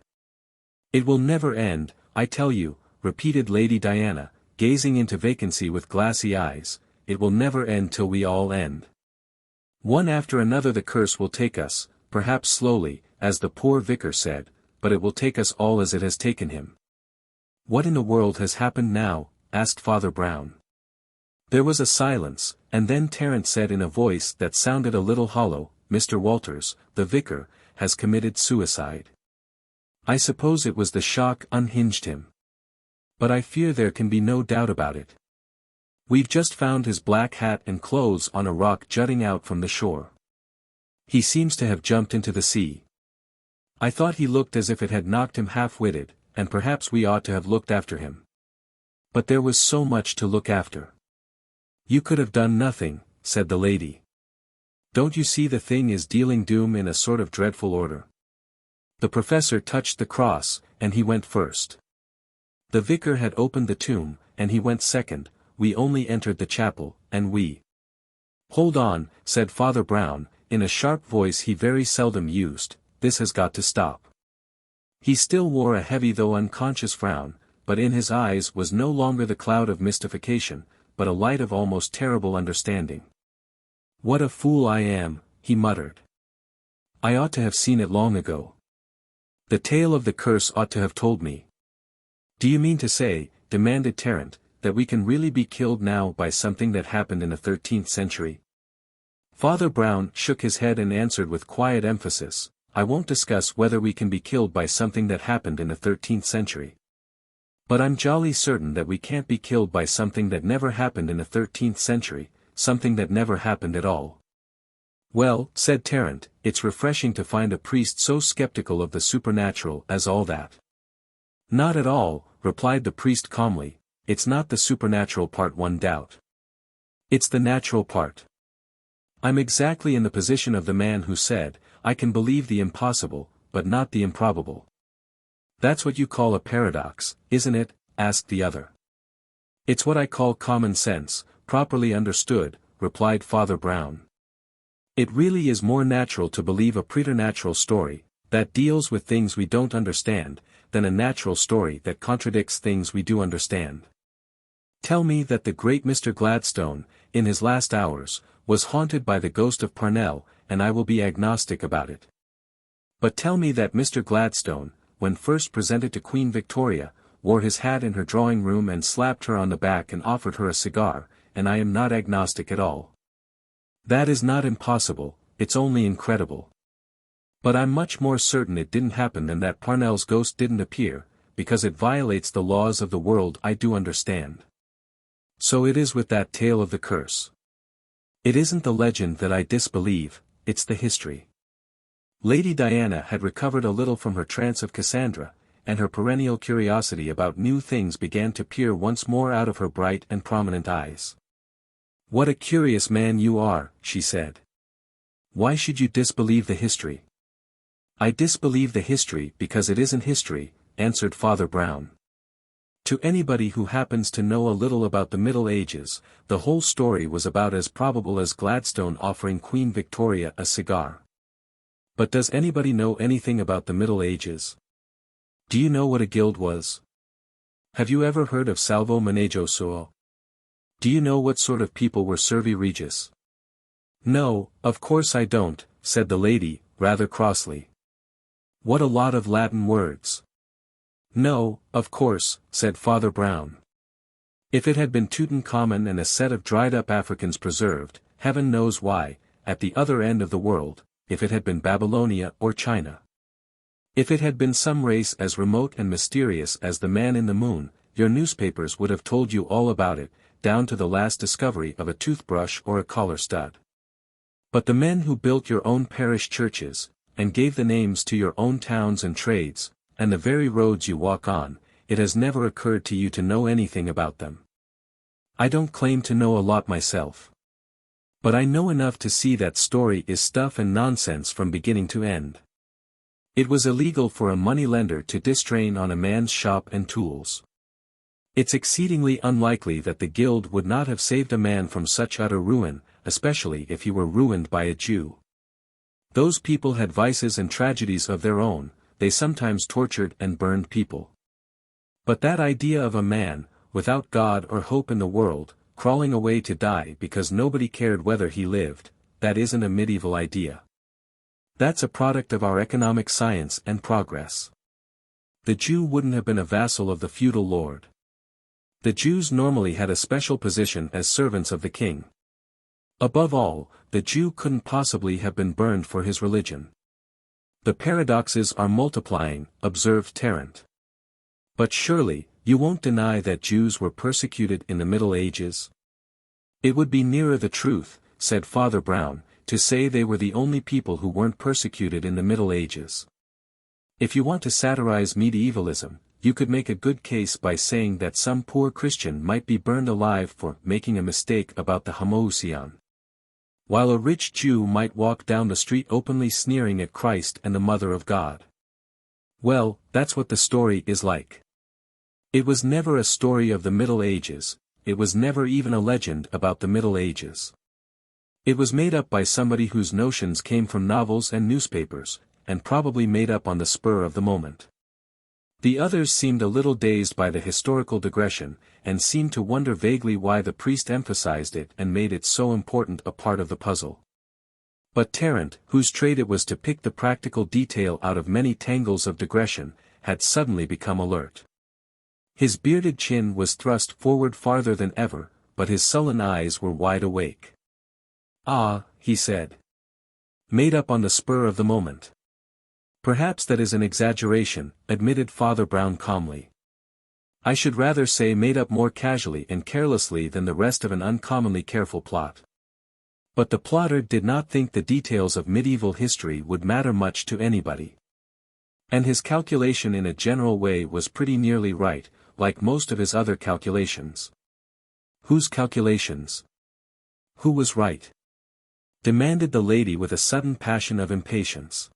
"It will never end, I tell you," repeated Lady Diana, gazing into vacancy with glassy eyes. "It will never end till we all end. One after another the curse will take us, perhaps slowly, as the poor vicar said, but it will take us all as it has taken him." "What in the world has happened now?" asked Father Brown. There was a silence, and then Terence said in a voice that sounded a little hollow, "Mr. Walters, the vicar, has committed suicide. I suppose it was the shock unhinged him. But I fear there can be no doubt about it. We've just found his black hat and clothes on a rock jutting out from the shore. He seems to have jumped into the sea. I thought he looked as if it had knocked him half-witted, and perhaps we ought to have looked after him. But there was so much to look after." "You could have done nothing," said the lady. "Don't you see the thing is dealing doom in a sort of dreadful order? The professor touched the cross, and he went first. The vicar had opened the tomb, and he went second. We only entered the chapel, and we—" "Hold on," said Father Brown, in a sharp voice he very seldom used, "this has got to stop." He still wore a heavy though unconscious frown, but in his eyes was no longer the cloud of mystification, but a light of almost terrible understanding. "What a fool I am," he muttered. "I ought to have seen it long ago. The tale of the curse ought to have told me." "Do you mean to say," demanded Tarrant, "that we can really be killed now by something that happened in the 13th century? Father Brown shook his head and answered with quiet emphasis, "I won't discuss whether we can be killed by something that happened in the 13th century. But I'm jolly certain that we can't be killed by something that never happened in the 13th century, something that never happened at all." "Well," said Tarrant, "it's refreshing to find a priest so skeptical of the supernatural as all that." "Not at all," replied the priest calmly, "it's not the supernatural part one doubt. It's the natural part. I'm exactly in the position of the man who said, I can believe the impossible, but not the improbable." "That's what you call a paradox, isn't it?" asked the other. "It's what I call common sense, properly understood," replied Father Brown. "It really is more natural to believe a preternatural story, that deals with things we don't understand, than a natural story that contradicts things we do understand. Tell me that the great Mr. Gladstone, in his last hours, was haunted by the ghost of Parnell, and I will be agnostic about it. But tell me that Mr. Gladstone, when first presented to Queen Victoria, wore his hat in her drawing-room and slapped her on the back and offered her a cigar, and I am not agnostic at all. That is not impossible, it's only incredible. But I'm much more certain it didn't happen than that Parnell's ghost didn't appear, because it violates the laws of the world I do understand. So it is with that tale of the curse. It isn't the legend that I disbelieve, it's the history." Lady Diana had recovered a little from her trance of Cassandra, and her perennial curiosity about new things began to peer once more out of her bright and prominent eyes. "What a curious man you are," she said. "Why should you disbelieve the history?" "I disbelieve the history because it isn't history," answered Father Brown. "To anybody who happens to know a little about the Middle Ages, the whole story was about as probable as Gladstone offering Queen Victoria a cigar. But does anybody know anything about the Middle Ages? Do you know what a guild was? Have you ever heard of salvo maneggio suo? Do you know what sort of people were servi regis?" "No, of course I don't," said the lady, rather crossly. "What a lot of Latin words." "No, of course," said Father Brown. "If it had been Tutankhamun and a set of dried-up Africans preserved, heaven knows why, at the other end of the world, if it had been Babylonia or China. If it had been some race as remote and mysterious as the man in the moon, your newspapers would have told you all about it, down to the last discovery of a toothbrush or a collar stud. But the men who built your own parish churches, and gave the names to your own towns and trades, and the very roads you walk on, it has never occurred to you to know anything about them. I don't claim to know a lot myself. But I know enough to see that story is stuff and nonsense from beginning to end. It was illegal for a moneylender to distrain on a man's shop and tools. It's exceedingly unlikely that the guild would not have saved a man from such utter ruin, especially if he were ruined by a Jew. Those people had vices and tragedies of their own, they sometimes tortured and burned people. But that idea of a man, without God or hope in the world, crawling away to die because nobody cared whether he lived, that isn't a medieval idea. That's a product of our economic science and progress. The Jew wouldn't have been a vassal of the feudal lord. The Jews normally had a special position as servants of the king. Above all, the Jew couldn't possibly have been burned for his religion. The paradoxes are multiplying, observed Tarrant. But surely, you won't deny that Jews were persecuted in the Middle Ages? It would be nearer the truth, said Father Brown, to say they were the only people who weren't persecuted in the Middle Ages. If you want to satirize medievalism, you could make a good case by saying that some poor Christian might be burned alive for making a mistake about the Homoousion, while a rich Jew might walk down the street openly sneering at Christ and the Mother of God. Well, that's what the story is like. It was never a story of the Middle Ages, it was never even a legend about the Middle Ages. It was made up by somebody whose notions came from novels and newspapers, and probably made up on the spur of the moment. The others seemed a little dazed by the historical digression, and seemed to wonder vaguely why the priest emphasized it and made it so important a part of the puzzle. But Tarrant, whose trade it was to pick the practical detail out of many tangles of digression, had suddenly become alert. His bearded chin was thrust forward farther than ever, but his sullen eyes were wide awake. "Ah," he said. "Made up on the spur of the moment." "Perhaps that is an exaggeration," admitted Father Brown calmly. "I should rather say made up more casually and carelessly than the rest of an uncommonly careful plot." But the plotter did not think the details of medieval history would matter much to anybody. And his calculation in a general way was pretty nearly right, like most of his other calculations. Whose calculations? Who was right? Demanded the lady with a sudden passion of impatience.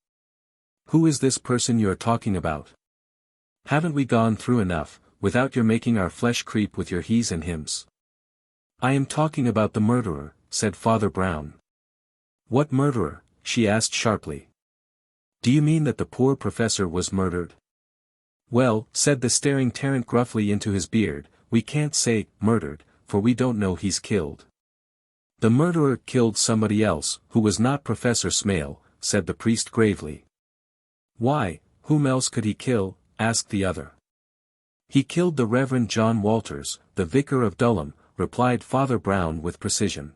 Who is this person you are talking about? Haven't we gone through enough, without your making our flesh creep with your he's and hims? I am talking about the murderer, said Father Brown. What murderer? She asked sharply. Do you mean that the poor professor was murdered? Well, said the staring Tarrant gruffly into his beard, we can't say, murdered, for we don't know he's killed. The murderer killed somebody else, who was not Professor Smale, said the priest gravely. Why, whom else could he kill? Asked the other. He killed the Reverend John Walters, the vicar of Dulham, replied Father Brown with precision.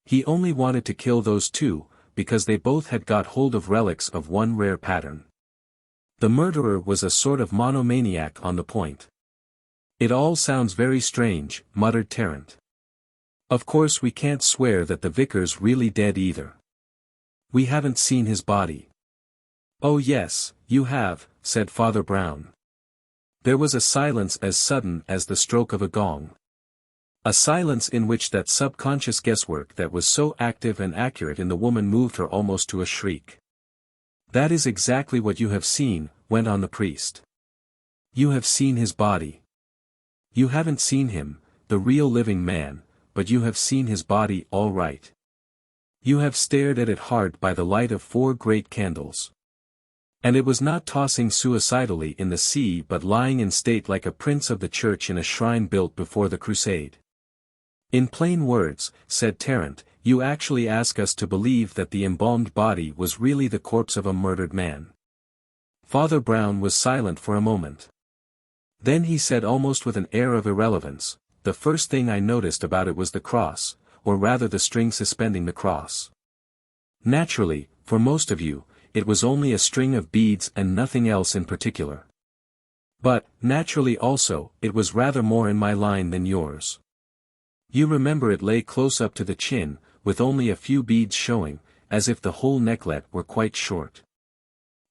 He only wanted to kill those two, because they both had got hold of relics of one rare pattern. The murderer was a sort of monomaniac on the point. It all sounds very strange, muttered Tarrant. Of course we can't swear that the vicar's really dead either. We haven't seen his body. Oh yes, you have, said Father Brown. There was a silence as sudden as the stroke of a gong. A silence in which that subconscious guesswork that was so active and accurate in the woman moved her almost to a shriek. That is exactly what you have seen, went on the priest. You have seen his body. You haven't seen him, the real living man, but you have seen his body all right. You have stared at it hard by the light of 4 great candles. And it was not tossing suicidally in the sea but lying in state like a prince of the church in a shrine built before the crusade. In plain words, said Tarrant, you actually ask us to believe that the embalmed body was really the corpse of a murdered man. Father Brown was silent for a moment. Then he said almost with an air of irrelevance, the first thing I noticed about it was the cross, or rather the string suspending the cross. Naturally, for most of you, it was only a string of beads and nothing else in particular. But, naturally also, it was rather more in my line than yours. You remember it lay close up to the chin, with only a few beads showing, as if the whole necklet were quite short.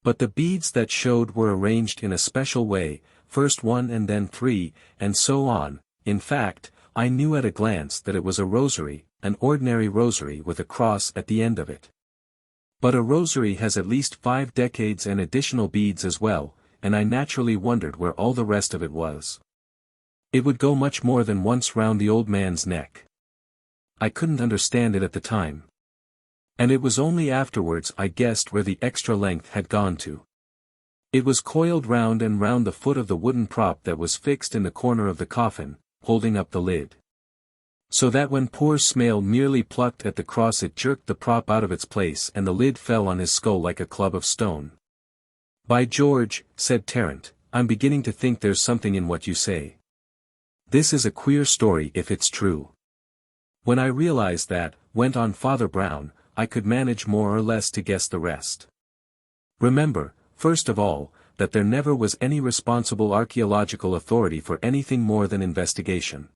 But the beads that showed were arranged in a special way, first one and then three, and so on. In fact, I knew at a glance that it was a rosary, an ordinary rosary with a cross at the end of it. But a rosary has at least 5 decades and additional beads as well, and I naturally wondered where all the rest of it was. It would go much more than once round the old man's neck. I couldn't understand it at the time. And it was only afterwards I guessed where the extra length had gone to. It was coiled round and round the foot of the wooden prop that was fixed in the corner of the coffin, holding up the lid. So that when poor Smale merely plucked at the cross it jerked the prop out of its place and the lid fell on his skull like a club of stone. "By George," said Tarrant, "I'm beginning to think there's something in what you say. This is a queer story if it's true." When I realized that, went on Father Brown, I could manage more or less to guess the rest. Remember, first of all, that there never was any responsible archaeological authority for anything more than investigation.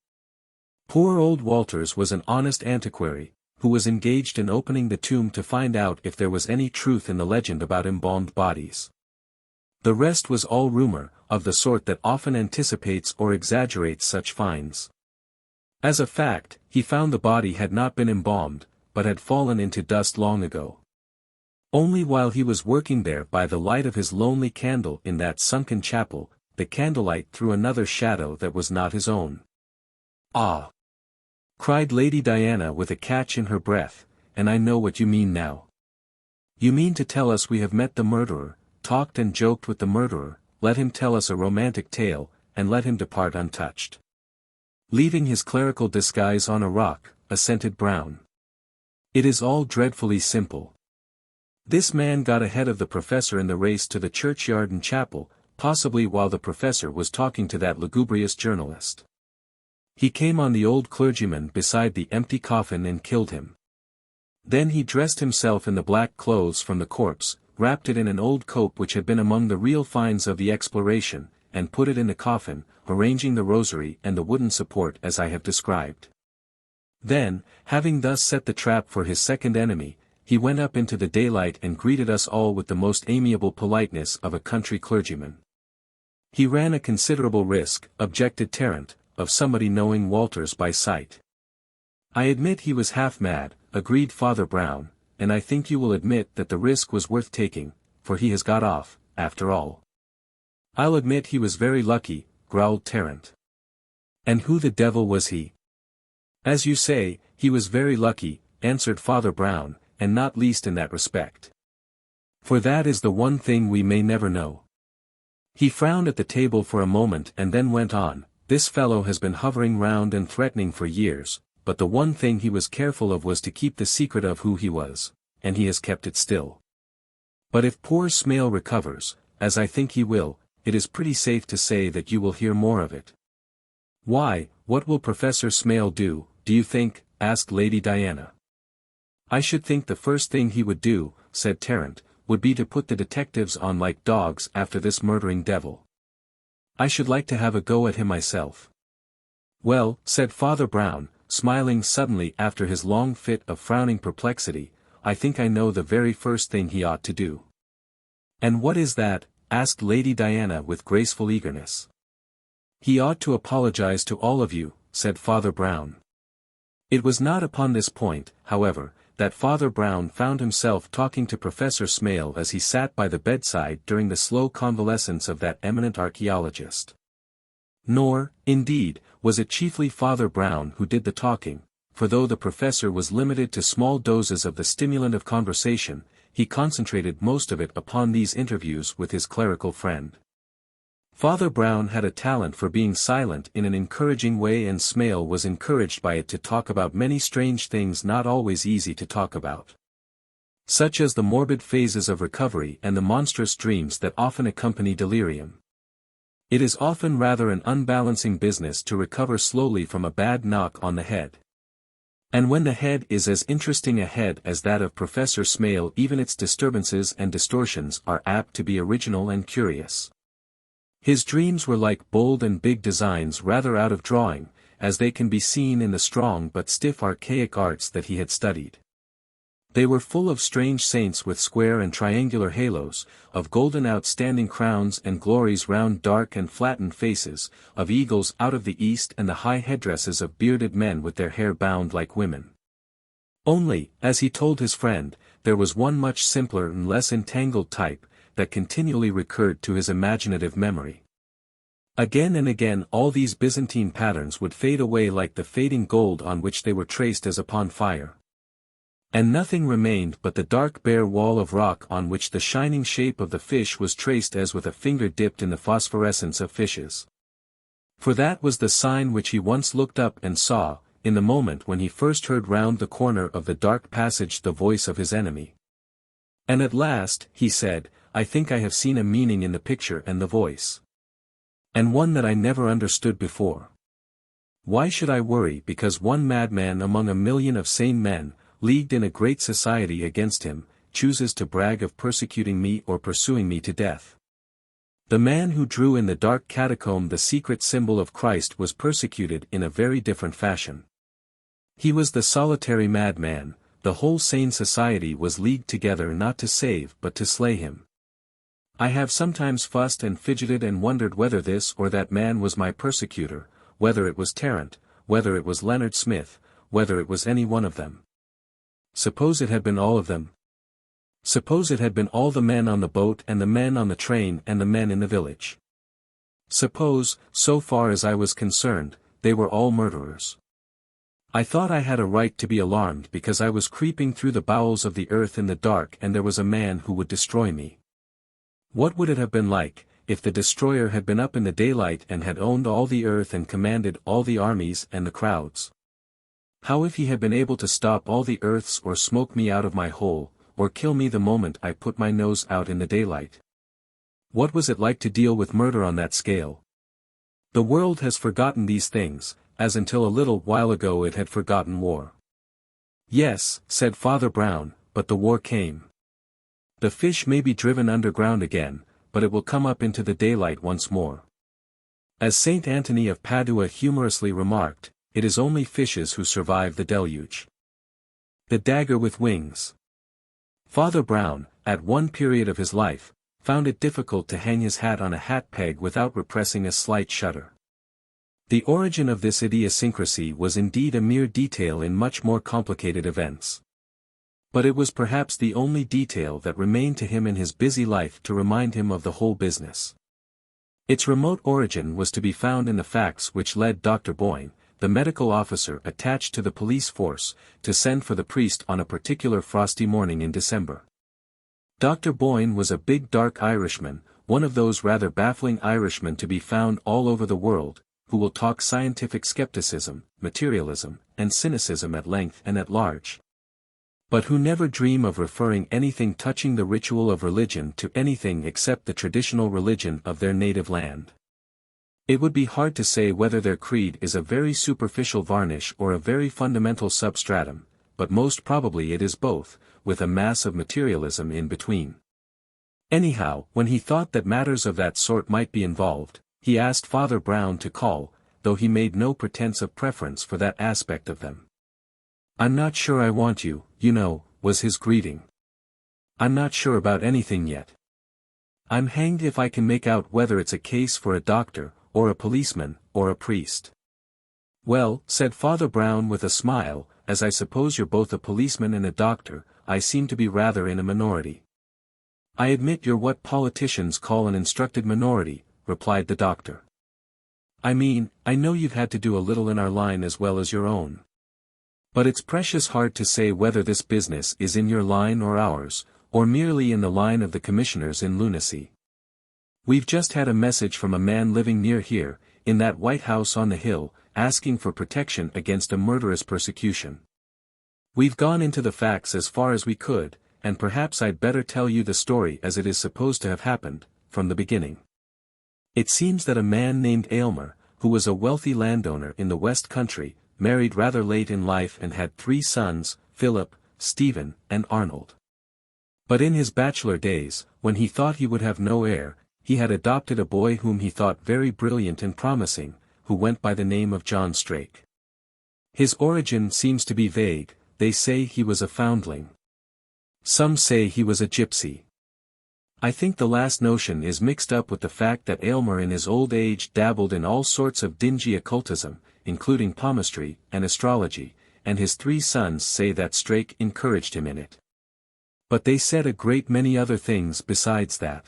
Poor old Walters was an honest antiquary, who was engaged in opening the tomb to find out if there was any truth in the legend about embalmed bodies. The rest was all rumor, of the sort that often anticipates or exaggerates such finds. As a fact, he found the body had not been embalmed, but had fallen into dust long ago. Only while he was working there by the light of his lonely candle in that sunken chapel, the candlelight threw another shadow that was not his own. "Ah!" cried Lady Diana with a catch in her breath, "and I know what you mean now. You mean to tell us we have met the murderer, talked and joked with the murderer, let him tell us a romantic tale, and let him depart untouched." "Leaving his clerical disguise on a rock," assented Brown. "It is all dreadfully simple. This man got ahead of the professor in the race to the churchyard and chapel, possibly while the professor was talking to that lugubrious journalist. He came on the old clergyman beside the empty coffin and killed him. Then he dressed himself in the black clothes from the corpse, wrapped it in an old coat which had been among the real finds of the exploration, and put it in the coffin, arranging the rosary and the wooden support as I have described. Then, having thus set the trap for his second enemy, he went up into the daylight and greeted us all with the most amiable politeness of a country clergyman. He ran a considerable risk, objected Tarrant, of somebody knowing Walters by sight. I admit he was half mad, agreed Father Brown, and I think you will admit that the risk was worth taking, for he has got off, after all. I'll admit he was very lucky, growled Tarrant. And who the devil was he? As you say, he was very lucky, answered Father Brown, and not least in that respect. For that is the one thing we may never know. He frowned at the table for a moment and then went on, "This fellow has been hovering round and threatening for years, but the one thing he was careful of was to keep the secret of who he was, and he has kept it still. But if poor Smale recovers, as I think he will, it is pretty safe to say that you will hear more of it." "Why, what will Professor Smale do you think?" asked Lady Diana. "I should think the first thing he would do," said Tarrant, "would be to put the detectives on like dogs after this murdering devil. I should like to have a go at him myself." "Well," said Father Brown, smiling suddenly after his long fit of frowning perplexity, "I think I know the very first thing he ought to do." "And what is that?" asked Lady Diana with graceful eagerness. "He ought to apologize to all of you," said Father Brown. It was not upon this point, however, that Father Brown found himself talking to Professor Smale as he sat by the bedside during the slow convalescence of that eminent archaeologist. Nor, indeed, was it chiefly Father Brown who did the talking, for though the professor was limited to small doses of the stimulant of conversation, he concentrated most of it upon these interviews with his clerical friend. Father Brown had a talent for being silent in an encouraging way, and Smale was encouraged by it to talk about many strange things not always easy to talk about. Such as the morbid phases of recovery and the monstrous dreams that often accompany delirium. It is often rather an unbalancing business to recover slowly from a bad knock on the head. And when the head is as interesting a head as that of Professor Smale, even its disturbances and distortions are apt to be original and curious. His dreams were like bold and big designs rather out of drawing, as they can be seen in the strong but stiff archaic arts that he had studied. They were full of strange saints with square and triangular halos, of golden outstanding crowns and glories round dark and flattened faces, of eagles out of the east and the high headdresses of bearded men with their hair bound like women. Only, as he told his friend, there was one much simpler and less entangled type, that continually recurred to his imaginative memory. Again and again all these Byzantine patterns would fade away like the fading gold on which they were traced as upon fire. And nothing remained but the dark bare wall of rock on which the shining shape of the fish was traced as with a finger dipped in the phosphorescence of fishes. For that was the sign which he once looked up and saw, in the moment when he first heard round the corner of the dark passage the voice of his enemy. And at last, he said, I think I have seen a meaning in the picture and the voice. And one that I never understood before. Why should I worry because one madman among a million of sane men, leagued in a great society against him, chooses to brag of persecuting me or pursuing me to death? The man who drew in the dark catacomb the secret symbol of Christ was persecuted in a very different fashion. He was the solitary madman, the whole sane society was leagued together not to save but to slay him. I have sometimes fussed and fidgeted and wondered whether this or that man was my persecutor, whether it was Tarrant, whether it was Leonard Smith, whether it was any one of them. Suppose it had been all of them? Suppose it had been all the men on the boat and the men on the train and the men in the village? Suppose, so far as I was concerned, they were all murderers. I thought I had a right to be alarmed because I was creeping through the bowels of the earth in the dark and there was a man who would destroy me. What would it have been like, if the destroyer had been up in the daylight and had owned all the earth and commanded all the armies and the crowds? How if he had been able to stop all the earths or smoke me out of my hole, or kill me the moment I put my nose out in the daylight? What was it like to deal with murder on that scale? The world has forgotten these things, as until a little while ago it had forgotten war. Yes, said Father Brown, but the war came. The fish may be driven underground again, but it will come up into the daylight once more. As Saint Anthony of Padua humorously remarked, it is only fishes who survive the deluge. The dagger with wings. Father Brown, at one period of his life, found it difficult to hang his hat on a hat peg without repressing a slight shudder. The origin of this idiosyncrasy was indeed a mere detail in much more complicated events. But it was perhaps the only detail that remained to him in his busy life to remind him of the whole business. Its remote origin was to be found in the facts which led Dr. Boyne, the medical officer attached to the police force, to send for the priest on a particular frosty morning in December. Dr. Boyne was a big dark Irishman, one of those rather baffling Irishmen to be found all over the world, who will talk scientific skepticism, materialism, and cynicism at length and at large. But who never dream of referring anything touching the ritual of religion to anything except the traditional religion of their native land. It would be hard to say whether their creed is a very superficial varnish or a very fundamental substratum, but most probably it is both, with a mass of materialism in between. Anyhow, when he thought that matters of that sort might be involved, he asked Father Brown to call, though he made no pretense of preference for that aspect of them. I'm not sure I want you, you know, was his greeting. I'm not sure about anything yet. I'm hanged if I can make out whether it's a case for a doctor, or a policeman, or a priest. Well, said Father Brown with a smile, as I suppose you're both a policeman and a doctor, I seem to be rather in a minority. I admit you're what politicians call an instructed minority, replied the doctor. I mean, I know you've had to do a little in our line as well as your own. But it's precious hard to say whether this business is in your line or ours, or merely in the line of the commissioners in lunacy. We've just had a message from a man living near here, in that White House on the hill, asking for protection against a murderous persecution. We've gone into the facts as far as we could, and perhaps I'd better tell you the story as it is supposed to have happened, from the beginning. It seems that a man named Aylmer, who was a wealthy landowner in the West Country, married rather late in life and had 3 sons, Philip, Stephen, and Arnold. But in his bachelor days, when he thought he would have no heir, he had adopted a boy whom he thought very brilliant and promising, who went by the name of John Strake. His origin seems to be vague. They say he was a foundling. Some say he was a gypsy. I think the last notion is mixed up with the fact that Aylmer in his old age dabbled in all sorts of dingy occultism, including palmistry and astrology, and his 3 sons say that Strake encouraged him in it. But they said a great many other things besides that.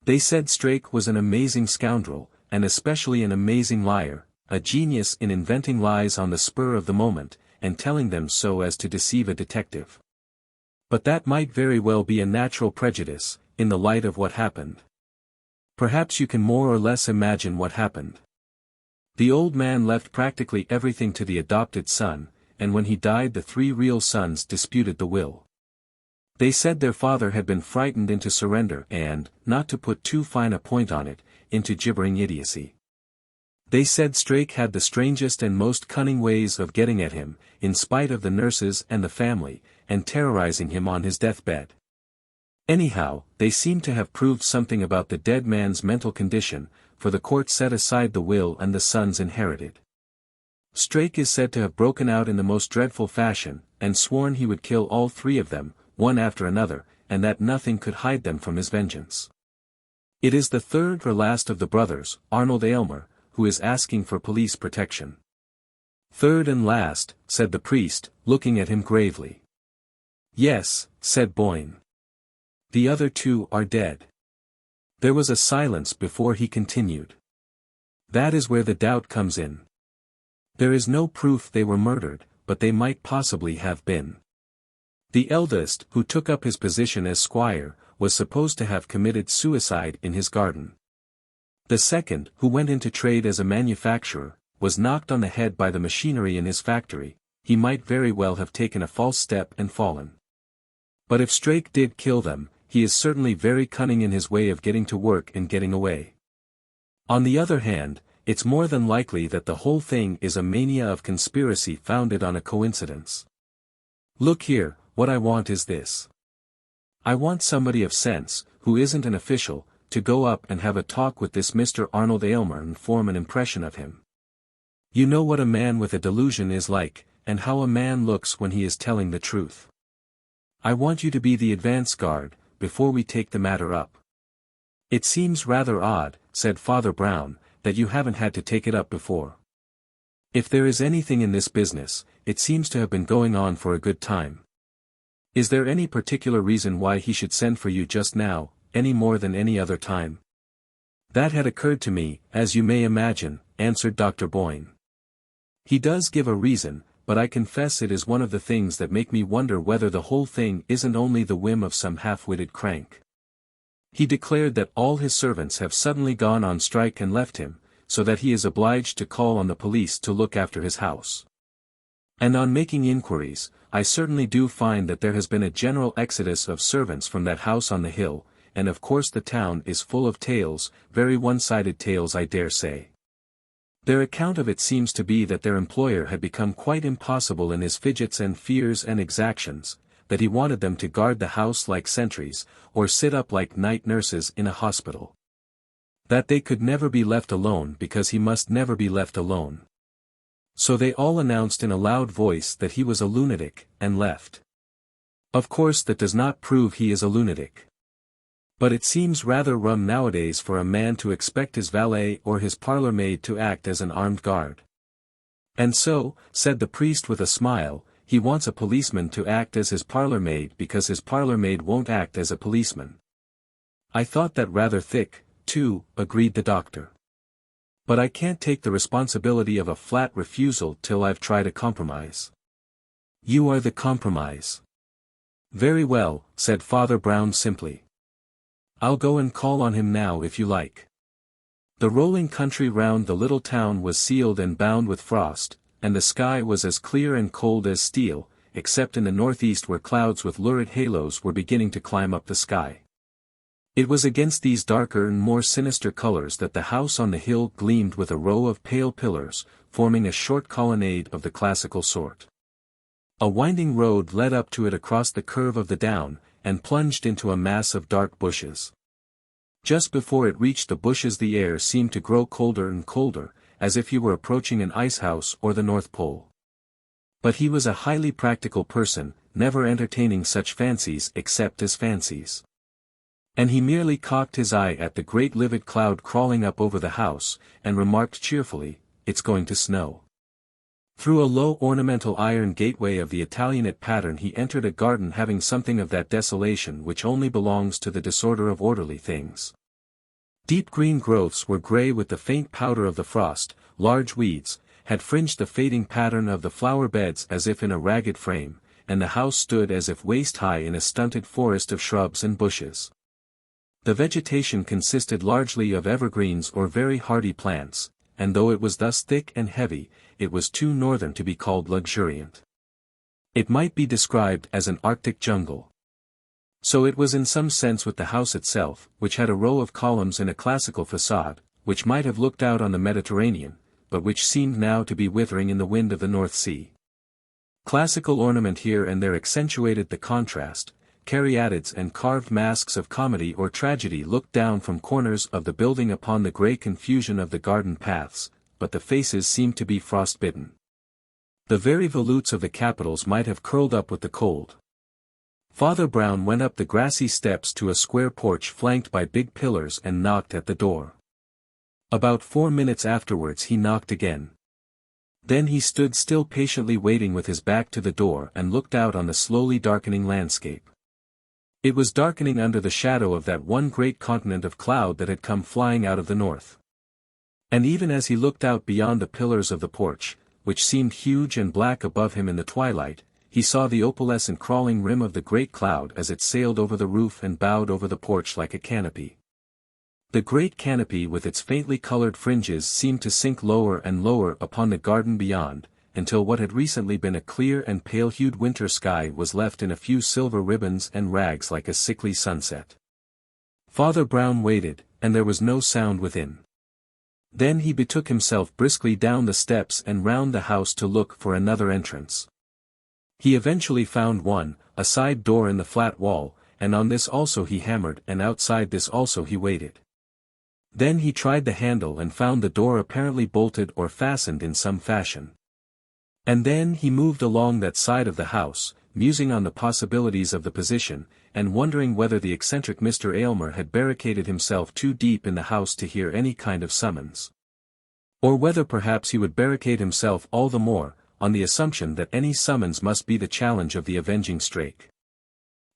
They said Strake was an amazing scoundrel, and especially an amazing liar, a genius in inventing lies on the spur of the moment, and telling them so as to deceive a detective. But that might very well be a natural prejudice, in the light of what happened. Perhaps you can more or less imagine what happened. The old man left practically everything to the adopted son, and when he died the 3 real sons disputed the will. They said their father had been frightened into surrender and, not to put too fine a point on it, into gibbering idiocy. They said Strake had the strangest and most cunning ways of getting at him, in spite of the nurses and the family, and terrorizing him on his deathbed. Anyhow, they seem to have proved something about the dead man's mental condition, for the court set aside the will and the sons inherited. Strake is said to have broken out in the most dreadful fashion, and sworn he would kill all 3 of them, one after another, and that nothing could hide them from his vengeance. It is the 3rd or last of the brothers, Arnold Aylmer, who is asking for police protection. 3rd and last, said the priest, looking at him gravely. Yes, said Boyne. The other 2 are dead. There was a silence before he continued. That is where the doubt comes in. There is no proof they were murdered, but they might possibly have been. The eldest, who took up his position as squire, was supposed to have committed suicide in his garden. The second, who went into trade as a manufacturer, was knocked on the head by the machinery in his factory. He might very well have taken a false step and fallen. But if Strake did kill them, he is certainly very cunning in his way of getting to work and getting away. On the other hand, it's more than likely that the whole thing is a mania of conspiracy founded on a coincidence. Look here, what I want is this. I want somebody of sense, who isn't an official, to go up and have a talk with this Mr. Arnold Aylmer and form an impression of him. You know what a man with a delusion is like, and how a man looks when he is telling the truth. I want you to be the advance guard, before we take the matter up. It seems rather odd, said Father Brown, that you haven't had to take it up before. If there is anything in this business, it seems to have been going on for a good time. Is there any particular reason why he should send for you just now, any more than any other time? That had occurred to me, as you may imagine, answered Dr. Boyne. He does give a reason, but I confess it is one of the things that make me wonder whether the whole thing isn't only the whim of some half-witted crank. He declared that all his servants have suddenly gone on strike and left him, so that he is obliged to call on the police to look after his house. And on making inquiries, I certainly do find that there has been a general exodus of servants from that house on the hill, and of course the town is full of tales, very one-sided tales I dare say. Their account of it seems to be that their employer had become quite impossible in his fidgets and fears and exactions, that he wanted them to guard the house like sentries, or sit up like night nurses in a hospital. That they could never be left alone because he must never be left alone. So they all announced in a loud voice that he was a lunatic, and left. Of course that does not prove he is a lunatic. But it seems rather rum nowadays for a man to expect his valet or his parlour maid to act as an armed guard. And so, said the priest with a smile, he wants a policeman to act as his parlour maid because his parlour maid won't act as a policeman. I thought that rather thick, too, agreed the doctor. But I can't take the responsibility of a flat refusal till I've tried a compromise. You are the compromise. Very well, said Father Brown simply. I'll go and call on him now if you like. The rolling country round the little town was sealed and bound with frost, and the sky was as clear and cold as steel, except in the northeast where clouds with lurid halos were beginning to climb up the sky. It was against these darker and more sinister colors that the house on the hill gleamed with a row of pale pillars, forming a short colonnade of the classical sort. A winding road led up to it across the curve of the down, and plunged into a mass of dark bushes. Just before it reached the bushes the air seemed to grow colder and colder, as if you were approaching an icehouse or the North Pole. But he was a highly practical person, never entertaining such fancies except as fancies. And he merely cocked his eye at the great livid cloud crawling up over the house, and remarked cheerfully, "It's going to snow." Through a low ornamental iron gateway of the Italianate pattern he entered a garden having something of that desolation which only belongs to the disorder of orderly things. Deep green growths were grey with the faint powder of the frost, large weeds had fringed the fading pattern of the flower beds as if in a ragged frame, and the house stood as if waist-high in a stunted forest of shrubs and bushes. The vegetation consisted largely of evergreens or very hardy plants, and though it was thus thick and heavy, it was too northern to be called luxuriant. It might be described as an Arctic jungle. So it was in some sense with the house itself, which had a row of columns in a classical facade, which might have looked out on the Mediterranean, but which seemed now to be withering in the wind of the North Sea. Classical ornament here and there accentuated the contrast. Caryatids and carved masks of comedy or tragedy looked down from corners of the building upon the grey confusion of the garden paths, but the faces seemed to be frostbitten. The very volutes of the capitals might have curled up with the cold. Father Brown went up the grassy steps to a square porch flanked by big pillars and knocked at the door. About 4 minutes afterwards he knocked again. Then he stood still patiently waiting with his back to the door and looked out on the slowly darkening landscape. It was darkening under the shadow of that one great continent of cloud that had come flying out of the north. And even as he looked out beyond the pillars of the porch, which seemed huge and black above him in the twilight, he saw the opalescent crawling rim of the great cloud as it sailed over the roof and bowed over the porch like a canopy. The great canopy with its faintly colored fringes seemed to sink lower and lower upon the garden beyond, until what had recently been a clear and pale-hued winter sky was left in a few silver ribbons and rags like a sickly sunset. Father Brown waited, and there was no sound within. Then he betook himself briskly down the steps and round the house to look for another entrance. He eventually found one, a side door in the flat wall, and on this also he hammered and outside this also he waited. Then he tried the handle and found the door apparently bolted or fastened in some fashion. And then he moved along that side of the house, musing on the possibilities of the position, and wondering whether the eccentric Mr. Aylmer had barricaded himself too deep in the house to hear any kind of summons. Or whether perhaps he would barricade himself all the more, on the assumption that any summons must be the challenge of the avenging strake.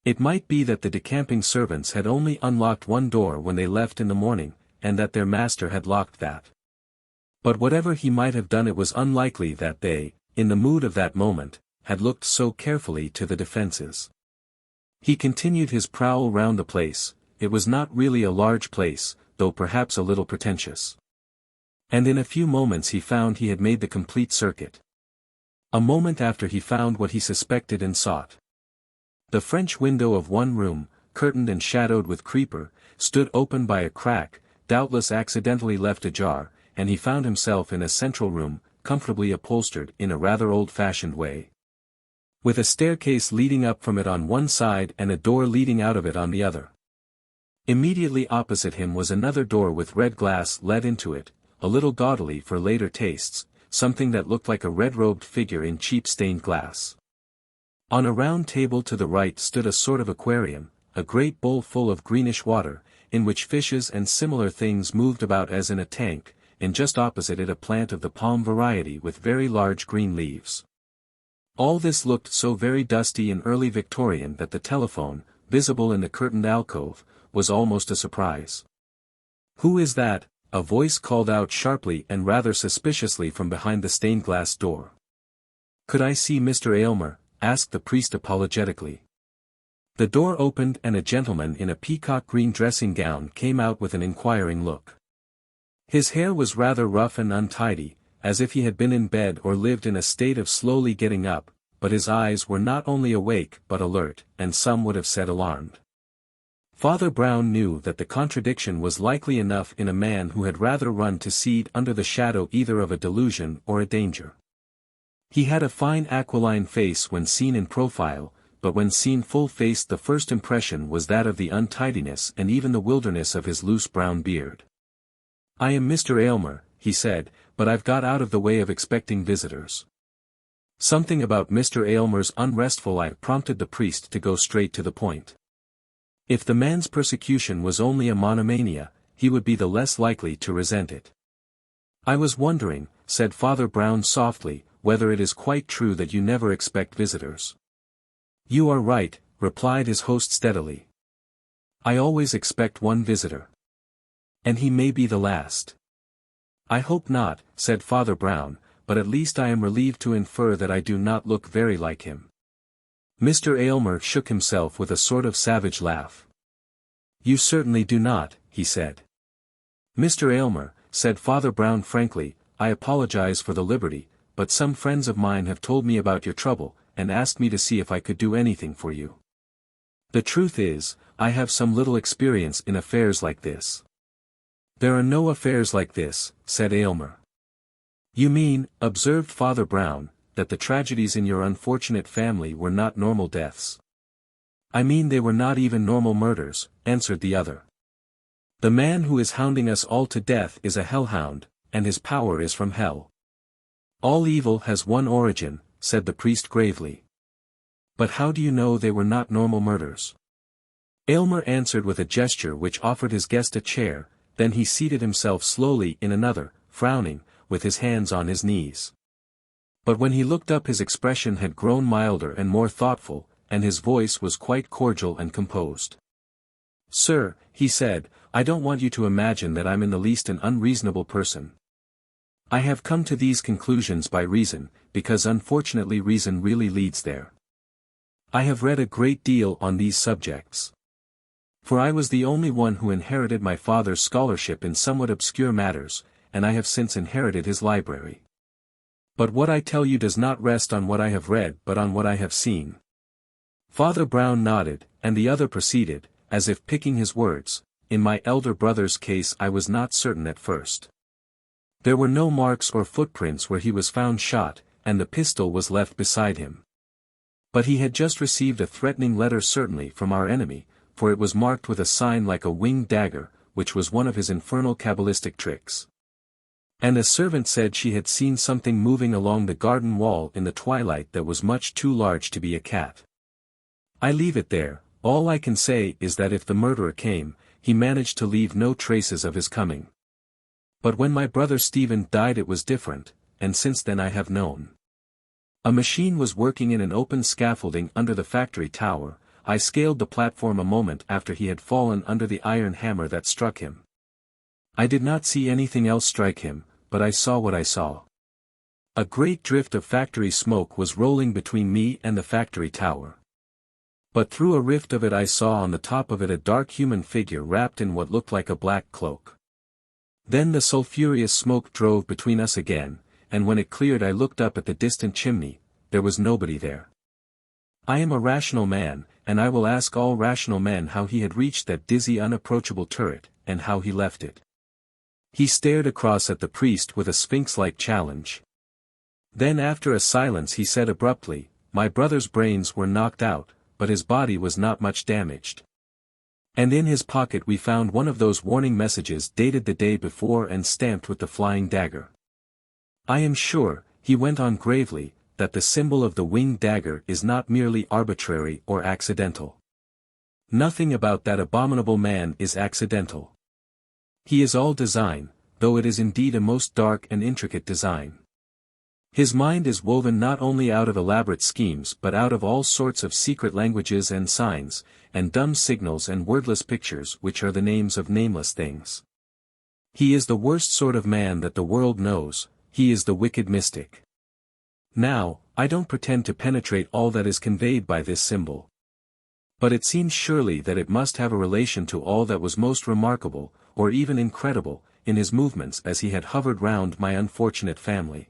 It might be that the decamping servants had only unlocked one door when they left in the morning, and that their master had locked that. But whatever he might have done, it was unlikely that they, in the mood of that moment, had looked so carefully to the defenses. He continued his prowl round the place. It was not really a large place, though perhaps a little pretentious. And in a few moments he found he had made the complete circuit. A moment after he found what he suspected and sought. The French window of one room, curtained and shadowed with creeper, stood open by a crack, doubtless accidentally left ajar, and he found himself in a central room, comfortably upholstered in a rather old-fashioned way, with a staircase leading up from it on one side and a door leading out of it on the other. Immediately opposite him was another door with red glass let into it, a little gaudily for later tastes, something that looked like a red-robed figure in cheap stained glass. On a round table to the right stood a sort of aquarium, a great bowl full of greenish water, in which fishes and similar things moved about as in a tank, and just opposite it a plant of the palm variety with very large green leaves. All this looked so very dusty and early Victorian that the telephone, visible in the curtained alcove, was almost a surprise. "Who is that?" a voice called out sharply and rather suspiciously from behind the stained glass door. "Could I see Mr. Aylmer?" asked the priest apologetically. The door opened and a gentleman in a peacock green dressing gown came out with an inquiring look. His hair was rather rough and untidy, as if he had been in bed or lived in a state of slowly getting up, but his eyes were not only awake but alert, and some would have said alarmed. Father Brown knew that the contradiction was likely enough in a man who had rather run to seed under the shadow either of a delusion or a danger. He had a fine aquiline face when seen in profile, but when seen full-faced the first impression was that of the untidiness and even the wilderness of his loose brown beard. "I am Mr. Aylmer," he said, "but I've got out of the way of expecting visitors." Something about Mr. Aylmer's unrestful eye prompted the priest to go straight to the point. If the man's persecution was only a monomania, he would be the less likely to resent it. "I was wondering," said Father Brown softly, "whether it is quite true that you never expect visitors." "You are right," replied his host steadily. "I always expect one visitor. And he may be the last." "I hope not," said Father Brown, "but at least I am relieved to infer that I do not look very like him." Mr. Aylmer shook himself with a sort of savage laugh. "You certainly do not," he said. "Mr. Aylmer," said Father Brown frankly, "I apologize for the liberty, but some friends of mine have told me about your trouble, and asked me to see if I could do anything for you. The truth is, I have some little experience in affairs like this." "There are no affairs like this," said Aylmer. "You mean," observed Father Brown, "that the tragedies in your unfortunate family were not normal deaths." "I mean they were not even normal murders," answered the other. "The man who is hounding us all to death is a hellhound, and his power is from hell." "All evil has one origin," said the priest gravely. "But how do you know they were not normal murders?" Aylmer answered with a gesture which offered his guest a chair, then he seated himself slowly in another, frowning, with his hands on his knees. But when he looked up his expression had grown milder and more thoughtful, and his voice was quite cordial and composed. "Sir," he said, "I don't want you to imagine that I'm in the least an unreasonable person. I have come to these conclusions by reason, because unfortunately reason really leads there. I have read a great deal on these subjects. For I was the only one who inherited my father's scholarship in somewhat obscure matters, and I have since inherited his library. But what I tell you does not rest on what I have read but on what I have seen." Father Brown nodded, and the other proceeded, as if picking his words, "In my elder brother's case I was not certain at first. There were no marks or footprints where he was found shot, and the pistol was left beside him. But he had just received a threatening letter certainly from our enemy, for it was marked with a sign like a winged dagger, which was one of his infernal cabalistic tricks. And a servant said she had seen something moving along the garden wall in the twilight that was much too large to be a cat. I leave it there. All I can say is that if the murderer came, he managed to leave no traces of his coming. But when my brother Stephen died it was different, and since then I have known. A machine was working in an open scaffolding under the factory tower. I scaled the platform a moment after he had fallen under the iron hammer that struck him. I did not see anything else strike him, but I saw what I saw. A great drift of factory smoke was rolling between me and the factory tower. But through a rift of it I saw on the top of it a dark human figure wrapped in what looked like a black cloak. Then the sulphurous smoke drove between us again, and when it cleared I looked up at the distant chimney. There was nobody there. I am a rational man, and I will ask all rational men how he had reached that dizzy unapproachable turret, and how he left it. He stared across at the priest with a sphinx-like challenge. Then after a silence he said abruptly, "My brother's brains were knocked out, but his body was not much damaged. And in his pocket we found one of those warning messages dated the day before and stamped with the flying dagger. I am sure," he went on gravely, "that the symbol of the winged dagger is not merely arbitrary or accidental. Nothing about that abominable man is accidental. He is all design, though it is indeed a most dark and intricate design. His mind is woven not only out of elaborate schemes but out of all sorts of secret languages and signs, and dumb signals and wordless pictures which are the names of nameless things. He is the worst sort of man that the world knows. He is the wicked mystic. Now, I don't pretend to penetrate all that is conveyed by this symbol. But it seems surely that it must have a relation to all that was most remarkable, or even incredible, in his movements as he had hovered round my unfortunate family.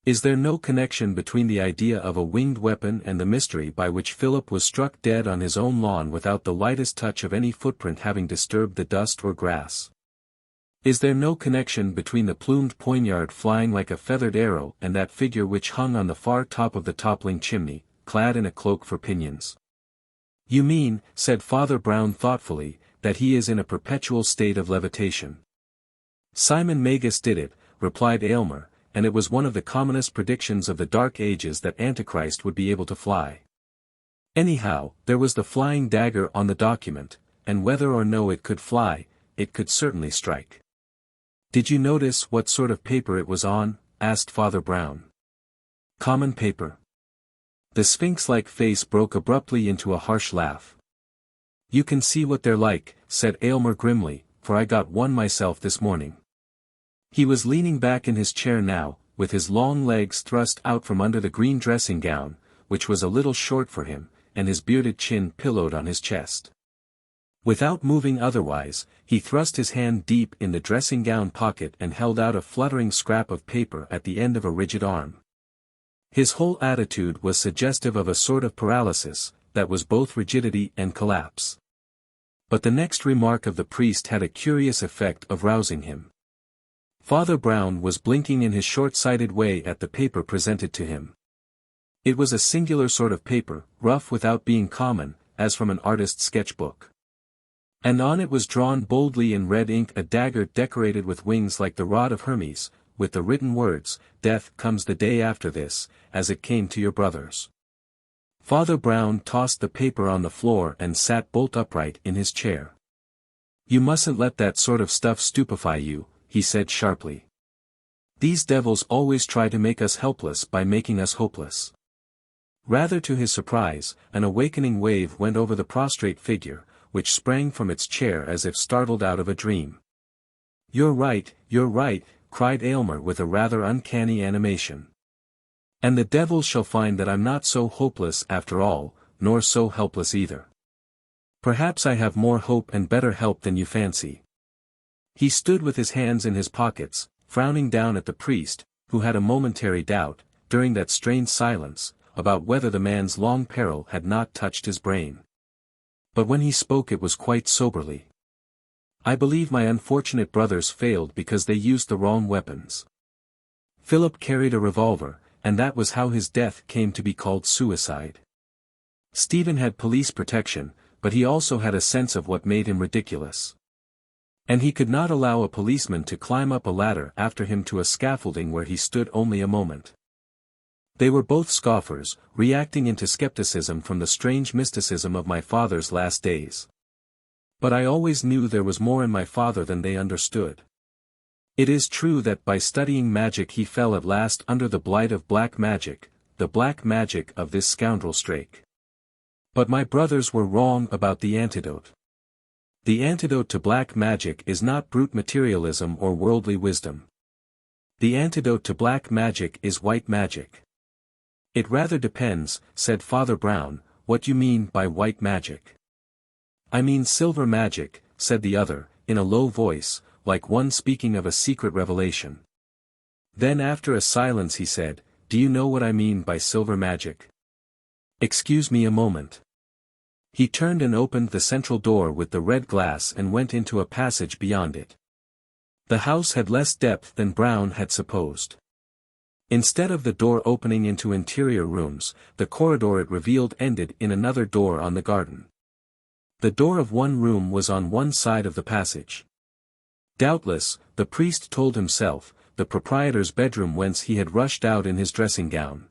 Is there no connection between the idea of a winged weapon and the mystery by which Philip was struck dead on his own lawn without the lightest touch of any footprint having disturbed the dust or grass? Is there no connection between the plumed poignard flying like a feathered arrow and that figure which hung on the far top of the toppling chimney, clad in a cloak for pinions? You mean, said Father Brown thoughtfully, that he is in a perpetual state of levitation. Simon Magus did it, replied Aylmer, and it was one of the commonest predictions of the Dark Ages that Antichrist would be able to fly. Anyhow, there was the flying dagger on the document, and whether or no it could fly, it could certainly strike. Did you notice what sort of paper it was on? Asked Father Brown. Common paper. The sphinx-like face broke abruptly into a harsh laugh. You can see what they're like, said Aylmer grimly, for I got one myself this morning. He was leaning back in his chair now, with his long legs thrust out from under the green dressing gown, which was a little short for him, and his bearded chin pillowed on his chest. Without moving otherwise, he thrust his hand deep in the dressing gown pocket and held out a fluttering scrap of paper at the end of a rigid arm. His whole attitude was suggestive of a sort of paralysis, that was both rigidity and collapse. But the next remark of the priest had a curious effect of rousing him. Father Brown was blinking in his short-sighted way at the paper presented to him. It was a singular sort of paper, rough without being common, as from an artist's sketchbook. And on it was drawn boldly in red ink a dagger decorated with wings like the rod of Hermes, with the written words, "Death comes the day after this, as it came to your brothers." Father Brown tossed the paper on the floor and sat bolt upright in his chair. "You mustn't let that sort of stuff stupefy you," he said sharply. "These devils always try to make us helpless by making us hopeless." Rather to his surprise, an awakening wave went over the prostrate figure, which sprang from its chair as if startled out of a dream. You're right," cried Aylmer with a rather uncanny animation. "And the devils shall find that I'm not so hopeless after all, nor so helpless either. Perhaps I have more hope and better help than you fancy." He stood with his hands in his pockets, frowning down at the priest, who had a momentary doubt, during that strange silence, about whether the man's long peril had not touched his brain. But when he spoke it was quite soberly. "I believe my unfortunate brothers failed because they used the wrong weapons. Philip carried a revolver, and that was how his death came to be called suicide. Stephen had police protection, but he also had a sense of what made him ridiculous. And he could not allow a policeman to climb up a ladder after him to a scaffolding where he stood only a moment. They were both scoffers, reacting into skepticism from the strange mysticism of my father's last days. But I always knew there was more in my father than they understood. It is true that by studying magic he fell at last under the blight of black magic, the black magic of this scoundrel Strake. But my brothers were wrong about the antidote. The antidote to black magic is not brute materialism or worldly wisdom. The antidote to black magic is white magic." "It rather depends," said Father Brown, "what you mean by white magic." "I mean silver magic," said the other, in a low voice, like one speaking of a secret revelation. Then after a silence he said, "Do you know what I mean by silver magic?" "Excuse me a moment." He turned and opened the central door with the red glass and went into a passage beyond it. The house had less depth than Brown had supposed. Instead of the door opening into interior rooms, the corridor it revealed ended in another door on the garden. The door of one room was on one side of the passage. Doubtless, the priest told himself, the proprietor's bedroom whence he had rushed out in his dressing gown.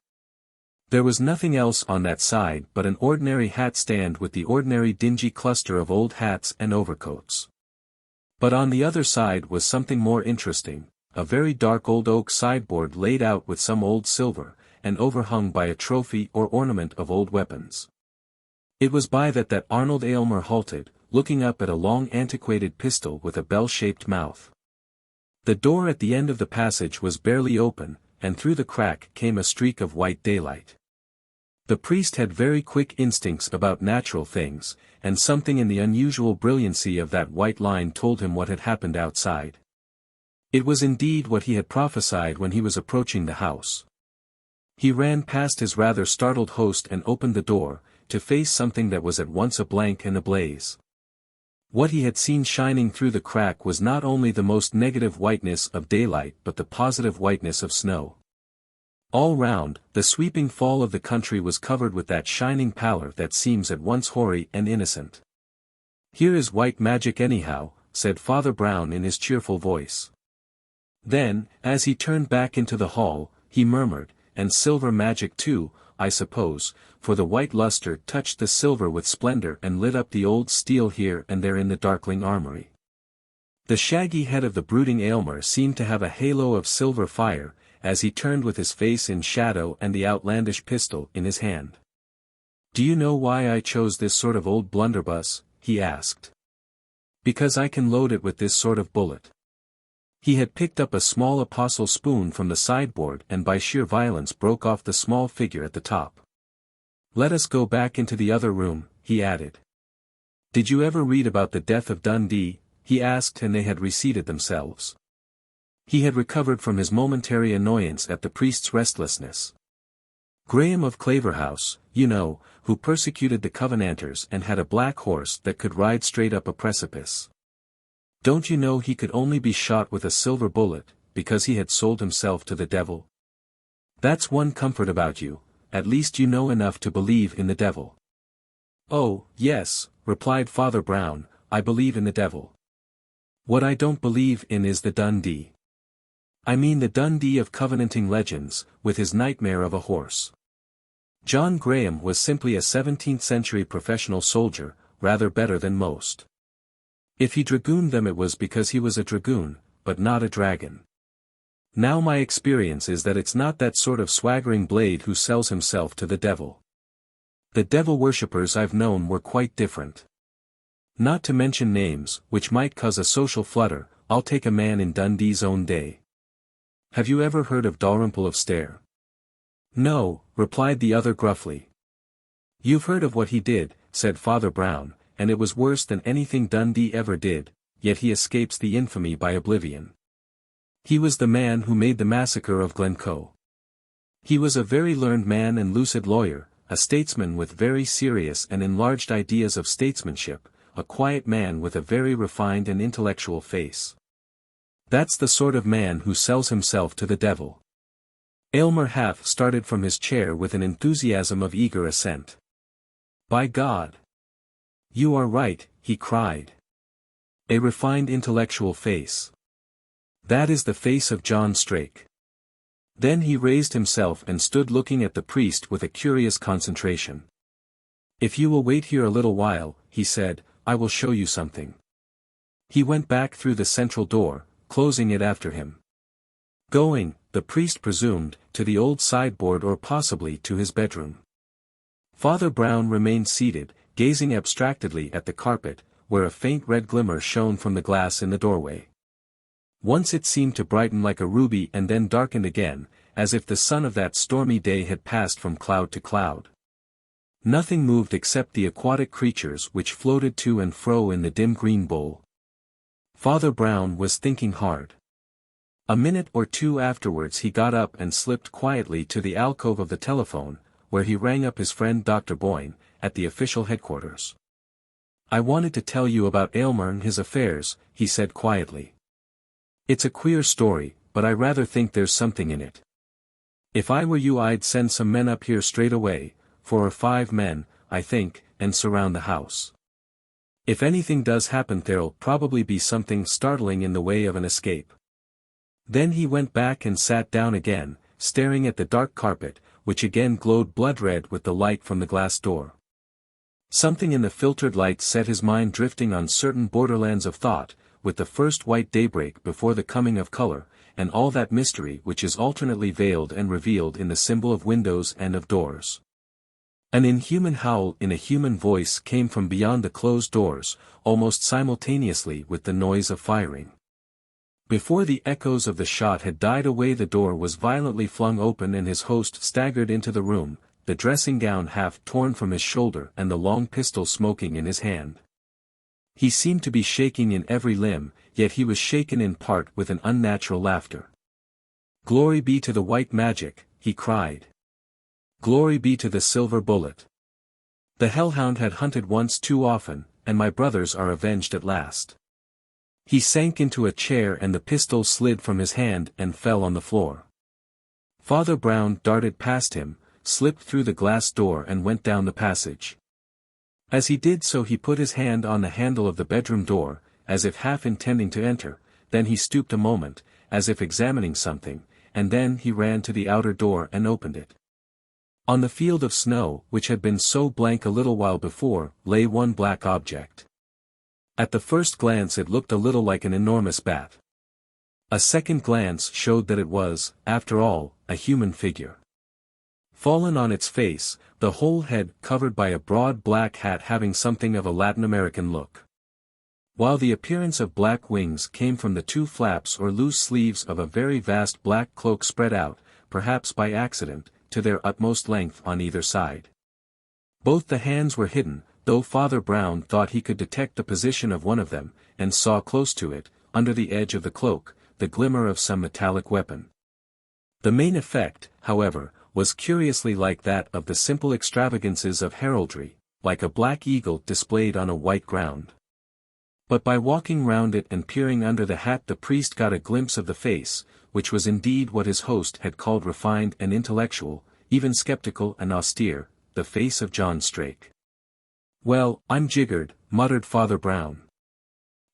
There was nothing else on that side but an ordinary hat stand with the ordinary dingy cluster of old hats and overcoats. But on the other side was something more interesting, a very dark old oak sideboard laid out with some old silver, and overhung by a trophy or ornament of old weapons. It was by that Arnold Aylmer halted, looking up at a long antiquated pistol with a bell-shaped mouth. The door at the end of the passage was barely open, and through the crack came a streak of white daylight. The priest had very quick instincts about natural things, and something in the unusual brilliancy of that white line told him what had happened outside. It was indeed what he had prophesied when he was approaching the house. He ran past his rather startled host and opened the door, to face something that was at once a blank and a blaze. What he had seen shining through the crack was not only the most negative whiteness of daylight but the positive whiteness of snow. All round, the sweeping fall of the country was covered with that shining pallor that seems at once hoary and innocent. "Here is white magic anyhow," said Father Brown in his cheerful voice. Then, as he turned back into the hall, he murmured, "And silver magic too, I suppose," for the white luster touched the silver with splendor and lit up the old steel here and there in the darkling armory. The shaggy head of the brooding Aylmer seemed to have a halo of silver fire, as he turned with his face in shadow and the outlandish pistol in his hand. "Do you know why I chose this sort of old blunderbuss?" he asked. "Because I can load it with this sort of bullet." He had picked up a small apostle spoon from the sideboard and by sheer violence broke off the small figure at the top. "Let us go back into the other room," he added. "Did you ever read about the death of Dundee?" he asked, and they had reseated themselves. He had recovered from his momentary annoyance at the priest's restlessness. "Graham of Claverhouse, you know, who persecuted the Covenanters and had a black horse that could ride straight up a precipice. Don't you know he could only be shot with a silver bullet, because he had sold himself to the devil? That's one comfort about you, at least you know enough to believe in the devil." "Oh, yes," replied Father Brown, "I believe in the devil. What I don't believe in is the Dundee. I mean the Dundee of Covenanting legends, with his nightmare of a horse. John Graham was simply a 17th-century professional soldier, rather better than most. If he dragooned them it was because he was a dragoon, but not a dragon. Now my experience is that it's not that sort of swaggering blade who sells himself to the devil. The devil worshippers I've known were quite different. Not to mention names, which might cause a social flutter, I'll take a man in Dundee's own day. Have you ever heard of Dalrymple of Stair?" "No," replied the other gruffly. "You've heard of what he did," said Father Brown, "and it was worse than anything Dundee ever did, yet he escapes the infamy by oblivion. He was the man who made the massacre of Glencoe. He was a very learned man and lucid lawyer, a statesman with very serious and enlarged ideas of statesmanship, a quiet man with a very refined and intellectual face. That's the sort of man who sells himself to the devil." Aylmer half started from his chair with an enthusiasm of eager assent. "By God! You are right," he cried. "A refined intellectual face. That is the face of John Strake." Then he raised himself and stood looking at the priest with a curious concentration. "If you will wait here a little while," he said, "I will show you something." He went back through the central door, closing it after him. Going, the priest presumed, to the old sideboard or possibly to his bedroom. Father Brown remained seated, gazing abstractedly at the carpet, where a faint red glimmer shone from the glass in the doorway. Once it seemed to brighten like a ruby and then darkened again, as if the sun of that stormy day had passed from cloud to cloud. Nothing moved except the aquatic creatures which floated to and fro in the dim green bowl. Father Brown was thinking hard. A minute or two afterwards he got up and slipped quietly to the alcove of the telephone, where he rang up his friend Dr. Boyne, at the official headquarters. "I wanted to tell you about Aylmer and his affairs," he said quietly. "It's a queer story, but I rather think there's something in it. If I were you I'd send some men up here straight away, 4 or 5 men, I think, and surround the house. If anything does happen there'll probably be something startling in the way of an escape." Then he went back and sat down again, staring at the dark carpet, which again glowed blood-red with the light from the glass door. Something in the filtered light set his mind drifting on certain borderlands of thought, with the first white daybreak before the coming of color, and all that mystery which is alternately veiled and revealed in the symbol of windows and of doors. An inhuman howl in a human voice came from beyond the closed doors, almost simultaneously with the noise of firing. Before the echoes of the shot had died away the door was violently flung open and his host staggered into the room, the dressing gown half torn from his shoulder and the long pistol smoking in his hand. He seemed to be shaking in every limb, yet he was shaken in part with an unnatural laughter. "Glory be to the white magic," he cried. Glory be to the silver bullet. The hellhound had hunted once too often, and my brothers are avenged at last. He sank into a chair and the pistol slid from his hand and fell on the floor. Father Brown darted past him, slipped through the glass door and went down the passage. As he did so he put his hand on the handle of the bedroom door, as if half intending to enter, then he stooped a moment, as if examining something, and then he ran to the outer door and opened it. On the field of snow, which had been so blank a little while before, lay one black object. At the first glance it looked a little like an enormous bat. A second glance showed that it was, after all, a human figure. Fallen on its face, the whole head covered by a broad black hat having something of a Latin American look. While the appearance of black wings came from the two flaps or loose sleeves of a very vast black cloak spread out, perhaps by accident, to their utmost length on either side. Both the hands were hidden, though Father Brown thought he could detect the position of one of them, and saw close to it, under the edge of the cloak, the glimmer of some metallic weapon. The main effect, however, was curiously like that of the simple extravagances of heraldry, like a black eagle displayed on a white ground. But by walking round it and peering under the hat the priest got a glimpse of the face, which was indeed what his host had called refined and intellectual, even skeptical and austere, the face of John Strake. "Well, I'm jiggered," muttered Father Brown.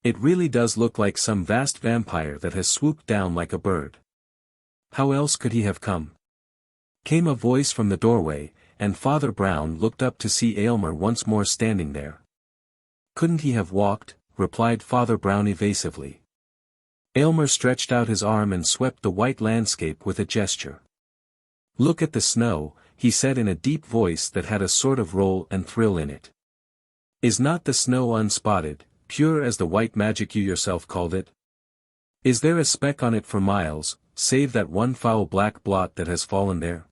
"It really does look like some vast vampire that has swooped down like a bird. How else could he have come?" Came a voice from the doorway, and Father Brown looked up to see Aylmer once more standing there. "Couldn't he have walked?" replied Father Brown evasively. Aylmer stretched out his arm and swept the white landscape with a gesture. "Look at the snow," he said in a deep voice that had a sort of roll and thrill in it. "Is not the snow unspotted, pure as the white magic you yourself called it? Is there a speck on it for miles, save that one foul black blot that has fallen there?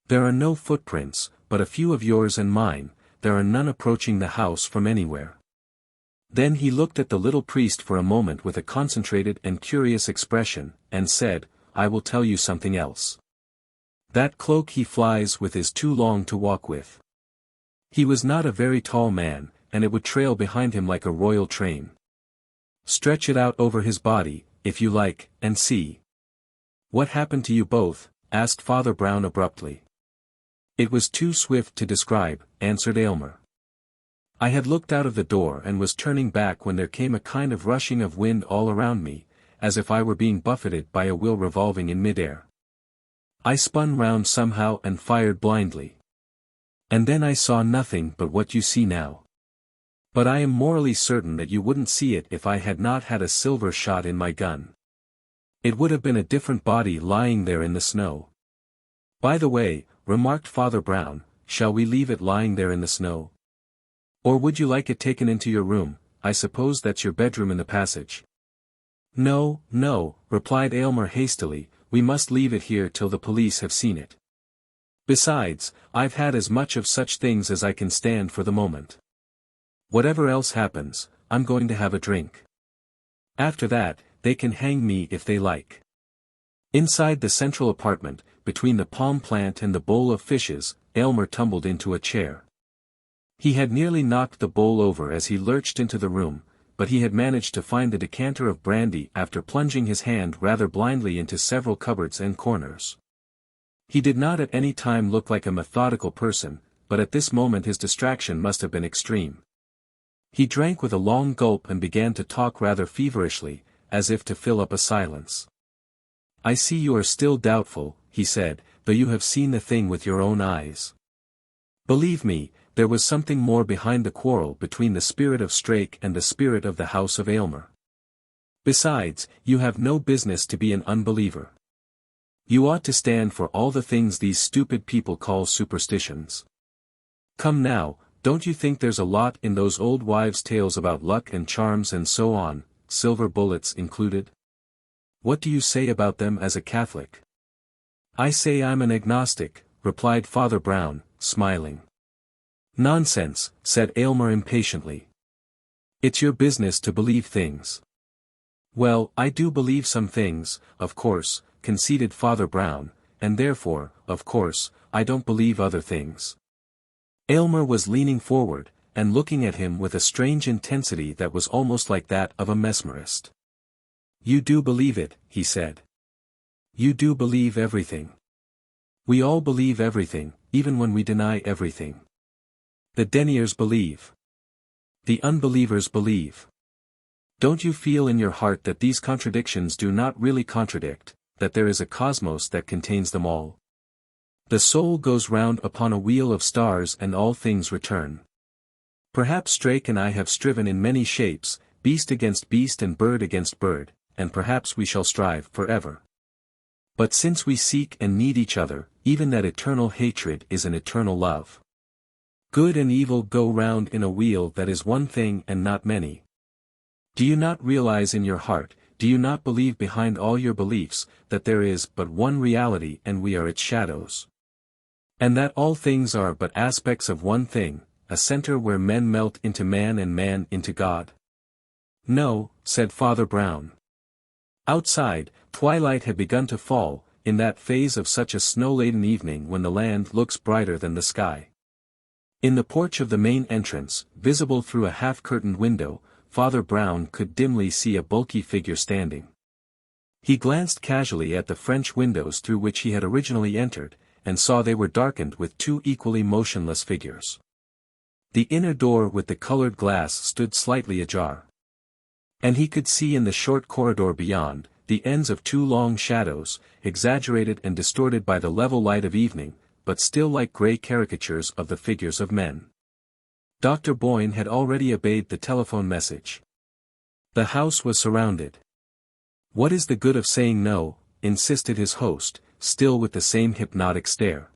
There are no footprints, but a few of yours and mine, there are none approaching the house from anywhere." Then he looked at the little priest for a moment with a concentrated and curious expression, and said, "I will tell you something else. That cloak he flies with is too long to walk with. He was not a very tall man, and it would trail behind him like a royal train. Stretch it out over his body, if you like, and see." "What happened to you both?" asked Father Brown abruptly. "It was too swift to describe," answered Aylmer. "I had looked out of the door and was turning back when there came a kind of rushing of wind all around me, as if I were being buffeted by a wheel revolving in mid-air. I spun round somehow and fired blindly. And then I saw nothing but what you see now. But I am morally certain that you wouldn't see it if I had not had a silver shot in my gun. It would have been a different body lying there in the snow." "By the way," remarked Father Brown, "shall we leave it lying there in the snow? Or would you like it taken into your room? I suppose that's your bedroom in the passage." "No, no," replied Aylmer hastily, "we must leave it here till the police have seen it. Besides, I've had as much of such things as I can stand for the moment. Whatever else happens, I'm going to have a drink. After that, they can hang me if they like." Inside the central apartment, between the palm plant and the bowl of fishes, Aylmer tumbled into a chair. He had nearly knocked the bowl over as he lurched into the room, but he had managed to find the decanter of brandy after plunging his hand rather blindly into several cupboards and corners. He did not at any time look like a methodical person, but at this moment his distraction must have been extreme. He drank with a long gulp and began to talk rather feverishly, as if to fill up a silence. "I see you are still doubtful," he said, "though you have seen the thing with your own eyes. Believe me, there was something more behind the quarrel between the spirit of Strake and the spirit of the house of Aylmer. Besides, you have no business to be an unbeliever. You ought to stand for all the things these stupid people call superstitions. Come now, don't you think there's a lot in those old wives' tales about luck and charms and so on, silver bullets included? What do you say about them as a Catholic?" "I say I'm an agnostic," replied Father Brown, smiling. "Nonsense," said Aylmer impatiently. "It's your business to believe things." "Well, I do believe some things, of course," conceded Father Brown, and therefore, of course, I don't believe other things. Aylmer was leaning forward, and looking at him with a strange intensity that was almost like that of a mesmerist. You do believe it, he said. You do believe everything. We all believe everything, even when we deny everything. The deniers believe. The unbelievers believe. Don't you feel in your heart that these contradictions do not really contradict, that there is a cosmos that contains them all? The soul goes round upon a wheel of stars and all things return. Perhaps Drake and I have striven in many shapes, beast against beast and bird against bird, and perhaps we shall strive forever. But since we seek and need each other, even that eternal hatred is an eternal love. Good and evil go round in a wheel that is one thing and not many. Do you not realize in your heart, do you not believe behind all your beliefs, that there is but one reality and we are its shadows? And that all things are but aspects of one thing, a center where men melt into man and man into God? No, said Father Brown. Outside, twilight had begun to fall, in that phase of such a snow-laden evening when the land looks brighter than the sky. In the porch of the main entrance, visible through a half-curtained window, Father Brown could dimly see a bulky figure standing. He glanced casually at the French windows through which he had originally entered, and saw they were darkened with two equally motionless figures. The inner door with the colored glass stood slightly ajar. And he could see in the short corridor beyond, the ends of two long shadows, exaggerated and distorted by the level light of evening, but still like grey caricatures of the figures of men. Dr. Boyne had already obeyed the telephone message. The house was surrounded. What is the good of saying no, insisted his host, still with the same hypnotic stare.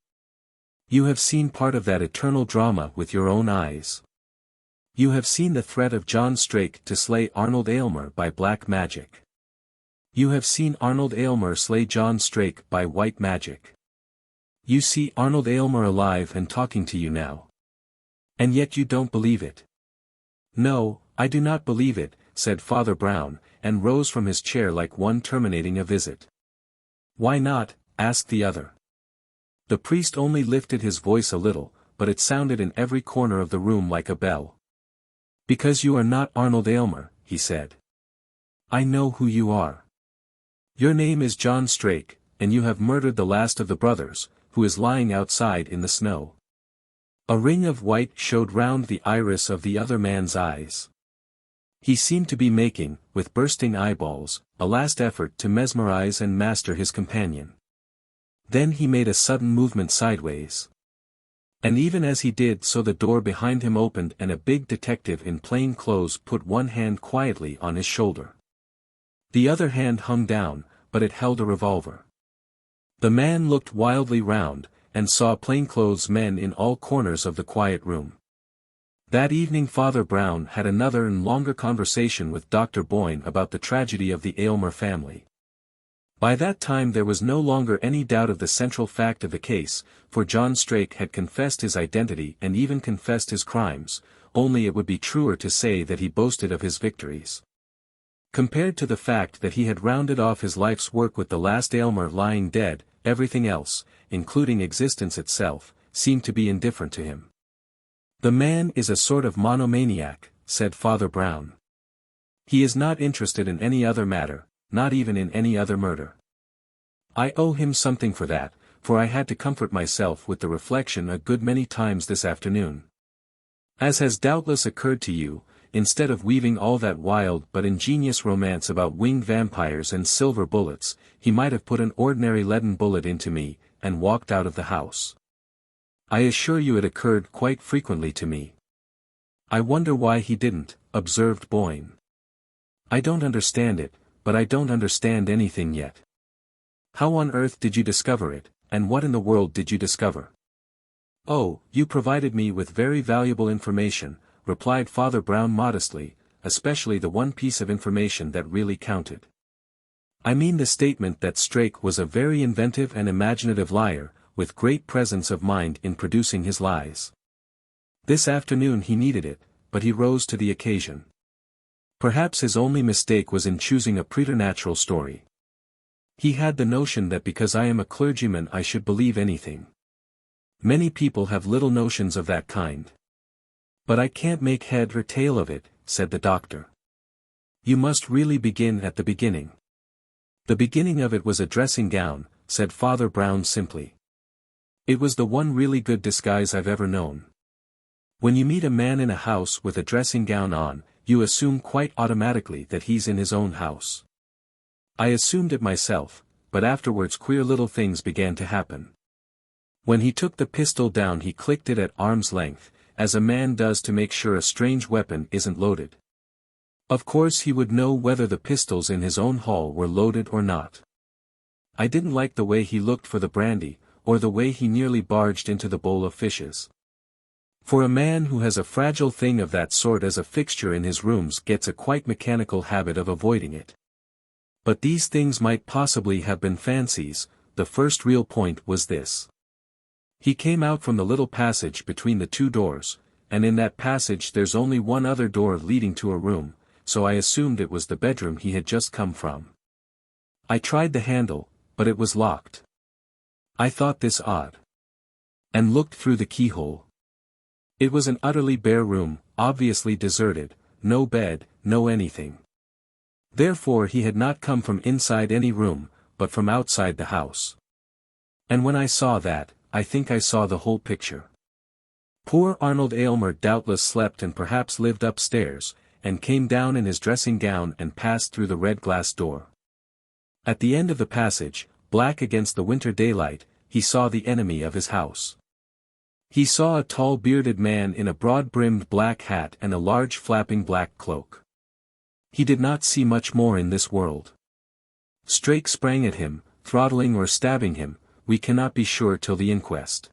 You have seen part of that eternal drama with your own eyes. You have seen the threat of John Strake to slay Arnold Aylmer by black magic. You have seen Arnold Aylmer slay John Strake by white magic. You see Arnold Aylmer alive and talking to you now. And yet you don't believe it. No, I do not believe it, said Father Brown, and rose from his chair like one terminating a visit. Why not? Asked the other. The priest only lifted his voice a little, but it sounded in every corner of the room like a bell. Because you are not Arnold Aylmer, he said. I know who you are. Your name is John Strake, and you have murdered the last of the brothers, who is lying outside in the snow. A ring of white showed round the iris of the other man's eyes. He seemed to be making, with bursting eyeballs, a last effort to mesmerize and master his companion. Then he made a sudden movement sideways. And even as he did so the door behind him opened and a big detective in plain clothes put one hand quietly on his shoulder. The other hand hung down, but it held a revolver. The man looked wildly round, and saw plainclothes men in all corners of the quiet room. That evening Father Brown had another and longer conversation with Dr. Boyne about the tragedy of the Aylmer family. By that time there was no longer any doubt of the central fact of the case, for John Strake had confessed his identity and even confessed his crimes, only it would be truer to say that he boasted of his victories. Compared to the fact that he had rounded off his life's work with the last Aylmer lying dead, everything else, including existence itself, seemed to be indifferent to him. The man is a sort of monomaniac, said Father Brown. He is not interested in any other matter, not even in any other murder. I owe him something for that, for I had to comfort myself with the reflection a good many times this afternoon. As has doubtless occurred to you, instead of weaving all that wild but ingenious romance about winged vampires and silver bullets, he might have put an ordinary leaden bullet into me, and walked out of the house. I assure you it occurred quite frequently to me. I wonder why he didn't, observed Boyne. I don't understand it, but I don't understand anything yet. How on earth did you discover it, and what in the world did you discover? Oh, you provided me with very valuable information, replied Father Brown modestly, especially the one piece of information that really counted. I mean the statement that Strake was a very inventive and imaginative liar, with great presence of mind in producing his lies. This afternoon he needed it, but he rose to the occasion. Perhaps his only mistake was in choosing a preternatural story. He had the notion that because I am a clergyman I should believe anything. Many people have little notions of that kind. But I can't make head or tail of it, said the doctor. You must really begin at the beginning. The beginning of it was a dressing gown, said Father Brown simply. It was the one really good disguise I've ever known. When you meet a man in a house with a dressing gown on, you assume quite automatically that he's in his own house. I assumed it myself, but afterwards queer little things began to happen. When he took the pistol down he clicked it at arm's length, as a man does to make sure a strange weapon isn't loaded. Of course he would know whether the pistols in his own hall were loaded or not. I didn't like the way he looked for the brandy, or the way he nearly barged into the bowl of fishes. For a man who has a fragile thing of that sort as a fixture in his rooms gets a quite mechanical habit of avoiding it. But these things might possibly have been fancies. The first real point was this. He came out from the little passage between the two doors, and in that passage there's only one other door leading to a room, so I assumed it was the bedroom he had just come from. I tried the handle, but it was locked. I thought this odd. And looked through the keyhole. It was an utterly bare room, obviously deserted, no bed, no anything. Therefore he had not come from inside any room, but from outside the house. And when I saw that, I think I saw the whole picture. Poor Arnold Aylmer doubtless slept and perhaps lived upstairs, and came down in his dressing gown and passed through the red glass door. At the end of the passage, black against the winter daylight, he saw the enemy of his house. He saw a tall bearded man in a broad-brimmed black hat and a large flapping black cloak. He did not see much more in this world. Strake sprang at him, throttling or stabbing him, we cannot be sure till the inquest.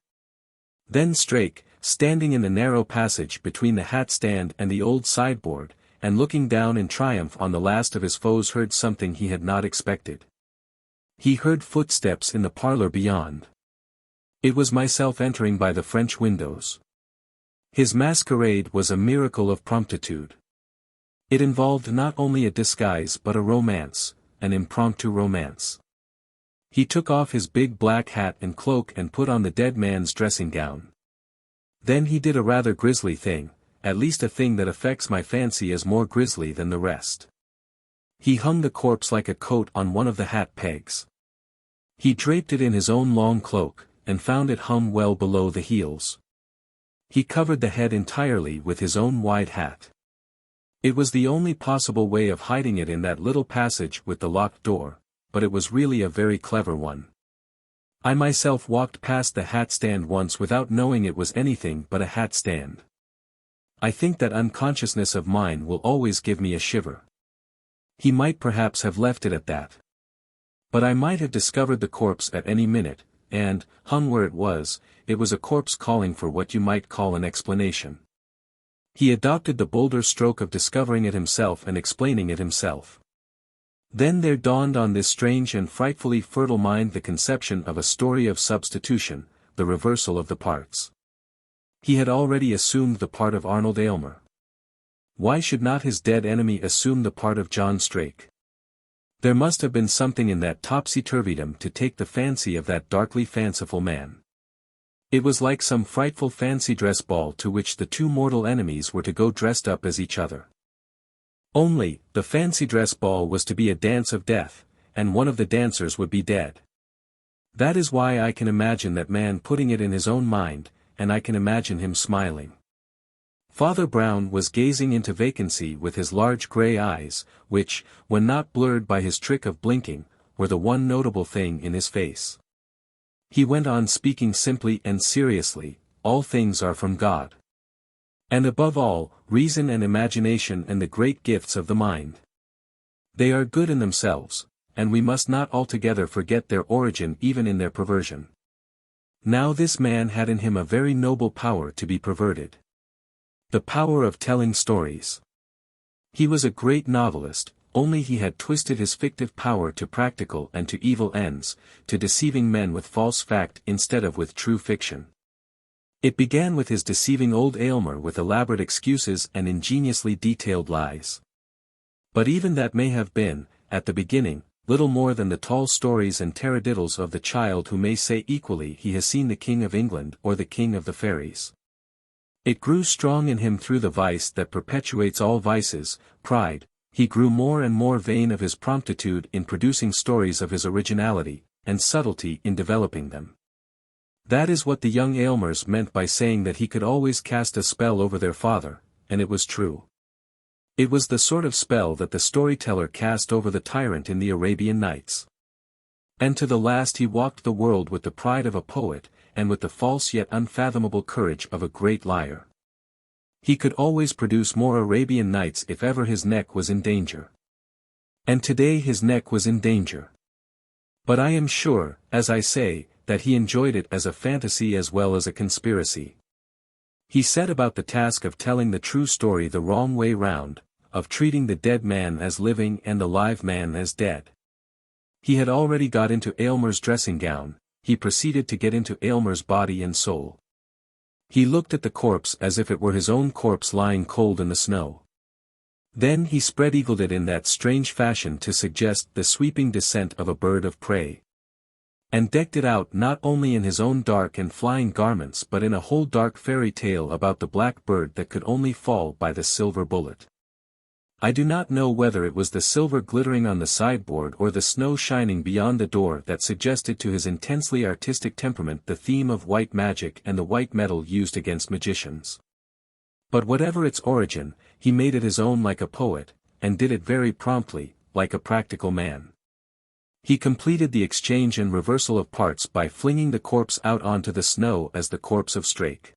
Then Strake, standing in the narrow passage between the hat-stand and the old sideboard, and looking down in triumph on the last of his foes, heard something he had not expected. He heard footsteps in the parlor beyond. It was myself entering by the French windows. His masquerade was a miracle of promptitude. It involved not only a disguise but a romance, an impromptu romance. He took off his big black hat and cloak and put on the dead man's dressing gown. Then he did a rather grisly thing, at least a thing that affects my fancy as more grisly than the rest. He hung the corpse like a coat on one of the hat pegs. He draped it in his own long cloak, and found it hung well below the heels. He covered the head entirely with his own wide hat. It was the only possible way of hiding it in that little passage with the locked door, but it was really a very clever one. I myself walked past the hat stand once without knowing it was anything but a hat stand. I think that unconsciousness of mine will always give me a shiver. He might perhaps have left it at that. But I might have discovered the corpse at any minute, and, hung where it was a corpse calling for what you might call an explanation. He adopted the bolder stroke of discovering it himself and explaining it himself. Then there dawned on this strange and frightfully fertile mind the conception of a story of substitution, the reversal of the parts. He had already assumed the part of Arnold Aylmer. Why should not his dead enemy assume the part of John Strake? There must have been something in that topsy-turvydom to take the fancy of that darkly fanciful man. It was like some frightful fancy dress ball to which the two mortal enemies were to go dressed up as each other. Only, the fancy dress ball was to be a dance of death, and one of the dancers would be dead. That is why I can imagine that man putting it in his own mind, and I can imagine him smiling. Father Brown was gazing into vacancy with his large grey eyes, which, when not blurred by his trick of blinking, were the one notable thing in his face. He went on speaking simply and seriously, all things are from God. And above all, reason and imagination and the great gifts of the mind. They are good in themselves, and we must not altogether forget their origin even in their perversion. Now this man had in him a very noble power to be perverted. The power of telling stories. He was a great novelist, only he had twisted his fictive power to practical and to evil ends, to deceiving men with false fact instead of with true fiction. It began with his deceiving old Aylmer with elaborate excuses and ingeniously detailed lies. But even that may have been, at the beginning, little more than the tall stories and taradiddles of the child who may say equally he has seen the King of England or the King of the Fairies. It grew strong in him through the vice that perpetuates all vices, pride. He grew more and more vain of his promptitude in producing stories of his originality, and subtlety in developing them. That is what the young Aylmers meant by saying that he could always cast a spell over their father, and it was true. It was the sort of spell that the storyteller cast over the tyrant in the Arabian Nights. And to the last he walked the world with the pride of a poet, and with the false yet unfathomable courage of a great liar. He could always produce more Arabian Nights if ever his neck was in danger. And today his neck was in danger. But I am sure, as I say, that he enjoyed it as a fantasy as well as a conspiracy. He set about the task of telling the true story the wrong way round, of treating the dead man as living and the live man as dead. He had already got into Aylmer's dressing gown, he proceeded to get into Aylmer's body and soul. He looked at the corpse as if it were his own corpse lying cold in the snow. Then he spread-eagled it in that strange fashion to suggest the sweeping descent of a bird of prey. And decked it out not only in his own dark and flying garments but in a whole dark fairy tale about the black bird that could only fall by the silver bullet. I do not know whether it was the silver glittering on the sideboard or the snow shining beyond the door that suggested to his intensely artistic temperament the theme of white magic and the white metal used against magicians. But whatever its origin, he made it his own like a poet, and did it very promptly, like a practical man. He completed the exchange and reversal of parts by flinging the corpse out onto the snow as the corpse of Strake.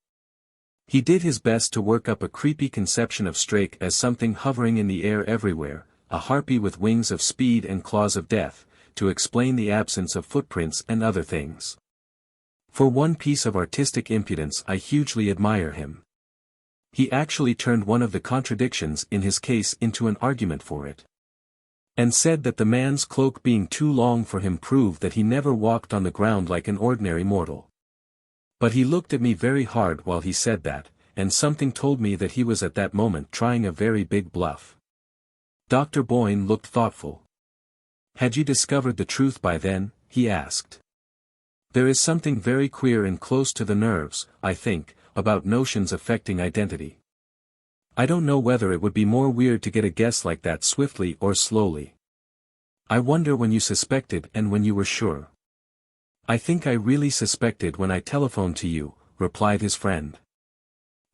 He did his best to work up a creepy conception of Strake as something hovering in the air everywhere, a harpy with wings of speed and claws of death, to explain the absence of footprints and other things. For one piece of artistic impudence I hugely admire him. He actually turned one of the contradictions in his case into an argument for it. And said that the man's cloak being too long for him proved that he never walked on the ground like an ordinary mortal. But he looked at me very hard while he said that, and something told me that he was at that moment trying a very big bluff. Dr. Boyne looked thoughtful. "Had you discovered the truth by then?" he asked. "There is something very queer and close to the nerves, I think, about notions affecting identity. I don't know whether it would be more weird to get a guess like that swiftly or slowly. I wonder when you suspected and when you were sure." "I think I really suspected when I telephoned to you," replied his friend.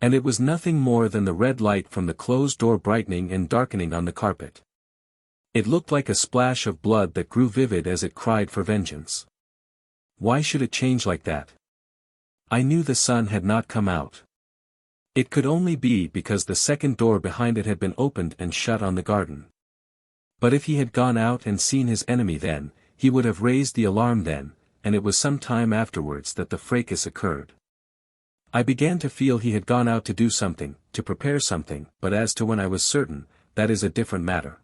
And it was nothing more than the red light from the closed door brightening and darkening on the carpet. It looked like a splash of blood that grew vivid as it cried for vengeance. Why should it change like that? I knew the sun had not come out. It could only be because the second door behind it had been opened and shut on the garden. But if he had gone out and seen his enemy then, he would have raised the alarm then, and it was some time afterwards that the fracas occurred. I began to feel he had gone out to do something, to prepare something, but as to when I was certain, that is a different matter.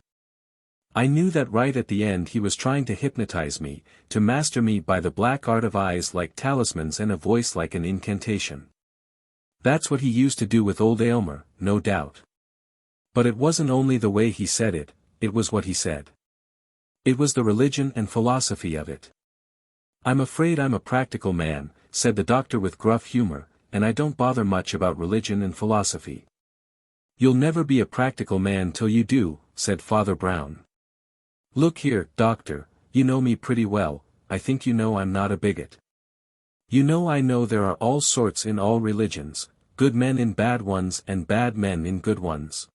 I knew that right at the end he was trying to hypnotize me, to master me by the black art of eyes like talismans and a voice like an incantation. That's what he used to do with old Aylmer, no doubt. But it wasn't only the way he said it, it was what he said. It was the religion and philosophy of it. "I'm afraid I'm a practical man," said the doctor with gruff humor, "and I don't bother much about religion and philosophy." "You'll never be a practical man till you do," said Father Brown. "Look here, doctor, you know me pretty well, I think you know I'm not a bigot. You know I know there are all sorts in all religions, good men in bad ones and bad men in good ones.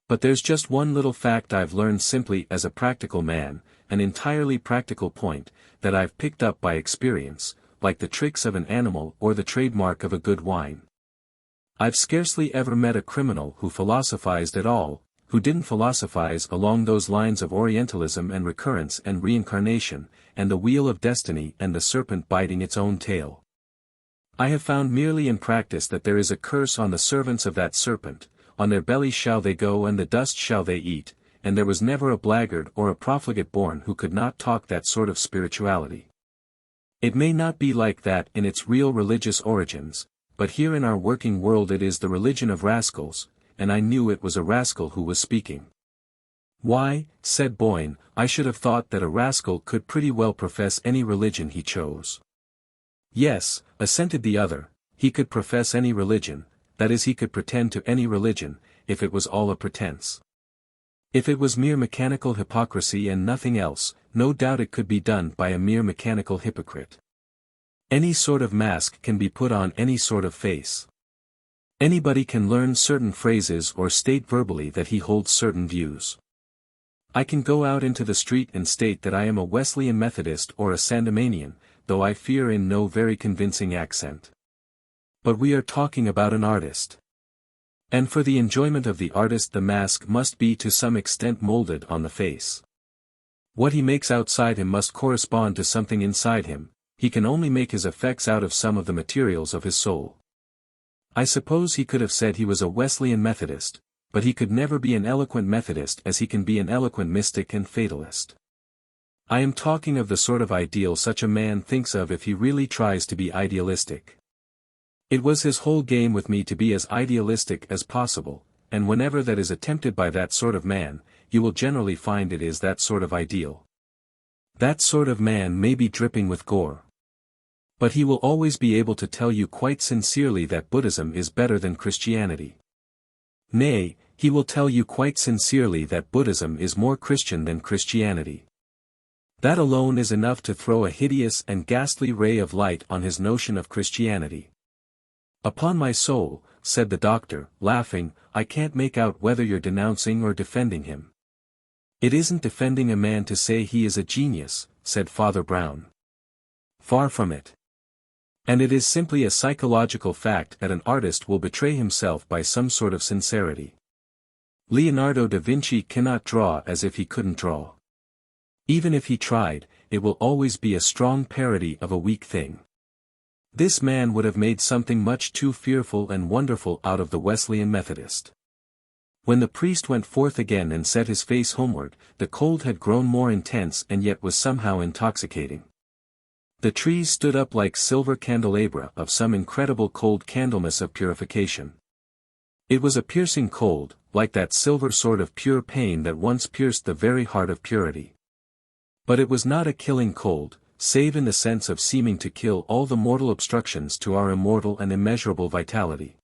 But there's just one little fact I've learned simply as a practical man, an entirely practical point, that I've picked up by experience, like the tricks of an animal or the trademark of a good wine. I've scarcely ever met a criminal who philosophized at all, who didn't philosophize along those lines of Orientalism and recurrence and reincarnation, and the wheel of destiny and the serpent biting its own tail. I have found merely in practice that there is a curse on the servants of that serpent, on their bellies shall they go and the dust shall they eat, and there was never a blackguard or a profligate born who could not talk that sort of spirituality. It may not be like that in its real religious origins, but here in our working world it is the religion of rascals, and I knew it was a rascal who was speaking. Why, said Boyne, I should have thought that a rascal could pretty well profess any religion he chose. Yes, assented the other, he could profess any religion, that is he could pretend to any religion, if it was all a pretense. If it was mere mechanical hypocrisy and nothing else, no doubt it could be done by a mere mechanical hypocrite. Any sort of mask can be put on any sort of face. Anybody can learn certain phrases or state verbally that he holds certain views. I can go out into the street and state that I am a Wesleyan Methodist or a Sandemanian, though I fear in no very convincing accent. But we are talking about an artist. And for the enjoyment of the artist the mask must be to some extent molded on the face. What he makes outside him must correspond to something inside him, he can only make his effects out of some of the materials of his soul. I suppose he could have said he was a Wesleyan Methodist, but he could never be an eloquent Methodist as he can be an eloquent mystic and fatalist. I am talking of the sort of ideal such a man thinks of if he really tries to be idealistic. It was his whole game with me to be as idealistic as possible, and whenever that is attempted by that sort of man, you will generally find it is that sort of ideal. That sort of man may be dripping with gore. But he will always be able to tell you quite sincerely that Buddhism is better than Christianity. Nay, he will tell you quite sincerely that Buddhism is more Christian than Christianity. That alone is enough to throw a hideous and ghastly ray of light on his notion of Christianity. Upon my soul, said the doctor, laughing, I can't make out whether you're denouncing or defending him. It isn't defending a man to say he is a genius, said Father Brown. Far from it. And it is simply a psychological fact that an artist will betray himself by some sort of sincerity. Leonardo da Vinci cannot draw as if he couldn't draw. Even if he tried, it will always be a strong parody of a weak thing. This man would have made something much too fearful and wonderful out of the Wesleyan Methodist. When the priest went forth again and set his face homeward, the cold had grown more intense and yet was somehow intoxicating. The trees stood up like silver candelabra of some incredible cold Candlemas of purification. It was a piercing cold, like that silver sort of pure pain that once pierced the very heart of purity. But it was not a killing cold, save in the sense of seeming to kill all the mortal obstructions to our immortal and immeasurable vitality.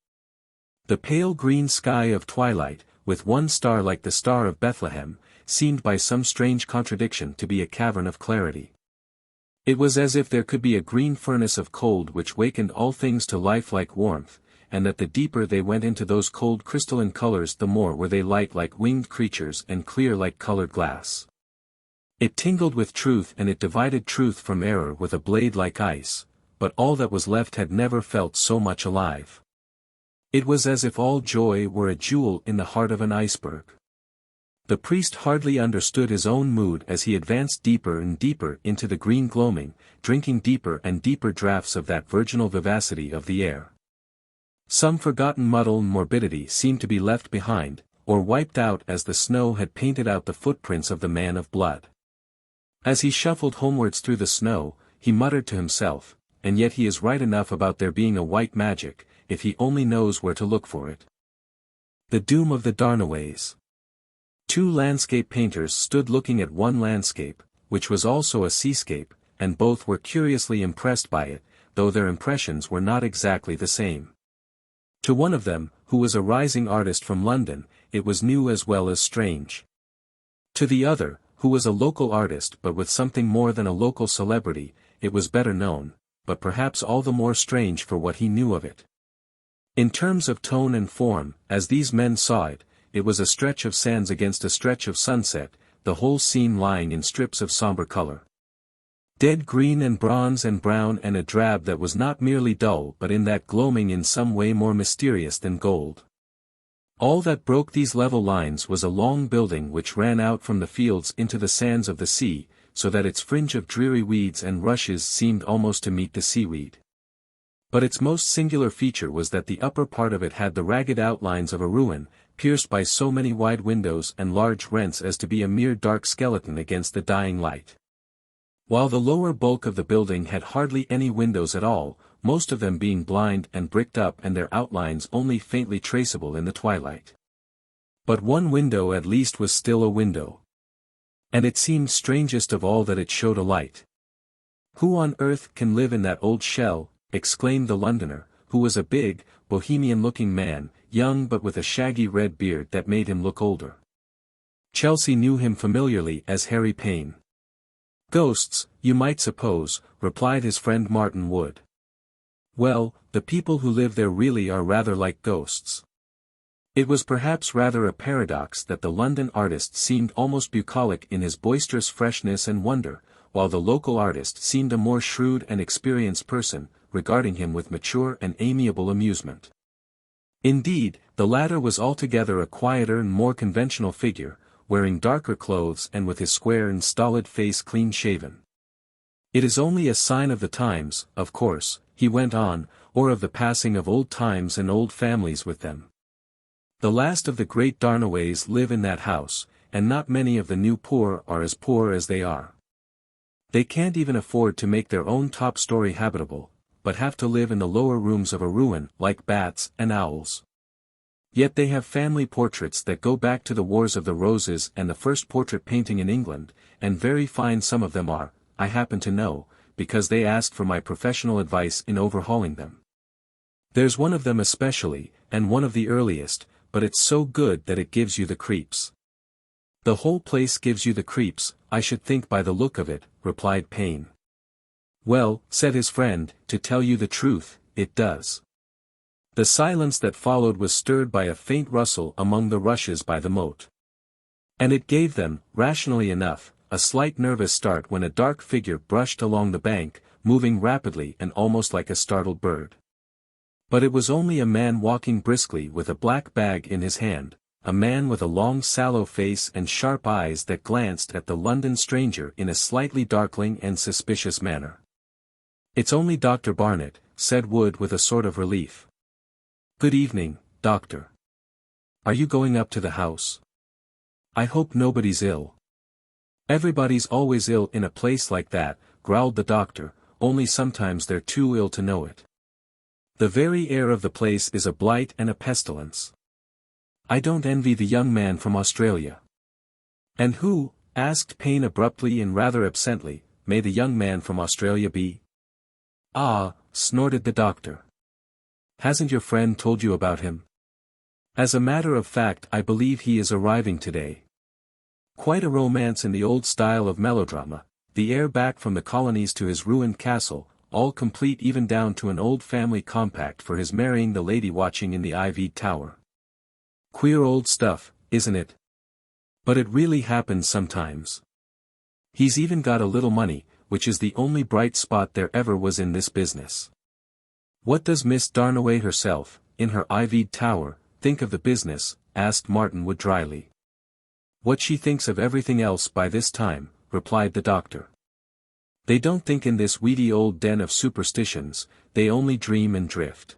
The pale green sky of twilight, with one star like the Star of Bethlehem, seemed by some strange contradiction to be a cavern of clarity. It was as if there could be a green furnace of cold which wakened all things to life like warmth, and that the deeper they went into those cold crystalline colors the more were they light like winged creatures and clear like colored glass. It tingled with truth and it divided truth from error with a blade like ice, but all that was left had never felt so much alive. It was as if all joy were a jewel in the heart of an iceberg. The priest hardly understood his own mood as he advanced deeper and deeper into the green gloaming, drinking deeper and deeper draughts of that virginal vivacity of the air. Some forgotten muddle and morbidity seemed to be left behind, or wiped out as the snow had painted out the footprints of the man of blood. As he shuffled homewards through the snow, he muttered to himself, and yet he is right enough about there being a white magic, if he only knows where to look for it. The doom of the Darnaways. Two landscape painters stood looking at one landscape, which was also a seascape, and both were curiously impressed by it, though their impressions were not exactly the same. To one of them, who was a rising artist from London, it was new as well as strange. To the other, who was a local artist but with something more than a local celebrity, it was better known, but perhaps all the more strange for what he knew of it. In terms of tone and form, as these men saw it, it was a stretch of sands against a stretch of sunset, the whole scene lying in strips of somber color. Dead green and bronze and brown and a drab that was not merely dull but in that gloaming in some way more mysterious than gold. All that broke these level lines was a long building which ran out from the fields into the sands of the sea, so that its fringe of dreary weeds and rushes seemed almost to meet the seaweed. But its most singular feature was that the upper part of it had the ragged outlines of a ruin, pierced by so many wide windows and large rents as to be a mere dark skeleton against the dying light. While the lower bulk of the building had hardly any windows at all, most of them being blind and bricked up and their outlines only faintly traceable in the twilight. But one window at least was still a window. And it seemed strangest of all that it showed a light. "Who on earth can live in that old shell?" exclaimed the Londoner, who was a big, bohemian-looking man, young but with a shaggy red beard that made him look older. Chelsea knew him familiarly as Harry Payne. "Ghosts, you might suppose," replied his friend Martin Wood. "Well, the people who live there really are rather like ghosts." It was perhaps rather a paradox that the London artist seemed almost bucolic in his boisterous freshness and wonder, while the local artist seemed a more shrewd and experienced person, regarding him with mature and amiable amusement. Indeed, the latter was altogether a quieter and more conventional figure, wearing darker clothes and with his square and stolid face clean-shaven. "It is only a sign of the times, of course," he went on, "or of the passing of old times and old families with them. The last of the great Darnaways live in that house, and not many of the new poor are as poor as they are. They can't even afford to make their own top story habitable, but have to live in the lower rooms of a ruin like bats and owls. Yet they have family portraits that go back to the Wars of the Roses and the first portrait painting in England, and very fine some of them are, I happen to know, because they asked for my professional advice in overhauling them. There's one of them especially, and one of the earliest, but it's so good that it gives you the creeps." "The whole place gives you the creeps, I should think by the look of it," replied Payne. "Well," said his friend, "to tell you the truth, it does." The silence that followed was stirred by a faint rustle among the rushes by the moat. And it gave them, rationally enough, a slight nervous start when a dark figure brushed along the bank, moving rapidly and almost like a startled bird. But it was only a man walking briskly with a black bag in his hand, a man with a long sallow face and sharp eyes that glanced at the London stranger in a slightly darkling and suspicious manner. "It's only Dr. Barnett," said Wood with a sort of relief. "Good evening, Doctor. Are you going up to the house? I hope nobody's ill." "Everybody's always ill in a place like that," growled the doctor, "only sometimes they're too ill to know it. The very air of the place is a blight and a pestilence. I don't envy the young man from Australia." "And who," asked Payne abruptly and rather absently, "may the young man from Australia be?" "Ah," snorted the doctor. "Hasn't your friend told you about him? As a matter of fact, I believe he is arriving today. Quite a romance in the old style of melodrama, the heir back from the colonies to his ruined castle, all complete even down to an old family compact for his marrying the lady watching in the ivied tower. Queer old stuff, isn't it? But it really happens sometimes. He's even got a little money, which is the only bright spot there ever was in this business." "What does Miss Darnaway herself, in her ivied tower, think of the business?" asked Martin Wood dryly. "What she thinks of everything else by this time," replied the doctor. "They don't think in this weedy old den of superstitions, they only dream and drift.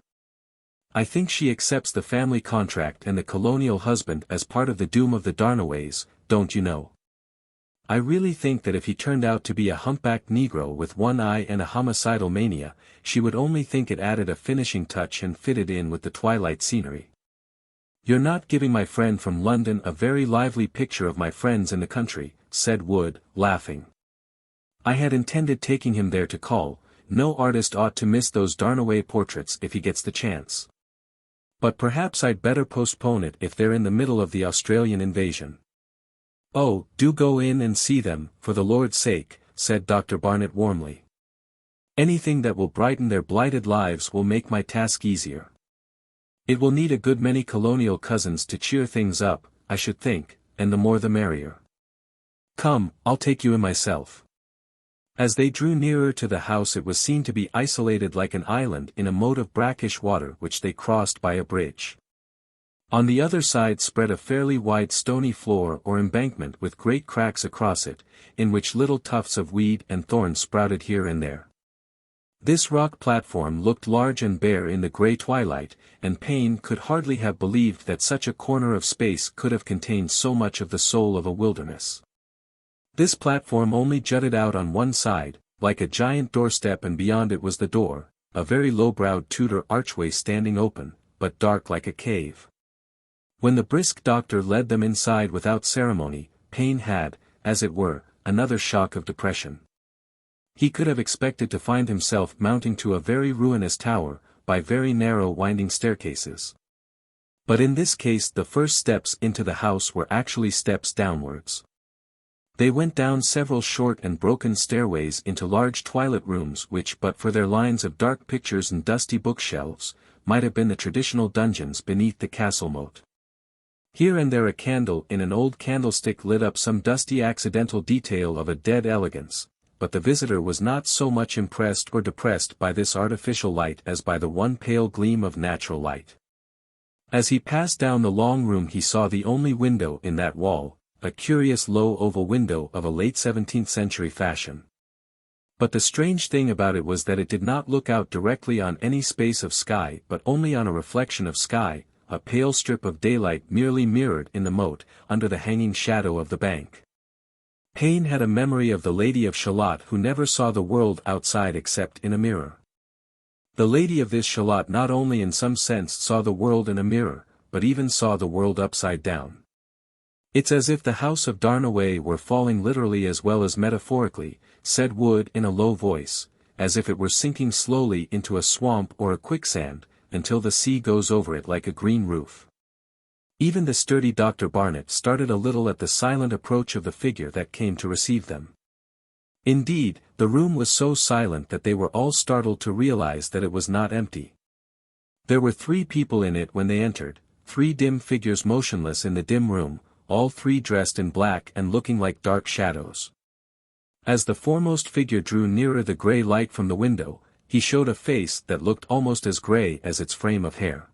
I think she accepts the family contract and the colonial husband as part of the doom of the Darnaways, don't you know? I really think that if he turned out to be a humpbacked Negro with one eye and a homicidal mania, she would only think it added a finishing touch and fitted in with the twilight scenery." "You're not giving my friend from London a very lively picture of my friends in the country," said Wood, laughing. "I had intended taking him there to call. No artist ought to miss those Darnaway portraits if he gets the chance. But perhaps I'd better postpone it if they're in the middle of the Australian invasion." "Oh, do go in and see them, for the Lord's sake," said Dr. Barnett warmly. "Anything that will brighten their blighted lives will make my task easier. It will need a good many colonial cousins to cheer things up, I should think, and the more the merrier. Come, I'll take you in myself." As they drew nearer to the house, it was seen to be isolated like an island in a moat of brackish water which they crossed by a bridge. On the other side spread a fairly wide stony floor or embankment with great cracks across it, in which little tufts of weed and thorn sprouted here and there. This rock platform looked large and bare in the grey twilight, and Payne could hardly have believed that such a corner of space could have contained so much of the soul of a wilderness. This platform only jutted out on one side, like a giant doorstep, and beyond it was the door, a very low-browed Tudor archway standing open, but dark like a cave. When the brisk doctor led them inside without ceremony, Payne had, as it were, another shock of depression. He could have expected to find himself mounting to a very ruinous tower, by very narrow winding staircases. But in this case the first steps into the house were actually steps downwards. They went down several short and broken stairways into large twilight rooms which, but for their lines of dark pictures and dusty bookshelves, might have been the traditional dungeons beneath the castle moat. Here and there a candle in an old candlestick lit up some dusty accidental detail of a dead elegance, but the visitor was not so much impressed or depressed by this artificial light as by the one pale gleam of natural light. As he passed down the long room he saw the only window in that wall, a curious low oval window of a late 17th century fashion. But the strange thing about it was that it did not look out directly on any space of sky but only on a reflection of sky, a pale strip of daylight merely mirrored in the moat, under the hanging shadow of the bank. Payne had a memory of the Lady of Shalott who never saw the world outside except in a mirror. The lady of this Shalott not only in some sense saw the world in a mirror, but even saw the world upside down. "It's as if the house of Darnaways were falling literally as well as metaphorically," said Wood in a low voice, "as if it were sinking slowly into a swamp or a quicksand, until the sea goes over it like a green roof." Even the sturdy Dr. Barnett started a little at the silent approach of the figure that came to receive them. Indeed, the room was so silent that they were all startled to realize that it was not empty. There were 3 people in it when they entered, 3 dim figures motionless in the dim room, all 3 dressed in black and looking like dark shadows. As the foremost figure drew nearer the grey light from the window, he showed a face that looked almost as grey as its frame of hair.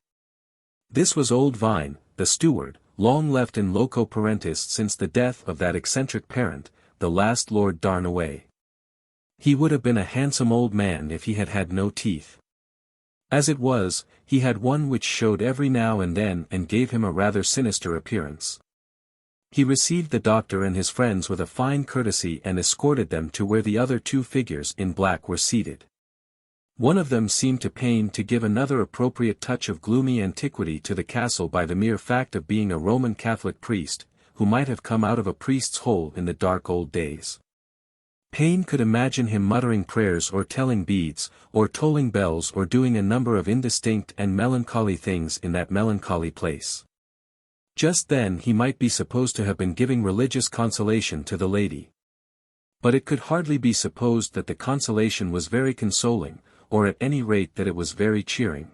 This was old Vine, the steward, long left in loco parentis since the death of that eccentric parent, the last Lord Darnaway. He would have been a handsome old man if he had had no teeth. As it was, he had one which showed every now and then and gave him a rather sinister appearance. He received the doctor and his friends with a fine courtesy and escorted them to where the other 2 figures in black were seated. One of them seemed to Payne to give another appropriate touch of gloomy antiquity to the castle by the mere fact of being a Roman Catholic priest, who might have come out of a priest's hole in the dark old days. Payne could imagine him muttering prayers or telling beads, or tolling bells or doing a number of indistinct and melancholy things in that melancholy place. Just then he might be supposed to have been giving religious consolation to the lady. But it could hardly be supposed that the consolation was very consoling, or at any rate that it was very cheering.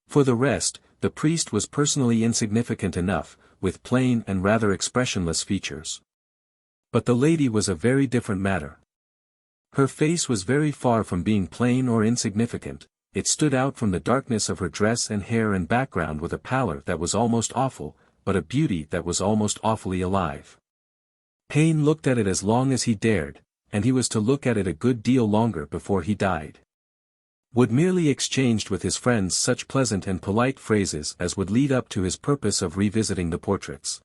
For the rest, the priest was personally insignificant enough, with plain and rather expressionless features. But the lady was a very different matter. Her face was very far from being plain or insignificant, it stood out from the darkness of her dress and hair and background with a pallor that was almost awful, but a beauty that was almost awfully alive. Payne looked at it as long as he dared, and he was to look at it a good deal longer before he died. Wood merely exchanged with his friends such pleasant and polite phrases as would lead up to his purpose of revisiting the portraits.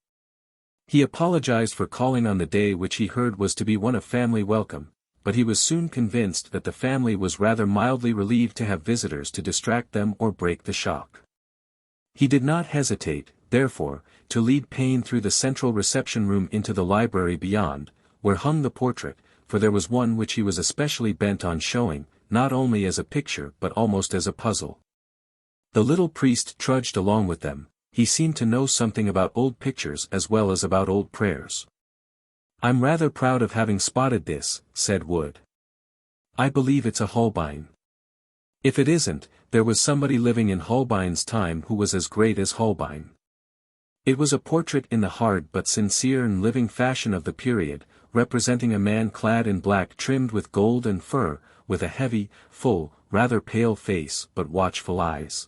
He apologized for calling on the day which he heard was to be one of family welcome, but he was soon convinced that the family was rather mildly relieved to have visitors to distract them or break the shock. He did not hesitate, therefore, to lead Payne through the central reception room into the library beyond, where hung the portrait, for there was one which he was especially bent on showing, not only as a picture but almost as a puzzle. The little priest trudged along with them. He seemed to know something about old pictures as well as about old prayers. "I'm rather proud of having spotted this," said Wood. "I believe it's a Holbein. If it isn't, there was somebody living in Holbein's time who was as great as Holbein." It was a portrait in the hard but sincere and living fashion of the period, representing a man clad in black trimmed with gold and fur, with a heavy, full, rather pale face but watchful eyes.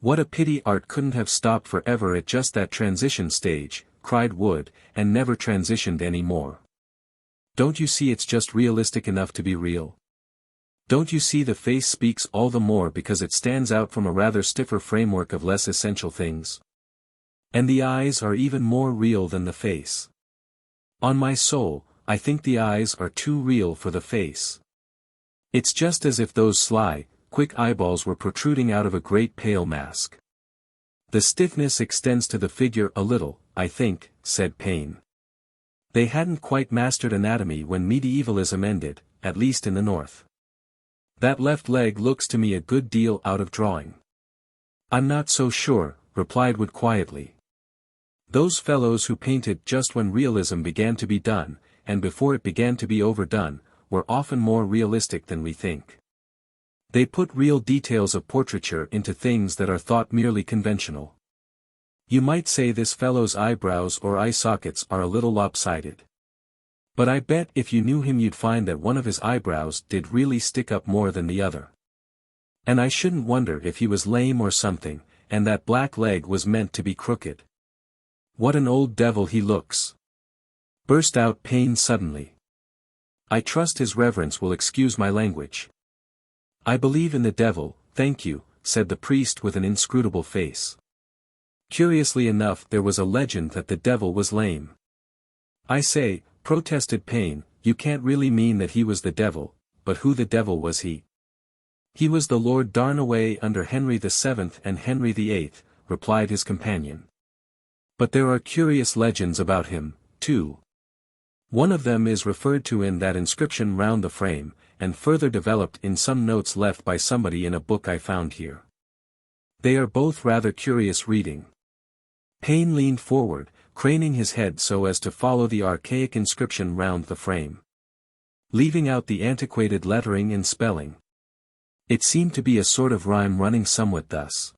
"What a pity art couldn't have stopped forever at just that transition stage," cried Wood, "and never transitioned any more. Don't you see it's just realistic enough to be real? Don't you see the face speaks all the more because it stands out from a rather stiffer framework of less essential things? And the eyes are even more real than the face. On my soul, I think the eyes are too real for the face. It's just as if those sly, quick eyeballs were protruding out of a great pale mask. The stiffness extends to the figure a little, I think, said Payne. They hadn't quite mastered anatomy when medievalism ended, at least in the north. That left leg looks to me a good deal out of drawing. I'm not so sure, replied Wood quietly. Those fellows who painted just when realism began to be done, and before it began to be overdone, were often more realistic than we think. They put real details of portraiture into things that are thought merely conventional. You might say this fellow's eyebrows or eye sockets are a little lopsided. But I bet if you knew him you'd find that one of his eyebrows did really stick up more than the other. And I shouldn't wonder if he was lame or something, and that black leg was meant to be crooked. What an old devil he looks! Burst out Payne suddenly. I trust his reverence will excuse my language. I believe in the devil, thank you, said the priest with an inscrutable face. Curiously enough there was a legend that the devil was lame. I say, protested Payne, you can't really mean that he was the devil, but who the devil was he? He was the Lord Darnaway under Henry VII and Henry VIII, replied his companion. But there are curious legends about him, too. One of them is referred to in that inscription round the frame, and further developed in some notes left by somebody in a book I found here. They are both rather curious reading. Payne leaned forward, craning his head so as to follow the archaic inscription round the frame, leaving out the antiquated lettering and spelling. It seemed to be a sort of rhyme running somewhat thus.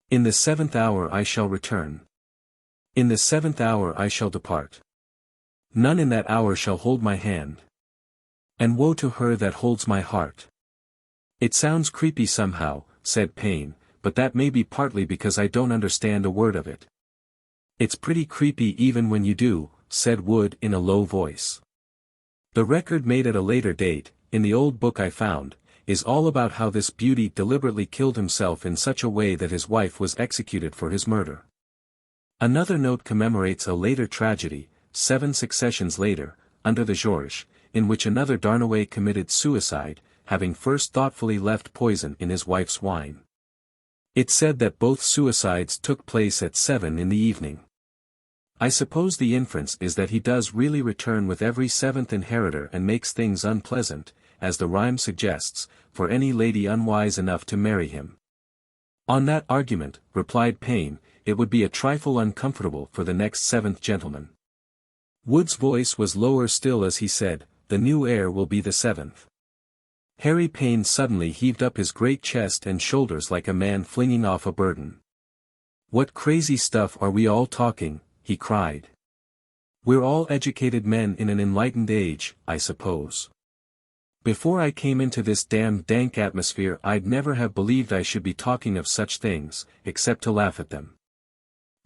In the 7th hour I shall return. In the 7th hour I shall depart. None in that hour shall hold my hand. And woe to her that holds my heart. It sounds creepy somehow, said Payne, but that may be partly because I don't understand a word of it. It's pretty creepy even when you do, said Wood in a low voice. The record made at a later date, in the old book I found, is all about how this beauty deliberately killed himself in such a way that his wife was executed for his murder. Another note commemorates a later tragedy, 7 successions later, under the Georges, in which another Darnaway committed suicide, having first thoughtfully left poison in his wife's wine. It said that both suicides took place at 7 in the evening. I suppose the inference is that he does really return with every 7th inheritor and makes things unpleasant, as the rhyme suggests, for any lady unwise enough to marry him. On that argument, replied Payne, it would be a trifle uncomfortable for the next 7th gentleman. Wood's voice was lower still as he said, the new heir will be the 7th. Harry Payne suddenly heaved up his great chest and shoulders like a man flinging off a burden. What crazy stuff are we all talking, he cried. We're all educated men in an enlightened age, I suppose. Before I came into this damned dank atmosphere I'd never have believed I should be talking of such things, except to laugh at them.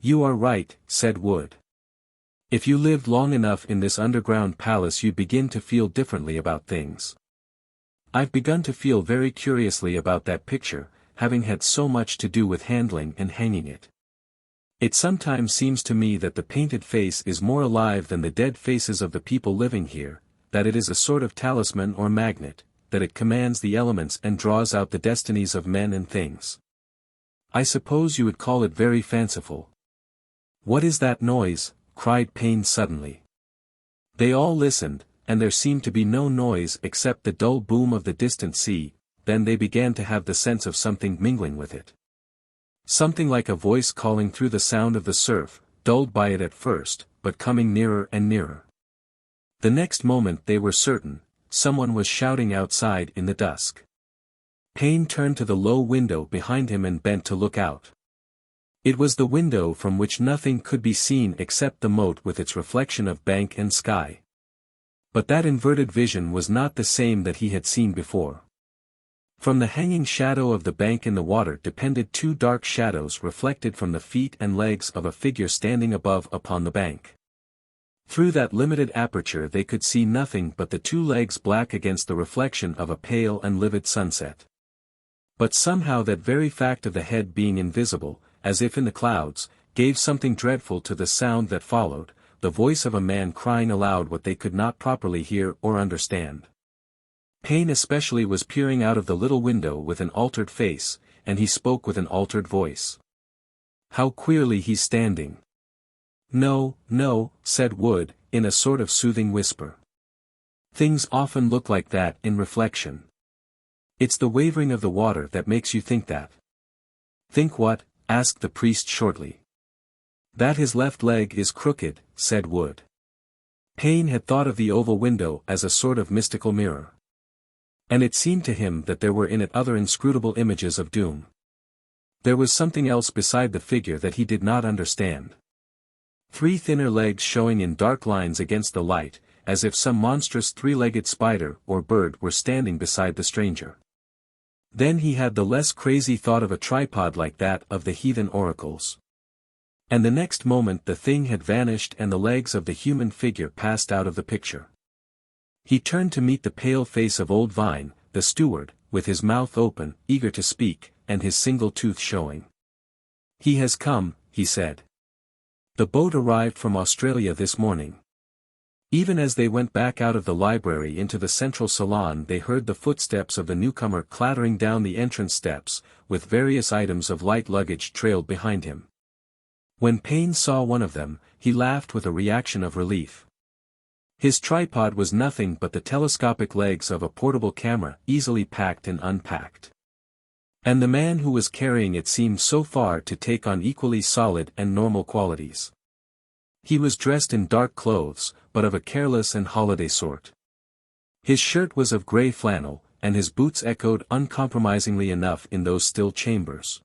You are right, said Wood. If you lived long enough in this underground palace you'd begin to feel differently about things. I've begun to feel very curiously about that picture, having had so much to do with handling and hanging it. It sometimes seems to me that the painted face is more alive than the dead faces of the people living here, that it is a sort of talisman or magnet, that it commands the elements and draws out the destinies of men and things. I suppose you would call it very fanciful. What is that noise? Cried Payne suddenly. They all listened, and there seemed to be no noise except the dull boom of the distant sea, then they began to have the sense of something mingling with it. Something like a voice calling through the sound of the surf, dulled by it at first, but coming nearer and nearer. The next moment they were certain, someone was shouting outside in the dusk. Payne turned to the low window behind him and bent to look out. It was the window from which nothing could be seen except the moat with its reflection of bank and sky. But that inverted vision was not the same that he had seen before. From the hanging shadow of the bank in the water depended 2 dark shadows reflected from the feet and legs of a figure standing above upon the bank. Through that limited aperture they could see nothing but the 2 legs black against the reflection of a pale and livid sunset. But somehow that very fact of the head being invisible, as if in the clouds, gave something dreadful to the sound that followed, the voice of a man crying aloud what they could not properly hear or understand. Payne especially was peering out of the little window with an altered face, and he spoke with an altered voice. How queerly he's standing." "No, no," said Wood, in a sort of soothing whisper. "Things often look like that in reflection. It's the wavering of the water that makes you think that." "Think what?" asked the priest shortly. "That his left leg is crooked," said Wood. Payne had thought of the oval window as a sort of mystical mirror. And it seemed to him that there were in it other inscrutable images of doom. There was something else beside the figure that he did not understand. 3 thinner legs showing in dark lines against the light, as if some monstrous 3-legged spider or bird were standing beside the stranger. Then he had the less crazy thought of a tripod like that of the heathen oracles. And the next moment the thing had vanished and the legs of the human figure passed out of the picture. He turned to meet the pale face of old Vine, the steward, with his mouth open, eager to speak, and his single tooth showing. "He has come," he said. "The boat arrived from Australia this morning." Even as they went back out of the library into the central salon they heard the footsteps of the newcomer clattering down the entrance steps, with various items of light luggage trailed behind him. When Payne saw one of them, he laughed with a reaction of relief. His tripod was nothing but the telescopic legs of a portable camera easily packed and unpacked. And the man who was carrying it seemed so far to take on equally solid and normal qualities. He was dressed in dark clothes, but of a careless and holiday sort. His shirt was of grey flannel, and his boots echoed uncompromisingly enough in those still chambers.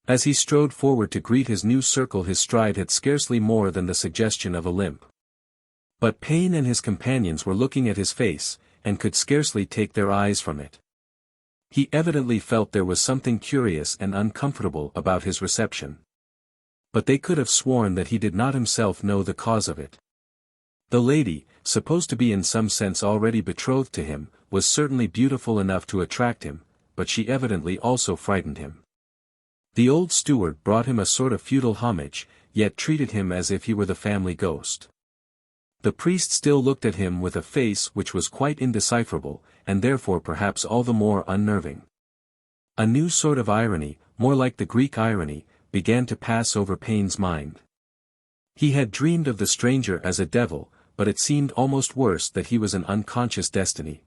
As he strode forward to greet his new circle his stride had scarcely more than the suggestion of a limp. But Payne and his companions were looking at his face, and could scarcely take their eyes from it. He evidently felt there was something curious and uncomfortable about his reception. But they could have sworn that he did not himself know the cause of it. The lady, supposed to be in some sense already betrothed to him, was certainly beautiful enough to attract him, but she evidently also frightened him. The old steward brought him a sort of feudal homage, yet treated him as if he were the family ghost. The priest still looked at him with a face which was quite indecipherable, and therefore perhaps all the more unnerving. A new sort of irony, more like the Greek irony, began to pass over Payne's mind. He had dreamed of the stranger as a devil, but it seemed almost worse that he was an unconscious destiny.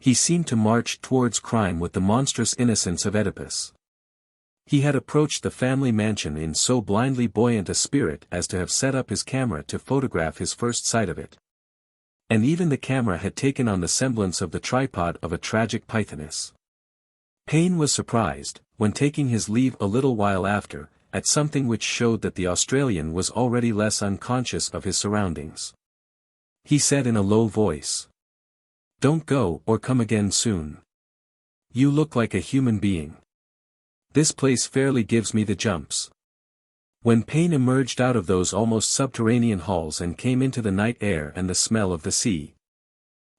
He seemed to march towards crime with the monstrous innocence of Oedipus. He had approached the family mansion in so blindly buoyant a spirit as to have set up his camera to photograph his first sight of it. And even the camera had taken on the semblance of the tripod of a tragic pythoness. Payne was surprised, when taking his leave a little while after, at something which showed that the Australian was already less unconscious of his surroundings. He said in a low voice, "Don't go or come again soon. You look like a human being. This place fairly gives me the jumps." When Payne emerged out of those almost subterranean halls and came into the night air and the smell of the sea,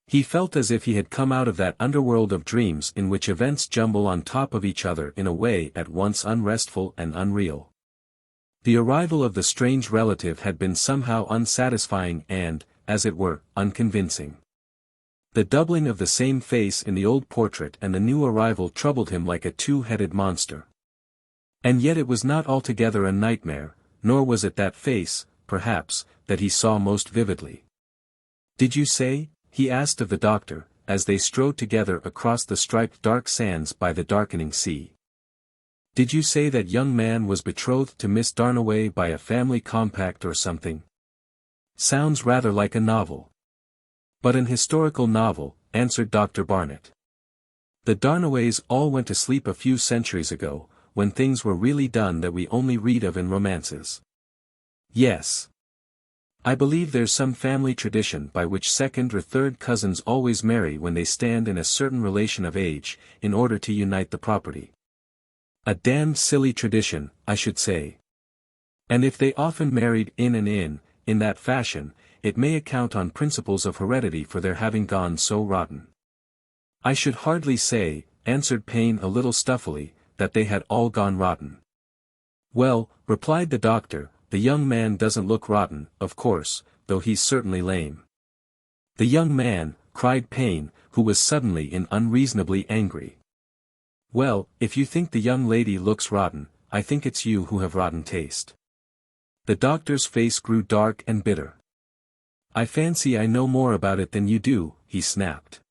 he felt as if he had come out of that underworld of dreams in which events jumble on top of each other in a way at once unrestful and unreal. The arrival of the strange relative had been somehow unsatisfying and, as it were, unconvincing. The doubling of the same face in the old portrait and the new arrival troubled him like a two-headed monster. And yet it was not altogether a nightmare, nor was it that face, perhaps, that he saw most vividly. "Did you say?" he asked of the doctor, as they strode together across the striped dark sands by the darkening sea. "Did you say that young man was betrothed to Miss Darnaway by a family compact or something? Sounds rather like a novel." "But an historical novel," answered Dr. Barnett. "The Darnaways all went to sleep a few centuries ago, when things were really done that we only read of in romances." "Yes. I believe there's some family tradition by which second or third cousins always marry when they stand in a certain relation of age, in order to unite the property. A damned silly tradition, I should say. And if they often married in that fashion, it may account on principles of heredity for their having gone so rotten." "I should hardly say," answered Payne a little stuffily, "that they had all gone rotten." "Well," replied the doctor, "the young man doesn't look rotten, of course, though he's certainly lame." "The young man," cried Payne, who was suddenly and unreasonably angry. "Well, if you think the young lady looks rotten, I think it's you who have rotten taste." The doctor's face grew dark and bitter. "I fancy I know more about it than you do," he snapped.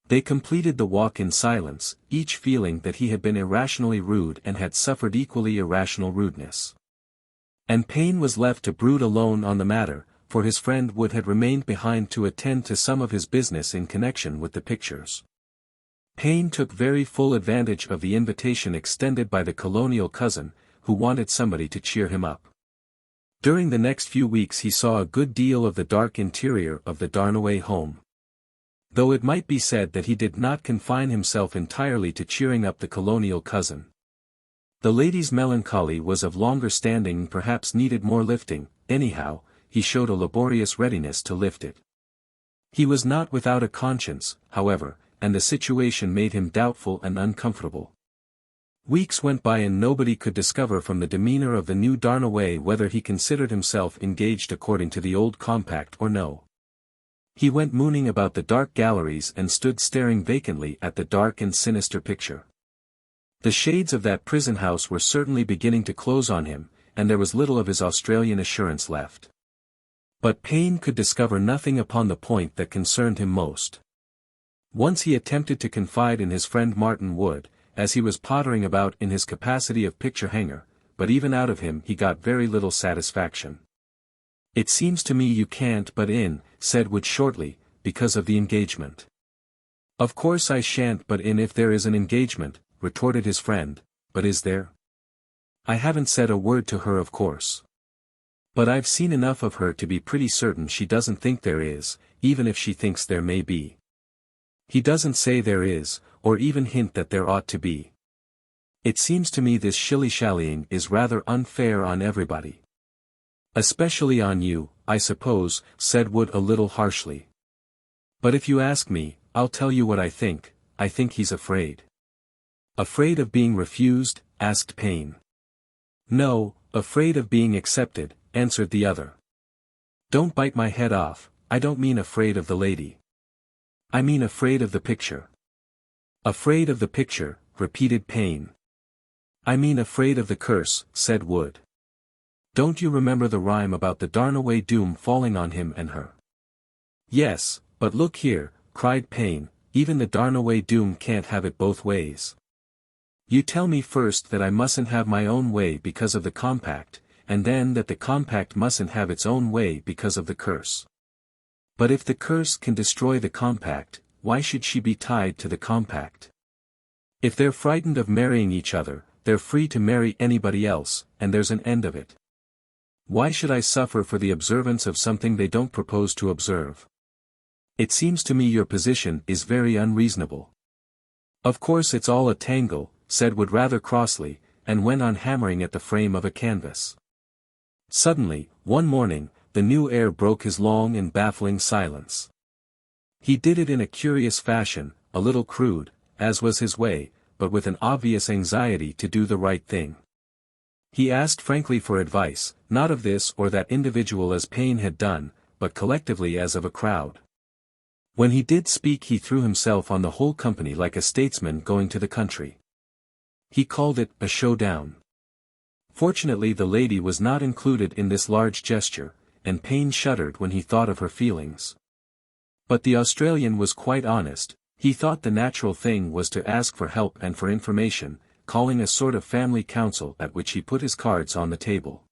They completed the walk in silence, each feeling that he had been irrationally rude and had suffered equally irrational rudeness. And Payne was left to brood alone on the matter, for his friend Wood had remained behind to attend to some of his business in connection with the pictures. Payne took very full advantage of the invitation extended by the colonial cousin, who wanted somebody to cheer him up. During the next few weeks he saw a good deal of the dark interior of the Darnaway home. Though it might be said that he did not confine himself entirely to cheering up the colonial cousin. The lady's melancholy was of longer standing and perhaps needed more lifting. Anyhow, he showed a laborious readiness to lift it. He was not without a conscience, however, and the situation made him doubtful and uncomfortable. Weeks went by and nobody could discover from the demeanor of the new Darnaway whether he considered himself engaged according to the old compact or no. He went mooning about the dark galleries and stood staring vacantly at the dark and sinister picture. The shades of that prison house were certainly beginning to close on him, and there was little of his Australian assurance left. But Payne could discover nothing upon the point that concerned him most. Once he attempted to confide in his friend Martin Wood, as he was pottering about in his capacity of picture hanger, but even out of him he got very little satisfaction. "It seems to me you can't butt in," said Wood shortly, "because of the engagement." "Of course I shan't butt in if there is an engagement," retorted his friend, "but is there?" "I haven't said a word to her of course. But I've seen enough of her to be pretty certain she doesn't think there is, even if she thinks there may be." "He doesn't say there is, or even hint that there ought to be. It seems to me this shilly-shallying is rather unfair on everybody." "Especially on you, I suppose," said Wood a little harshly. "But if you ask me, I'll tell you what I think he's afraid." "Afraid of being refused?" asked Payne. "No, afraid of being accepted," answered the other. "Don't bite my head off, I don't mean afraid of the lady. I mean afraid of the picture." "Afraid of the picture," repeated Payne. "I mean afraid of the curse," said Wood. "Don't you remember the rhyme about the Darnaway doom falling on him and her?" "Yes, but look here," cried Payne, "even the Darnaway doom can't have it both ways. You tell me first that I mustn't have my own way because of the compact, and then that the compact mustn't have its own way because of the curse. But if the curse can destroy the compact, why should she be tied to the compact? If they're frightened of marrying each other, they're free to marry anybody else, and there's an end of it. Why should I suffer for the observance of something they don't propose to observe? It seems to me your position is very unreasonable." "Of course it's all a tangle," said Wood rather crossly, and went on hammering at the frame of a canvas. Suddenly, one morning, the new air broke his long and baffling silence. He did it in a curious fashion, a little crude, as was his way, but with an obvious anxiety to do the right thing. He asked frankly for advice, not of this or that individual as Payne had done, but collectively as of a crowd. When he did speak he threw himself on the whole company like a statesman going to the country. He called it a showdown. Fortunately the lady was not included in this large gesture, and Payne shuddered when he thought of her feelings. But the Australian was quite honest. He thought the natural thing was to ask for help and for information, calling a sort of family council at which he put his cards on the table.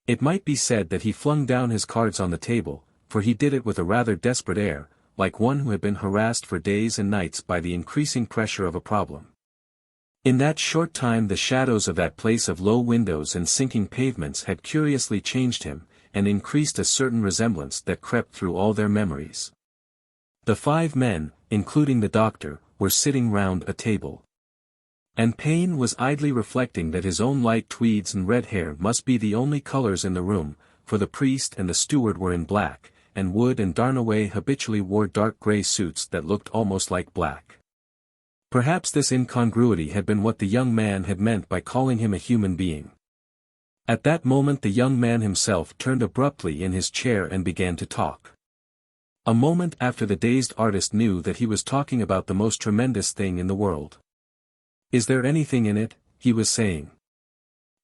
It might be said that he flung down his cards on the table, for he did it with a rather desperate air, like one who had been harassed for days and nights by the increasing pressure of a problem. In that short time the shadows of that place of low windows and sinking pavements had curiously changed him, and increased a certain resemblance that crept through all their memories. The 5 men, including the doctor, were sitting round a table. And Payne was idly reflecting that his own light tweeds and red hair must be the only colors in the room, for the priest and the steward were in black, and Wood and Darnaway habitually wore dark grey suits that looked almost like black. Perhaps this incongruity had been what the young man had meant by calling him a human being. At that moment the young man himself turned abruptly in his chair and began to talk. A moment after the dazed artist knew that he was talking about the most tremendous thing in the world. "Is there anything in it?" he was saying.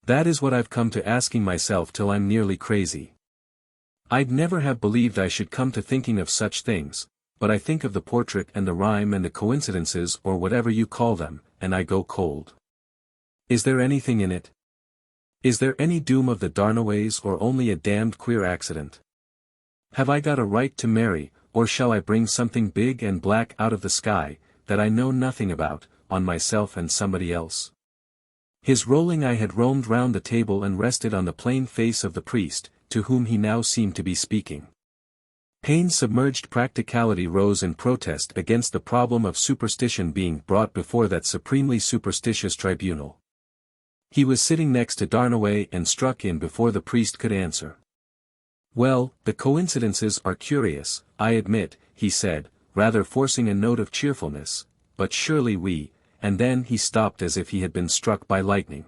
That is what I've come to asking myself till I'm nearly crazy. I'd never have believed I should come to thinking of such things, but I think of the portrait and the rhyme and the coincidences or whatever you call them, and I go cold. Is there anything in it? Is there any doom of the Darnaways or only a damned queer accident? Have I got a right to marry, or shall I bring something big and black out of the sky, that I know nothing about, on myself and somebody else? His rolling eye had roamed round the table and rested on the plain face of the priest, to whom he now seemed to be speaking. Pain-submerged practicality rose in protest against the problem of superstition being brought before that supremely superstitious tribunal. He was sitting next to Darnaway and struck in before the priest could answer. "Well, the coincidences are curious, I admit," he said, rather forcing a note of cheerfulness, "but surely and then he stopped as if he had been struck by lightning.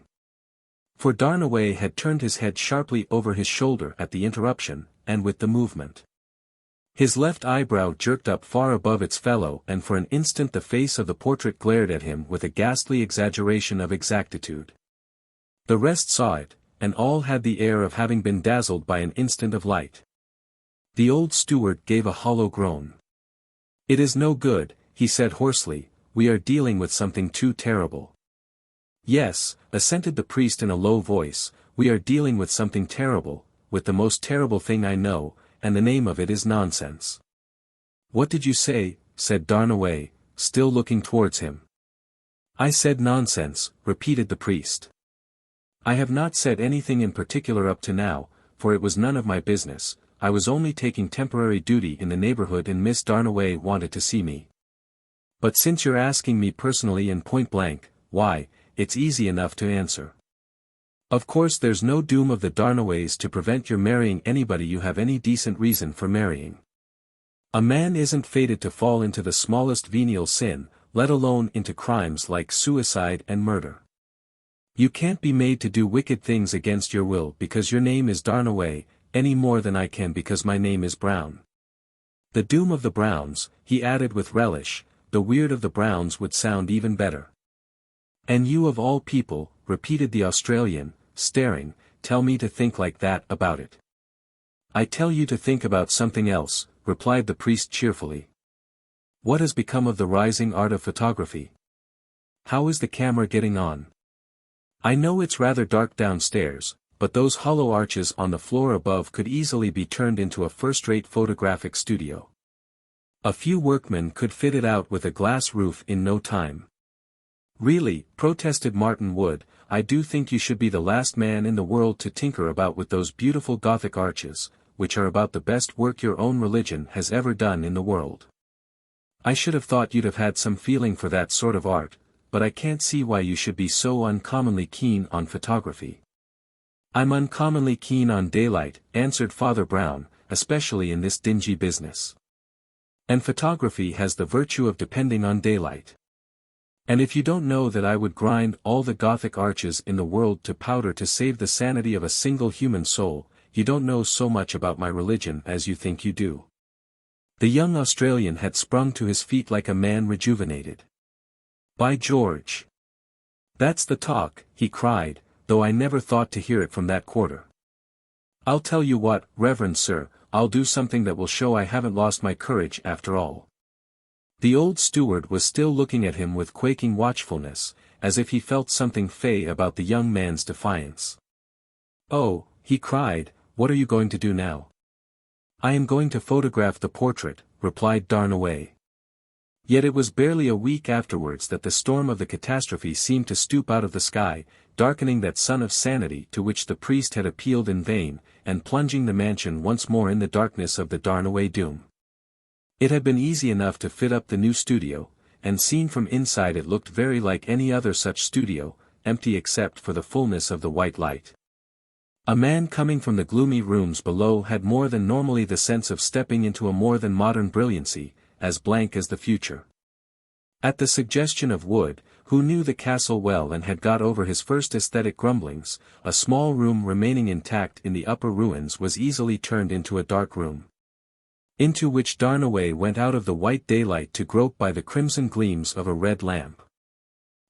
For Darnaway had turned his head sharply over his shoulder at the interruption, and with the movement. His left eyebrow jerked up far above its fellow and for an instant the face of the portrait glared at him with a ghastly exaggeration of exactitude. The rest saw it, and all had the air of having been dazzled by an instant of light. The old steward gave a hollow groan. "It is no good," he said hoarsely, "we are dealing with something too terrible." "Yes," assented the priest in a low voice, "we are dealing with something terrible, with the most terrible thing I know, and the name of it is nonsense." "What did you say?" said Darnaway, still looking towards him. "I said nonsense," repeated the priest. "I have not said anything in particular up to now, for it was none of my business, I was only taking temporary duty in the neighborhood and Miss Darnaway wanted to see me. But since you're asking me personally and point blank, why, it's easy enough to answer. Of course there's no doom of the Darnaways to prevent your marrying anybody you have any decent reason for marrying. A man isn't fated to fall into the smallest venial sin, let alone into crimes like suicide and murder. You can't be made to do wicked things against your will because your name is Darnaway, any more than I can because my name is Brown. The doom of the Browns," he added with relish, "the weird of the Browns would sound even better." "And you of all people," repeated the Australian, staring, "tell me to think like that about it." "I tell you to think about something else," replied the priest cheerfully. "What has become of the rising art of photography? How is the camera getting on? I know it's rather dark downstairs, but those hollow arches on the floor above could easily be turned into a first-rate photographic studio. A few workmen could fit it out with a glass roof in no time." "Really," protested Martin Wood, "I do think you should be the last man in the world to tinker about with those beautiful Gothic arches, which are about the best work your own religion has ever done in the world. I should have thought you'd have had some feeling for that sort of art, but I can't see why you should be so uncommonly keen on photography." "I'm uncommonly keen on daylight," answered Father Brown, "especially in this dingy business. And photography has the virtue of depending on daylight. And if you don't know that I would grind all the Gothic arches in the world to powder to save the sanity of a single human soul, you don't know so much about my religion as you think you do." The young Australian had sprung to his feet like a man rejuvenated. "By George! That's the talk," he cried, "though I never thought to hear it from that quarter. I'll tell you what, Reverend Sir, I'll do something that will show I haven't lost my courage after all." The old steward was still looking at him with quaking watchfulness, as if he felt something fey about the young man's defiance. "Oh," he cried, "what are you going to do now?" "I am going to photograph the portrait," replied Darnaway. Yet it was barely a week afterwards that the storm of the catastrophe seemed to stoop out of the sky, darkening that sun of sanity to which the priest had appealed in vain, and plunging the mansion once more in the darkness of the Darnaway doom. It had been easy enough to fit up the new studio, and seen from inside it looked very like any other such studio, empty except for the fullness of the white light. A man coming from the gloomy rooms below had more than normally the sense of stepping into a more than modern brilliancy, as blank as the future. At the suggestion of Wood, who knew the castle well and had got over his first aesthetic grumblings, a small room remaining intact in the upper ruins was easily turned into a dark room, into which Darnaway went out of the white daylight to grope by the crimson gleams of a red lamp.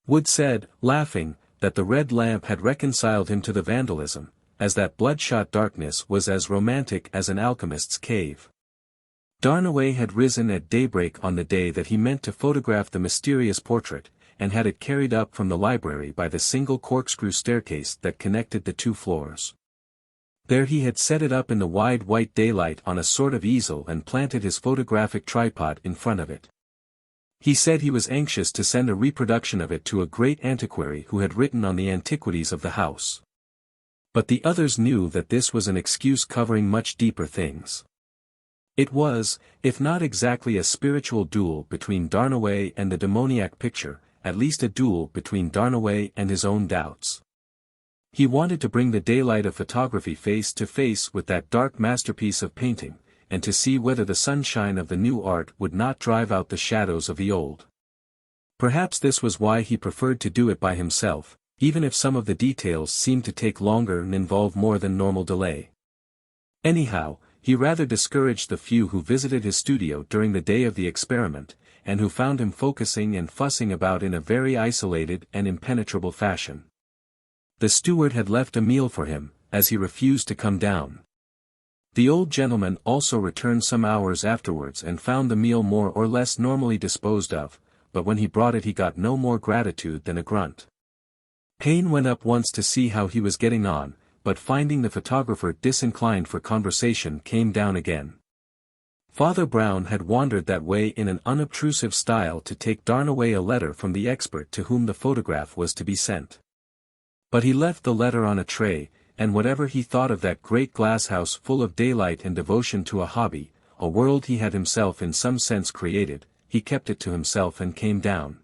Wood said, laughing, that the red lamp had reconciled him to the vandalism, as that bloodshot darkness was as romantic as an alchemist's cave. Darnaway had risen at daybreak on the day that he meant to photograph the mysterious portrait, and had it carried up from the library by the single corkscrew staircase that connected the 2 floors. There he had set it up in the wide white daylight on a sort of easel and planted his photographic tripod in front of it. He said he was anxious to send a reproduction of it to a great antiquary who had written on the antiquities of the house. But the others knew that this was an excuse covering much deeper things. It was, if not exactly a spiritual duel between Darnaway and the demoniac picture, at least a duel between Darnaway and his own doubts. He wanted to bring the daylight of photography face to face with that dark masterpiece of painting, and to see whether the sunshine of the new art would not drive out the shadows of the old. Perhaps this was why he preferred to do it by himself, even if some of the details seemed to take longer and involve more than normal delay. Anyhow, he rather discouraged the few who visited his studio during the day of the experiment, and who found him focusing and fussing about in a very isolated and impenetrable fashion. The steward had left a meal for him, as he refused to come down. The old gentleman also returned some hours afterwards and found the meal more or less normally disposed of, but when he brought it he got no more gratitude than a grunt. Payne went up once to see how he was getting on, but finding the photographer disinclined for conversation came down again. Father Brown had wandered that way in an unobtrusive style to take Darnaway a letter from the expert to whom the photograph was to be sent. But he left the letter on a tray, and whatever he thought of that great glasshouse full of daylight and devotion to a hobby, a world he had himself in some sense created, he kept it to himself and came down.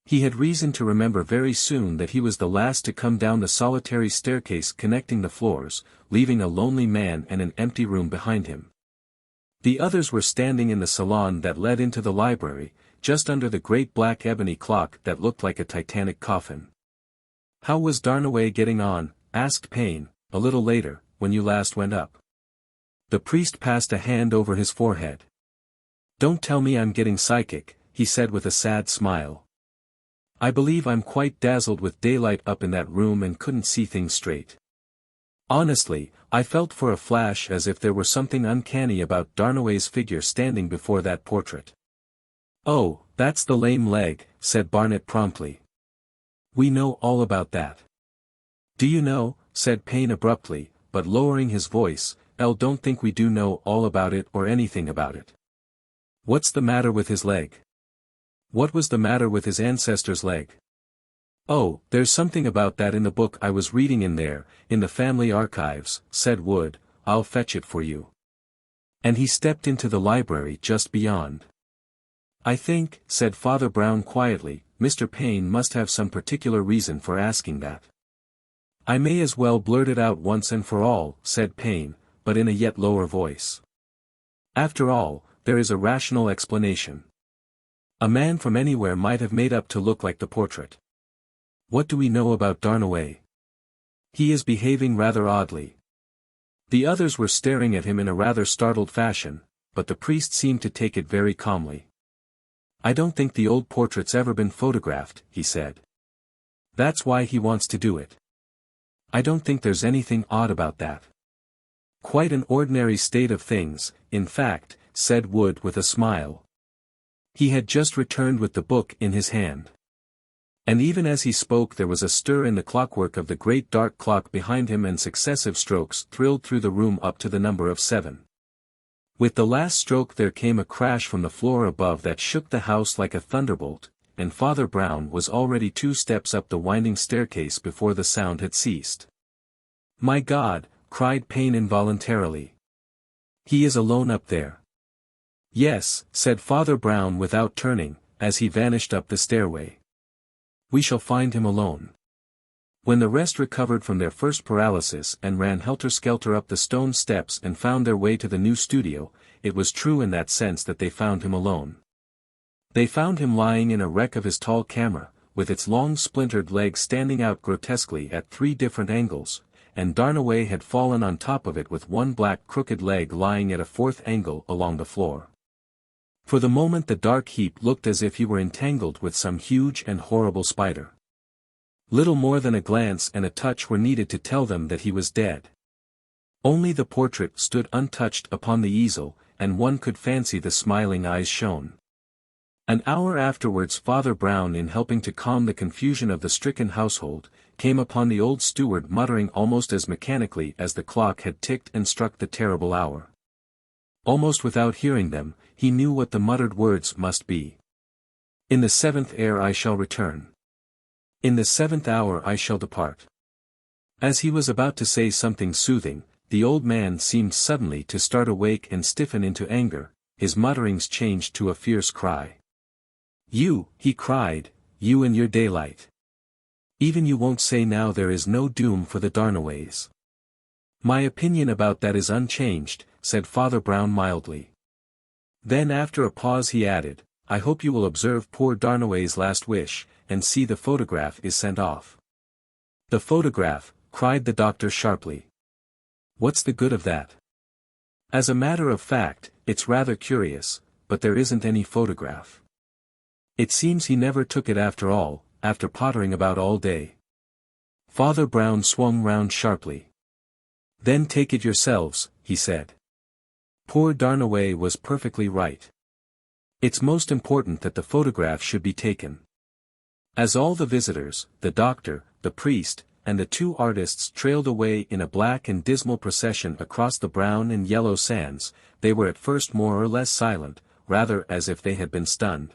He had reason to remember very soon that he was the last to come down the solitary staircase connecting the floors, leaving a lonely man and an empty room behind him. The others were standing in the salon that led into the library, just under the great black ebony clock that looked like a titanic coffin. "How was Darnaway getting on?" asked Payne, a little later, "when you last went up?" The priest passed a hand over his forehead. "Don't tell me I'm getting psychic," he said with a sad smile. "I believe I'm quite dazzled with daylight up in that room and couldn't see things straight. Honestly, I felt for a flash as if there were something uncanny about Darnaway's figure standing before that portrait." "Oh, that's the lame leg," said Barnett promptly. "We know all about that." "Do you know," said Payne abruptly, but lowering his voice, "Don't think we do know all about it or anything about it. What's the matter with his leg? What was the matter with his ancestor's leg?" "Oh, there's something about that in the book I was reading in there, in the family archives," said Wood. "I'll fetch it for you." And he stepped into the library just beyond. "I think," said Father Brown quietly, "Mr. Payne must have some particular reason for asking that." "I may as well blurt it out once and for all," said Payne, but in a yet lower voice. "After all, there is a rational explanation. A man from anywhere might have made up to look like the portrait. What do we know about Darnaway? He is behaving rather oddly." The others were staring at him in a rather startled fashion, but the priest seemed to take it very calmly. "I don't think the old portrait's ever been photographed," he said. "That's why he wants to do it. I don't think there's anything odd about that. Quite an ordinary state of things, in fact," said Wood with a smile. He had just returned with the book in his hand. And even as he spoke there was a stir in the clockwork of the great dark clock behind him and successive strokes thrilled through the room up to the number of 7. With the last stroke there came a crash from the floor above that shook the house like a thunderbolt, and Father Brown was already 2 steps up the winding staircase before the sound had ceased. "My God!" cried Payne involuntarily. "He is alone up there." "Yes," said Father Brown without turning, as he vanished up the stairway. "We shall find him alone." When the rest recovered from their first paralysis and ran helter-skelter up the stone steps and found their way to the new studio, it was true in that sense that they found him alone. They found him lying in a wreck of his tall camera, with its long splintered legs standing out grotesquely at 3 different angles, and Darnaway had fallen on top of it with one black crooked leg lying at a 4th angle along the floor. For the moment the dark heap looked as if he were entangled with some huge and horrible spider. Little more than a glance and a touch were needed to tell them that he was dead. Only the portrait stood untouched upon the easel, and one could fancy the smiling eyes shone. An hour afterwards Father Brown, in helping to calm the confusion of the stricken household, came upon the old steward muttering almost as mechanically as the clock had ticked and struck the terrible hour. Almost without hearing them, he knew what the muttered words must be. "In the 7th hour I shall return. In the 7th hour I shall depart." As he was about to say something soothing, the old man seemed suddenly to start awake and stiffen into anger, his mutterings changed to a fierce cry. "You," he cried, "you and your daylight. Even you won't say now there is no doom for the Darnaways." "My opinion about that is unchanged," said Father Brown mildly. Then after a pause he added, "I hope you will observe poor Darnaway's last wish, and see the photograph is sent off." "The photograph," cried the doctor sharply. "What's the good of that?" "As a matter of fact, it's rather curious, but there isn't any photograph. It seems he never took it after all, after pottering about all day." Father Brown swung round sharply. "Then take it yourselves," he said. "Poor Darnaway was perfectly right. It's most important that the photograph should be taken." As all the visitors, the doctor, the priest, and the two artists trailed away in a black and dismal procession across the brown and yellow sands, they were at first more or less silent, rather as if they had been stunned.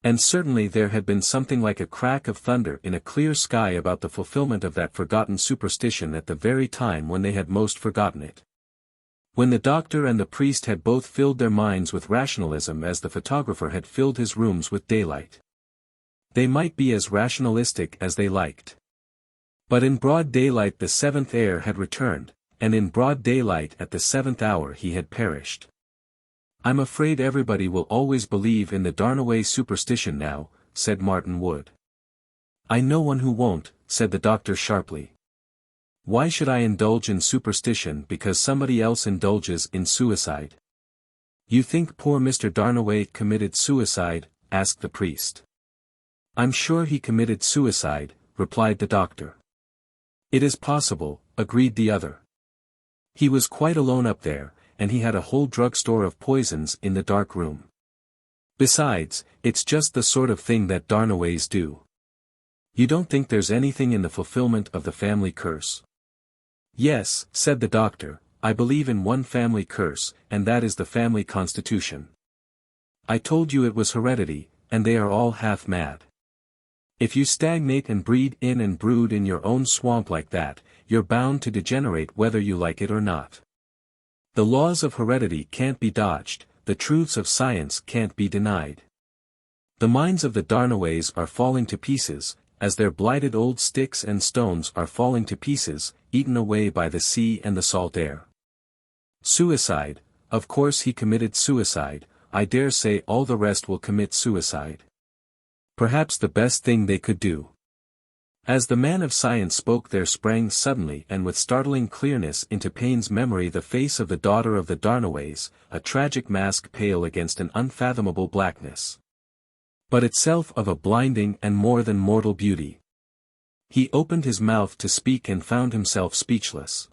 And certainly there had been something like a crack of thunder in a clear sky about the fulfillment of that forgotten superstition at the very time when they had most forgotten it. When the doctor and the priest had both filled their minds with rationalism as the photographer had filled his rooms with daylight. They might be as rationalistic as they liked. But in broad daylight the 7th heir had returned, and in broad daylight at the 7th hour he had perished. "I'm afraid everybody will always believe in the Darnaway superstition now," said Martin Wood. "I know one who won't," said the doctor sharply. "Why should I indulge in superstition because somebody else indulges in suicide?" "You think poor Mr. Darnaway committed suicide?" asked the priest. "I'm sure he committed suicide," replied the doctor. "It is possible," agreed the other. "He was quite alone up there, and he had a whole drugstore of poisons in the dark room. Besides, it's just the sort of thing that Darnaways do." "You don't think there's anything in the fulfillment of the family curse?" "Yes," said the doctor, "I believe in one family curse, and that is the family constitution. I told you it was heredity, and they are all half mad. If you stagnate and breed in and brood in your own swamp like that, you're bound to degenerate whether you like it or not. The laws of heredity can't be dodged, the truths of science can't be denied. The minds of the Darnaways are falling to pieces, as their blighted old sticks and stones are falling to pieces, eaten away by the sea and the salt air. Suicide, of course he committed suicide, I dare say all the rest will commit suicide. Perhaps the best thing they could do." As the man of science spoke there sprang suddenly and with startling clearness into Payne's memory the face of the daughter of the Darnaways, a tragic mask pale against an unfathomable blackness, but itself of a blinding and more than mortal beauty. He opened his mouth to speak and found himself speechless.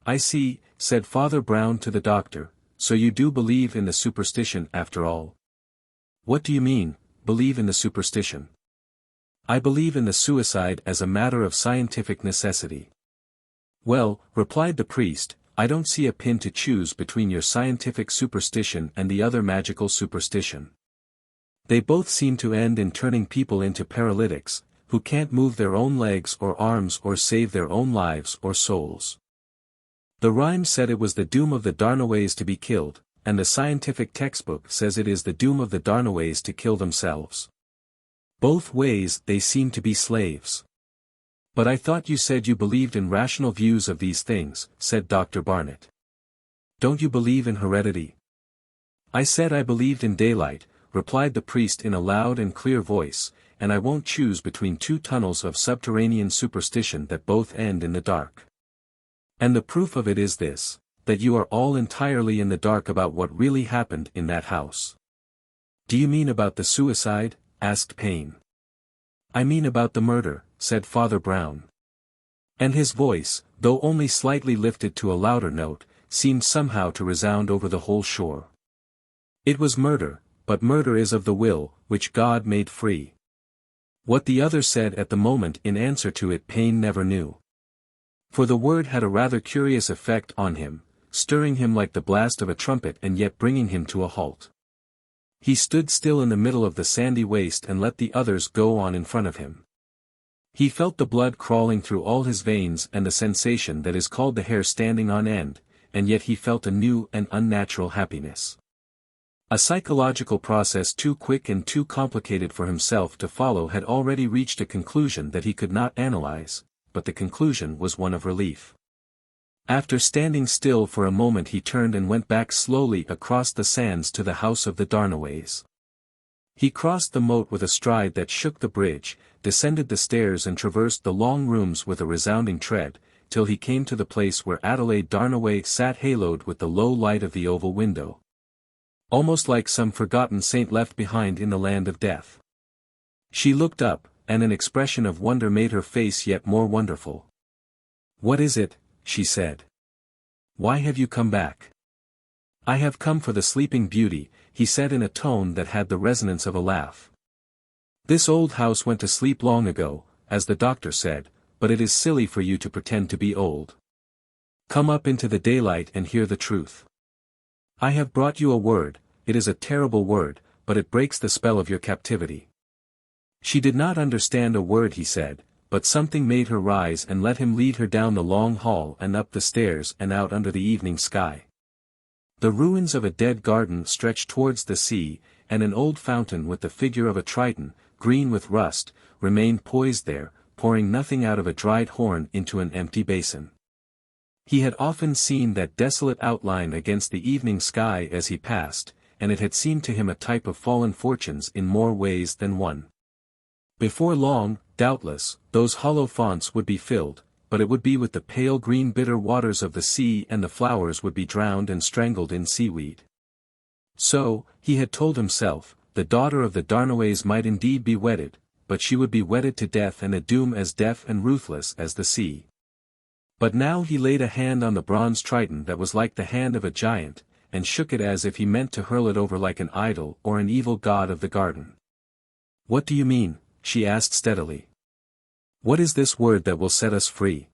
"I see," said Father Brown to the doctor, "so you do believe in the superstition after all." "What do you mean, believe in the superstition?" "I believe in the suicide as a matter of scientific necessity." "Well," replied the priest, "I don't see a pin to choose between your scientific superstition and the other magical superstition. They both seem to end in turning people into paralytics, who can't move their own legs or arms or save their own lives or souls. The rhyme said it was the doom of the Darnaways to be killed, and the scientific textbook says it is the doom of the Darnaways to kill themselves. Both ways they seem to be slaves." "But I thought you said you believed in rational views of these things," said Dr. Barnett. "Don't you believe in heredity?" "I said I believed in daylight," replied the priest in a loud and clear voice, "and I won't choose between two tunnels of subterranean superstition that both end in the dark. And the proof of it is this, that you are all entirely in the dark about what really happened in that house." "Do you mean about the suicide?" asked Payne. "I mean about the murder," said Father Brown. And his voice, though only slightly lifted to a louder note, seemed somehow to resound over the whole shore. It was murder, but murder is of the will, which God made free. What the other said at the moment in answer to it Payne never knew. For the word had a rather curious effect on him, stirring him like the blast of a trumpet and yet bringing him to a halt. He stood still in the middle of the sandy waste and let the others go on in front of him. He felt the blood crawling through all his veins and the sensation that is called the hair standing on end, and yet he felt a new and unnatural happiness. A psychological process too quick and too complicated for himself to follow had already reached a conclusion that he could not analyze, but the conclusion was one of relief. After standing still for a moment he turned and went back slowly across the sands to the house of the Darnaways. He crossed the moat with a stride that shook the bridge, descended the stairs and traversed the long rooms with a resounding tread, till he came to the place where Adelaide Darnaway sat haloed with the low light of the oval window. Almost like some forgotten saint left behind in the land of death. She looked up, and an expression of wonder made her face yet more wonderful. "What is it?" she said. "Why have you come back?" "I have come for the sleeping beauty," he said in a tone that had the resonance of a laugh. "This old house went to sleep long ago, as the doctor said, but it is silly for you to pretend to be old. Come up into the daylight and hear the truth. I have brought you a word, it is a terrible word, but it breaks the spell of your captivity." She did not understand a word he said, but something made her rise and let him lead her down the long hall and up the stairs and out under the evening sky. The ruins of a dead garden stretched towards the sea, and an old fountain with the figure of a Triton, green with rust, remained poised there, pouring nothing out of a dried horn into an empty basin. He had often seen that desolate outline against the evening sky as he passed, and it had seemed to him a type of fallen fortunes in more ways than one. Before long, doubtless, those hollow fonts would be filled, but it would be with the pale green bitter waters of the sea and the flowers would be drowned and strangled in seaweed. So, he had told himself, the daughter of the Darnaways might indeed be wedded, but she would be wedded to death and a doom as deaf and ruthless as the sea. But now he laid a hand on the bronze Triton that was like the hand of a giant, and shook it as if he meant to hurl it over like an idol or an evil god of the garden. "What do you mean?" she asked steadily. "What is this word that will set us free?"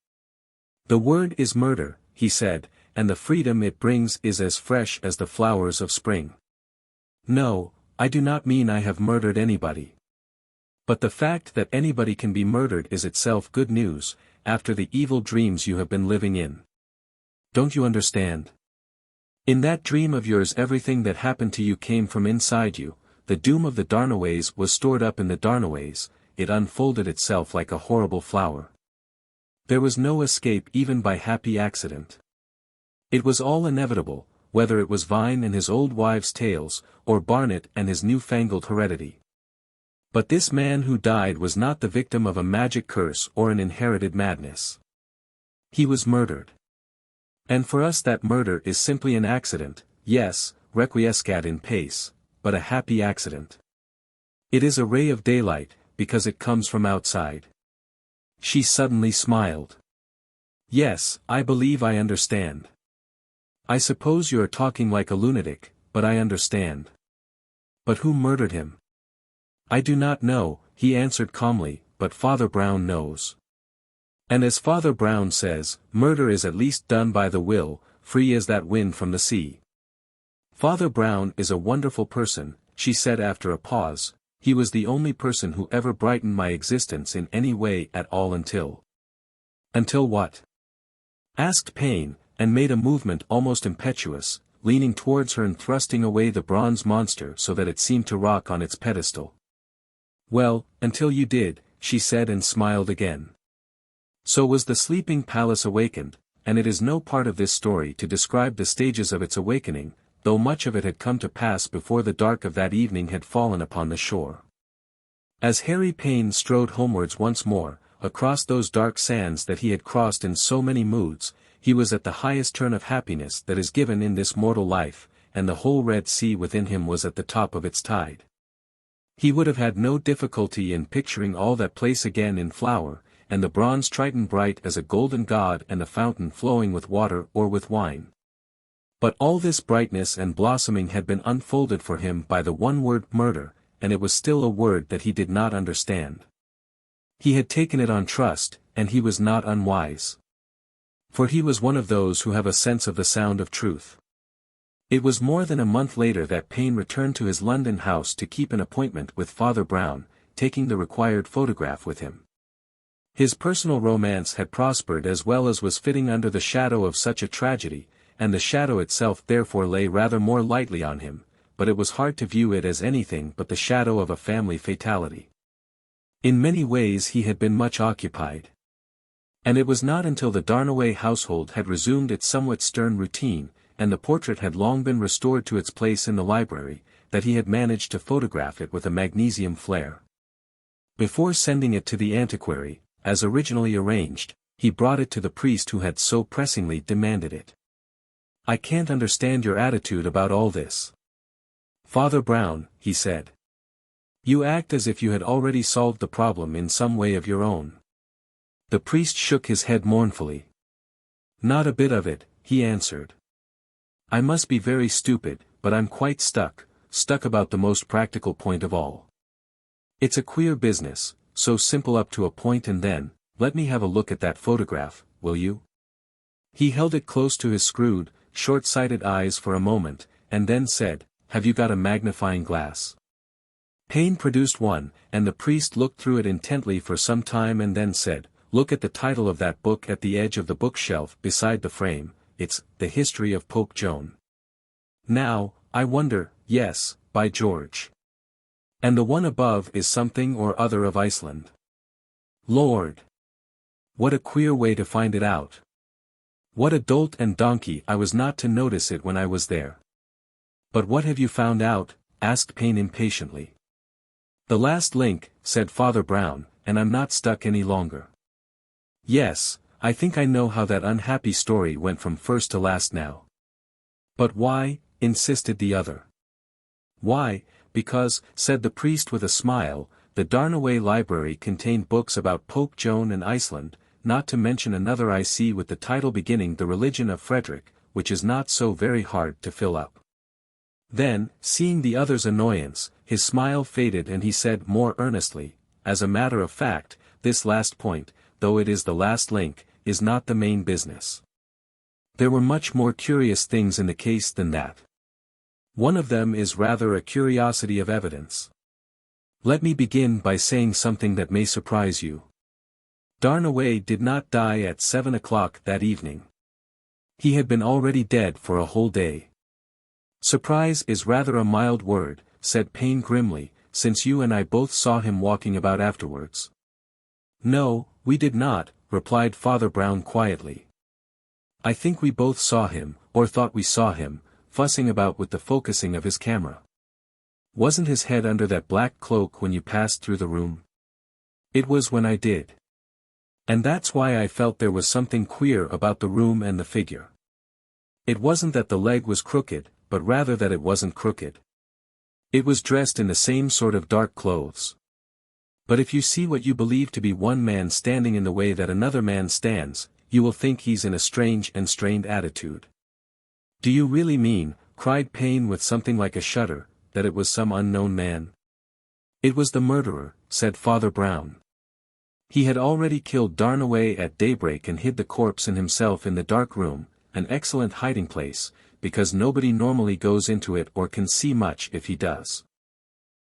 "The word is murder," he said, "and the freedom it brings is as fresh as the flowers of spring. No, I do not mean I have murdered anybody. But the fact that anybody can be murdered is itself good news, after the evil dreams you have been living in. Don't you understand? In that dream of yours everything that happened to you came from inside you. The doom of the Darnaways was stored up in the Darnaways, it unfolded itself like a horrible flower. There was no escape even by happy accident. It was all inevitable, whether it was Vine and his old wives' tales, or Barnet and his new-fangled heredity. But this man who died was not the victim of a magic curse or an inherited madness. He was murdered. And for us that murder is simply an accident, yes, requiescat in pace, but a happy accident. It is a ray of daylight, because it comes from outside." She suddenly smiled. "Yes, I believe I understand. I suppose you are talking like a lunatic, but I understand. But who murdered him?" "I do not know," he answered calmly, "but Father Brown knows. And as Father Brown says, murder is at least done by the will, free as that wind from the sea. Father Brown is a wonderful person," she said after a pause. "He was the only person who ever brightened my existence in any way at all until—" "Until what?" asked Payne, and made a movement almost impetuous, leaning towards her and thrusting away the bronze monster so that it seemed to rock on its pedestal. "Well, until you did," she said and smiled again. So was the sleeping palace awakened, and it is no part of this story to describe the stages of its awakening, though much of it had come to pass before the dark of that evening had fallen upon the shore. As Harry Payne strode homewards once more, across those dark sands that he had crossed in so many moods, he was at the highest turn of happiness that is given in this mortal life, and the whole Red Sea within him was at the top of its tide. He would have had no difficulty in picturing all that place again in flower, and the bronze Triton bright as a golden god and the fountain flowing with water or with wine. But all this brightness and blossoming had been unfolded for him by the one word murder, and it was still a word that he did not understand. He had taken it on trust, and he was not unwise. For he was one of those who have a sense of the sound of truth. It was more than a month later that Payne returned to his London house to keep an appointment with Father Brown, taking the required photograph with him. His personal romance had prospered as well as was fitting under the shadow of such a tragedy, and the shadow itself therefore lay rather more lightly on him, but it was hard to view it as anything but the shadow of a family fatality. In many ways he had been much occupied. And it was not until the Darnaway household had resumed its somewhat stern routine, and the portrait had long been restored to its place in the library, that he had managed to photograph it with a magnesium flare. Before sending it to the antiquary, as originally arranged, he brought it to the priest who had so pressingly demanded it. "I can't understand your attitude about all this, Father Brown," he said. "You act as if you had already solved the problem in some way of your own." The priest shook his head mournfully. "Not a bit of it," he answered. "I must be very stupid, but I'm quite stuck about the most practical point of all. It's a queer business, so simple up to a point, and then, let me have a look at that photograph, will you?" He held it close to his screwed, short-sighted eyes for a moment, and then said, "Have you got a magnifying glass?" Payne produced one, and the priest looked through it intently for some time and then said, "Look at the title of that book at the edge of the bookshelf beside the frame. It's The History of Pope Joan. Now, I wonder, yes, by George. And the one above is something or other of Iceland. Lord! What a queer way to find it out. What a dolt and donkey I was not to notice it when I was there." "But what have you found out?" asked Payne impatiently. "The last link," said Father Brown, "and I'm not stuck any longer. Yes, I think I know how that unhappy story went from first to last now." "But why?" insisted the other. "Why, because," said the priest with a smile, "the Darnaway library contained books about Pope Joan and Iceland, not to mention another I see with the title beginning The Religion of Frederick, which is not so very hard to fill up." Then, seeing the other's annoyance, his smile faded and he said more earnestly, "As a matter of fact, this last point, though it is the last link, is not the main business. There were much more curious things in the case than that. One of them is rather a curiosity of evidence. Let me begin by saying something that may surprise you. Darnaway did not die at 7 o'clock that evening. He had been already dead for a whole day." "Surprise is rather a mild word," said Payne grimly, "since you and I both saw him walking about afterwards." "No, we did not," replied Father Brown quietly. "I think we both saw him, or thought we saw him, fussing about with the focusing of his camera. Wasn't his head under that black cloak when you passed through the room?" "It was when I did. And that's why I felt there was something queer about the room and the figure. It wasn't that the leg was crooked, but rather that it wasn't crooked. It was dressed in the same sort of dark clothes. But if you see what you believe to be one man standing in the way that another man stands, you will think he's in a strange and strained attitude." "Do you really mean," cried Payne with something like a shudder, "that it was some unknown man?" "It was the murderer," said Father Brown. "He had already killed Darnaway at daybreak and hid the corpse and himself in the dark room, an excellent hiding place, because nobody normally goes into it or can see much if he does.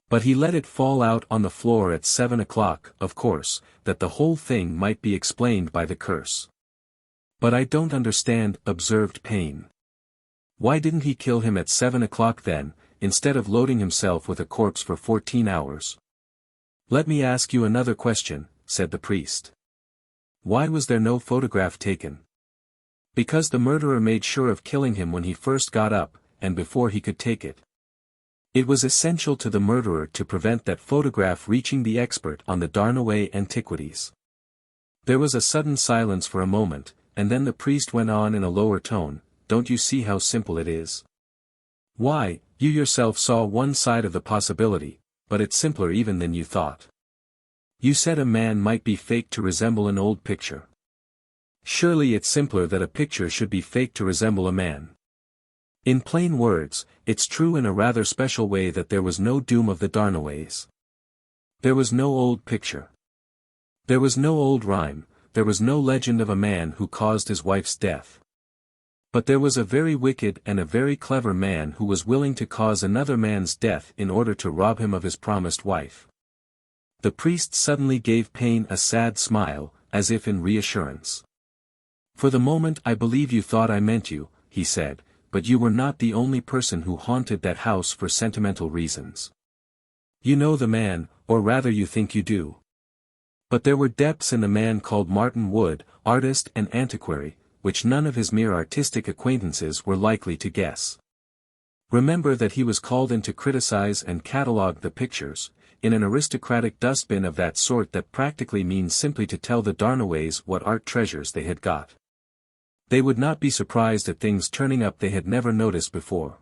But he let it fall out on the floor at 7 o'clock, of course, that the whole thing might be explained by the curse." "But I don't understand," observed Payne. "Why didn't he kill him at 7 o'clock then, instead of loading himself with a corpse for 14 hours? "Let me ask you another question," said the priest. "Why was there no photograph taken?" "Because the murderer made sure of killing him when he first got up, and before he could take it. It was essential to the murderer to prevent that photograph reaching the expert on the Darnaway antiquities." There was a sudden silence for a moment, and then the priest went on in a lower tone, "Don't you see how simple it is? Why, you yourself saw one side of the possibility, but it's simpler even than you thought. You said a man might be faked to resemble an old picture. Surely it's simpler that a picture should be faked to resemble a man. In plain words, it's true in a rather special way that there was no doom of the Darnaways. There was no old picture. There was no old rhyme, there was no legend of a man who caused his wife's death. But there was a very wicked and a very clever man who was willing to cause another man's death in order to rob him of his promised wife. The priest suddenly gave Payne a sad smile, as if in reassurance. For the moment I believe you thought I meant you, he said, but you were not the only person who haunted that house for sentimental reasons. You know the man, or rather you think you do. But there were depths in the man called Martin Wood, artist and antiquary, which none of his mere artistic acquaintances were likely to guess. Remember that he was called in to criticize and catalogue the pictures, in an aristocratic dustbin of that sort that practically means simply to tell the Darnaways what art treasures they had got. They would not be surprised at things turning up they had never noticed before.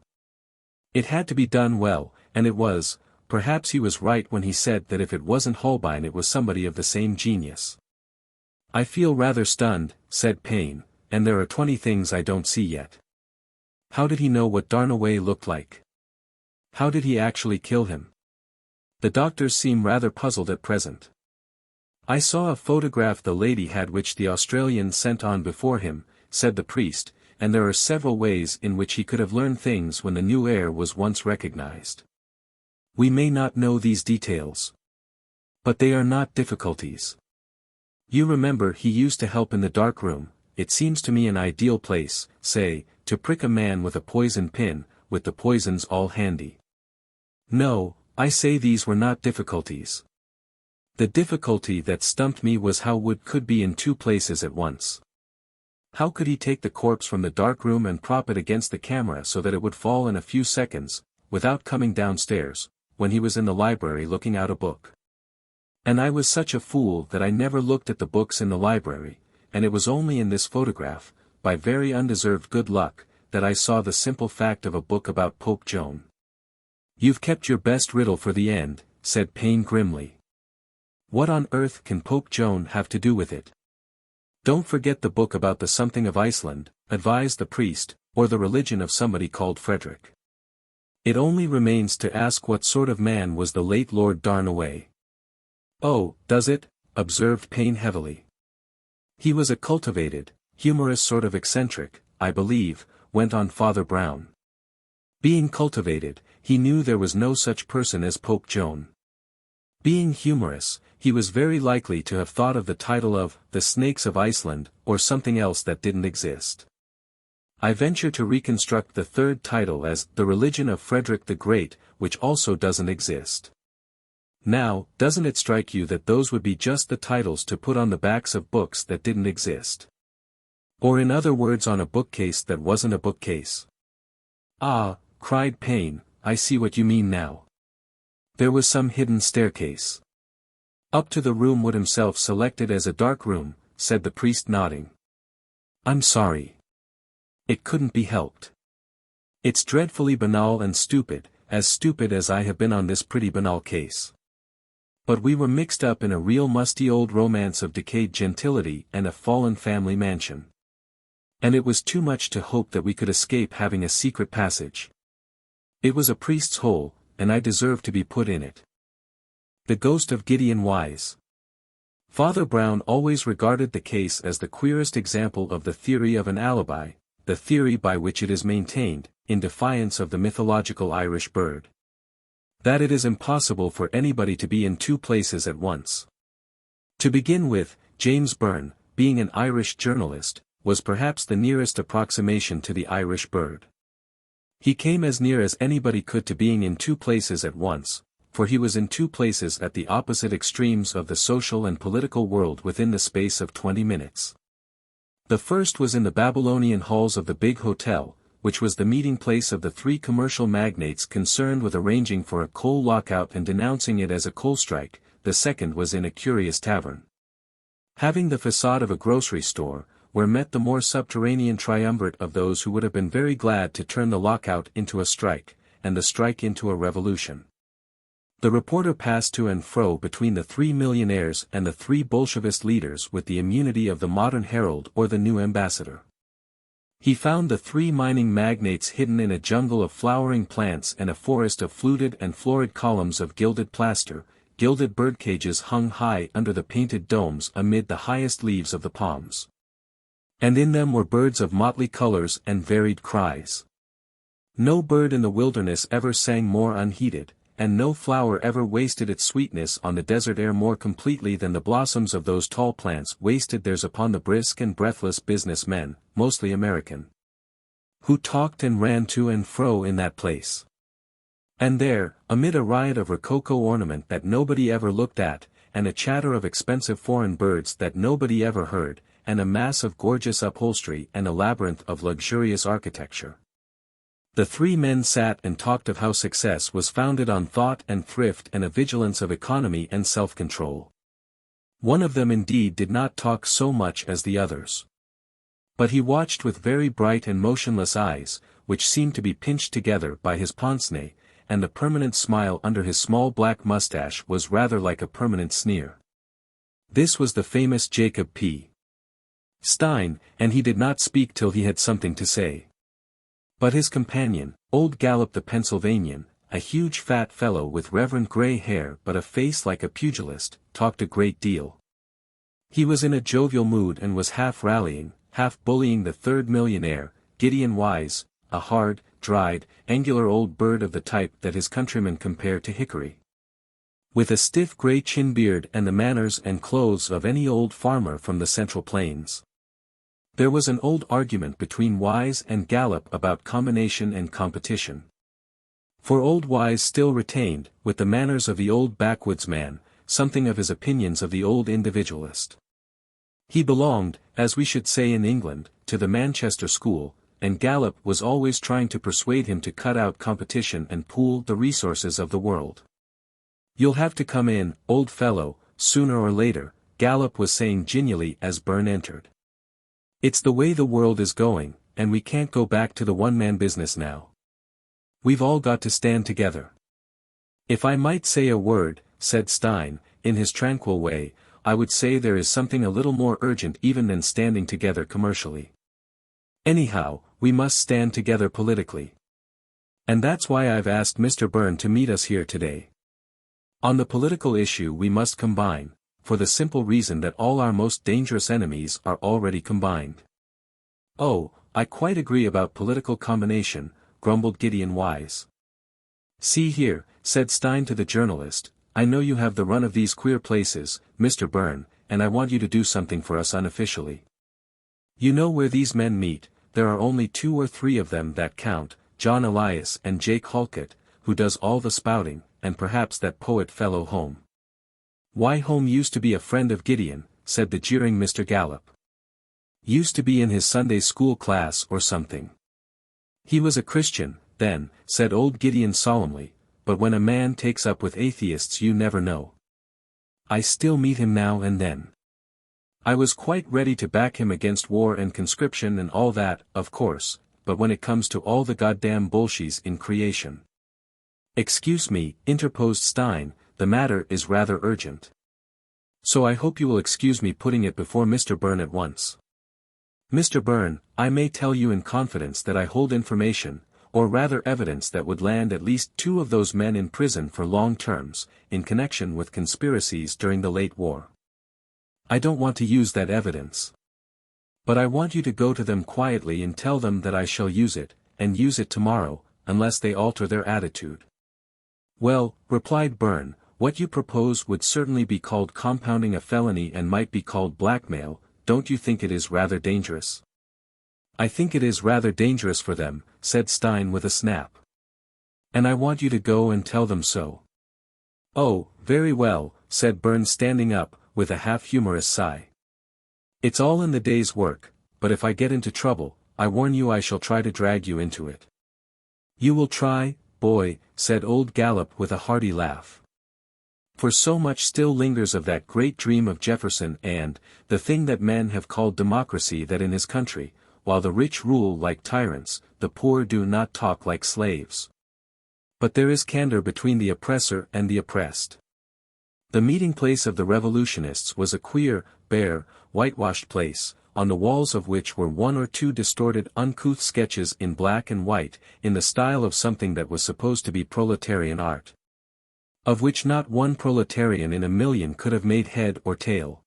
It had to be done well, and it was. Perhaps he was right when he said that if it wasn't Holbein it was somebody of the same genius. I feel rather stunned, said Payne, and there are 20 things I don't see yet. How did he know what Darnaway looked like? How did he actually kill him? The doctors seem rather puzzled at present. I saw a photograph the lady had which the Australian sent on before him, said the priest, and there are several ways in which he could have learned things when the new air was once recognized. We may not know these details. But they are not difficulties. You remember he used to help in the dark room. It seems to me an ideal place, say, to prick a man with a poison pin, with the poisons all handy. No, I say these were not difficulties. The difficulty that stumped me was how Wood could be in two places at once. How could he take the corpse from the dark room and prop it against the camera so that it would fall in a few seconds, without coming downstairs, when he was in the library looking out a book? And I was such a fool that I never looked at the books in the library, and it was only in this photograph, by very undeserved good luck, that I saw the simple fact of a book about Pope Joan. You've kept your best riddle for the end, said Payne grimly. What on earth can Pope Joan have to do with it? Don't forget the book about the something of Iceland, advised the priest, or the religion of somebody called Frederick. It only remains to ask what sort of man was the late Lord Darnaway. Oh, does it? Observed Payne heavily. He was a cultivated, humorous sort of eccentric, I believe, went on Father Brown. Being cultivated, he knew there was no such person as Pope Joan. Being humorous, he was very likely to have thought of the title of The Snakes of Iceland, or something else that didn't exist. I venture to reconstruct the third title as The Religion of Frederick the Great, which also doesn't exist. Now, doesn't it strike you that those would be just the titles to put on the backs of books that didn't exist? Or in other words on a bookcase that wasn't a bookcase? Ah, cried Payne, I see what you mean now. There was some hidden staircase. Up to the room Wood himself selected as a dark room, said the priest nodding. I'm sorry. It couldn't be helped. It's dreadfully banal and stupid as I have been on this pretty banal case. But we were mixed up in a real musty old romance of decayed gentility and a fallen family mansion. And it was too much to hope that we could escape having a secret passage. It was a priest's hole, and I deserved to be put in it. The ghost of Gideon Wise. Father Brown always regarded the case as the queerest example of the theory of an alibi, the theory by which it is maintained, in defiance of the mythological Irish bird, that it is impossible for anybody to be in two places at once. To begin with, James Byrne, being an Irish journalist, was perhaps the nearest approximation to the Irish bird. He came as near as anybody could to being in two places at once, for he was in two places at the opposite extremes of the social and political world within the space of 20 minutes. The first was in the Babylonian halls of the big hotel, which was the meeting place of the three commercial magnates concerned with arranging for a coal lockout and denouncing it as a coal strike. The second was in a curious tavern, having the facade of a grocery store, where met the more subterranean triumvirate of those who would have been very glad to turn the lockout into a strike, and the strike into a revolution. The reporter passed to and fro between the 3 millionaires and the 3 Bolshevist leaders with the immunity of the modern herald or the new ambassador. He found the 3 mining magnates hidden in a jungle of flowering plants and a forest of fluted and florid columns of gilded plaster. Gilded birdcages hung high under the painted domes amid the highest leaves of the palms. And in them were birds of motley colors and varied cries. No bird in the wilderness ever sang more unheeded, and no flower ever wasted its sweetness on the desert air more completely than the blossoms of those tall plants wasted theirs upon the brisk and breathless business men, mostly American, who talked and ran to and fro in that place. And there, amid a riot of rococo ornament that nobody ever looked at, and a chatter of expensive foreign birds that nobody ever heard, and a mass of gorgeous upholstery and a labyrinth of luxurious architecture, the 3 men sat and talked of how success was founded on thought and thrift and a vigilance of economy and self-control. One of them indeed did not talk so much as the others. But he watched with very bright and motionless eyes, which seemed to be pinched together by his pince-nez, and the permanent smile under his small black mustache was rather like a permanent sneer. This was the famous Jacob P. Stein, and he did not speak till he had something to say. But his companion, old Gallop the Pennsylvanian, a huge fat fellow with reverend grey hair but a face like a pugilist, talked a great deal. He was in a jovial mood and was half rallying, half bullying the 3rd millionaire, Gideon Wise, a hard, dried, angular old bird of the type that his countrymen compare to hickory, with a stiff grey chin beard and the manners and clothes of any old farmer from the Central Plains. There was an old argument between Wise and Gallop about combination and competition. For old Wise still retained, with the manners of the old backwoods man, something of his opinions of the old individualist. He belonged, as we should say in England, to the Manchester school, and Gallop was always trying to persuade him to cut out competition and pool the resources of the world. "You'll have to come in, old fellow, sooner or later," Gallop was saying genially as Byrne entered. "It's the way the world is going, and we can't go back to the one-man business now. We've all got to stand together." "If I might say a word," said Stein, in his tranquil way, "I would say there is something a little more urgent even than standing together commercially. Anyhow, we must stand together politically. And that's why I've asked Mr. Byrne to meet us here today. On the political issue we must combine, for the simple reason that all our most dangerous enemies are already combined." "Oh, I quite agree about political combination," grumbled Gideon Wise. "See here," said Stein to the journalist, "I know you have the run of these queer places, Mr. Byrne, and I want you to do something for us unofficially. You know where these men meet, there are only 2 or 3 of them that count, John Elias and Jake Halkett, who does all the spouting, and perhaps that poet fellow Home." "Why, Home used to be a friend of Gideon," said the jeering Mr. Gallop. "Used to be in his Sunday school class or something." "He was a Christian, then," said old Gideon solemnly, "but when a man takes up with atheists you never know. I still meet him now and then. I was quite ready to back him against war and conscription and all that, of course, but when it comes to all the goddamn bullshies in creation—" "Excuse me," interposed Stein, "the matter is rather urgent. So I hope you will excuse me putting it before Mr. Byrne at once. Mr. Byrne, I may tell you in confidence that I hold information, or rather evidence that would land at least 2 of those men in prison for long terms, in connection with conspiracies during the late war. I don't want to use that evidence. But I want you to go to them quietly and tell them that I shall use it, and use it tomorrow, unless they alter their attitude." "Well," replied Byrne, "what you propose would certainly be called compounding a felony and might be called blackmail. Don't you think it is rather dangerous?" "I think it is rather dangerous for them," said Stein with a snap. "And I want you to go and tell them so." "Oh, very well," said Byrne standing up, with a half-humorous sigh. "It's all in the day's work, but if I get into trouble, I warn you I shall try to drag you into it." "You will try, boy," said old Gallop with a hearty laugh. "For so much still lingers of that great dream of Jefferson and, the thing that men have called democracy that in his country, while the rich rule like tyrants, the poor do not talk like slaves. But there is candor between the oppressor and the oppressed. The meeting place of the revolutionists was a queer, bare, whitewashed place, on the walls of which were one or two distorted uncouth sketches in black and white, in the style of something that was supposed to be proletarian art. Of which not one proletarian in a million could have made head or tail.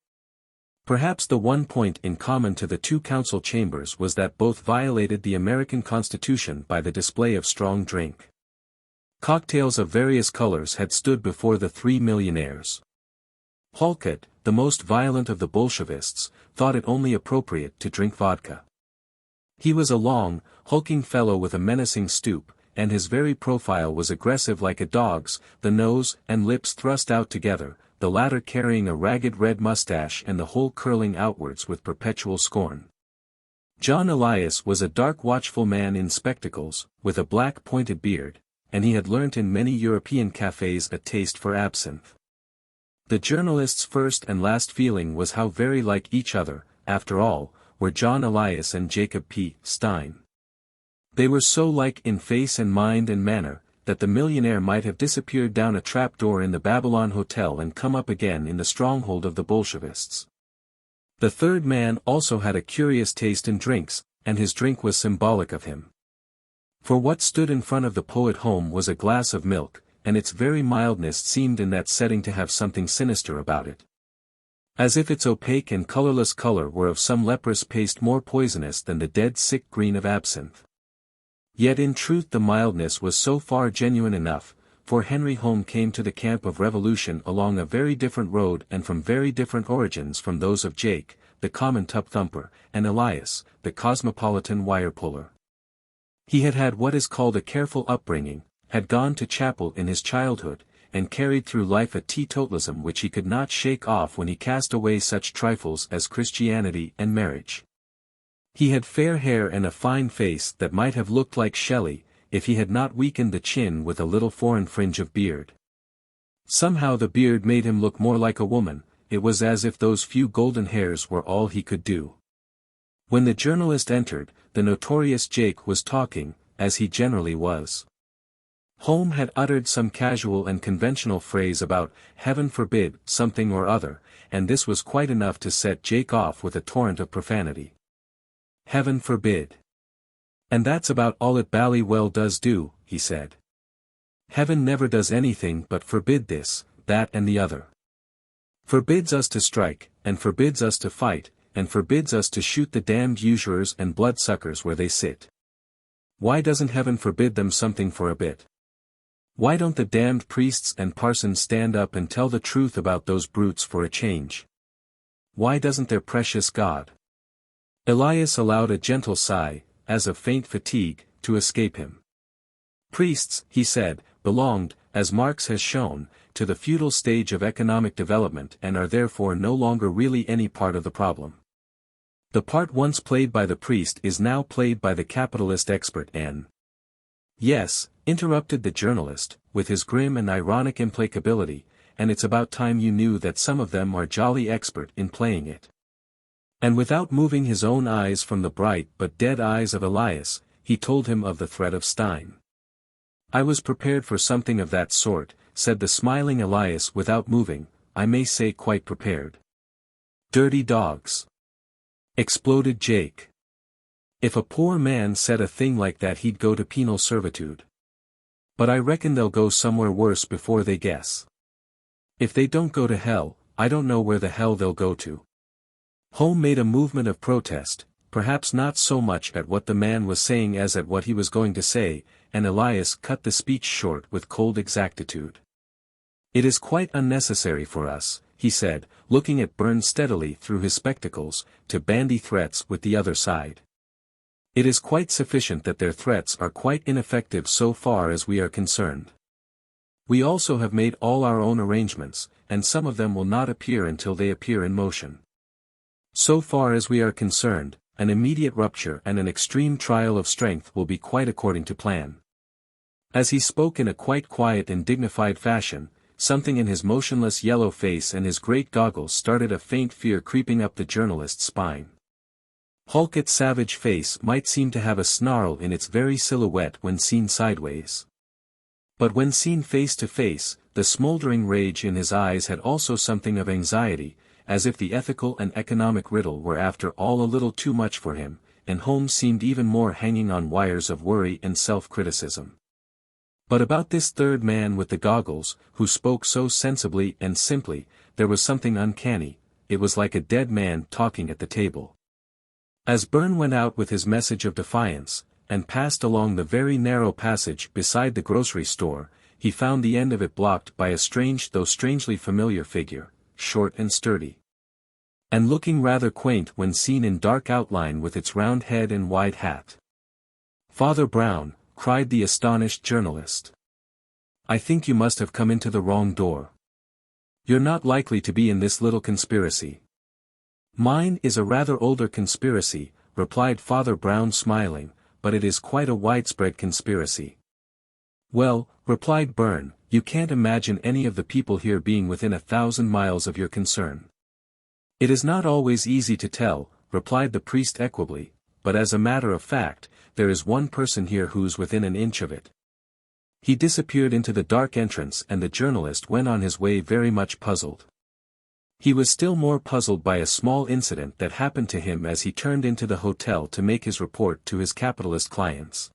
Perhaps the one point in common to the two council chambers was that both violated the American Constitution by the display of strong drink. Cocktails of various colors had stood before the three millionaires. Halkett, the most violent of the Bolshevists, thought it only appropriate to drink vodka. He was a long, hulking fellow with a menacing stoop, and his very profile was aggressive like a dog's, the nose and lips thrust out together, the latter carrying a ragged red mustache and the whole curling outwards with perpetual scorn. John Elias was a dark watchful man in spectacles, with a black pointed beard, and he had learnt in many European cafes a taste for absinthe. The journalist's first and last feeling was how very like each other, after all, were John Elias and Jacob P. Stein. They were so like in face and mind and manner, that the millionaire might have disappeared down a trapdoor in the Babylon Hotel and come up again in the stronghold of the Bolshevists. The third man also had a curious taste in drinks, and his drink was symbolic of him. For what stood in front of the poet-home was a glass of milk, and its very mildness seemed in that setting to have something sinister about it. As if its opaque and colorless color were of some leprous paste more poisonous than the dead sick green of absinthe. Yet in truth the mildness was so far genuine enough, for Henry Home came to the camp of revolution along a very different road and from very different origins from those of Jake, the common tub-thumper, and Elias, the cosmopolitan wire-puller. He had had what is called a careful upbringing, had gone to chapel in his childhood, and carried through life a teetotalism which he could not shake off when he cast away such trifles as Christianity and marriage. He had fair hair and a fine face that might have looked like Shelley, if he had not weakened the chin with a little foreign fringe of beard. Somehow the beard made him look more like a woman, it was as if those few golden hairs were all he could do. When the journalist entered, the notorious Jake was talking, as he generally was. Home had uttered some casual and conventional phrase about, heaven forbid, something or other, and this was quite enough to set Jake off with a torrent of profanity. Heaven forbid. And that's about all it bally well does do, he said. Heaven never does anything but forbid this, that and the other. Forbids us to strike, and forbids us to fight, and forbids us to shoot the damned usurers and bloodsuckers where they sit. Why doesn't heaven forbid them something for a bit? Why don't the damned priests and parsons stand up and tell the truth about those brutes for a change? Why doesn't their precious God? Elias allowed a gentle sigh, as of faint fatigue, to escape him. Priests, he said, belonged, as Marx has shown, to the feudal stage of economic development and are therefore no longer really any part of the problem. The part once played by the priest is now played by the capitalist expert and... Yes, interrupted the journalist, with his grim and ironic implacability, and it's about time you knew that some of them are jolly expert in playing it. And without moving his own eyes from the bright but dead eyes of Elias, he told him of the threat of Stein. I was prepared for something of that sort, said the smiling Elias without moving, I may say quite prepared. Dirty dogs! Exploded Jake. If a poor man said a thing like that he'd go to penal servitude. But I reckon they'll go somewhere worse before they guess. If they don't go to hell, I don't know where the hell they'll go to. Home made a movement of protest, perhaps not so much at what the man was saying as at what he was going to say, and Elias cut the speech short with cold exactitude. It is quite unnecessary for us, he said, looking at Burns steadily through his spectacles, to bandy threats with the other side. It is quite sufficient that their threats are quite ineffective so far as we are concerned. We also have made all our own arrangements, and some of them will not appear until they appear in motion. So far as we are concerned, an immediate rupture and an extreme trial of strength will be quite according to plan. As he spoke in a quite quiet and dignified fashion, something in his motionless yellow face and his great goggles started a faint fear creeping up the journalist's spine. Halkett's savage face might seem to have a snarl in its very silhouette when seen sideways. But when seen face to face, the smoldering rage in his eyes had also something of anxiety, as if the ethical and economic riddle were after all a little too much for him, and Holmes seemed even more hanging on wires of worry and self-criticism. But about this third man with the goggles, who spoke so sensibly and simply, there was something uncanny. It was like a dead man talking at the table. As Byrne went out with his message of defiance, and passed along the very narrow passage beside the grocery store, he found the end of it blocked by a strange though strangely familiar figure, short and sturdy, and looking rather quaint when seen in dark outline with its round head and wide hat. "Father Brown," cried the astonished journalist. "I think you must have come into the wrong door. You're not likely to be in this little conspiracy." "Mine is a rather older conspiracy," replied Father Brown smiling, "but it is quite a widespread conspiracy." "Well," replied Byrne, "you can't imagine any of the people here being within 1,000 miles of your concern." "It is not always easy to tell," replied the priest equably, "but as a matter of fact, there is one person here who's within an inch of it." He disappeared into the dark entrance and the journalist went on his way very much puzzled. He was still more puzzled by a small incident that happened to him as he turned into the hotel to make his report to his capitalist clients.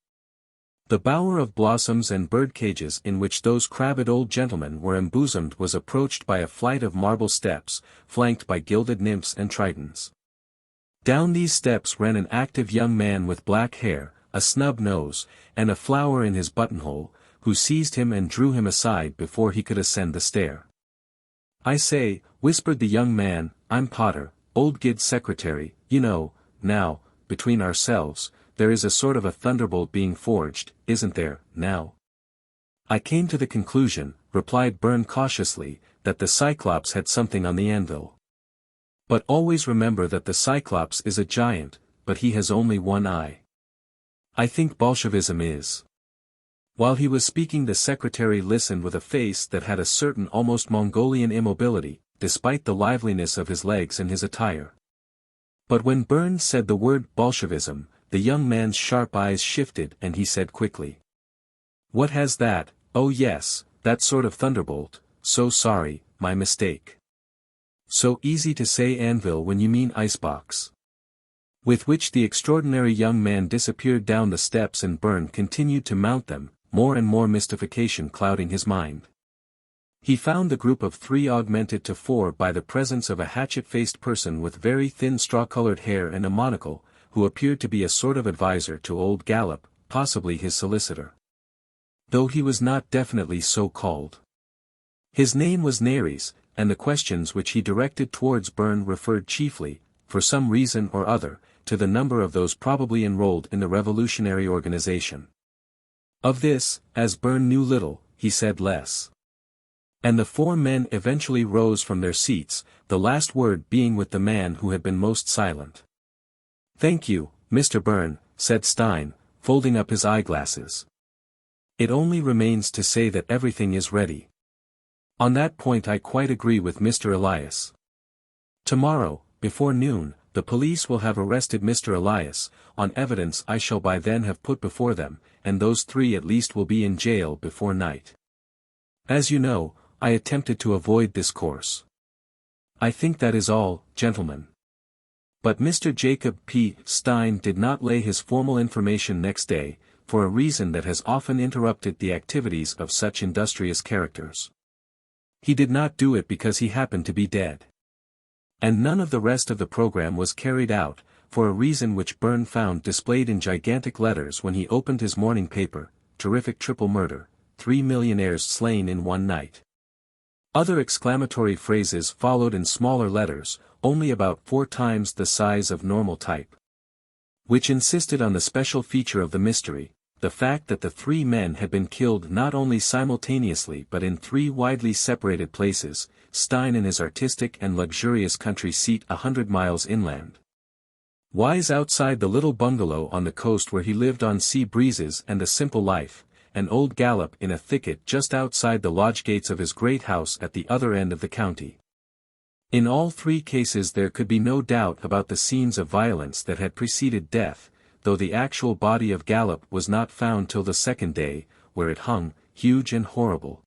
The bower of blossoms and bird cages in which those crabbed old gentlemen were embosomed was approached by a flight of marble steps, flanked by gilded nymphs and tritons. Down these steps ran an active young man with black hair, a snub nose, and a flower in his buttonhole, who seized him and drew him aside before he could ascend the stair. "I say," whispered the young man, "I'm Potter, old Gid's secretary, you know. Now, between ourselves, there is a sort of a thunderbolt being forged, isn't there, now?" "I came to the conclusion," replied Byrne cautiously, "that the Cyclops had something on the anvil. But always remember that the Cyclops is a giant, but he has only one eye. I think Bolshevism is." While he was speaking, the secretary listened with a face that had a certain almost Mongolian immobility, despite the liveliness of his legs and his attire. But when Byrne said the word Bolshevism, the young man's sharp eyes shifted and he said quickly, "What has that? Oh yes, that sort of thunderbolt. So sorry, my mistake. So easy to say anvil when you mean icebox." With which the extraordinary young man disappeared down the steps and Byrne continued to mount them, more and more mystification clouding his mind. He found the group of three augmented to four by the presence of a hatchet-faced person with very thin straw-colored hair and a monocle, who appeared to be a sort of advisor to old Gallop, possibly his solicitor. Though he was not definitely so called. His name was Nares, and the questions which he directed towards Byrne referred chiefly, for some reason or other, to the number of those probably enrolled in the revolutionary organization. Of this, as Byrne knew little, he said less. And the four men eventually rose from their seats, the last word being with the man who had been most silent. "Thank you, Mr. Byrne," said Stein, folding up his eyeglasses. "It only remains to say that everything is ready. On that point I quite agree with Mr. Elias. Tomorrow, before noon, the police will have arrested Mr. Elias, on evidence I shall by then have put before them, and those three at least will be in jail before night. As you know, I attempted to avoid this course. I think that is all, gentlemen." But Mr. Jacob P. Stein did not lay his formal information next day, for a reason that has often interrupted the activities of such industrious characters. He did not do it because he happened to be dead. And none of the rest of the program was carried out, for a reason which Byrne found displayed in gigantic letters when he opened his morning paper: "Terrific triple murder, 3 millionaires slain in one night." Other exclamatory phrases followed in smaller letters, only about 4 times the size of normal type. Which insisted on the special feature of the mystery, the fact that the 3 men had been killed not only simultaneously but in 3 widely separated places, Stein in his artistic and luxurious country seat 100 miles inland. Wise outside the little bungalow on the coast where he lived on sea breezes and a simple life, and old Gallop in a thicket just outside the lodge gates of his great house at the other end of the county. In all 3 cases there could be no doubt about the scenes of violence that had preceded death, though the actual body of Gallop was not found till the second day, where it hung, huge and horrible.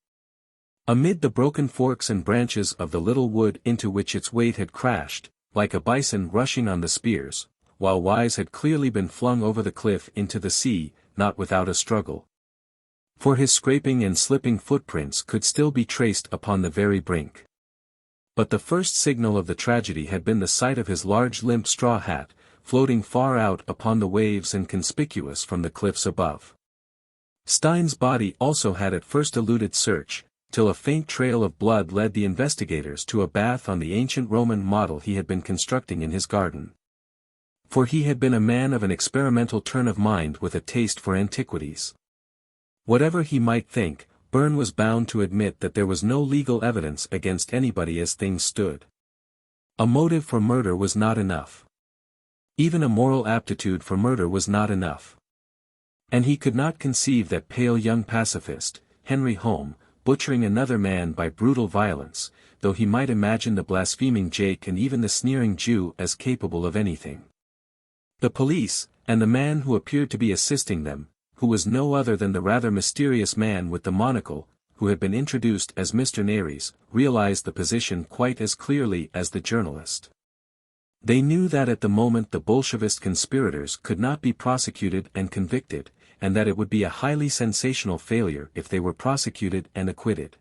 Amid the broken forks and branches of the little wood into which its weight had crashed, like a bison rushing on the spears, while Wise had clearly been flung over the cliff into the sea, not without a struggle. For his scraping and slipping footprints could still be traced upon the very brink. But the first signal of the tragedy had been the sight of his large limp straw hat, floating far out upon the waves and conspicuous from the cliffs above. Stein's body also had at first eluded search, till a faint trail of blood led the investigators to a bath on the ancient Roman model he had been constructing in his garden. For he had been a man of an experimental turn of mind with a taste for antiquities. Whatever he might think, Byrne was bound to admit that there was no legal evidence against anybody as things stood. A motive for murder was not enough. Even a moral aptitude for murder was not enough. And he could not conceive that pale young pacifist, Henry Home, butchering another man by brutal violence, though he might imagine the blaspheming Jake and even the sneering Jew as capable of anything. The police, and the man who appeared to be assisting them, who was no other than the rather mysterious man with the monocle, who had been introduced as Mr. Nares, realized the position quite as clearly as the journalist. They knew that at the moment the Bolshevist conspirators could not be prosecuted and convicted, and that it would be a highly sensational failure if they were prosecuted and acquitted.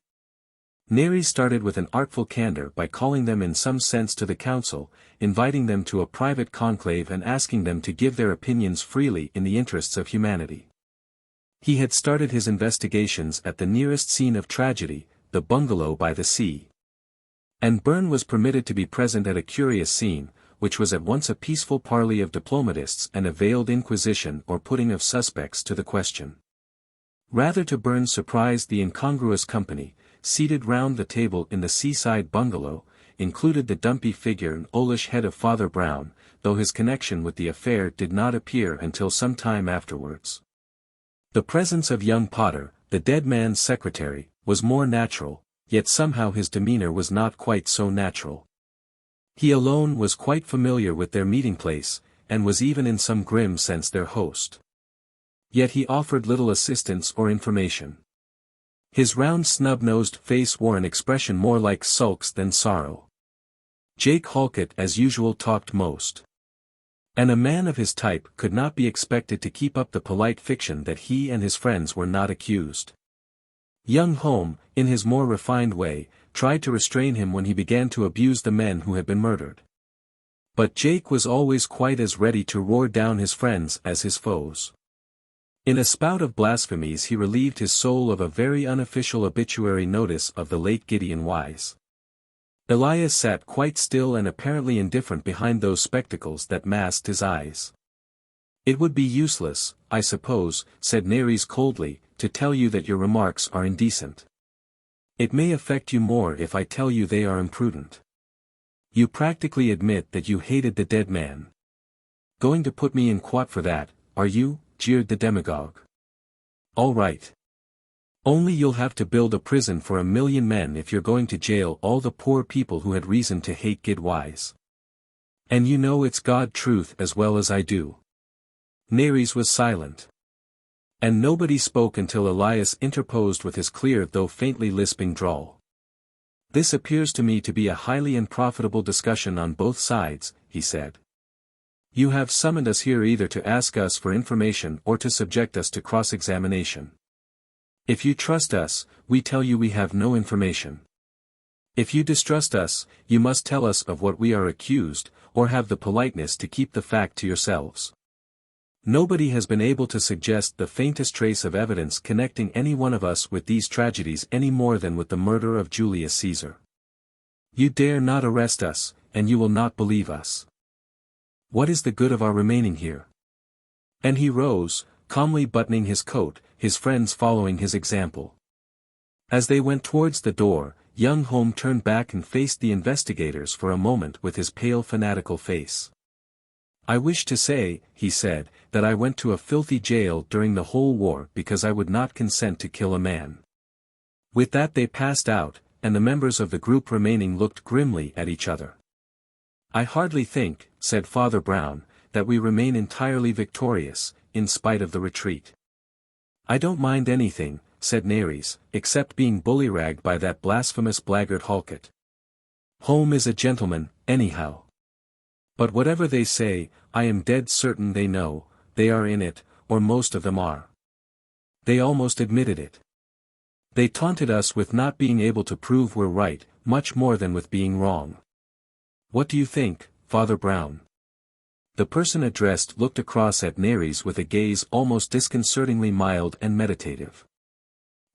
Nares started with an artful candor by calling them in some sense to the council, inviting them to a private conclave and asking them to give their opinions freely in the interests of humanity. He had started his investigations at the nearest scene of tragedy, the bungalow by the sea. And Byrne was permitted to be present at a curious scene, which was at once a peaceful parley of diplomatists and a veiled inquisition or putting of suspects to the question. Rather to Byrne's surprise, the incongruous company, seated round the table in the seaside bungalow, included the dumpy figure and owlish head of Father Brown, though his connection with the affair did not appear until some time afterwards. The presence of young Potter, the dead man's secretary, was more natural, yet somehow his demeanor was not quite so natural. He alone was quite familiar with their meeting place, and was even in some grim sense their host. Yet he offered little assistance or information. His round snub-nosed face wore an expression more like sulks than sorrow. Jake Halkett as usual talked most. And a man of his type could not be expected to keep up the polite fiction that he and his friends were not accused. Young Home, in his more refined way, tried to restrain him when he began to abuse the men who had been murdered. But Jake was always quite as ready to roar down his friends as his foes. In a spout of blasphemies he relieved his soul of a very unofficial obituary notice of the late Gideon Wise. Elias sat quite still and apparently indifferent behind those spectacles that masked his eyes. "It would be useless, I suppose," said Nares coldly, "to tell you that your remarks are indecent. It may affect you more if I tell you they are imprudent. You practically admit that you hated the dead man. Going to put me in quod for that, are you?" jeered the demagogue. "All right. Only you'll have to build a prison for 1,000,000 men if you're going to jail all the poor people who had reason to hate Gid Wise. And you know it's God truth as well as I do." Nares was silent. And nobody spoke until Elias interposed with his clear though faintly lisping drawl. "This appears to me to be a highly unprofitable discussion on both sides," he said. "You have summoned us here either to ask us for information or to subject us to cross-examination. If you trust us, we tell you we have no information. If you distrust us, you must tell us of what we are accused, or have the politeness to keep the fact to yourselves. Nobody has been able to suggest the faintest trace of evidence connecting any one of us with these tragedies any more than with the murder of Julius Caesar. You dare not arrest us, and you will not believe us. What is the good of our remaining here?" And he rose, calmly buttoning his coat, his friends following his example. As they went towards the door, young Home turned back and faced the investigators for a moment with his pale fanatical face. "I wish to say," he said, "that I went to a filthy jail during the whole war because I would not consent to kill a man." With that they passed out, and the members of the group remaining looked grimly at each other. "I hardly think," said Father Brown, "that we remain entirely victorious, in spite of the retreat." "I don't mind anything," said Nares, except being bully-ragged by that blasphemous blackguard Halkett. Home is a gentleman, anyhow. But whatever they say, I am dead certain they know, they are in it, or most of them are. They almost admitted it. They taunted us with not being able to prove we're right, much more than with being wrong. What do you think, Father Brown? The person addressed looked across at Nares with a gaze almost disconcertingly mild and meditative.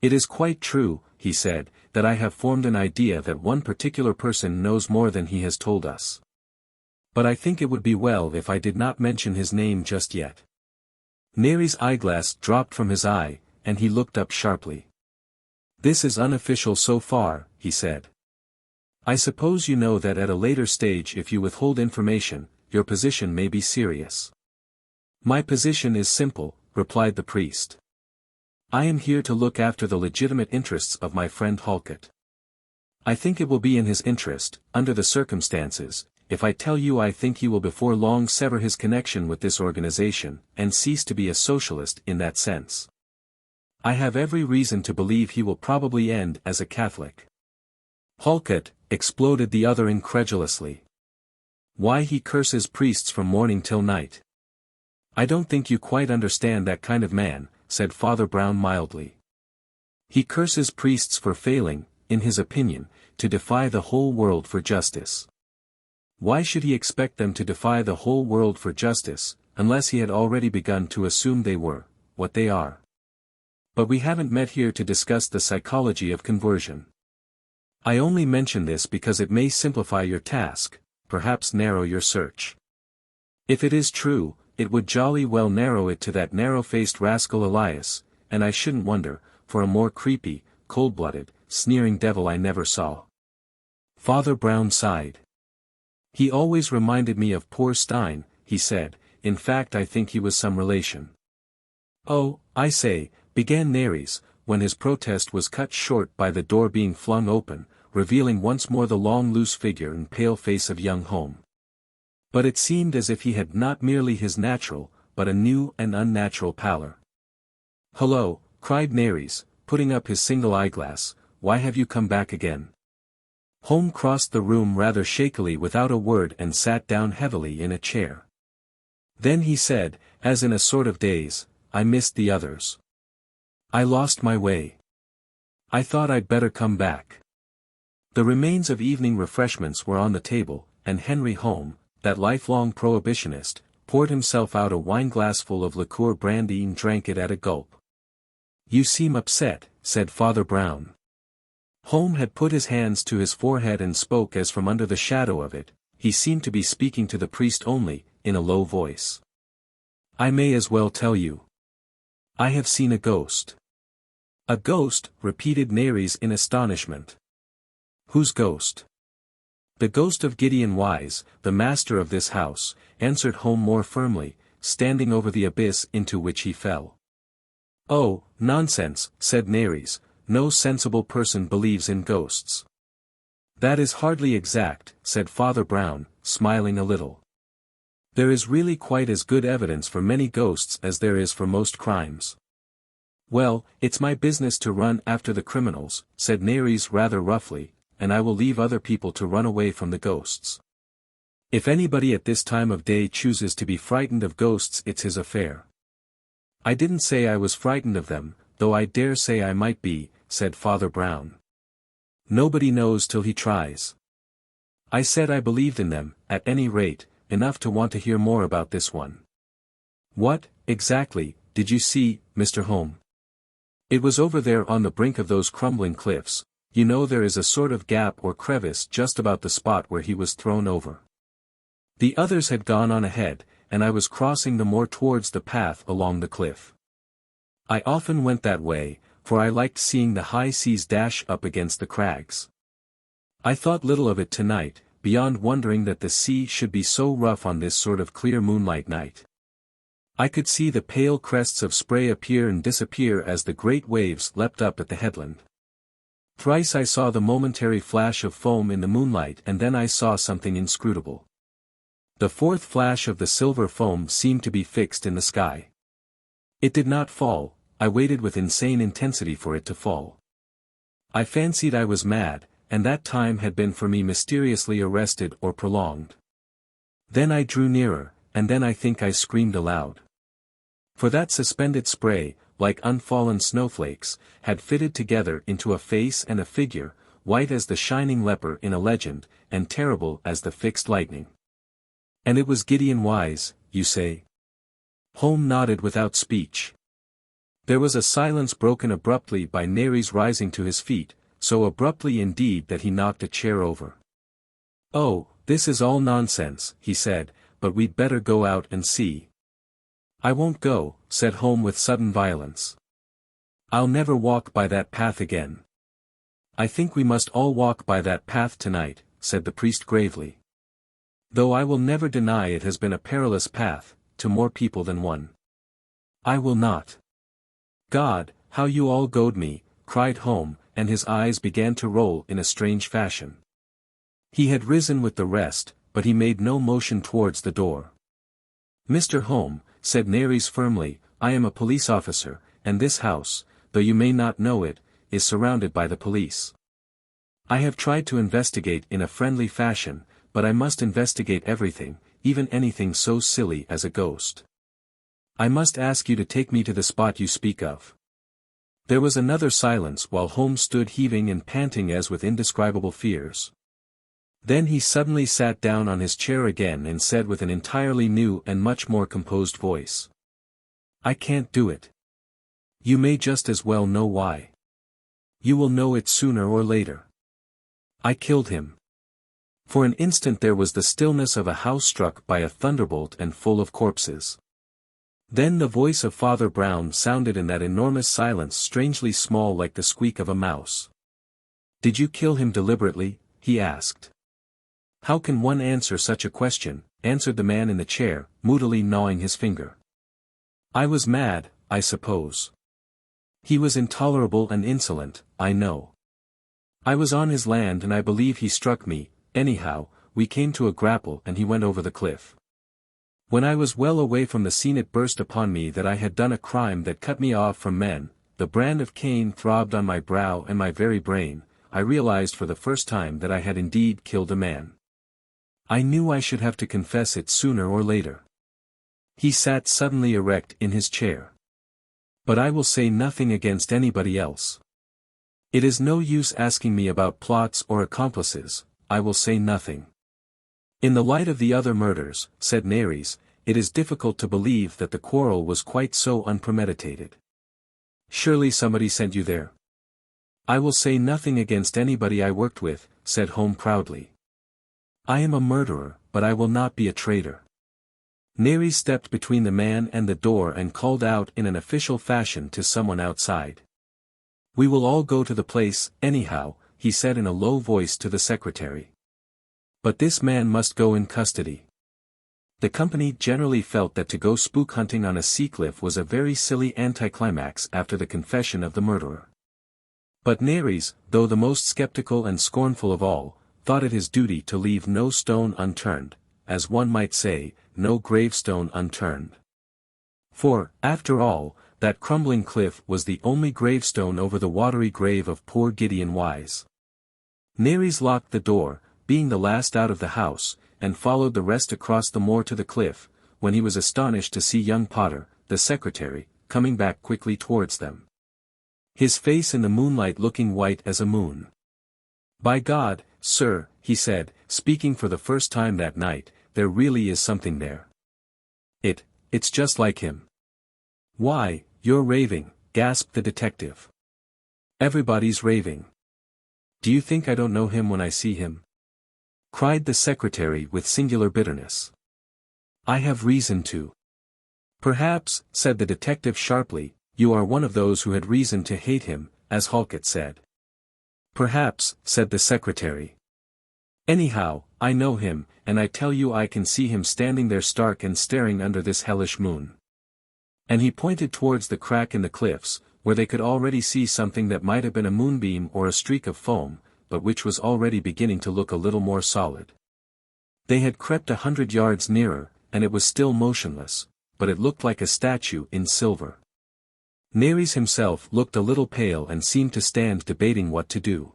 It is quite true, he said, that I have formed an idea that one particular person knows more than he has told us. But I think it would be well if I did not mention his name just yet. Nares' eyeglass dropped from his eye, and he looked up sharply. This is unofficial so far, he said. I suppose you know that at a later stage if you withhold information, your position may be serious. My position is simple, replied the priest. I am here to look after the legitimate interests of my friend Halkett. I think it will be in his interest, under the circumstances, if I tell you I think he will before long sever his connection with this organization, and cease to be a socialist in that sense. I have every reason to believe he will probably end as a Catholic. Halkett, exploded the other incredulously. Why he curses priests from morning till night. I don't think you quite understand that kind of man, said Father Brown mildly. He curses priests for failing, in his opinion, to defy the whole world for justice. Why should he expect them to defy the whole world for justice, unless he had already begun to assume they were, what they are? But we haven't met here to discuss the psychology of conversion. I only mention this because it may simplify your task, perhaps narrow your search. If it is true, it would jolly well narrow it to that narrow-faced rascal Elias, and I shouldn't wonder, for a more creepy, cold-blooded, sneering devil I never saw. Father Brown sighed. He always reminded me of poor Stein, he said, in fact I think he was some relation. Oh, I say, began Nares, when his protest was cut short by the door being flung open, revealing once more the long loose figure and pale face of young Home. But it seemed as if he had not merely his natural, but a new and unnatural pallor. Hullo, cried Nares, putting up his single eyeglass, why have you come back again? Home crossed the room rather shakily without a word and sat down heavily in a chair. Then he said, as in a sort of daze, I missed the others. I lost my way. I thought I'd better come back. The remains of evening refreshments were on the table, and Henry Home, that lifelong prohibitionist, poured himself out a wineglassful of liqueur brandy and drank it at a gulp. You seem upset, said Father Brown. Home had put his hands to his forehead and spoke as from under the shadow of it. He seemed to be speaking to the priest only, in a low voice. I may as well tell you. I have seen a ghost. A ghost, repeated Nares in astonishment. Whose ghost? The ghost of Gideon Wise, the master of this house, answered Home more firmly, standing over the abyss into which he fell. Oh, nonsense, said Nares, no sensible person believes in ghosts. That is hardly exact, said Father Brown, smiling a little. There is really quite as good evidence for many ghosts as there is for most crimes. Well, it's my business to run after the criminals, said Nares rather roughly, and I will leave other people to run away from the ghosts. If anybody at this time of day chooses to be frightened of ghosts it's his affair. I didn't say I was frightened of them, though I dare say I might be, said Father Brown. Nobody knows till he tries. I said I believed in them, at any rate, enough to want to hear more about this one. What, exactly, did you see, Mr. Home? It was over there on the brink of those crumbling cliffs. You know there is a sort of gap or crevice just about the spot where he was thrown over. The others had gone on ahead, and I was crossing the moor towards the path along the cliff. I often went that way, for I liked seeing the high seas dash up against the crags. I thought little of it tonight, beyond wondering that the sea should be so rough on this sort of clear moonlight night. I could see the pale crests of spray appear and disappear as the great waves leapt up at the headland. Thrice I saw the momentary flash of foam in the moonlight and then I saw something inscrutable. The fourth flash of the silver foam seemed to be fixed in the sky. It did not fall, I waited with insane intensity for it to fall. I fancied I was mad, and that time had been for me mysteriously arrested or prolonged. Then I drew nearer, and then I think I screamed aloud. For that suspended spray, like unfallen snowflakes, had fitted together into a face and a figure, white as the shining leper in a legend, and terrible as the fixed lightning. And it was Gideon Wise, you say? Holmes nodded without speech. There was a silence broken abruptly by Nares rising to his feet, so abruptly indeed that he knocked a chair over. "Oh, this is all nonsense," he said, "but we'd better go out and see." "I won't go," said Holmes with sudden violence. "I'll never walk by that path again." "I think we must all walk by that path tonight," said the priest gravely. "Though I will never deny it has been a perilous path, to more people than one." "I will not." "God, how you all goad me," cried Holmes, and his eyes began to roll in a strange fashion. He had risen with the rest, but he made no motion towards the door. "Mr. Holmes," said Nares firmly, "I am a police officer, and this house, though you may not know it, is surrounded by the police. I have tried to investigate in a friendly fashion, but I must investigate everything, even anything so silly as a ghost. I must ask you to take me to the spot you speak of." There was another silence while Holmes stood heaving and panting as with indescribable fears. Then he suddenly sat down on his chair again and said with an entirely new and much more composed voice, "I can't do it. You may just as well know why. You will know it sooner or later. I killed him." For an instant there was the stillness of a house struck by a thunderbolt and full of corpses. Then the voice of Father Brown sounded in that enormous silence, strangely small like the squeak of a mouse. "Did you kill him deliberately?" he asked. "How can one answer such a question?" answered the man in the chair, moodily gnawing his finger. "I was mad, I suppose. He was intolerable and insolent, I know. I was on his land and I believe he struck me. Anyhow, we came to a grapple and he went over the cliff. When I was well away from the scene it burst upon me that I had done a crime that cut me off from men. The brand of Cain throbbed on my brow and my very brain. I realized for the first time that I had indeed killed a man. I knew I should have to confess it sooner or later." He sat suddenly erect in his chair. "But I will say nothing against anybody else. It is no use asking me about plots or accomplices. I will say nothing. In the light of the other murders," said Nares, "it is difficult to believe that the quarrel was quite so unpremeditated. Surely somebody sent you there." "I will say nothing against anybody I worked with," said Holmes proudly. "I am a murderer, but I will not be a traitor." Nares stepped between the man and the door and called out in an official fashion to someone outside. "We will all go to the place, anyhow," he said in a low voice to the secretary. "But this man must go in custody." The company generally felt that to go spook hunting on a sea cliff was a very silly anticlimax after the confession of the murderer. But Nares, though the most skeptical and scornful of all, thought it his duty to leave no stone unturned, as one might say, no gravestone unturned. For, after all, that crumbling cliff was the only gravestone over the watery grave of poor Gideon Wise. Nares locked the door, being the last out of the house, and followed the rest across the moor to the cliff, when he was astonished to see young Potter, the secretary, coming back quickly towards them. His face in the moonlight looking white as a moon. "By God, sir," he said, speaking for the first time that night, "there really is something there. It's just like him." "Why, you're raving," gasped the detective. "Everybody's raving. Do you think I don't know him when I see him?" cried the secretary with singular bitterness. "I have reason to." "Perhaps," said the detective sharply, "you are one of those who had reason to hate him, as Halkett said." "Perhaps," said the secretary. "Anyhow, I know him, and I tell you I can see him standing there stark and staring under this hellish moon." And he pointed towards the crack in the cliffs, where they could already see something that might have been a moonbeam or a streak of foam, but which was already beginning to look a little more solid. They had crept 100 yards nearer, and it was still motionless, but it looked like a statue in silver. Nares himself looked a little pale and seemed to stand debating what to do.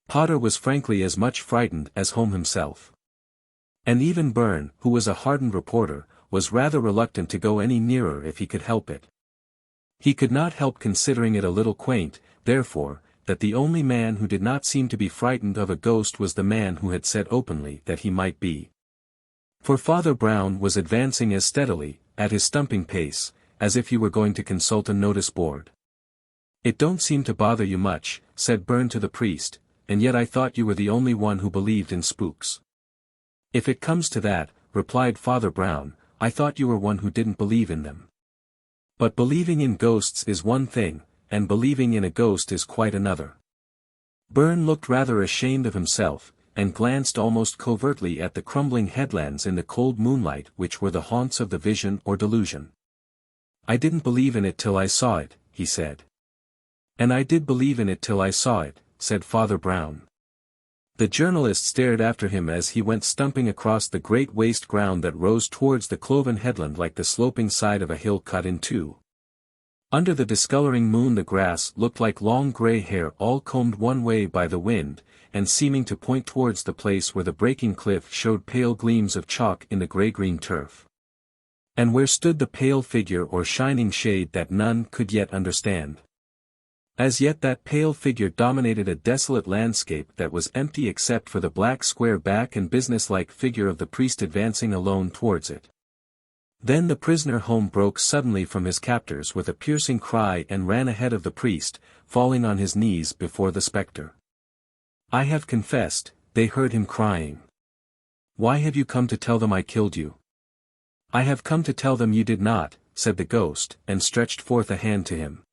Potter was frankly as much frightened as Home himself. And even Byrne, who was a hardened reporter, was rather reluctant to go any nearer if he could help it. He could not help considering it a little quaint, therefore, that the only man who did not seem to be frightened of a ghost was the man who had said openly that he might be. For Father Brown was advancing as steadily, at his stumping pace, as if he were going to consult a notice board. "It don't seem to bother you much," said Byrne to the priest, "and yet I thought you were the only one who believed in spooks." "If it comes to that," replied Father Brown, "I thought you were one who didn't believe in them. But believing in ghosts is one thing, and believing in a ghost is quite another." Byrne looked rather ashamed of himself, and glanced almost covertly at the crumbling headlands in the cold moonlight which were the haunts of the vision or delusion. "I didn't believe in it till I saw it," he said. "And I did believe in it till I saw it," said Father Brown. The journalist stared after him as he went stumping across the great waste ground that rose towards the cloven headland like the sloping side of a hill cut in two. Under the discoloring moon the grass looked like long grey hair all combed one way by the wind, and seeming to point towards the place where the breaking cliff showed pale gleams of chalk in the grey-green turf. And where stood the pale figure or shining shade that none could yet understand. As yet that pale figure dominated a desolate landscape that was empty except for the black square back and businesslike figure of the priest advancing alone towards it. Then the prisoner Home broke suddenly from his captors with a piercing cry and ran ahead of the priest, falling on his knees before the spectre. "I have confessed," they heard him crying. "Why have you come to tell them I killed you?" "I have come to tell them you did not," said the ghost, and stretched forth a hand to him.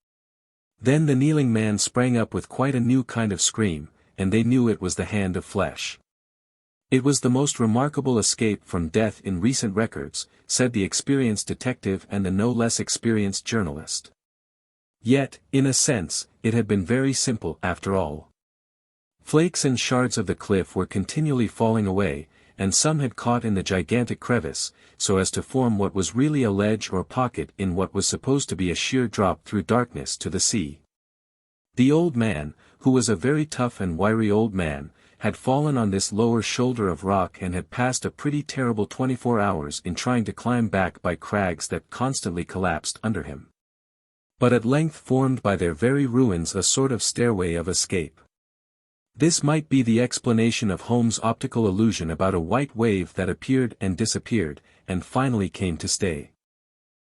Then the kneeling man sprang up with quite a new kind of scream, and they knew it was the hand of flesh. "It was the most remarkable escape from death in recent records," said the experienced detective and the no less experienced journalist. Yet, in a sense, it had been very simple after all. Flakes and shards of the cliff were continually falling away, and some had caught in the gigantic crevice, so as to form what was really a ledge or pocket in what was supposed to be a sheer drop through darkness to the sea. The old man, who was a very tough and wiry old man, had fallen on this lower shoulder of rock and had passed a pretty terrible 24 hours in trying to climb back by crags that constantly collapsed under him. But at length formed by their very ruins a sort of stairway of escape. This might be the explanation of Holmes' optical illusion about a white wave that appeared and disappeared, and finally came to stay.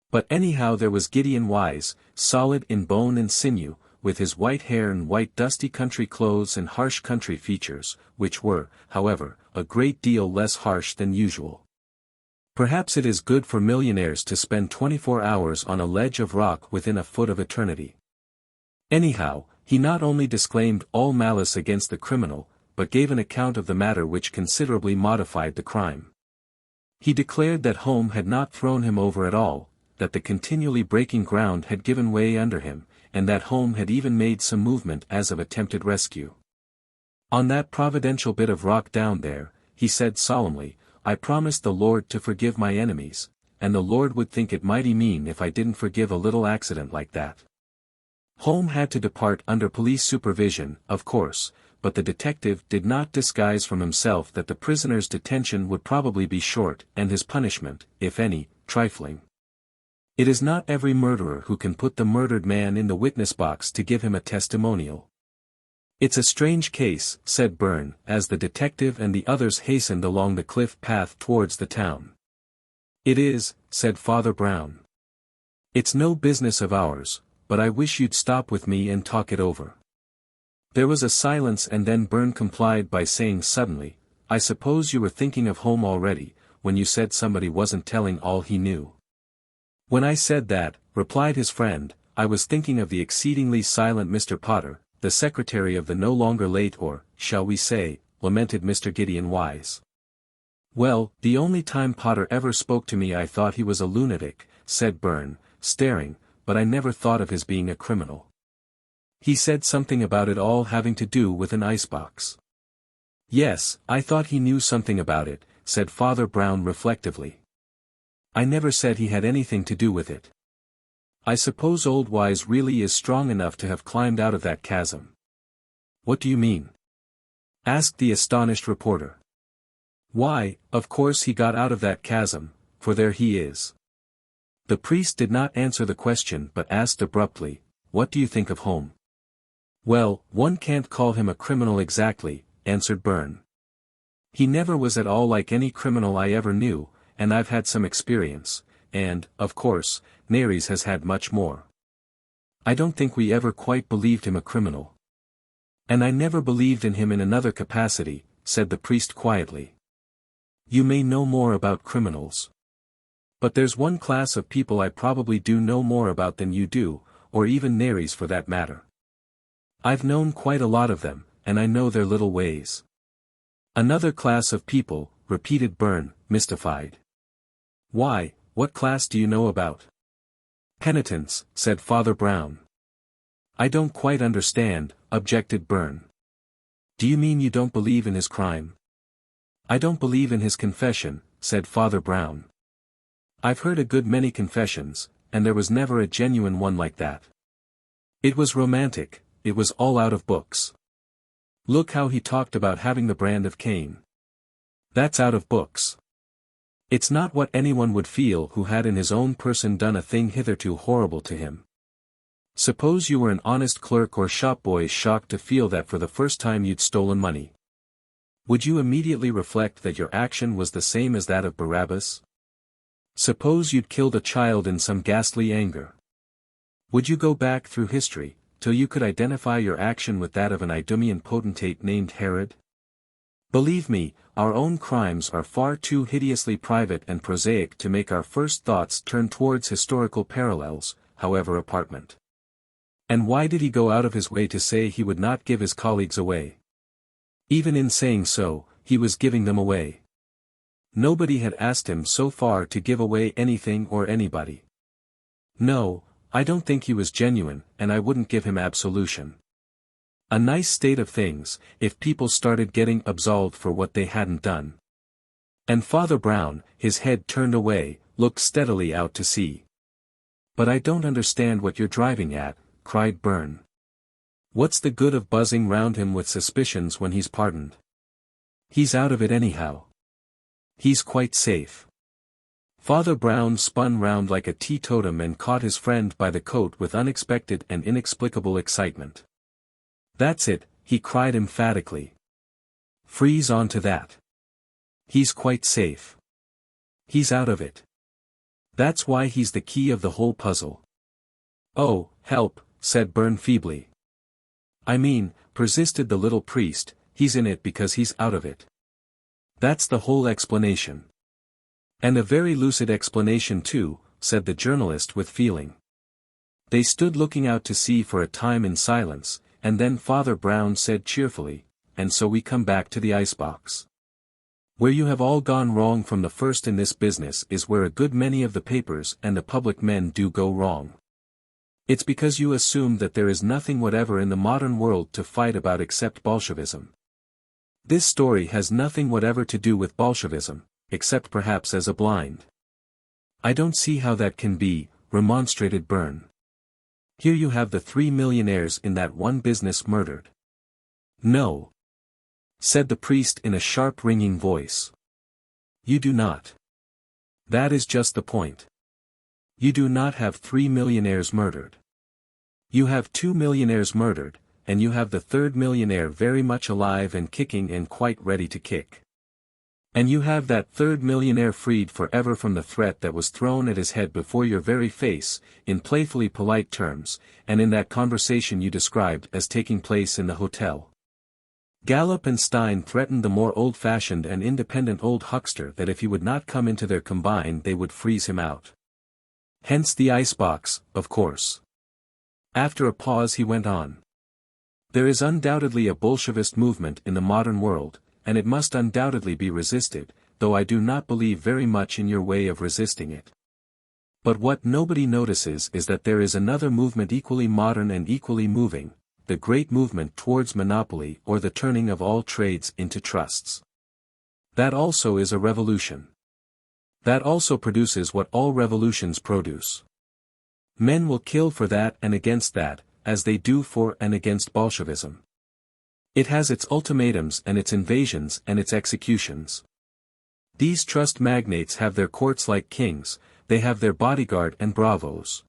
But anyhow there was Gideon Wise, solid in bone and sinew, with his white hair and white dusty country clothes and harsh country features, which were, however, a great deal less harsh than usual. Perhaps it is good for millionaires to spend 24 hours on a ledge of rock within a foot of eternity. Anyhow, he not only disclaimed all malice against the criminal, but gave an account of the matter which considerably modified the crime. He declared that Home had not thrown him over at all, that the continually breaking ground had given way under him, and that Home had even made some movement as of attempted rescue. "On that providential bit of rock down there," he said solemnly, "I promised the Lord to forgive my enemies, and the Lord would think it mighty mean if I didn't forgive a little accident like that." Home had to depart under police supervision, of course, but the detective did not disguise from himself that the prisoner's detention would probably be short and his punishment, if any, trifling. It is not every murderer who can put the murdered man in the witness box to give him a testimonial. "It's a strange case," said Byrne, as the detective and the others hastened along the cliff path towards the town. "It is," said Father Brown. "It's no business of ours, but I wish you'd stop with me and talk it over." There was a silence and then Byrne complied by saying suddenly, "I suppose you were thinking of Home already, when you said somebody wasn't telling all he knew." "When I said that," replied his friend, "I was thinking of the exceedingly silent Mr. Potter, the secretary of the no longer late or, shall we say, lamented Mr. Gideon Wise." "Well, the only time Potter ever spoke to me I thought he was a lunatic," said Byrne, staring, "but I never thought of his being a criminal. He said something about it all having to do with an icebox." "Yes, I thought he knew something about it," said Father Brown reflectively. "I never said he had anything to do with it." I suppose Old Wise really is strong enough to have climbed out of that chasm. What do you mean? Asked the astonished reporter. Why, of course he got out of that chasm, for there he is. The priest did not answer the question but asked abruptly, what do you think of home? Well, one can't call him a criminal exactly, answered Byrne. He never was at all like any criminal I ever knew, and I've had some experience, and, of course, Nares has had much more. I don't think we ever quite believed him a criminal. And I never believed in him in another capacity, said the priest quietly. You may know more about criminals. But there's one class of people I probably do know more about than you do, or even Nares for that matter. I've known quite a lot of them, and I know their little ways. Another class of people, repeated Byrne, mystified. Why, what class do you know about? Penitents, said Father Brown. I don't quite understand, objected Byrne. Do you mean you don't believe in his crime? I don't believe in his confession, said Father Brown. I've heard a good many confessions, and there was never a genuine one like that. It was romantic, it was all out of books. Look how he talked about having the brand of Cain. That's out of books. It's not what anyone would feel who had in his own person done a thing hitherto horrible to him. Suppose you were an honest clerk or shopboy shocked to feel that for the first time you'd stolen money. Would you immediately reflect that your action was the same as that of Barabbas? Suppose you'd killed a child in some ghastly anger. Would you go back through history, till you could identify your action with that of an Idumean potentate named Herod? Believe me, our own crimes are far too hideously private and prosaic to make our first thoughts turn towards historical parallels, however apparent. And why did he go out of his way to say he would not give his colleagues away? Even in saying so, he was giving them away. Nobody had asked him so far to give away anything or anybody. No, I don't think he was genuine, and I wouldn't give him absolution. A nice state of things, if people started getting absolved for what they hadn't done. And Father Brown, his head turned away, looked steadily out to sea. But I don't understand what you're driving at, cried Byrne. What's the good of buzzing round him with suspicions when he's pardoned? He's out of it anyhow. He's quite safe. Father Brown spun round like a teetotum and caught his friend by the coat with unexpected and inexplicable excitement. That's it, he cried emphatically. Freeze on to that. He's quite safe. He's out of it. That's why he's the key of the whole puzzle. Oh, help, said Byrne feebly. I mean, persisted the little priest, he's in it because he's out of it. That's the whole explanation. And a very lucid explanation too, said the journalist with feeling. They stood looking out to sea for a time in silence, and then Father Brown said cheerfully, and so we come back to the icebox. Where you have all gone wrong from the first in this business is where a good many of the papers and the public men do go wrong. It's because you assume that there is nothing whatever in the modern world to fight about except Bolshevism. This story has nothing whatever to do with Bolshevism, except perhaps as a blind. I don't see how that can be, remonstrated Byrne. Here you have the 3 millionaires in that one business murdered. No, said the priest in a sharp ringing voice. You do not. That is just the point. You do not have 3 millionaires murdered. You have 2 millionaires murdered, and you have the third millionaire very much alive and kicking and quite ready to kick. And you have that third millionaire freed forever from the threat that was thrown at his head before your very face, in playfully polite terms, and in that conversation you described as taking place in the hotel. Gallup and Stein threatened the more old-fashioned and independent old huckster that if he would not come into their combine they would freeze him out. Hence the icebox, of course. After a pause he went on. There is undoubtedly a Bolshevist movement in the modern world, and it must undoubtedly be resisted, though I do not believe very much in your way of resisting it. But what nobody notices is that there is another movement equally modern and equally moving, the great movement towards monopoly or the turning of all trades into trusts. That also is a revolution. That also produces what all revolutions produce. Men will kill for that and against that, as they do for and against Bolshevism. It has its ultimatums and its invasions and its executions. These trust magnates have their courts like kings, they have their bodyguard and bravos.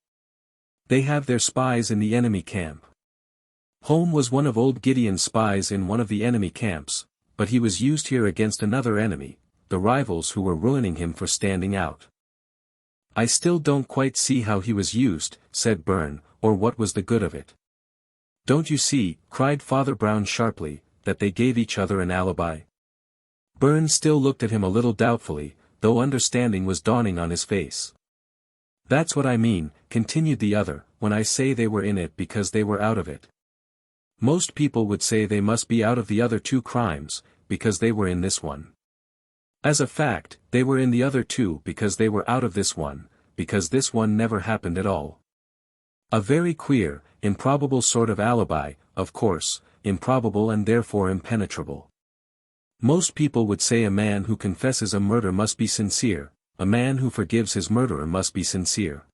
They have their spies in the enemy camp. Home was one of old Gideon's spies in one of the enemy camps, but he was used here against another enemy, the rivals who were ruining him for standing out. I still don't quite see how he was used, said Byrne, or what was the good of it. Don't you see, cried Father Brown sharply, that they gave each other an alibi? Byrne still looked at him a little doubtfully, though understanding was dawning on his face. That's what I mean, continued the other, when I say they were in it because they were out of it. Most people would say they must be out of the other two crimes, because they were in this one. As a fact, they were in the other two because they were out of this one, because this one never happened at all. A very queer, improbable sort of alibi, of course, improbable and therefore impenetrable. Most people would say a man who confesses a murder must be sincere, a man who forgives his murderer must be sincere.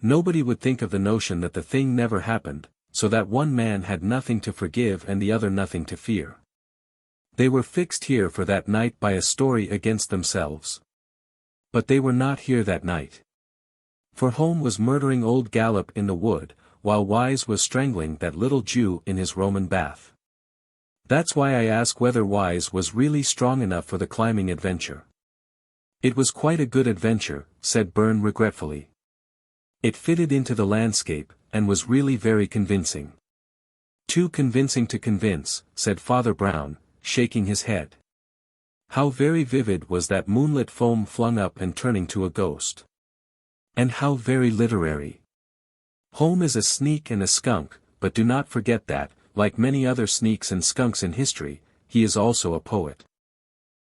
Nobody would think of the notion that the thing never happened, so that one man had nothing to forgive and the other nothing to fear. They were fixed here for that night by a story against themselves. But they were not here that night. For Home was murdering old Gallop in the wood, while Wise was strangling that little Jew in his Roman bath. That's why I ask whether Wise was really strong enough for the climbing adventure. It was quite a good adventure, said Byrne regretfully. It fitted into the landscape, and was really very convincing. Too convincing to convince, said Father Brown, shaking his head. How very vivid was that moonlit foam flung up and turning to a ghost. And how very literary. Home is a sneak and a skunk, but do not forget that, like many other sneaks and skunks in history, he is also a poet.